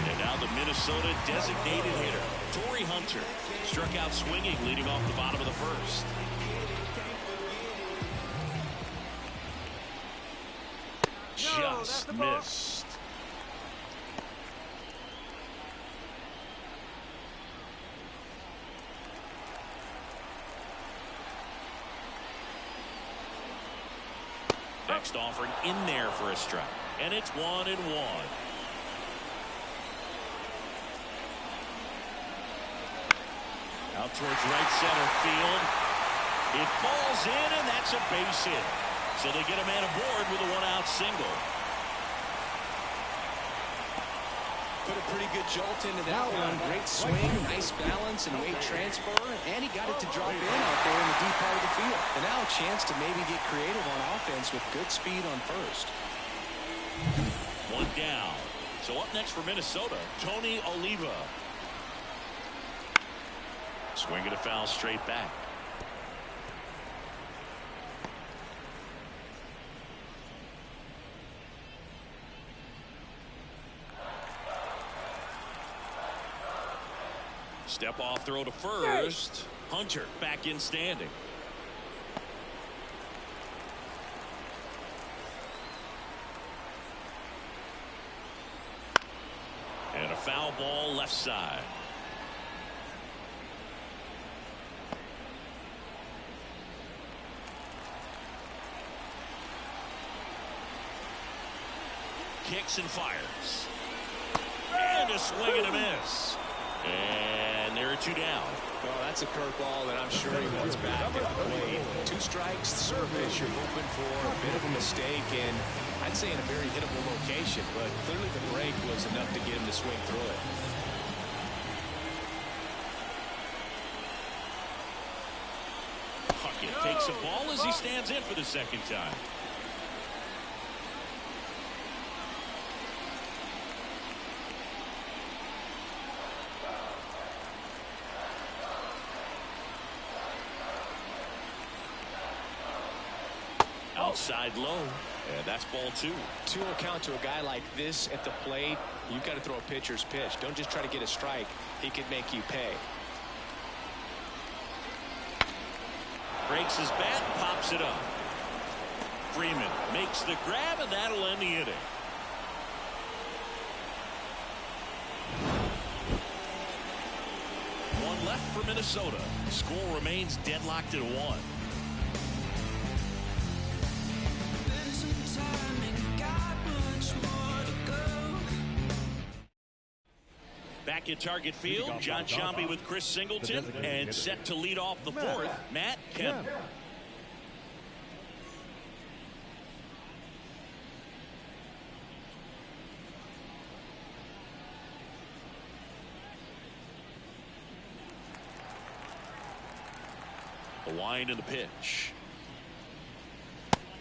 And now the Minnesota designated hitter, Torrey Hunter, struck out swinging, leading off the bottom of the first. Just missed. Next offering in there for a strike, and it's 1-1. Out towards right center field. It falls in, and that's a base hit. So they get a man aboard with a 1-out single. Put a pretty good jolt into that one. Great swing, nice balance and weight transfer. And he got it to drop in out there in the deep part of the field. And now a chance to maybe get creative on offense with good speed on first. One down. So up next for Minnesota, Tony Oliva. Swinging a foul straight back. Step off throw to first. Hunter back in standing. And a foul ball left side. Kicks and fires. And a swing and a miss. And there are two down. Well, that's a curveball that I'm sure he wants back at the plate. 2 strikes, surface. You're hoping for a bit of a mistake, and I'd say in a very hittable location, but clearly the break was enough to get him to swing through it. Puckett takes a ball as he stands in for the second time. Outside low, and that's ball 2. 2 will count to a guy like this at the plate. You've got to throw a pitcher's pitch. Don't just try to get a strike. He could make you pay. Breaks his bat, pops it up. Freeman makes the grab, and that'll end the inning. One left for Minnesota. Score remains deadlocked at 1. Back at Target Field, John Sciambi with Chris Singleton, and set to lead off the 4th, Matt Kemp. The wind of the pitch.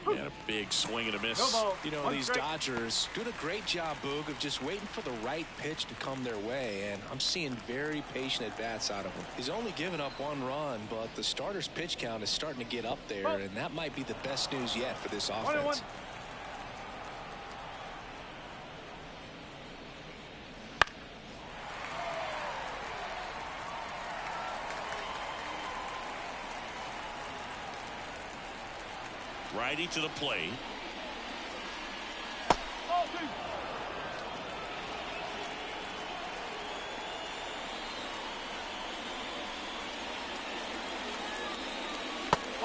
And a big swing and a miss. You know, these Dodgers doing a great job, Boog, of just waiting for the right pitch to come their way, and I'm seeing very patient at-bats out of him. He's only given up 1 run, but the starter's pitch count is starting to get up there, and that might be the best news yet for this offense. Righty to the plate.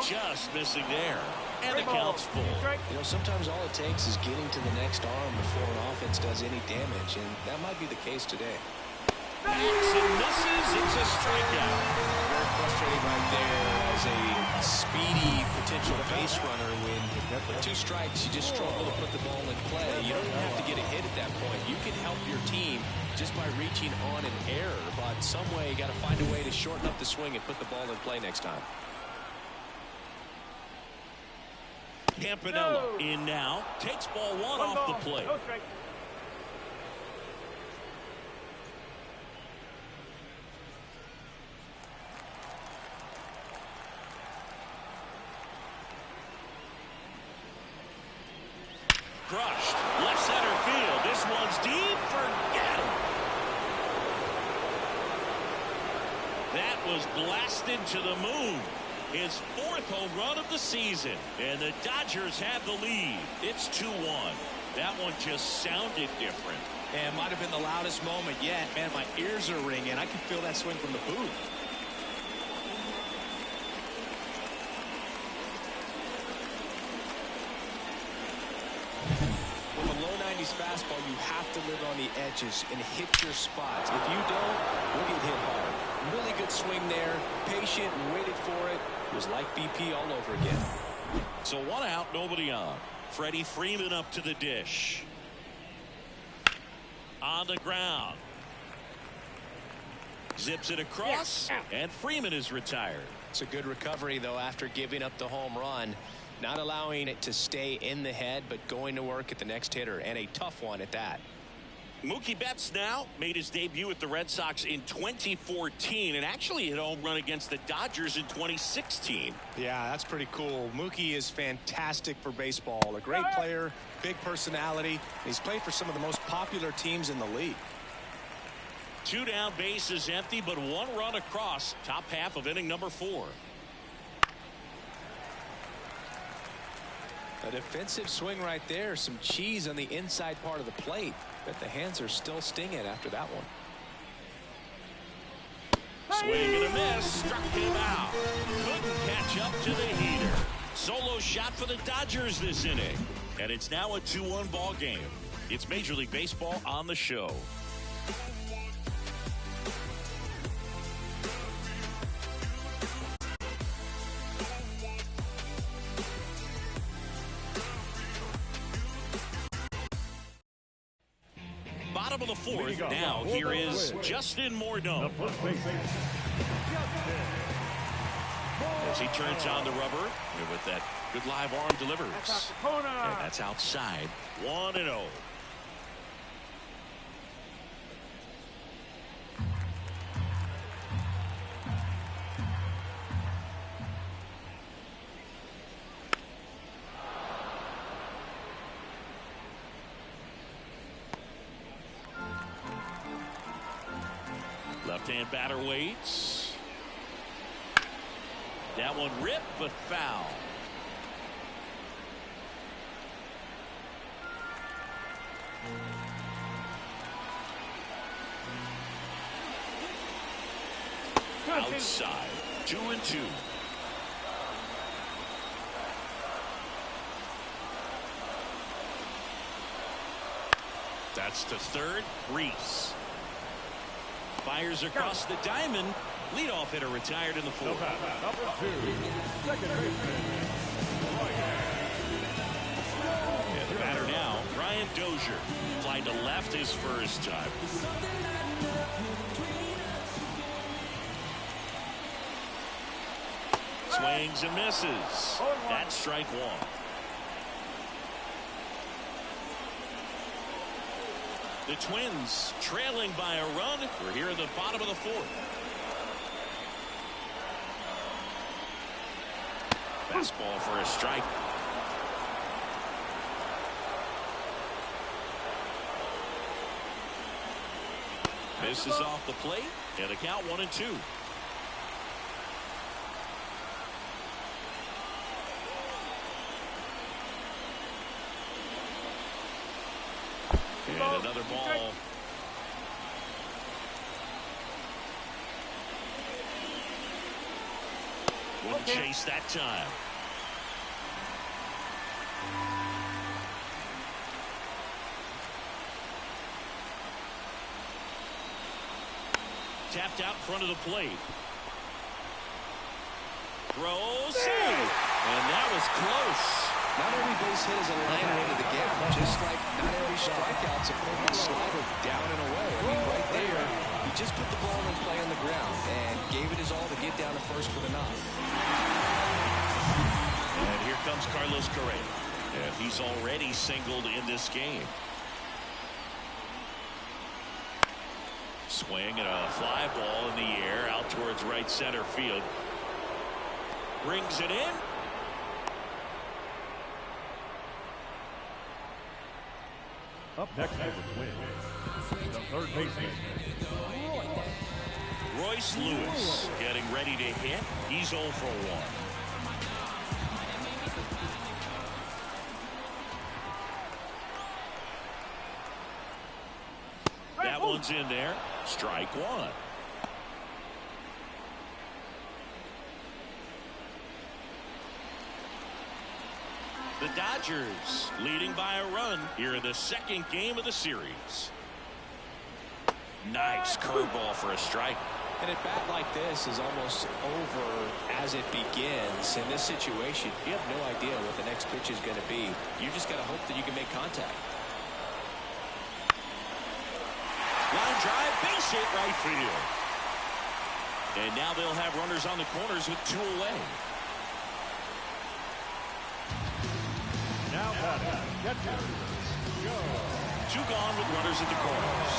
Just missing there. And the count's full. You know, sometimes all it takes is getting to the next arm before an offense does any damage, and that might be the case today. Backs and misses. It's a strikeout. Very frustrating right there as a speedy potential base runner. When with 2 strikes, you just struggle to put the ball in play. You don't even have to get a hit at that point. You can help your team just by reaching on an error, but some way you got to find a way to shorten up the swing and put the ball in play next time. Campanella in now. Takes ball 1 off the plate. Crushed. Left center field. This one's deep. Forget it. That was blasted to the moon. His 4th home run of the season. And the Dodgers have the lead. It's 2-1. That one just sounded different. And it might have been the loudest moment yet. Man, my ears are ringing. I can feel that swing from the booth. With a low 90s fastball, you have to live on the edges and hit your spots. If you don't, you'll get hit hard. Really good swing there. Patient and waited for it. It was like BP all over again. So 1 out, nobody on. Freddie Freeman up to the dish. on the ground. Zips it across, and Freeman is retired. It's a good recovery, though, after giving up the home run. Not allowing it to stay in the head, but going to work at the next hitter, and a tough one at that. Mookie Betts now made his debut with the Red Sox in 2014 and actually hit a home run against the Dodgers in 2016. Yeah, that's pretty cool. Mookie is fantastic for baseball. A great player, big personality. He's played for some of the most popular teams in the league. 2 down, bases empty, but 1 run across. Top half of inning number 4. A defensive swing right there. Some cheese on the inside part of the plate. But the hands are still stinging after that one. Swing and a miss. Struck him out. Couldn't catch up to the heater. Solo shot for the Dodgers this inning. And it's now a 2-1 ball game. It's Major League Baseball on the show. Bottom of the 4th. Now here is Justin Morneau. As he turns on the rubber with that good live arm delivers. And that's outside. 1-0. Left-hand batter waits. That one ripped, but foul. Outside. 2-2. That's to third. Reese fires across the diamond. Leadoff hitter retired in the 4th. Number 2, second baseman. And the batter now, Brian Dozier. Fly to left his first time. Swings and misses. That's strike 1. The Twins trailing by a run. We're here in the bottom of the 4th. Fastball for a strike. This is off the plate, and a count 1-2. And another ball. Wouldn't chase that time. Tapped out in front of the plate. Throws. Save. And that was close. Not every base hit is a liner into the gap, just like not every strikeout's a perfect slider down and away. I mean, right there, he just put the ball in play on the ground and gave it his all to get down to first for the knock. And here comes Carlos Correa. And he's already singled in this game. Swing and a fly ball in the air out towards right center field. Brings it in. Up next for the Twins, the third baseman, Royce Lewis getting ready to hit. He's 0 for 1. That one's in there. Strike 1. The Dodgers leading by a run here in the second game of the series. Nice curveball for a strike. And a bat like this is almost over as it begins. In this situation, you have no idea what the next pitch is going to be. You just got to hope that you can make contact. Line drive, base hit right field. And now they'll have runners on the corners with 2 away. Now catcher, Two gone with runners at the corners.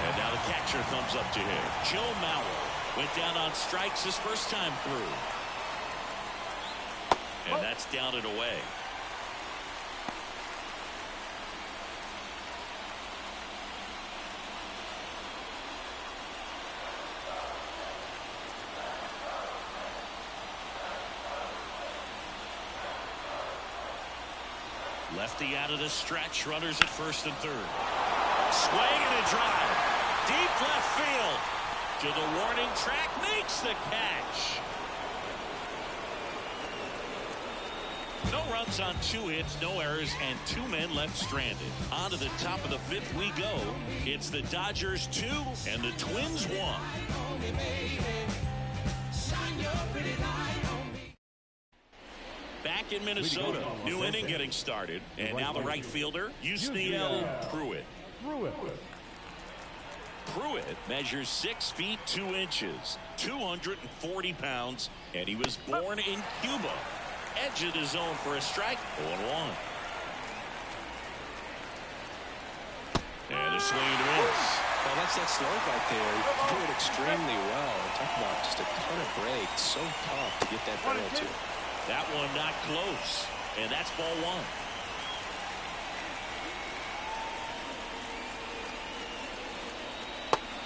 And now the catcher comes up to him. Joe Mauer went down on strikes his first time through. And that's down and away. Lefty out of the stretch. Runners at first and third. Swing and a drive. Deep left field. To the warning track. Makes the catch. No runs on 2 hits, no errors, and 2 men left stranded. On to the top of the 5th we go. It's the Dodgers 2 and the Twins 1. Back in Minnesota, new inning getting started, and now the right fielder, Yusniel Pruitt. Pruitt measures 6 feet 2 inches, 240 pounds, and he was born in Cuba. Edge of the zone for a strike, 0-1. And a swing and a miss. Well, that's that slope right there. He threw it extremely well. Talk about just a ton of breaks. So tough to get that barrel to. That one not close, and that's ball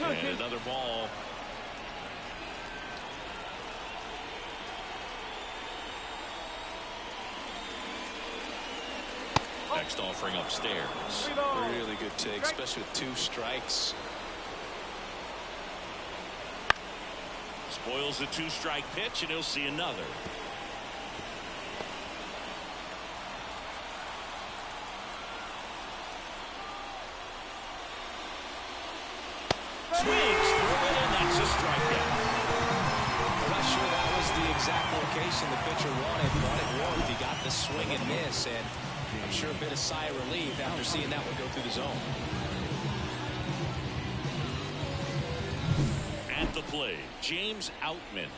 1. And another ball. Next offering upstairs. Really good take, especially with 2 strikes. Spoils the 2-strike pitch, and he'll see another. Swings through it, and that's a strikeout. I'm not sure that was the exact location the pitcher wanted, but it worked. He got the swing and miss, and I'm sure a bit of sigh of relief after seeing that one go through the zone. At the plate, James Outman.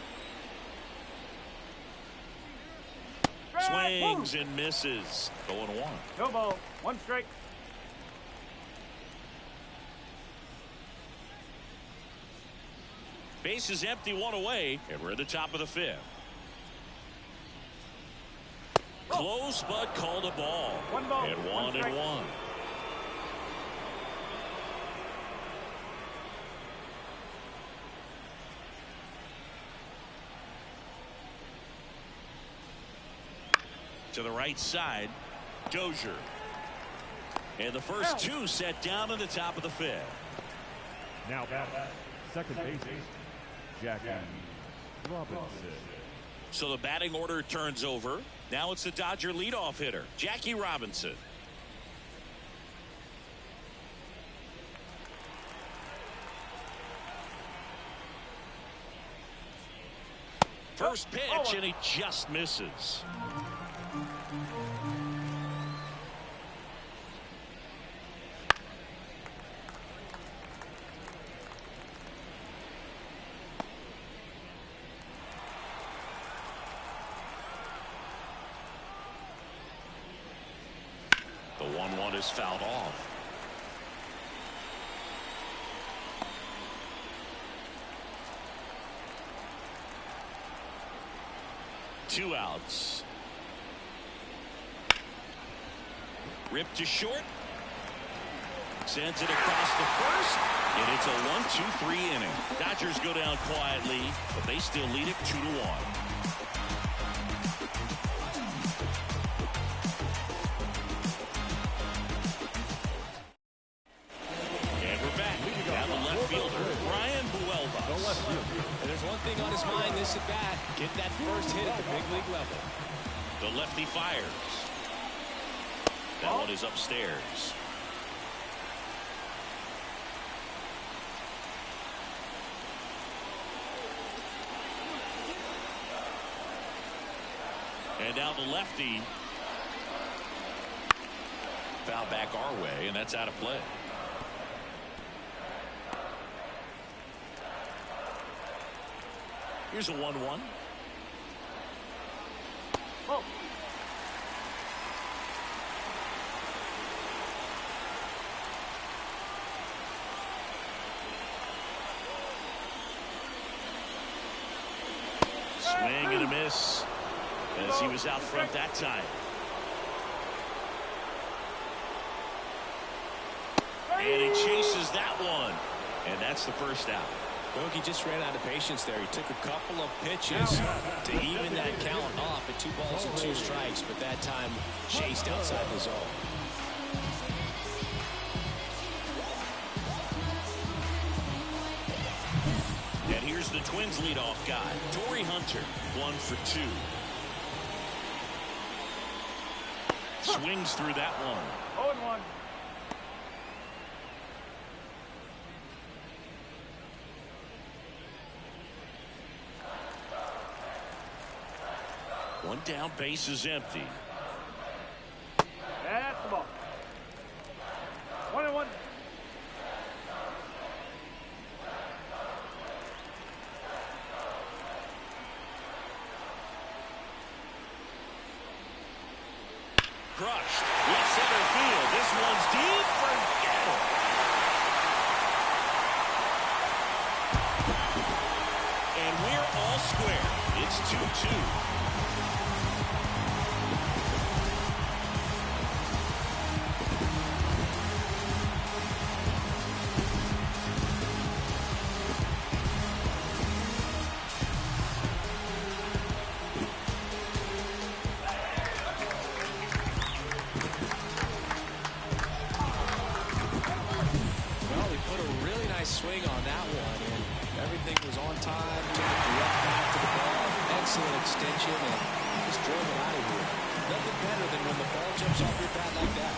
Swings and misses. 0-1. No ball. 1 strike. Base is empty, 1 away, and we're at the top of the 5th. Close, but called a ball. 1 ball. And 1-1. To the right side, Dozier. And the first 2 set down at the top of the 5th. now batting, second baseman, Jackie Robinson. So the batting order turns over. Now it's the Dodger leadoff hitter, Jackie Robinson. First pitch, and he just misses. The 1-1 is fouled off. Two outs. Ripped to short. Sends it across the first. And it's a 1-2-3 inning. Dodgers go down quietly, but they still lead it 2-1. There's one thing on his mind this at bat. Get that first hit at the big league level. The lefty fires. That one is upstairs. And now the lefty. Foul back our way, and that's out of play. Here's a 1-1. Oh. Swing and a miss as he was out front that time. And he chases that one. And that's the first out. Bogey just ran out of patience there. He took a couple of pitches to even that count off at 2 balls and 2 strikes, but that time chased outside the zone. And here's the Twins leadoff guy, Torrey Hunter, 1 for 2. Swings through that one. 0-1. One down, base is empty. That's the ball. 1-1. Crushed. Left center field. This one's deep. Forget it. And we're all square. It's 2-2. Swing on that one, and everything was on time. Took a direct back to the ball, excellent extension, and just drove it out of here. Nothing better than when the ball jumps off your bat like that.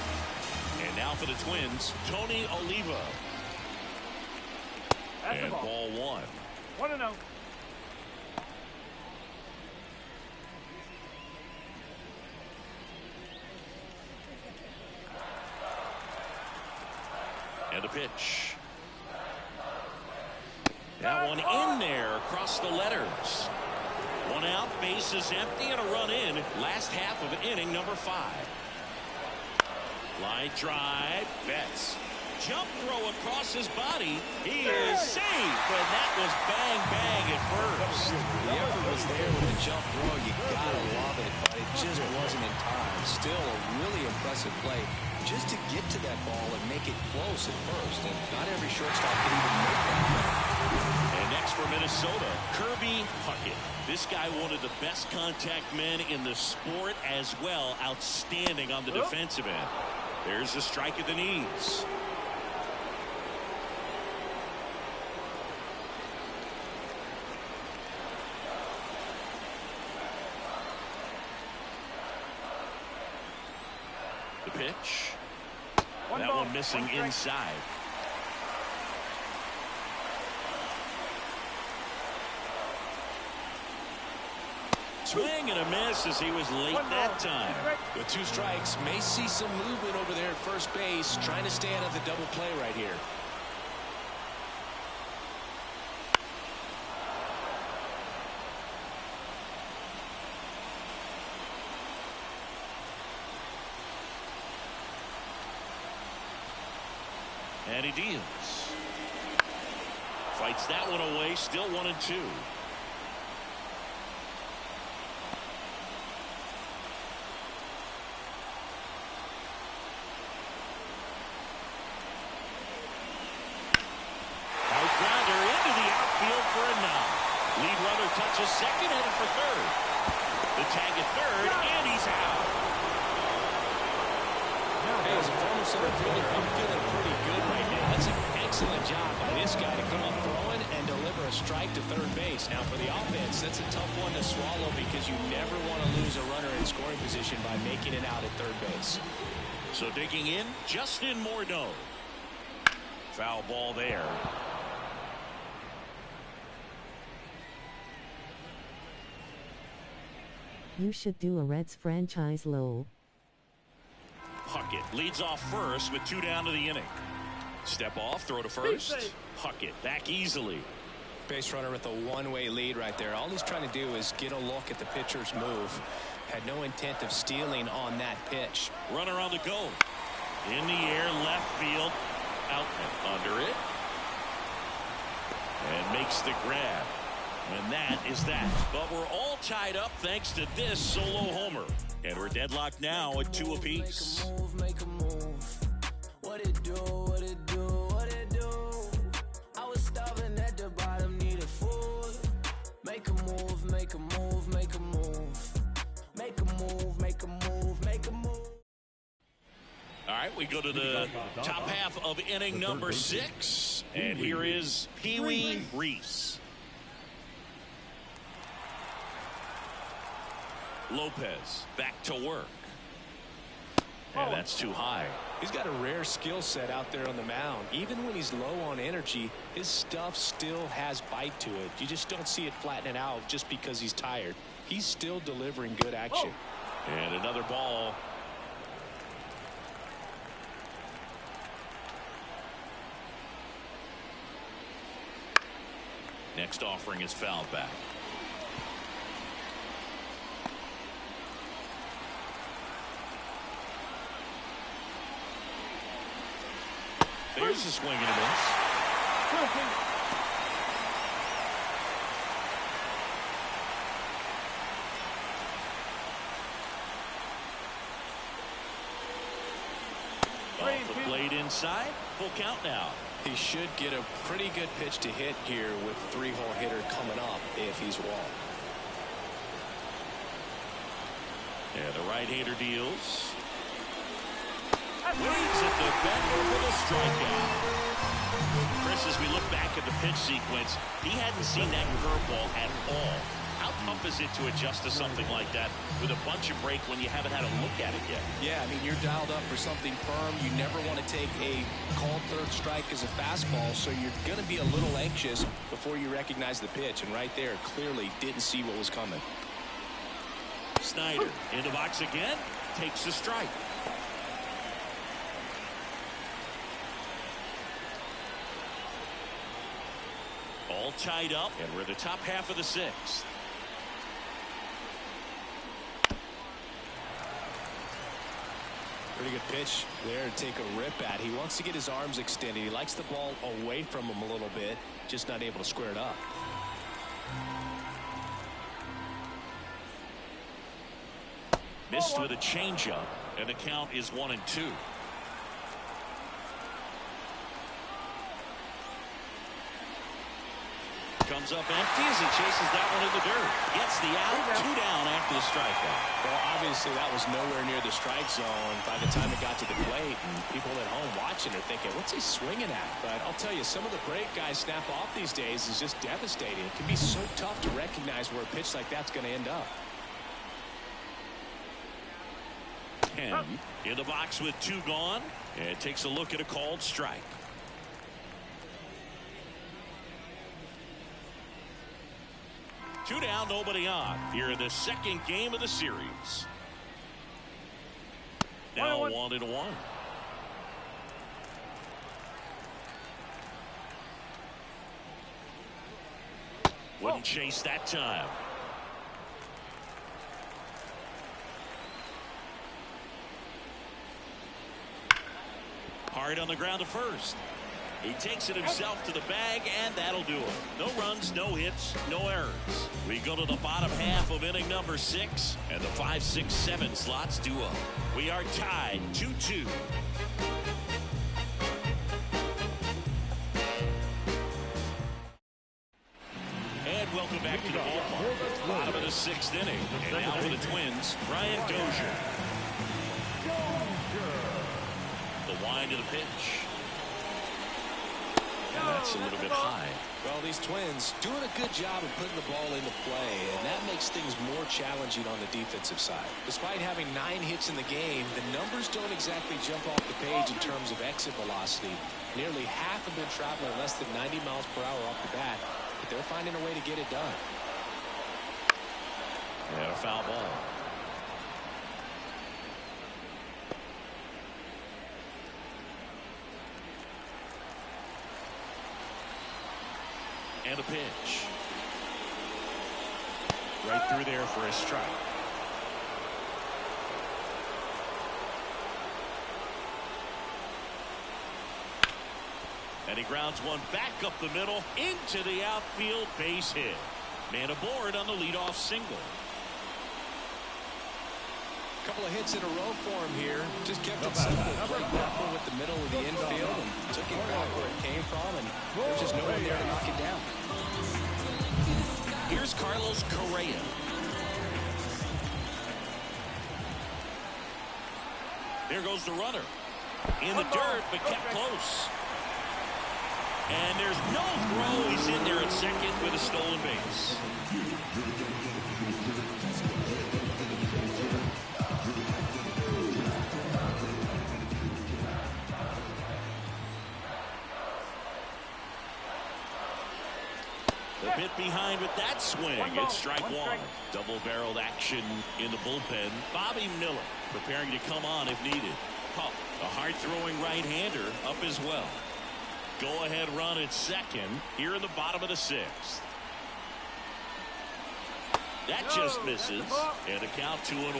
And now for the Twins, Tony Oliva. That's and the ball. Ball 1. 1-0. And a pitch. That one in there across the letters. 1 out, bases empty, and a run in. Last half of inning number 5. Line drive, Betts. Jump throw across his body. He is safe, and that was bang, bang at first. The effort was there with the jump throw. You gotta love it, but it just wasn't in time. Still a really impressive play just to get to that ball and make it close at first. And not every shortstop can even make that play. And next for Minnesota, Kirby Puckett. This guy one of the best contact men in the sport as well. Outstanding on the defensive end. There's a strike at the knees. The pitch. That one missing inside. Swing and a miss as he was late that time. With 2 strikes, may see some movement over there at first base, trying to stay out of the double play right here. And he deals. Fights that one away, still 1-2. Lead runner touches second, headed for third. The tag at third, and he's out. Hey, as a former center fielder, I'm feeling pretty good right now. That's an excellent job by this guy to come up throwing and deliver a strike to third base. Now, for the offense, that's a tough one to swallow because you never want to lose a runner in scoring position by making it out at third base. So digging in, Justin Morneau. Foul ball there. You should do a Reds franchise low. Puckett leads off first with 2 down to the inning. Step off, throw to first. Puckett back easily. Base runner with a one-way lead right there. All he's trying to do is get a look at the pitcher's move. Had no intent of stealing on that pitch. Runner on the go. In the air, left field, out and under it. And makes the grab. And that is that. But we're all tied up thanks to this solo homer. And we're deadlocked now at 2 apiece. Make a move. What it do, what it do, what it do. I was starving at the bottom, needed food. Make a move, make a move, make a move. Make a move, make a move, make a move. All right, we go to the top half of inning number 6. And here is Pee Wee Reese. Lopez back to work. And that's too high. He's got a rare skill set out there on the mound. Even when he's low on energy, his stuff still has bite to it. You just don't see it flattening out just because he's tired. He's still delivering good action. And another ball. Next offering is fouled back. There's a swing and a miss. Off the blade inside. Full count now. He should get a pretty good pitch to hit here with 3-hole hitter coming up if he's walked. And the right-hander deals. Waits at the bender for the strikeout. Chris, as we look back at the pitch sequence, he hadn't seen that curveball at all. How tough is it to adjust to something like that with a bunch of break when you haven't had a look at it yet? Yeah, I mean, you're dialed up for something firm. You never want to take a called third strike as a fastball, so you're going to be a little anxious before you recognize the pitch. And right there, clearly didn't see what was coming. Snyder in the box again, takes the strike. All tied up, and we're in the top half of the 6th. Pretty good pitch there to take a rip at. He wants to get his arms extended. He likes the ball away from him a little bit, just not able to square it up. Missed with a changeup, and the count is 1-2. Comes up empty as he chases that one in the dirt. Gets the out. 2 down after the strikeout. Well, obviously that was nowhere near the strike zone by the time it got to the plate. And people at home watching are thinking, what's he swinging at? But I'll tell you, some of the break guys snap off these days is just devastating. It can be so tough to recognize where a pitch like that's going to end up. And in the box with 2 gone, and takes a look at a called strike. Two down, nobody on. Here in the second game of the series. Now 1-1. Wouldn't chase that time. Hard on the ground to first. He takes it himself to the bag, and that'll do it. No runs, no hits, no errors. We go to the bottom half of inning number 6, and the 5, 6, 7 slots do up. We are tied 2-2. And welcome back to the ballpark. Bottom of the 6th inning. And now for the Twins, Brian Dozier. The wind of the pitch. And that's a little bit high. Well, these Twins doing a good job of putting the ball into play, and that makes things more challenging on the defensive side. Despite having 9 hits in the game, the numbers don't exactly jump off the page in terms of exit velocity. Nearly half have been traveling less than 90 miles per hour off the bat, but they're finding a way to get it done. And a foul ball. And a pitch. Right through there for a strike. And he grounds one back up the middle into the outfield, base hit. Man aboard on the leadoff single. Couple of hits in a row for him here. Just kept it simple. Played careful with the middle of the infield and took it back where it came from, and there's just no one there to knock it down. Here's Carlos Correa. There goes the runner. In the dirt, but kept close. And there's no throw. He's in there at second with a stolen base. A bit behind with that swing. It's strike one. Double-barreled action in the bullpen. Bobby Miller preparing to come on if needed. Pup, a hard-throwing right-hander up as well. Go-ahead run at second here in the bottom of the sixth. That just misses. And a count 2-1.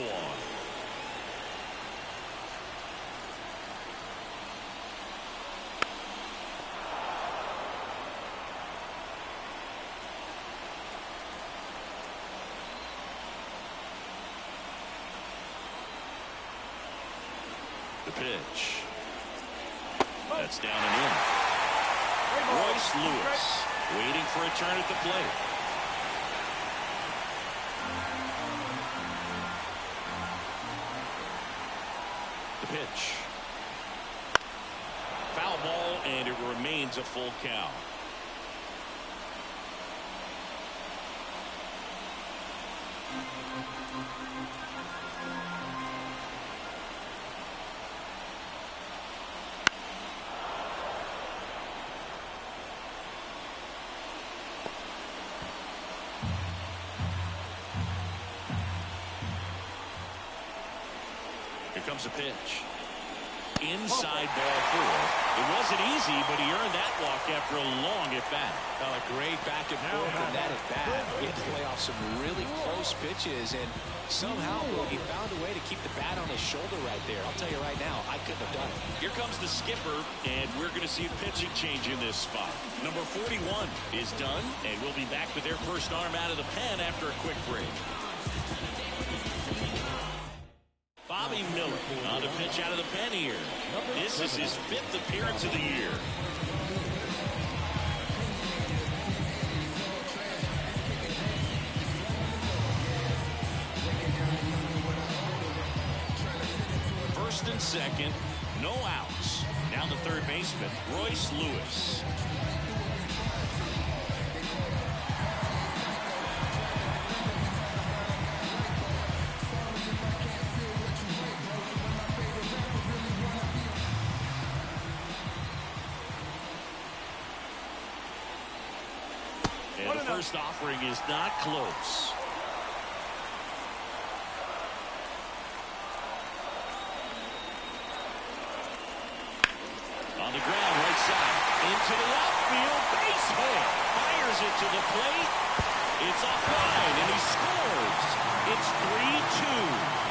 The pitch. That's down and in. Royce Lewis waiting for a turn at the plate. The pitch. Foul ball, and it remains a full count. Here comes a pitch. Inside ball four. It wasn't easy, but he earned that walk after a long at-bat. A great back and forth in that at-bat. He had to play off some really close pitches, and somehow he found a way to keep the bat on his shoulder right there. I'll tell you right now, I couldn't have done it. Here comes the skipper, and we're going to see a pitching change in this spot. Number 41 is done, and we'll be back with their first arm out of the pen after a quick break. Bobby Miller on the pitch out of the pen here. This is his 5th appearance of the year. First and second, no outs. Now the third baseman, Royce Lewis. And the first offering is not close. On the ground, right side. Into the outfield, base hit. Fires it to the plate. It's offline, and he scores. It's 3-2.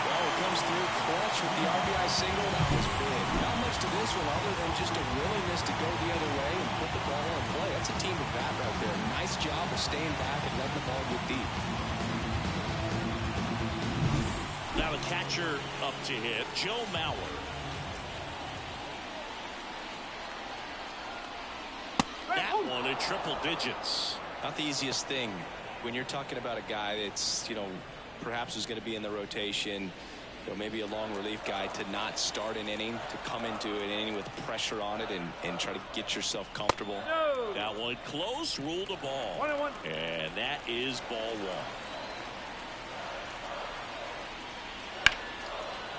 Well, it comes through clutch with the RBI single. That was big. Not much to this one other than just a willingness to go the other way and put the ball in play. That's a team of that right there. Nice job of staying back and letting the ball get deep. Now the catcher up to hit, Joe Mauer. That one in triple digits. Not the easiest thing when you're talking about a guy that's, perhaps is going to be in the rotation, maybe a long relief guy, to not start an inning, to come into an inning with pressure on it and try to get yourself comfortable. That one close, ruled a ball. 1-1. And that is ball one.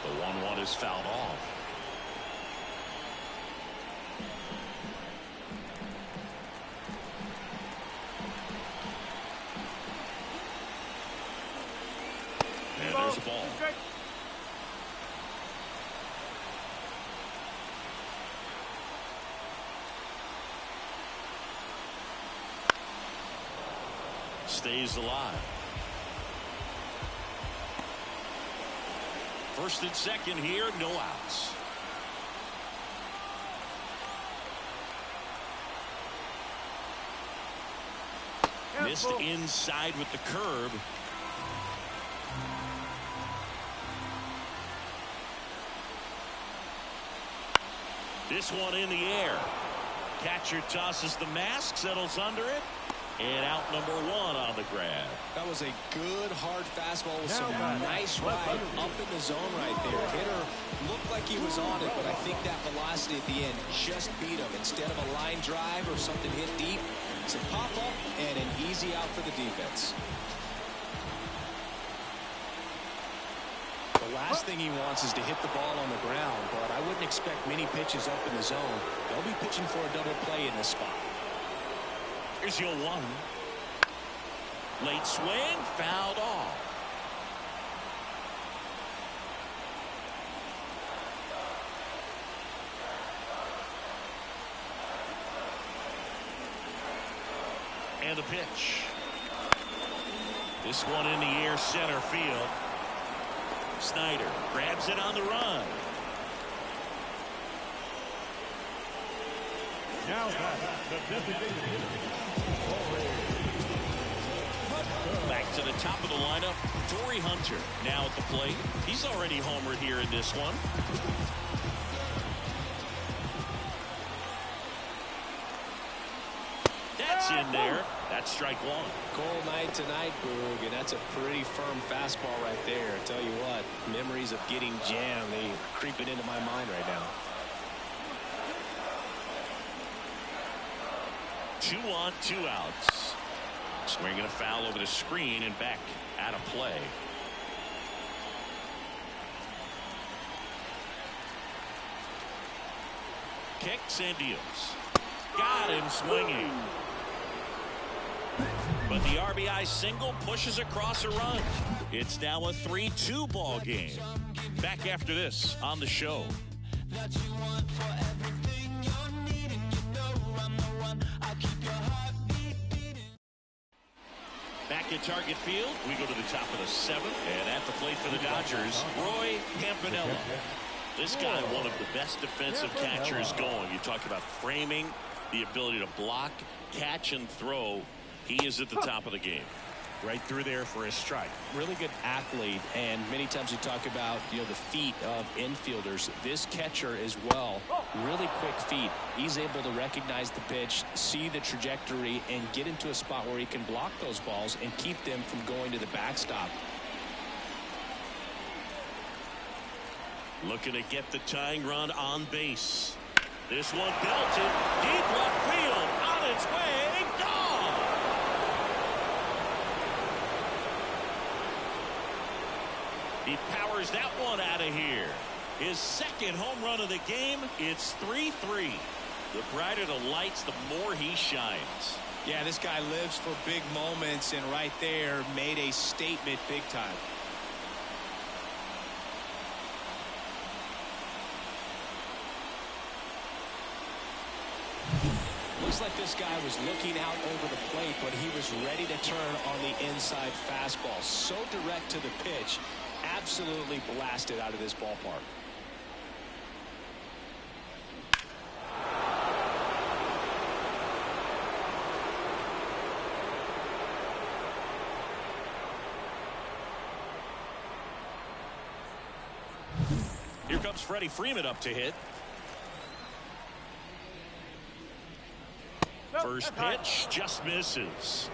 The 1-1 is fouled off. And there's a ball. stays alive. First and second here, no outs. Missed inside with the curve. This one in the air. Catcher tosses the mask, settles under it, and out number one on the grab. That was a good hard fastball with some nice ride up in the zone right there. Hitter looked like he was on it, but I think that velocity at the end just beat him. Instead of a line drive or something hit deep, it's a pop up and an easy out for the defense. The last thing he wants is to hit the ball on the ground, but I wouldn't expect many pitches up in the zone. They'll be pitching for a double play in this spot. Here's your one. Late swing, fouled off. And the pitch. This one in the air, center field. Snyder grabs it on the run. Now the designated hitter. Back to the top of the lineup, Torrey Hunter now at the plate. He's already homered here in this one. That's in there. That's strike one. Cold night tonight, Boog, and that's a pretty firm fastball right there. I tell you what, memories of getting jammed, they are creeping into my mind right now. 2 on, 2 outs. Swinging a foul over the screen and back out of play. Kicks and deals. Got him swinging. But the RBI single pushes across a run. It's now a 3-2 ball game. Back after this on the show. Back at Target Field, we go to the top of the 7th, and at the plate for the Dodgers, Roy Campanella. This guy, one of the best defensive catchers going. You talk about framing, the ability to block, catch, and throw. He is at the top of the game. Right through there for a strike. Really good athlete, and many times you talk about, the feet of infielders. This catcher as well, really quick feet. He's able to recognize the pitch, see the trajectory, and get into a spot where he can block those balls and keep them from going to the backstop. Looking to get the tying run on base. This one belted deep left field, on its way, gone. He powers that one out of here. His second home run of the game. It's 3-3. The brighter the lights, the more he shines. Yeah, this guy lives for big moments, and right there made a statement big time. Looks like this guy was looking out over the plate, but he was ready to turn on the inside fastball. So direct to the pitch. Absolutely blasted out of this ballpark. Here comes Freddie Freeman up to hit. First pitch just misses.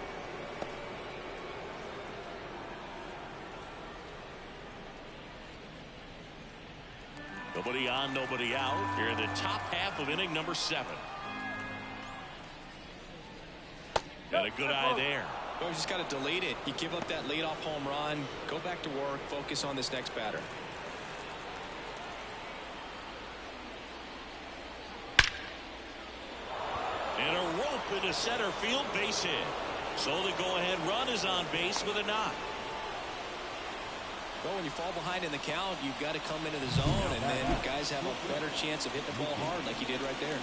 Nobody on, nobody out. Here in the top half of inning number 7. Got a good eye there. Well, you just got to delete it. You give up that leadoff home run. Go back to work. Focus on this next batter. And a rope into center field, base hit. So the go-ahead run is on base with a knock. Well, when you fall behind in the count, you've got to come into the zone, and then guys have a better chance of hitting the ball hard like he did right there.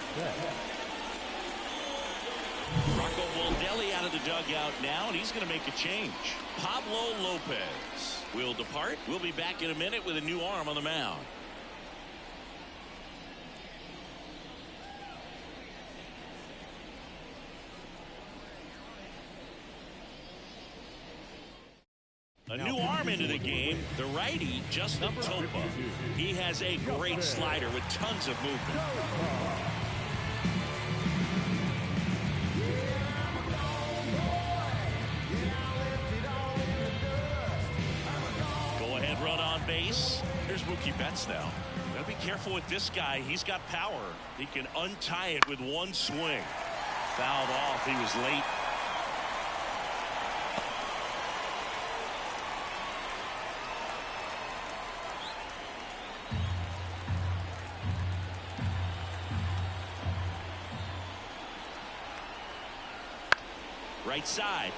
Rocco Baldelli out of the dugout now, and he's going to make a change. Pablo Lopez will depart. We'll be back in a minute with a new arm on the mound. A new arm into the game, the righty, Justin Topa. He has a great slider with tons of movement. Go-ahead run on base. Here's Mookie Betts now. Gotta be careful with this guy. He's got power. He can untie it with one swing. Fouled off. He was late. Right side.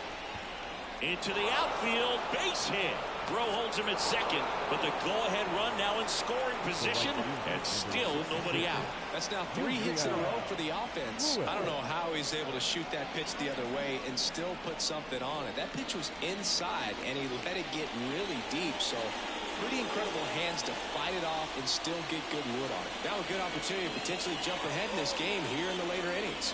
Into the outfield. Base hit. Bro holds him at second, but the go-ahead run now in scoring position, and still nobody out. That's now 3 hits in a row for the offense. I don't know how he's able to shoot that pitch the other way and still put something on it. That pitch was inside, and he let it get really deep, so pretty incredible hands to fight it off and still get good wood on it. Now a good opportunity to potentially jump ahead in this game here in the later innings.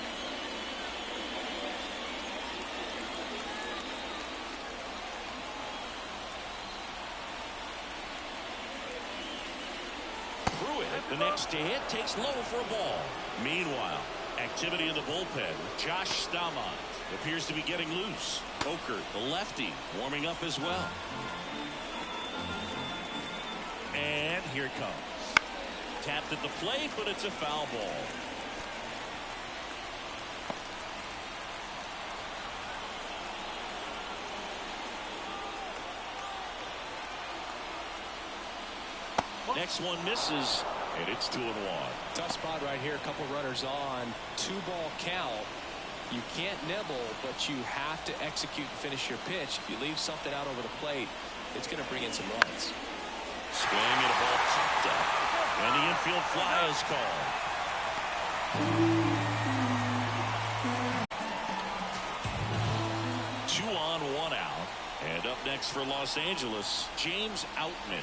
The next to hit takes low for a ball. Meanwhile, activity in the bullpen. Josh Staumont appears to be getting loose. Oker, the lefty, warming up as well. And here it comes. Tapped at the plate, but it's a foul ball. Next one misses. And it's 2-1. Tough spot right here. A couple runners on. 2-ball count. You can't nibble, but you have to execute and finish your pitch. If you leave something out over the plate, it's going to bring in some runs. Swing and a ball popped up. And the infield fly is called. 2 on, 1 out. And up next for Los Angeles, James Outman.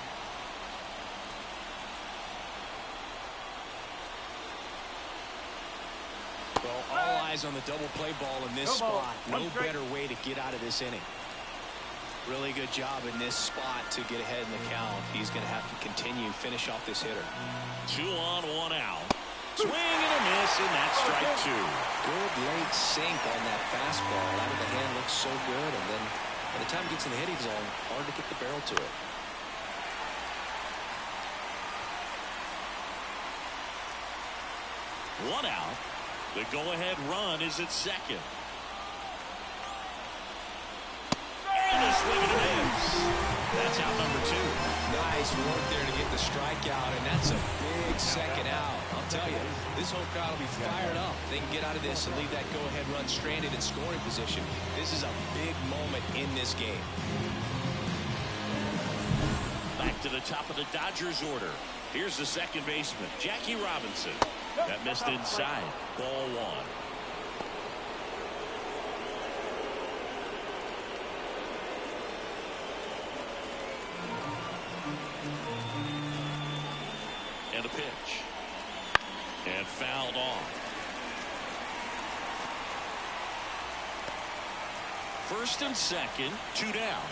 Well, all eyes on the double play ball in this spot. No better way to get out of this inning. Really good job in this spot to get ahead in the count. He's going to have to continue, finish off this hitter. 2 on, 1 out. Swing and a miss, and that's strike 2. Good late sink on that fastball. Out of the hand looks so good, and then by the time it gets in the hitting zone, hard to get the barrel to it. One out. The go-ahead run is at second. And a swing and a miss. That's out number 2. Nice work there to get the strikeout, and that's a big second out. I'll tell you, this whole crowd will be fired up. They can get out of this and leave that go-ahead run stranded in scoring position. This is a big moment in this game. Back to the top of the Dodgers order. Here's the second baseman, Jackie Robinson. That missed inside. Ball 1. And a pitch. And fouled off. First and second, 2 down.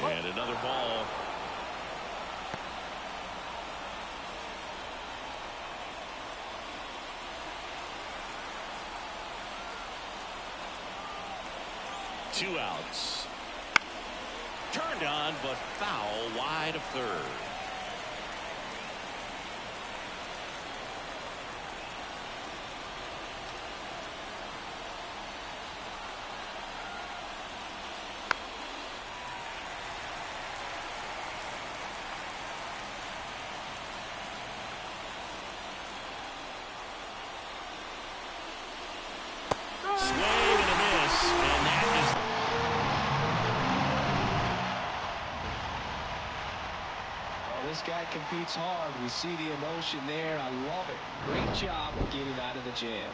And another ball. Two outs. Turned on, but foul wide of third. This guy competes hard. We see the emotion there. I love it. Great job getting out of the jam.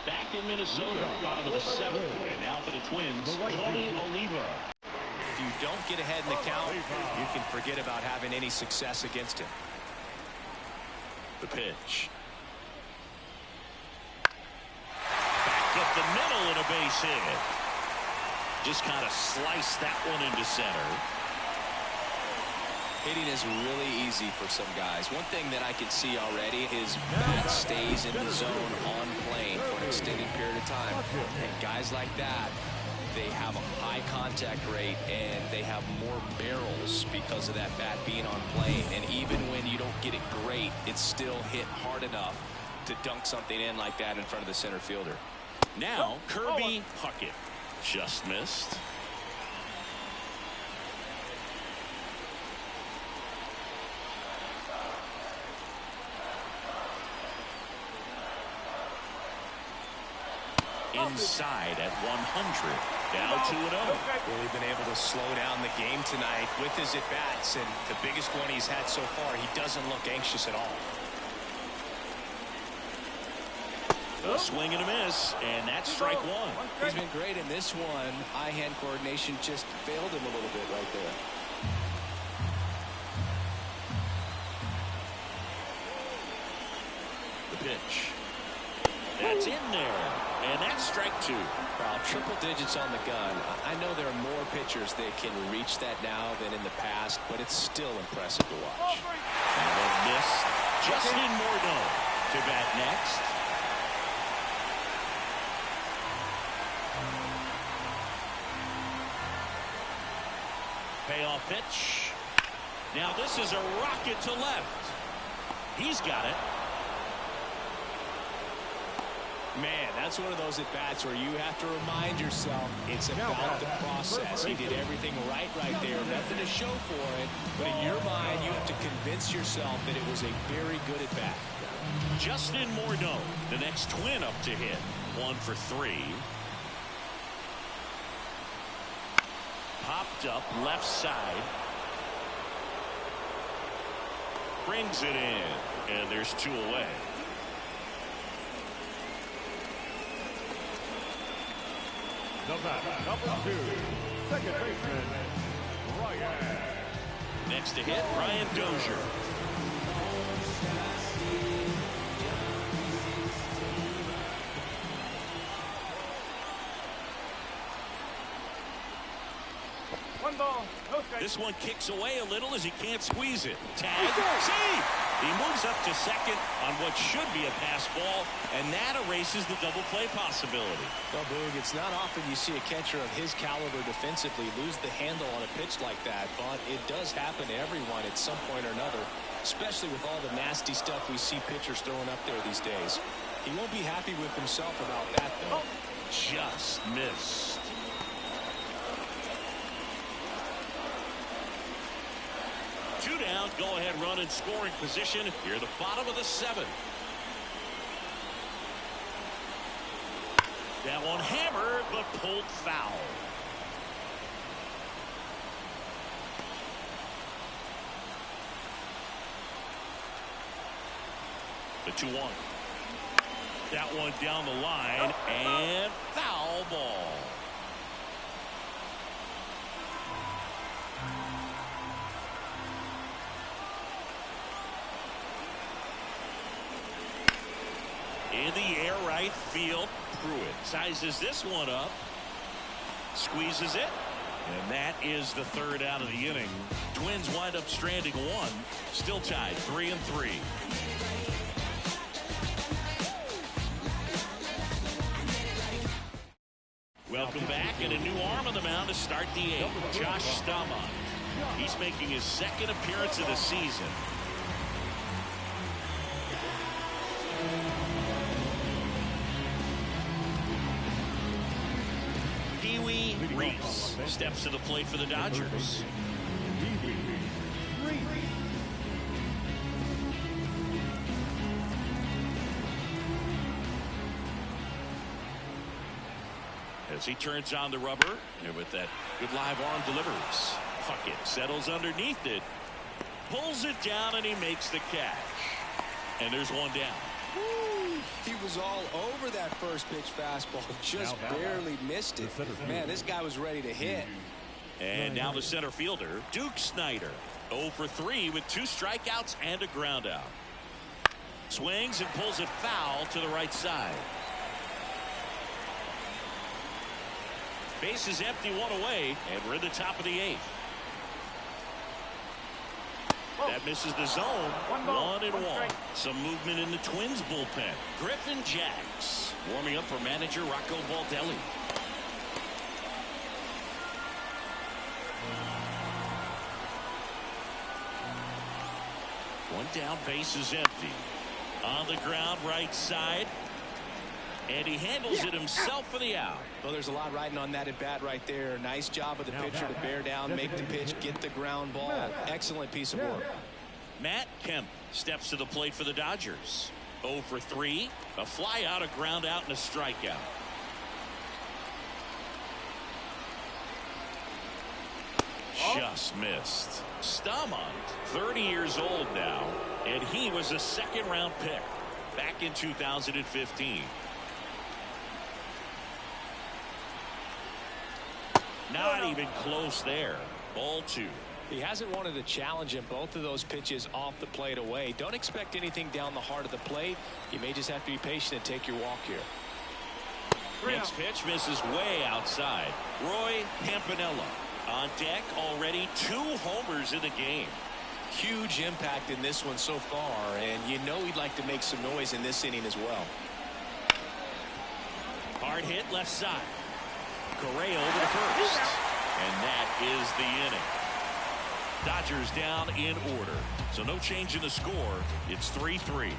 Back in Minnesota, bottom of the 7th, and now for the Twins, Tony Oliva. If you don't get ahead in the count, you can forget about having any success against him. The pitch. Back up the middle and a base hit. Just kind of sliced that one into center. Hitting is really easy for some guys. One thing that I can see already is bat stays in the zone on plane for an extended period of time. And guys like that, they have a high contact rate and they have more barrels because of that bat being on plane. And even when you don't get it great, it's still hit hard enough to dunk something in like that in front of the center fielder. Now Kirby Puckett just missed. Inside at 100, down 2-0. Really been able to slow down the game tonight with his at-bats, and the biggest one he's had so far, he doesn't look anxious at all. A swing and a miss, and that's strike one. He's been great in this one. Eye-hand coordination just failed him a little bit right there. The pitch. That's in there, and that's strike two. Wow, triple digits on the gun. I know there are more pitchers that can reach that now than in the past, but it's still impressive to watch. And a miss. Justin Morneau to bat next. Payoff pitch. Now this is a rocket to left. He's got it. Man, that's one of those at-bats where you have to remind yourself it's about the process. He did everything right there. Nothing to show for it. But in your mind, you have to convince yourself that it was a very good at-bat. Justin Morneau, the next Twin up to hit. 1 for 3. Popped up left side. Brings it in. And there's 2 away. The batter, number 2, second baseman, Ryan. Next to hit, Ryan Dozier. One ball, no strike. This one kicks away a little as he can't squeeze it. Tag, see! He moves up to second on what should be a pass ball, and that erases the double play possibility. Well, Boog, it's not often you see a catcher of his caliber defensively lose the handle on a pitch like that, but it does happen to everyone at some point or another, especially with all the nasty stuff we see pitchers throwing up there these days. He won't be happy with himself about that, though. Just missed. Two down, go-ahead run in scoring position here, the bottom of the 7th. That one hammered, but pulled foul. The 2-1. That one down the line, and foul ball. In the air right field, Pruitt sizes this one up, squeezes it, and that is the 3rd out of the inning. Twins wind up stranding 1, still tied 3-3. Welcome back, and a new arm on the mound to start the 8th, Josh Staumont. He's making his 2nd appearance of the season. Reese steps to the plate for the Dodgers. As he turns on the rubber, and with that good live arm delivers. Puckett settles underneath it. Pulls it down, and he makes the catch. And there's one down. Woo. He was all over that first pitch fastball. Just barely missed it. Man, this guy was ready to hit. And now the center fielder, Duke Snider. 0 for 3 with 2 strikeouts and a ground out. Swings and pulls it foul to the right side. Base is empty, 1 away, and we're in the top of the 8th. That misses the zone. 1-1. Some movement in the Twins bullpen. Griffin Jax warming up for manager Rocco Baldelli. One down, base is empty. On the ground, right side. And he handles it himself for the out. Well, there's a lot riding on that at bat right there. Nice job of the pitcher to bear down, make the pitch, get the ground ball. Excellent piece of work. Matt Kemp steps to the plate for the Dodgers. 0 for 3. A fly out, a ground out, and a strikeout. Just missed. Stamont, 30 years old now, and he was a second-round pick back in 2015. Not even close there. Ball 2. He hasn't wanted a challenge in both of those pitches off the plate away. Don't expect anything down the heart of the plate. You may just have to be patient and take your walk here. Next pitch misses way outside. Roy Campanella on deck, already 2 homers in the game. Huge impact in this one so far, and you know he'd like to make some noise in this inning as well. Hard hit left side. Correa over to first. And that is the inning. Dodgers down in order. So no change in the score. It's 3-3.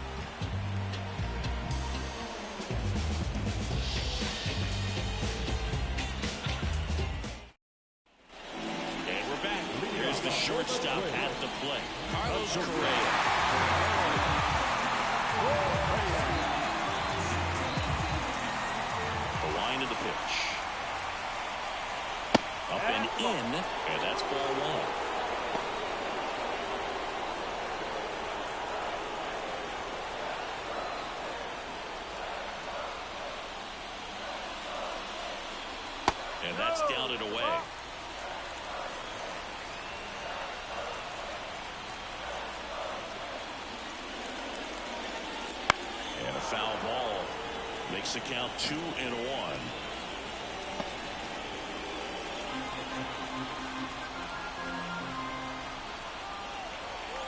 And we're back. Here's the shortstop at the plate. Carlos Correa. The line of the pitch. Up and in, and that's ball 1. And that's down and away. And a foul ball makes the count 2-1.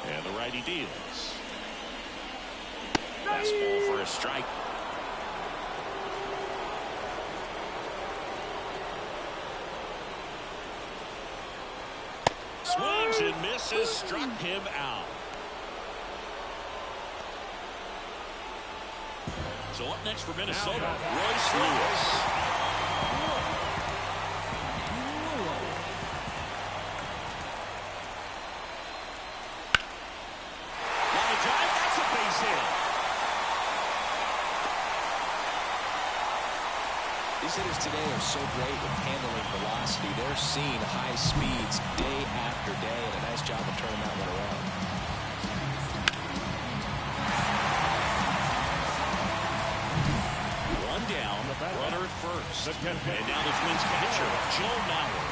And the righty deals. Fastball for a strike. Swings and misses, struck him out. So up next for Minnesota, Royce Lewis. Line drive, that's a base hit. These hitters today are so great with handling velocity. They're seeing high speeds day after day, and a nice job of turning that one around. One down, runner at first. And now the Twins catcher, Joe Mauer.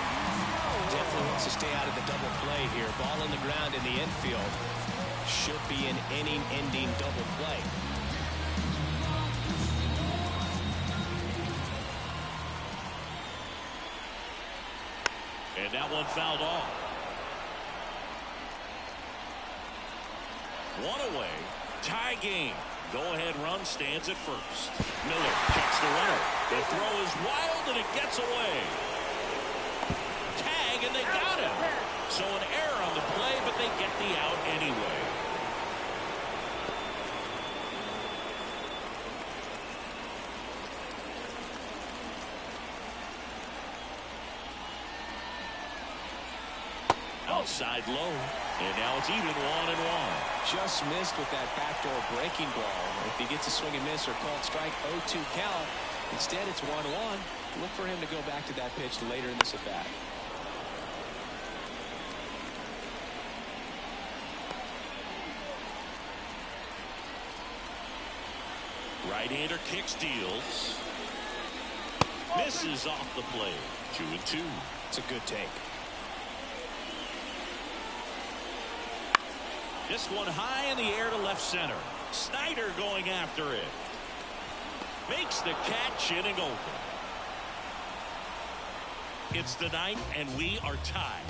Definitely wants to stay out of the double play here. Ball on the ground in the infield. Should be an inning-ending double play. And that one fouled off. One away. Tie game. Go-ahead run stands at first. Miller checks the runner. The throw is wild, and it gets away. Tag, and they got him. So an error on the play, but they get the out anyway. Outside low, and now it's even 1-1. Just missed with that backdoor breaking ball. If he gets a swing and miss or called strike, 0-2 count. Instead, it's 1-1. Look for him to go back to that pitch later in this at-bat. Right-hander kick steals. Misses off the plate. 2-2. It's a good take. This one high in the air to left center. Snyder going after it. Makes the catch, inning over. It's the ninth, and we are tied.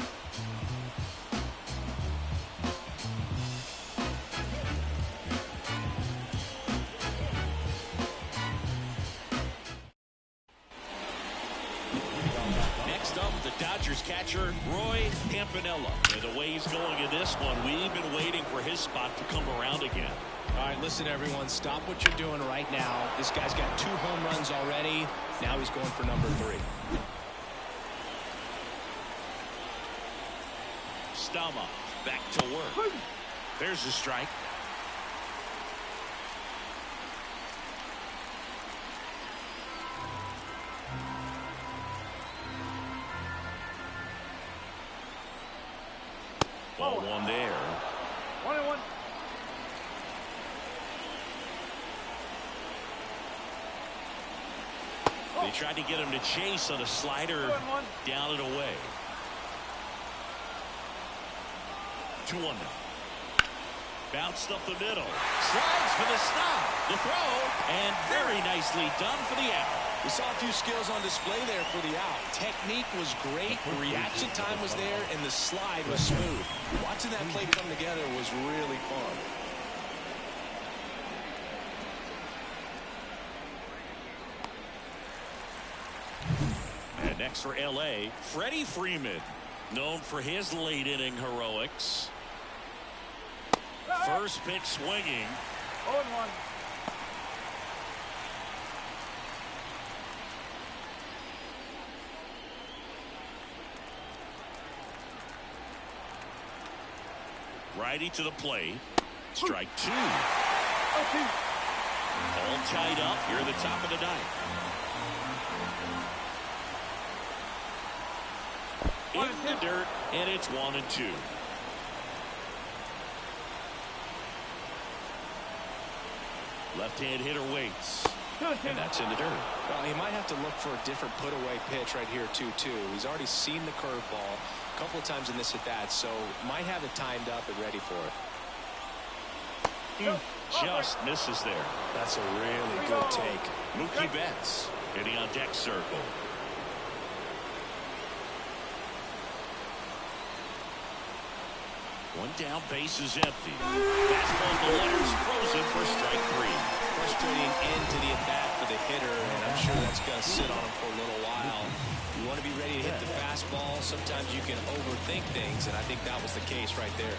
Next up, the Dodgers catcher, Roy Campanella. And the way he's going in this one, we've been waiting for his spot to come around again. All right, listen, everyone, stop what you're doing right now. This guy's got 2 home runs already. Now he's going for number 3. Stama back to work. There's a strike. Ball one there. 1-1. They tried to get him to chase on a slider, down and away. 2-1 now. Bounced up the middle. Slides for the stop. The throw. And very nicely done for the out. We saw a few skills on display there for the out. Technique was great. Reaction time was there. And the slide was smooth. Watching that play come together was really fun. And next for L.A., Freddie Freeman. Known for his late inning heroics. First pitch swinging. 0-1. Righty to the plate. Strike 2. All tied up here at the top of the ninth. In the dirt, and it's 1-2. Left-hand hitter waits. And that's in the dirt. Well, he might have to look for a different put-away pitch right here, 2-2. He's already seen the curveball a couple of times in this at-bat, so might have it timed up and ready for it. Just misses there. That's a really good take. Mookie Betts hitting on deck circle. One down, base is empty. Fastball to letters, frozen for strike 3. Frustrating end to the at-bat for the hitter, and I'm sure that's going to sit on him for a little while. You want to be ready to hit the fastball. Sometimes you can overthink things, and I think that was the case right there.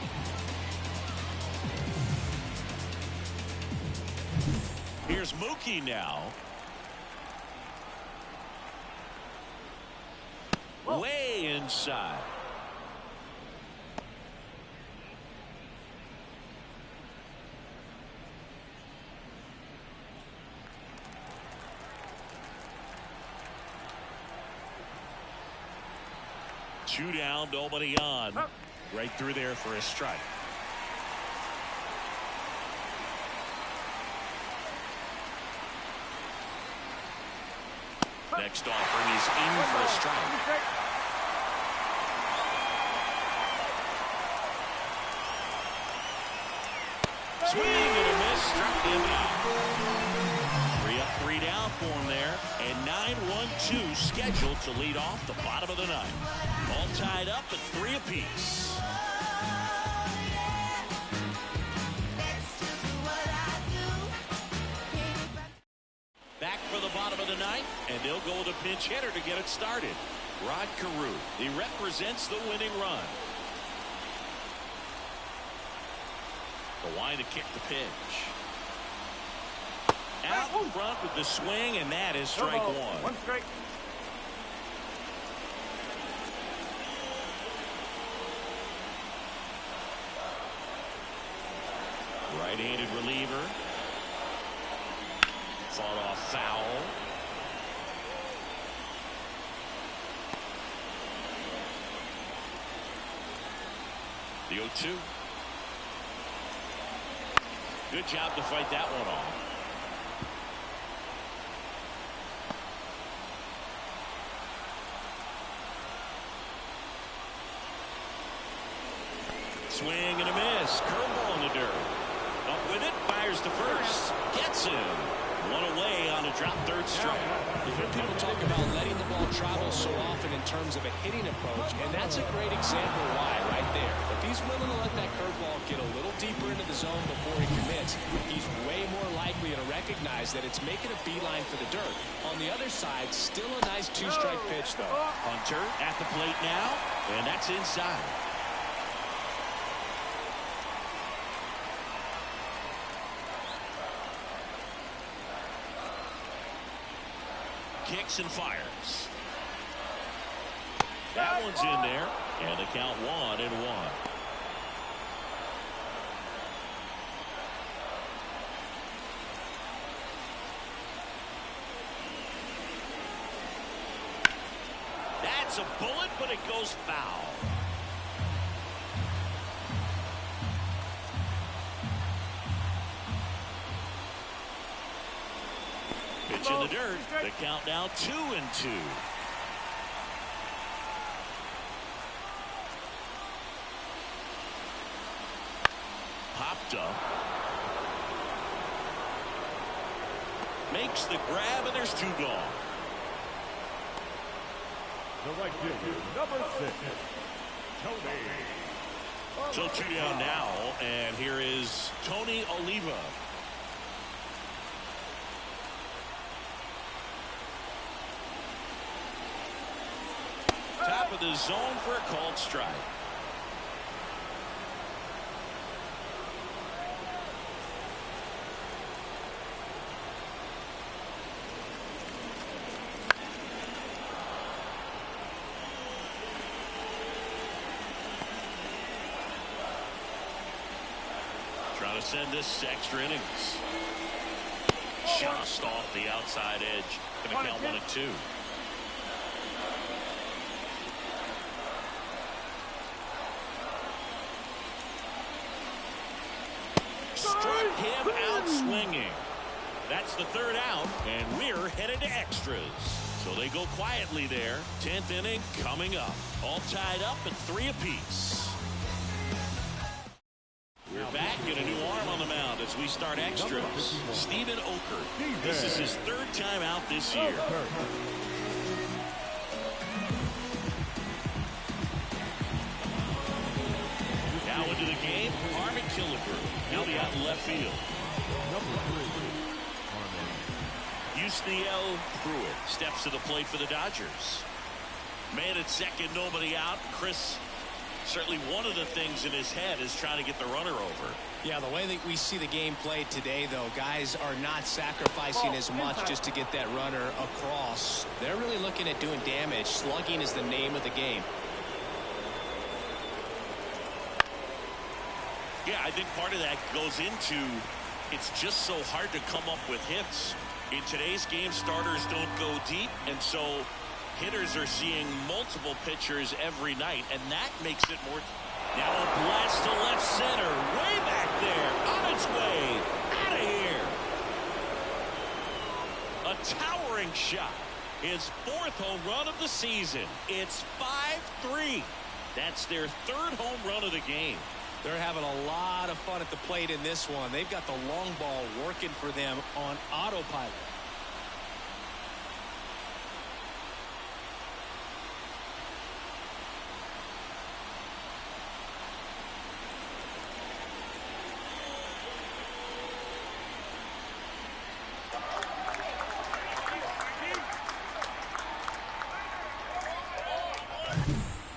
Here's Mookie now. Way inside. Two down, nobody on. Right through there for a strike. Next offering is in for a strike. Swing and a miss, struck him out. 3 up, 3 down for him there. And 9-1-2 scheduled to lead off the bottom of the ninth. All tied up at 3 apiece. Back for the bottom of the ninth, and they'll go with a pinch hitter to get it started. Rod Carew. He represents the winning run. The line to kick the pitch. Out in front with the swing, and that is strike 1. 1 strike. Right-handed reliever. Fought off foul. The 0-2. Good job to fight that one off. Swing and a miss. Curveball in the dirt. Up with it. Fires to first. Gets him. One away on a drop third strike. You hear people talk about letting the ball travel so often in terms of a hitting approach, and that's a great example why right there. If he's willing to let that curveball get a little deeper into the zone before he commits, he's way more likely to recognize that it's making a beeline for the dirt. On the other side, still a nice two-strike pitch, though. Hunter at the plate now, and that's inside. Kicks and fires. That one's in there, and the count 1-1. That's a bullet, but it goes foul. Pitch in the dirt. The count now 2-2. Popped up. Makes the grab, and there's 2 gone. The right fielder, number 6, Tony. So 2 down now, and here is Tony Oliva. Top of the zone for a called strike. Trying to send this to extra innings. Just off the outside edge. Going to count 1-2. Struck him out swinging. That's the 3rd out, and we're headed to extras. So they go quietly there. 10th inning coming up. All tied up at 3 apiece. We're back, and a new arm on the mound as we start extras. Stephen Oker. This is his 3rd time out this year. Now into the game, Harmon Killebrew. He'll be out in left field. Yusniel Pruitt steps to the plate for the Dodgers. Man at second, nobody out. Chris, certainly one of the things in his head is trying to get the runner over. Yeah, the way that we see the game played today, though, guys are not sacrificing as much just to get that runner across. They're really looking at doing damage. Slugging is the name of the game. Yeah, I think part of that goes into it's just so hard to come up with hits. In today's game, starters don't go deep, and so hitters are seeing multiple pitchers every night, and that makes it more. Now a blast to left center, way back there, on its way, out of here. A towering shot. His 4th home run of the season. It's 5-3. That's their 3rd home run of the game. They're having a lot of fun at the plate in this one. They've got the long ball working for them on autopilot.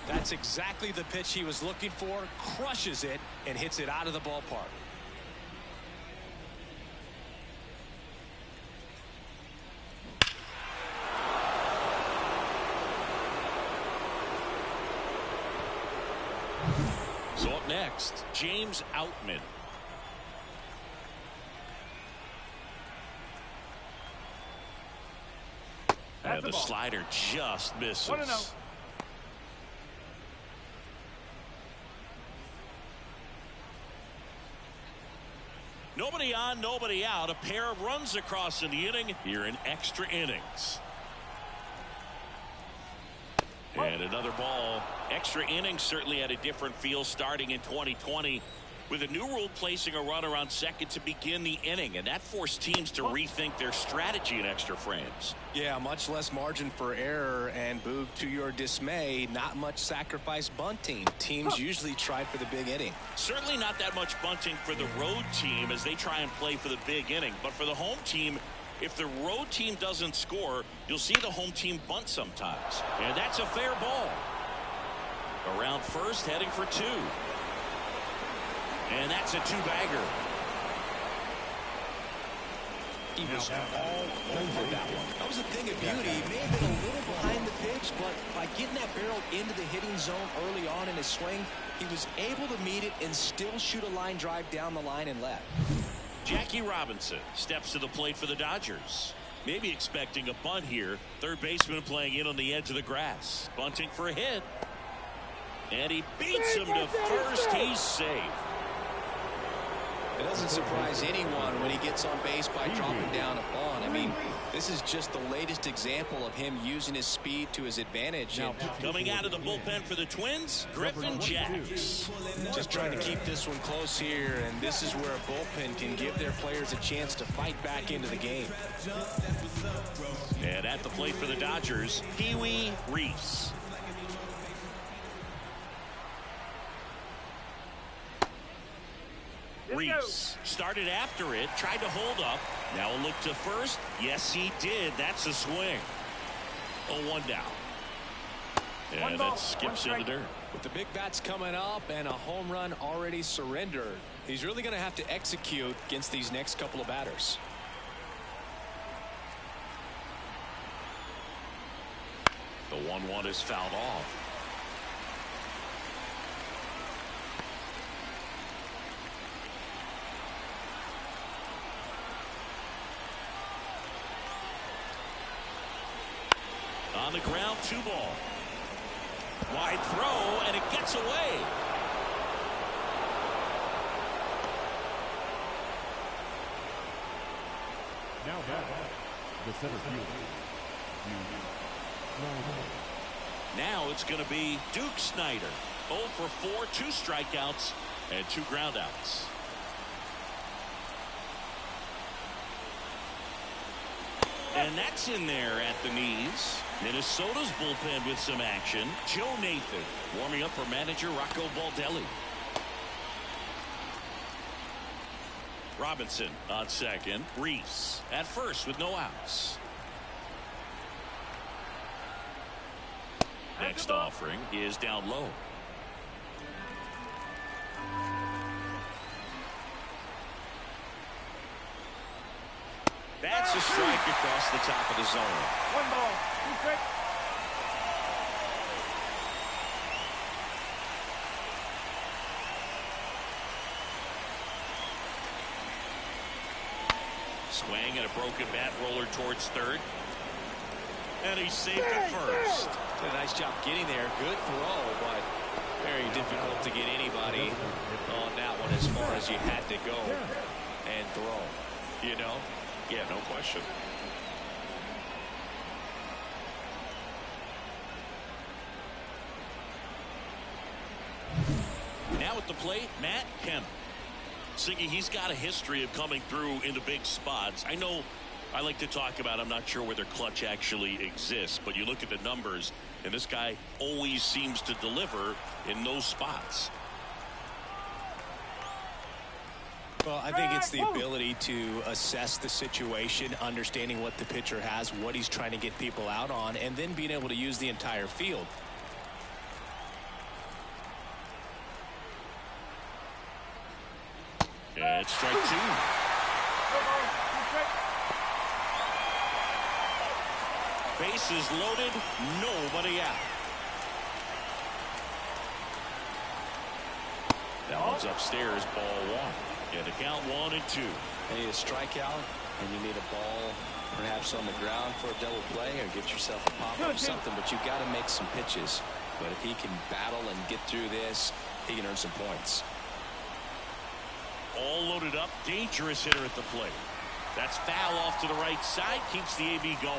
That's exactly the pitch he was looking for. Crushes it and hits it out of the ballpark. So up next, James Outman. And the slider just misses. Nobody on, nobody out. A pair of runs across in the inning here in extra innings. And another ball. Extra innings certainly had a different feel starting in 2020 with a new rule placing a runner on second to begin the inning, and that forced teams to rethink their strategy in extra frames. Yeah, much less margin for error, and Boog, to your dismay, not much sacrifice bunting. Teams usually try for the big inning. Certainly not that much bunting for the road team as they try and play for the big inning, but for the home team, if the road team doesn't score, you'll see the home team bunt sometimes. And that's a fair ball. Around first, heading for two. And that's a two-bagger. He was all over that one. That was a thing of beauty. He may have been a little behind the pitch, but by getting that barrel into the hitting zone early on in his swing, he was able to meet it and still shoot a line drive down the line and left. Jackie Robinson steps to the plate for the Dodgers. Maybe expecting a bunt here. Third baseman playing in on the edge of the grass. Bunting for a hit. And he beats him to first. He's safe. It doesn't surprise anyone when he gets on base by dropping down a bunt. I mean, this is just the latest example of him using his speed to his advantage. Now, coming out of the bullpen for the Twins, Griffin Jacks. Just trying to keep this one close here, and this is where a bullpen can give their players a chance to fight back into the game. And at the plate for the Dodgers, Pee Wee Reese. Reese started after it, tried to hold up. Now a look to first. Yes, he did. That's a swing. 0-1 down. And that skips in the dirt. With the big bats coming up and a home run already surrendered, he's really going to have to execute against these next couple of batters. The 1-1 is fouled off. On the ground, 2-ball. Wide throw, and it gets away. Now back, the center fielder. Now it's going to be Duke Snider. 0 for 4, 2 strikeouts, and 2 groundouts. And that's in there at the knees. Minnesota's bullpen with some action. Joe Nathan warming up for manager Rocco Baldelli. Robinson on second. Reese at first with no outs. Next offering is down low. That's a strike across the top of the zone. 1 ball, 2 strikes. Swing and a broken bat roller towards third. And he's safe at first. Did a nice job getting there. Good throw, but very difficult to get anybody on that one as far as you had to go and throw. You know? Yeah, no question. Now at the plate, Matt Kemp. Siggy, he's got a history of coming through into big spots. I know I like to talk about, I'm not sure where their clutch actually exists, but you look at the numbers, and this guy always seems to deliver in those spots. Well, I think it's the ability to assess the situation, understanding what the pitcher has, what he's trying to get people out on, and then being able to use the entire field. And strike 2. Bases loaded, nobody out. That one's upstairs, ball 1. Yeah, the count 1 and 2. You need a strikeout, and you need a ball perhaps on the ground for a double play or get yourself a pop-up or something, but you've got to make some pitches. But if he can battle and get through this, he can earn some points. All loaded up. Dangerous hitter at the plate. That's foul off to the right side. Keeps the AB going.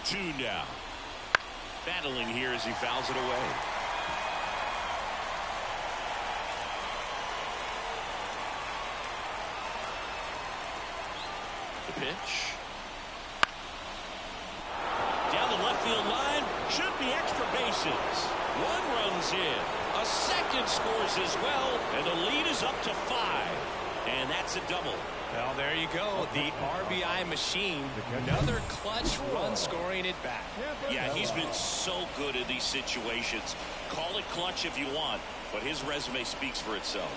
Two now. Battling here as he fouls it away. The pitch. Down the left field line. Should be extra bases. One runs in. A second scores as well. And the lead is up to 5. And that's a double. Well, there you go. The RBI machine. Another clutch run scoring at bat. Yeah, he's been so good in these situations. Call it clutch if you want, but his resume speaks for itself.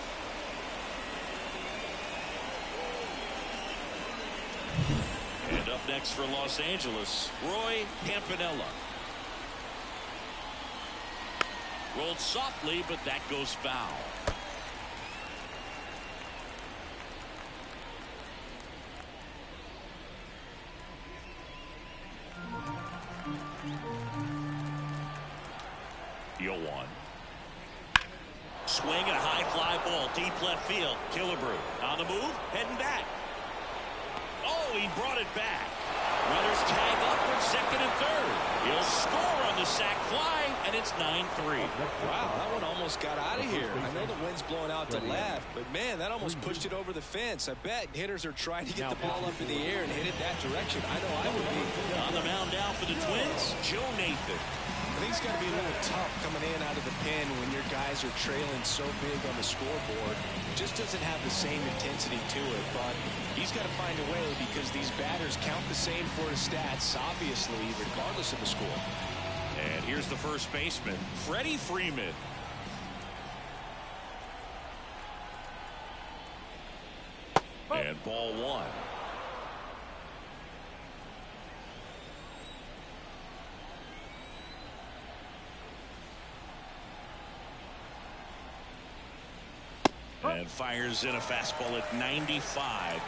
And up next for Los Angeles, Roy Campanella. Rolled softly, but that goes foul. One. Swing and a high fly ball deep left field. Killebrew on the move, heading back. Oh, he brought it back. Runners tag up from second and third. He'll score on the sac fly, and it's 9-3. Wow, that one almost got out of here. I know the wind's blowing out to left, but man, that almost pushed it over the fence. I bet hitters are trying to get the ball up in the air and hit it that direction. I know I would be. On the mound now for the Twins, Joe Nathan. I think it's got to be a little tough coming in out of the pen when your guys are trailing so big on the scoreboard. It just doesn't have the same intensity to it, but he's got to find a way because these batters count the same for his stats, obviously, regardless of the score. And here's the first baseman, Freddie Freeman. And ball one. And fires in a fastball at 95.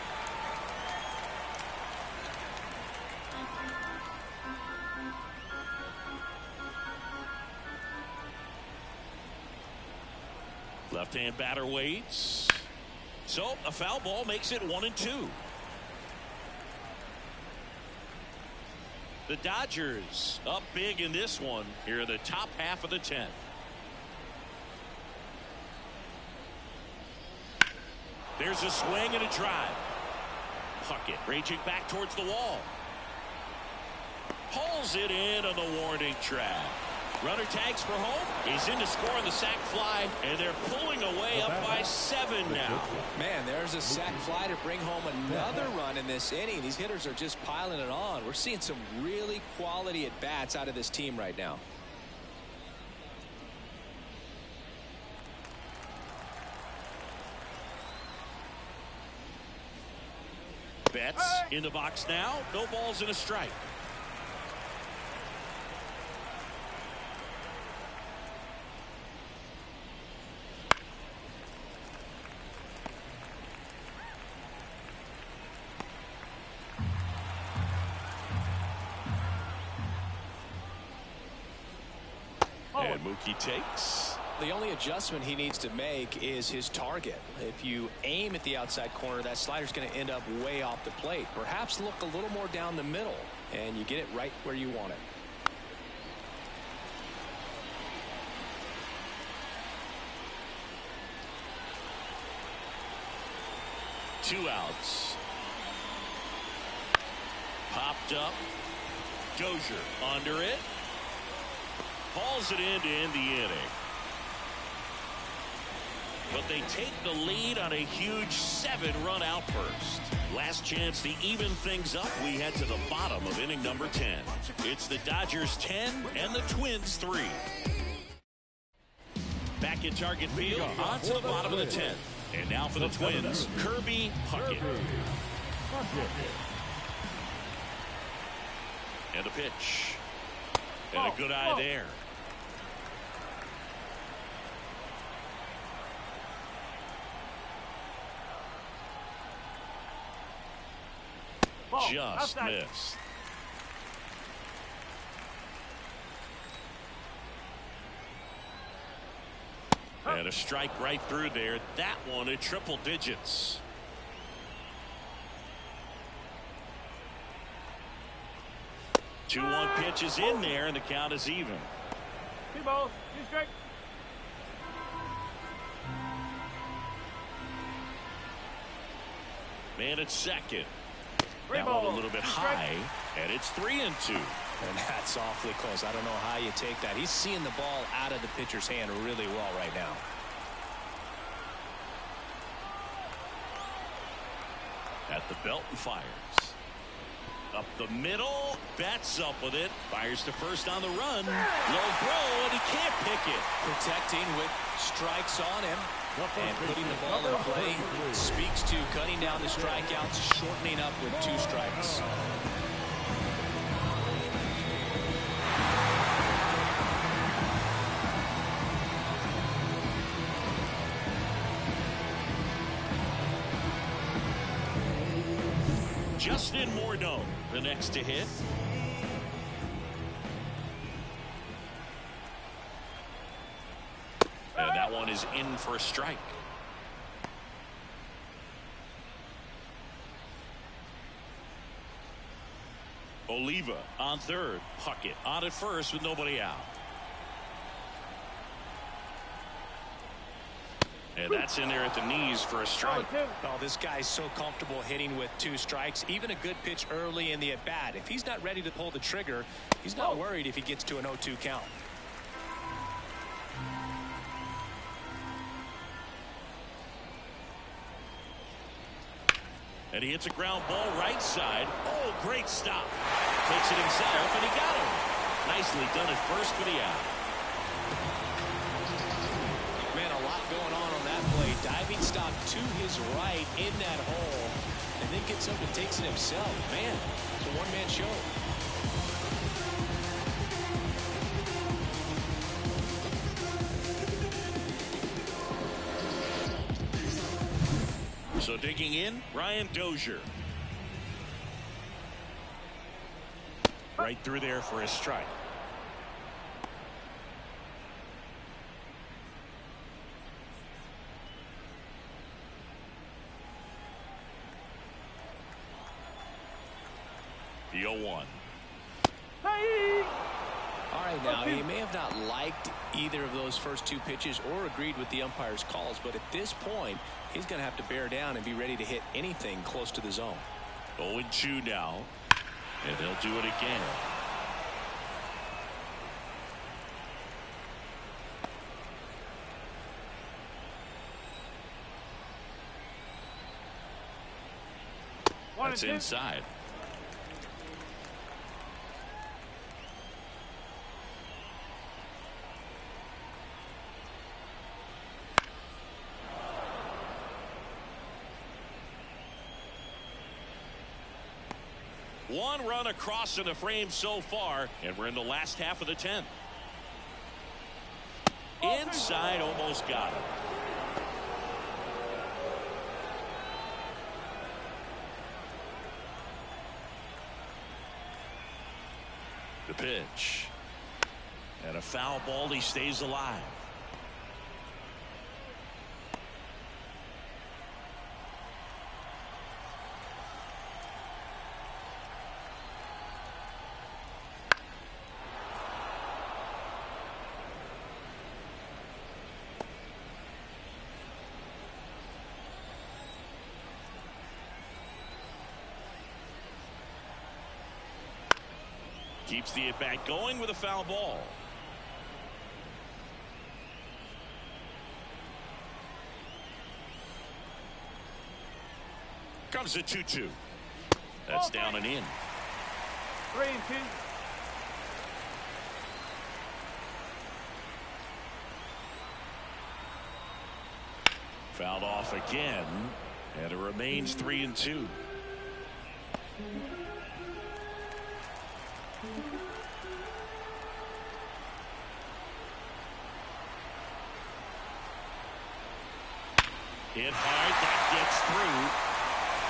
Left-hand batter waits. So a foul ball makes it 1-2. The Dodgers up big in this one here in the top half of the 10th. There's a swing and a drive. Puckett raging back towards the wall. Pulls it in on the warning track. Runner tags for home. He's in to score on the sac fly, and they're pulling away up by 7 now. Man, there's a sac fly to bring home another run in this inning. These hitters are just piling it on. We're seeing some really quality at bats out of this team right now. Betts in the box now. No balls and a strike. And Mookie takes. The only adjustment he needs to make is his target. If you aim at the outside corner, that slider's going to end up way off the plate. Perhaps look a little more down the middle, and you get it right where you want it. Two outs. Popped up. Dozier under it. Hauls it in to end the inning. But they take the lead on a huge 7-run outburst. Last chance to even things up. We head to the bottom of inning number 10. It's the Dodgers 10 and the Twins 3. Back in target field, on to the bottom of the 10th. And now for the Twins, Kirby Puckett. And a pitch. And a good eye there. Just missed. And a strike right through there. That one at triple digits. 2-1 pitch is in there, and the count is even. 2 balls, 2 strikes. Man at second. That one a little bit high, and it's 3-2. And that's awfully close. I don't know how you take that. He's seeing the ball out of the pitcher's hand really well right now. At the belt and fires. Up the middle, bats up with it, fires to first on the run, low throw, and he can't pick it. Protecting with strikes on him and putting the ball in play. Speaks to cutting down the strikeouts, shortening up with 2 strikes. Justin Morneau, the next to hit. And that one is in for a strike. Oliva on third. Puckett on at first with nobody out. And that's in there at the knees for a strike. Oh, this guy's so comfortable hitting with 2 strikes. Even a good pitch early in the at-bat. If he's not ready to pull the trigger, he's not worried if he gets to an 0-2 count. And he hits a ground ball right side. Oh, great stop. Takes it himself, and he got him. Nicely done at first for the out. Man, a lot going on that play. Diving stop to his right in that hole. And then gets up and takes it himself. Man, it's a one-man show. So digging in, Ryan Dozier. Right through there for a strike. The 0-1. All right, now, he may have not liked either of those first 2 pitches or agreed with the umpire's calls, but at this point, he's going to have to bear down and be ready to hit anything close to the zone. 0-2 now, and they'll do it again. That's inside. One run across in the frame so far, and we're in the last half of the 10th. Inside, almost got him. The pitch. And a foul ball, he stays alive. Keeps the at-bat going with a foul ball. Comes a 2-2. That's down and in. 3-2. Fouled off again, and it remains 3-2. Hit hard, that gets through.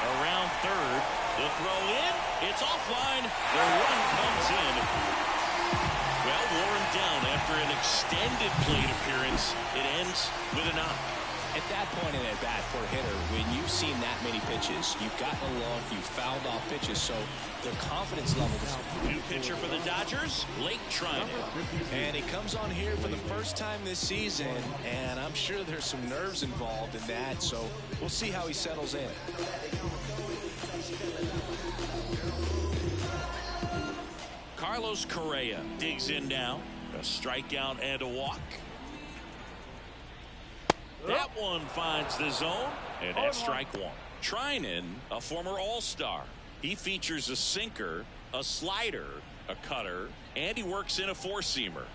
Around third, the throw in, it's offline. The run comes in. Well, worn down after an extended plate appearance, it ends with a knock. At that point in at bat for a hitter, when you've seen that many pitches, you've gotten along, you've fouled off pitches, so their confidence levels. New pitcher for the Dodgers, Blake Treinen. And he comes on here for the first time this season, and I'm sure there's some nerves involved in that, so we'll see how he settles in. Carlos Correa digs in now. A strikeout and a walk. That one finds the zone, and that's strike one. Treinen, a former All-Star. He features a sinker, a slider, a cutter, and he works in a four-seamer.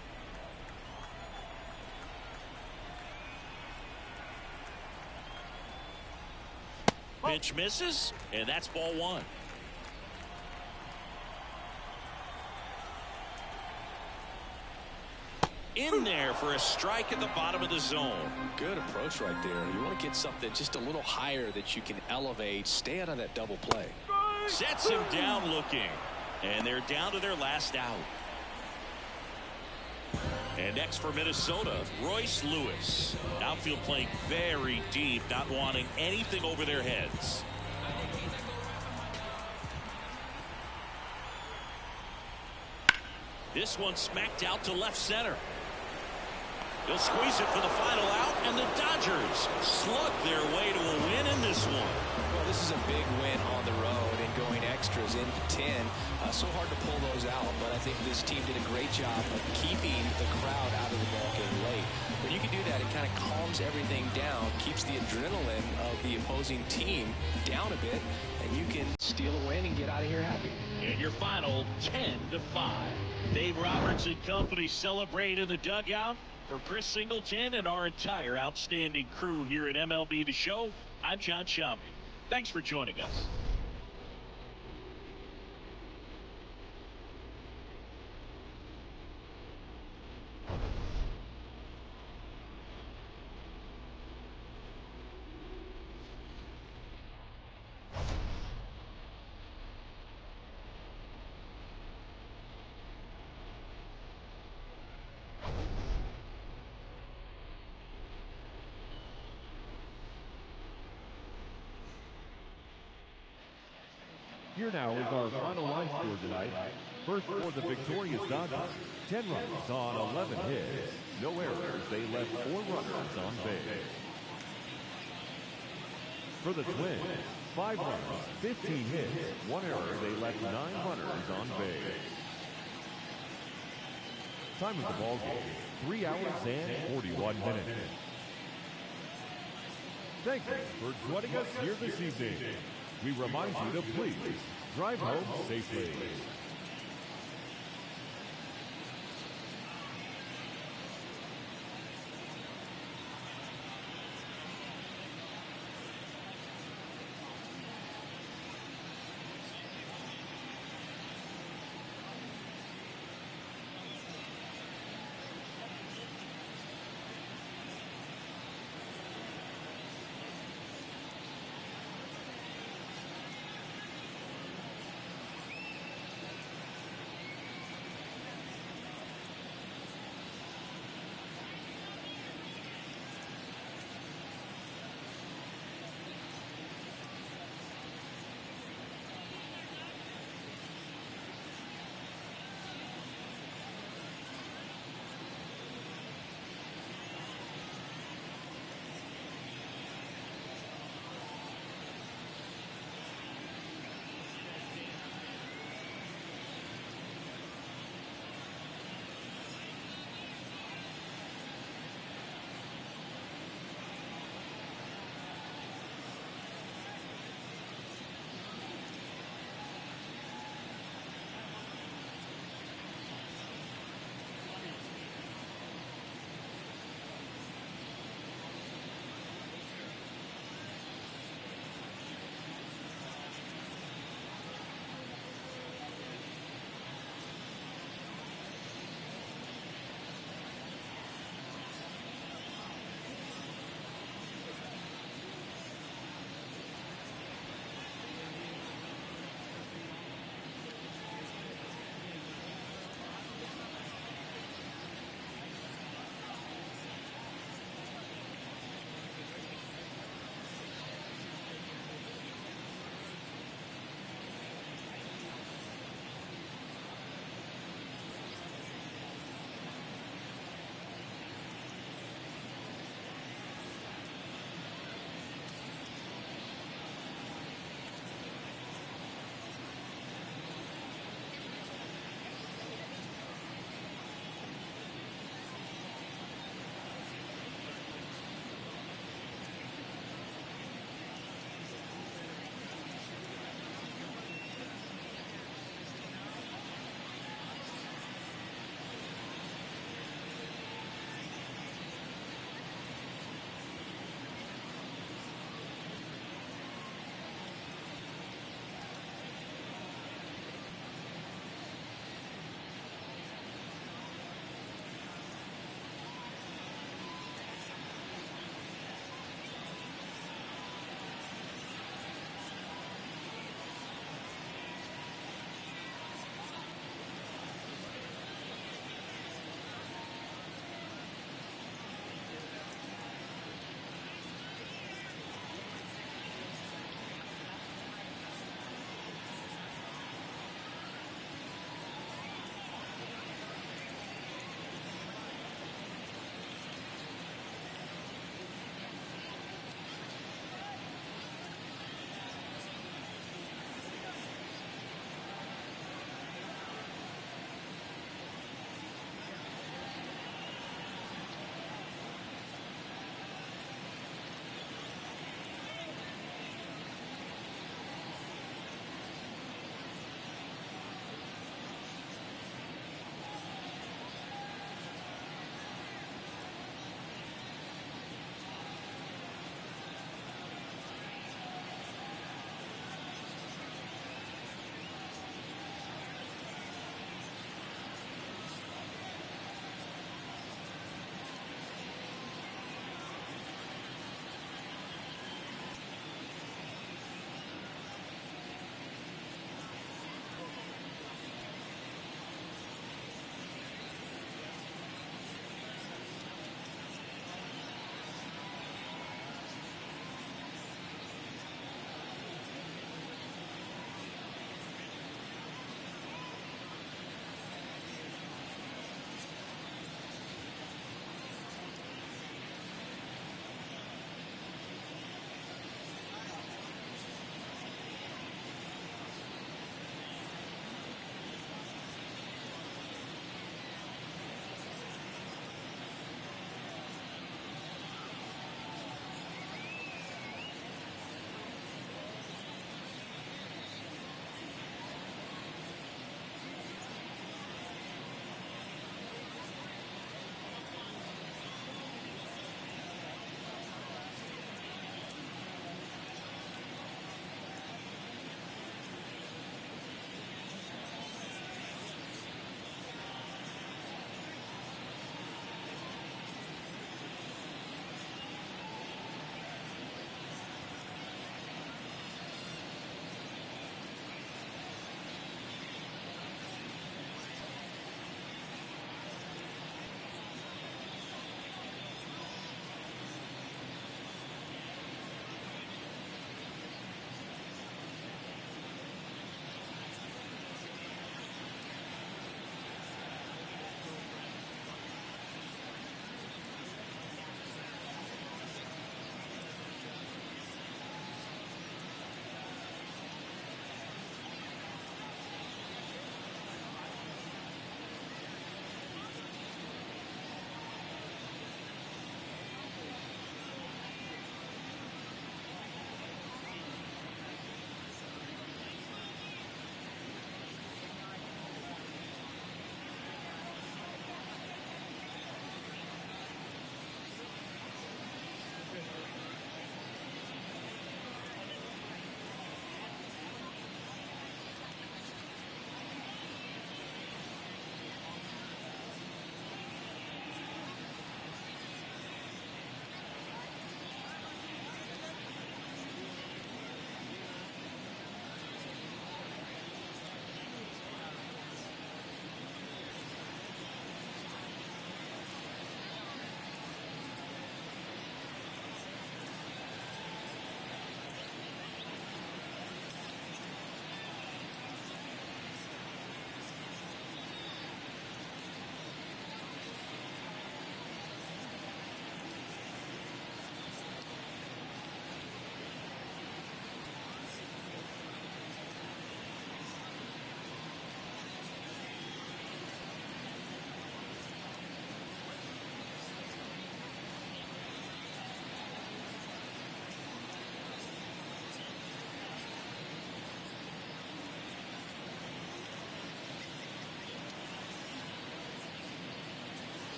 Pitch misses, and that's ball one. In there for a strike at the bottom of the zone. Good approach right there. You want to get something just a little higher that you can elevate. Stay out of that double play. Sets him down looking. And they're down to their last out. And next for Minnesota, Royce Lewis. Outfield playing very deep, not wanting anything over their heads. This one smacked out to left center. They'll squeeze it for the final out, and the Dodgers slug their way to a win in this one. Well, this is a big win on the road and going extras into 10. So hard to pull those out, but I think this team did a great job of keeping the crowd out of the ball game late. When you can do that, it kind of calms everything down, keeps the adrenaline of the opposing team down a bit, and you can steal a win and get out of here happy. And your final 10-5. Dave Roberts and company celebrate in the dugout. For Chris Singleton and our entire outstanding crew here at MLB The Show, I'm John Shelby. Thanks for joining us. Here now is our final line score tonight. First for the victorious Dodgers, 10 runs on 11 hits. No errors, they left 4 runners on base. For the Twins, 5 runs, 15 hits, 1 error, they left 9 runners on base. Time of the ball game, 3 hours and 41 minutes. Thank you for joining us here this evening. We remind you to please drive home safely.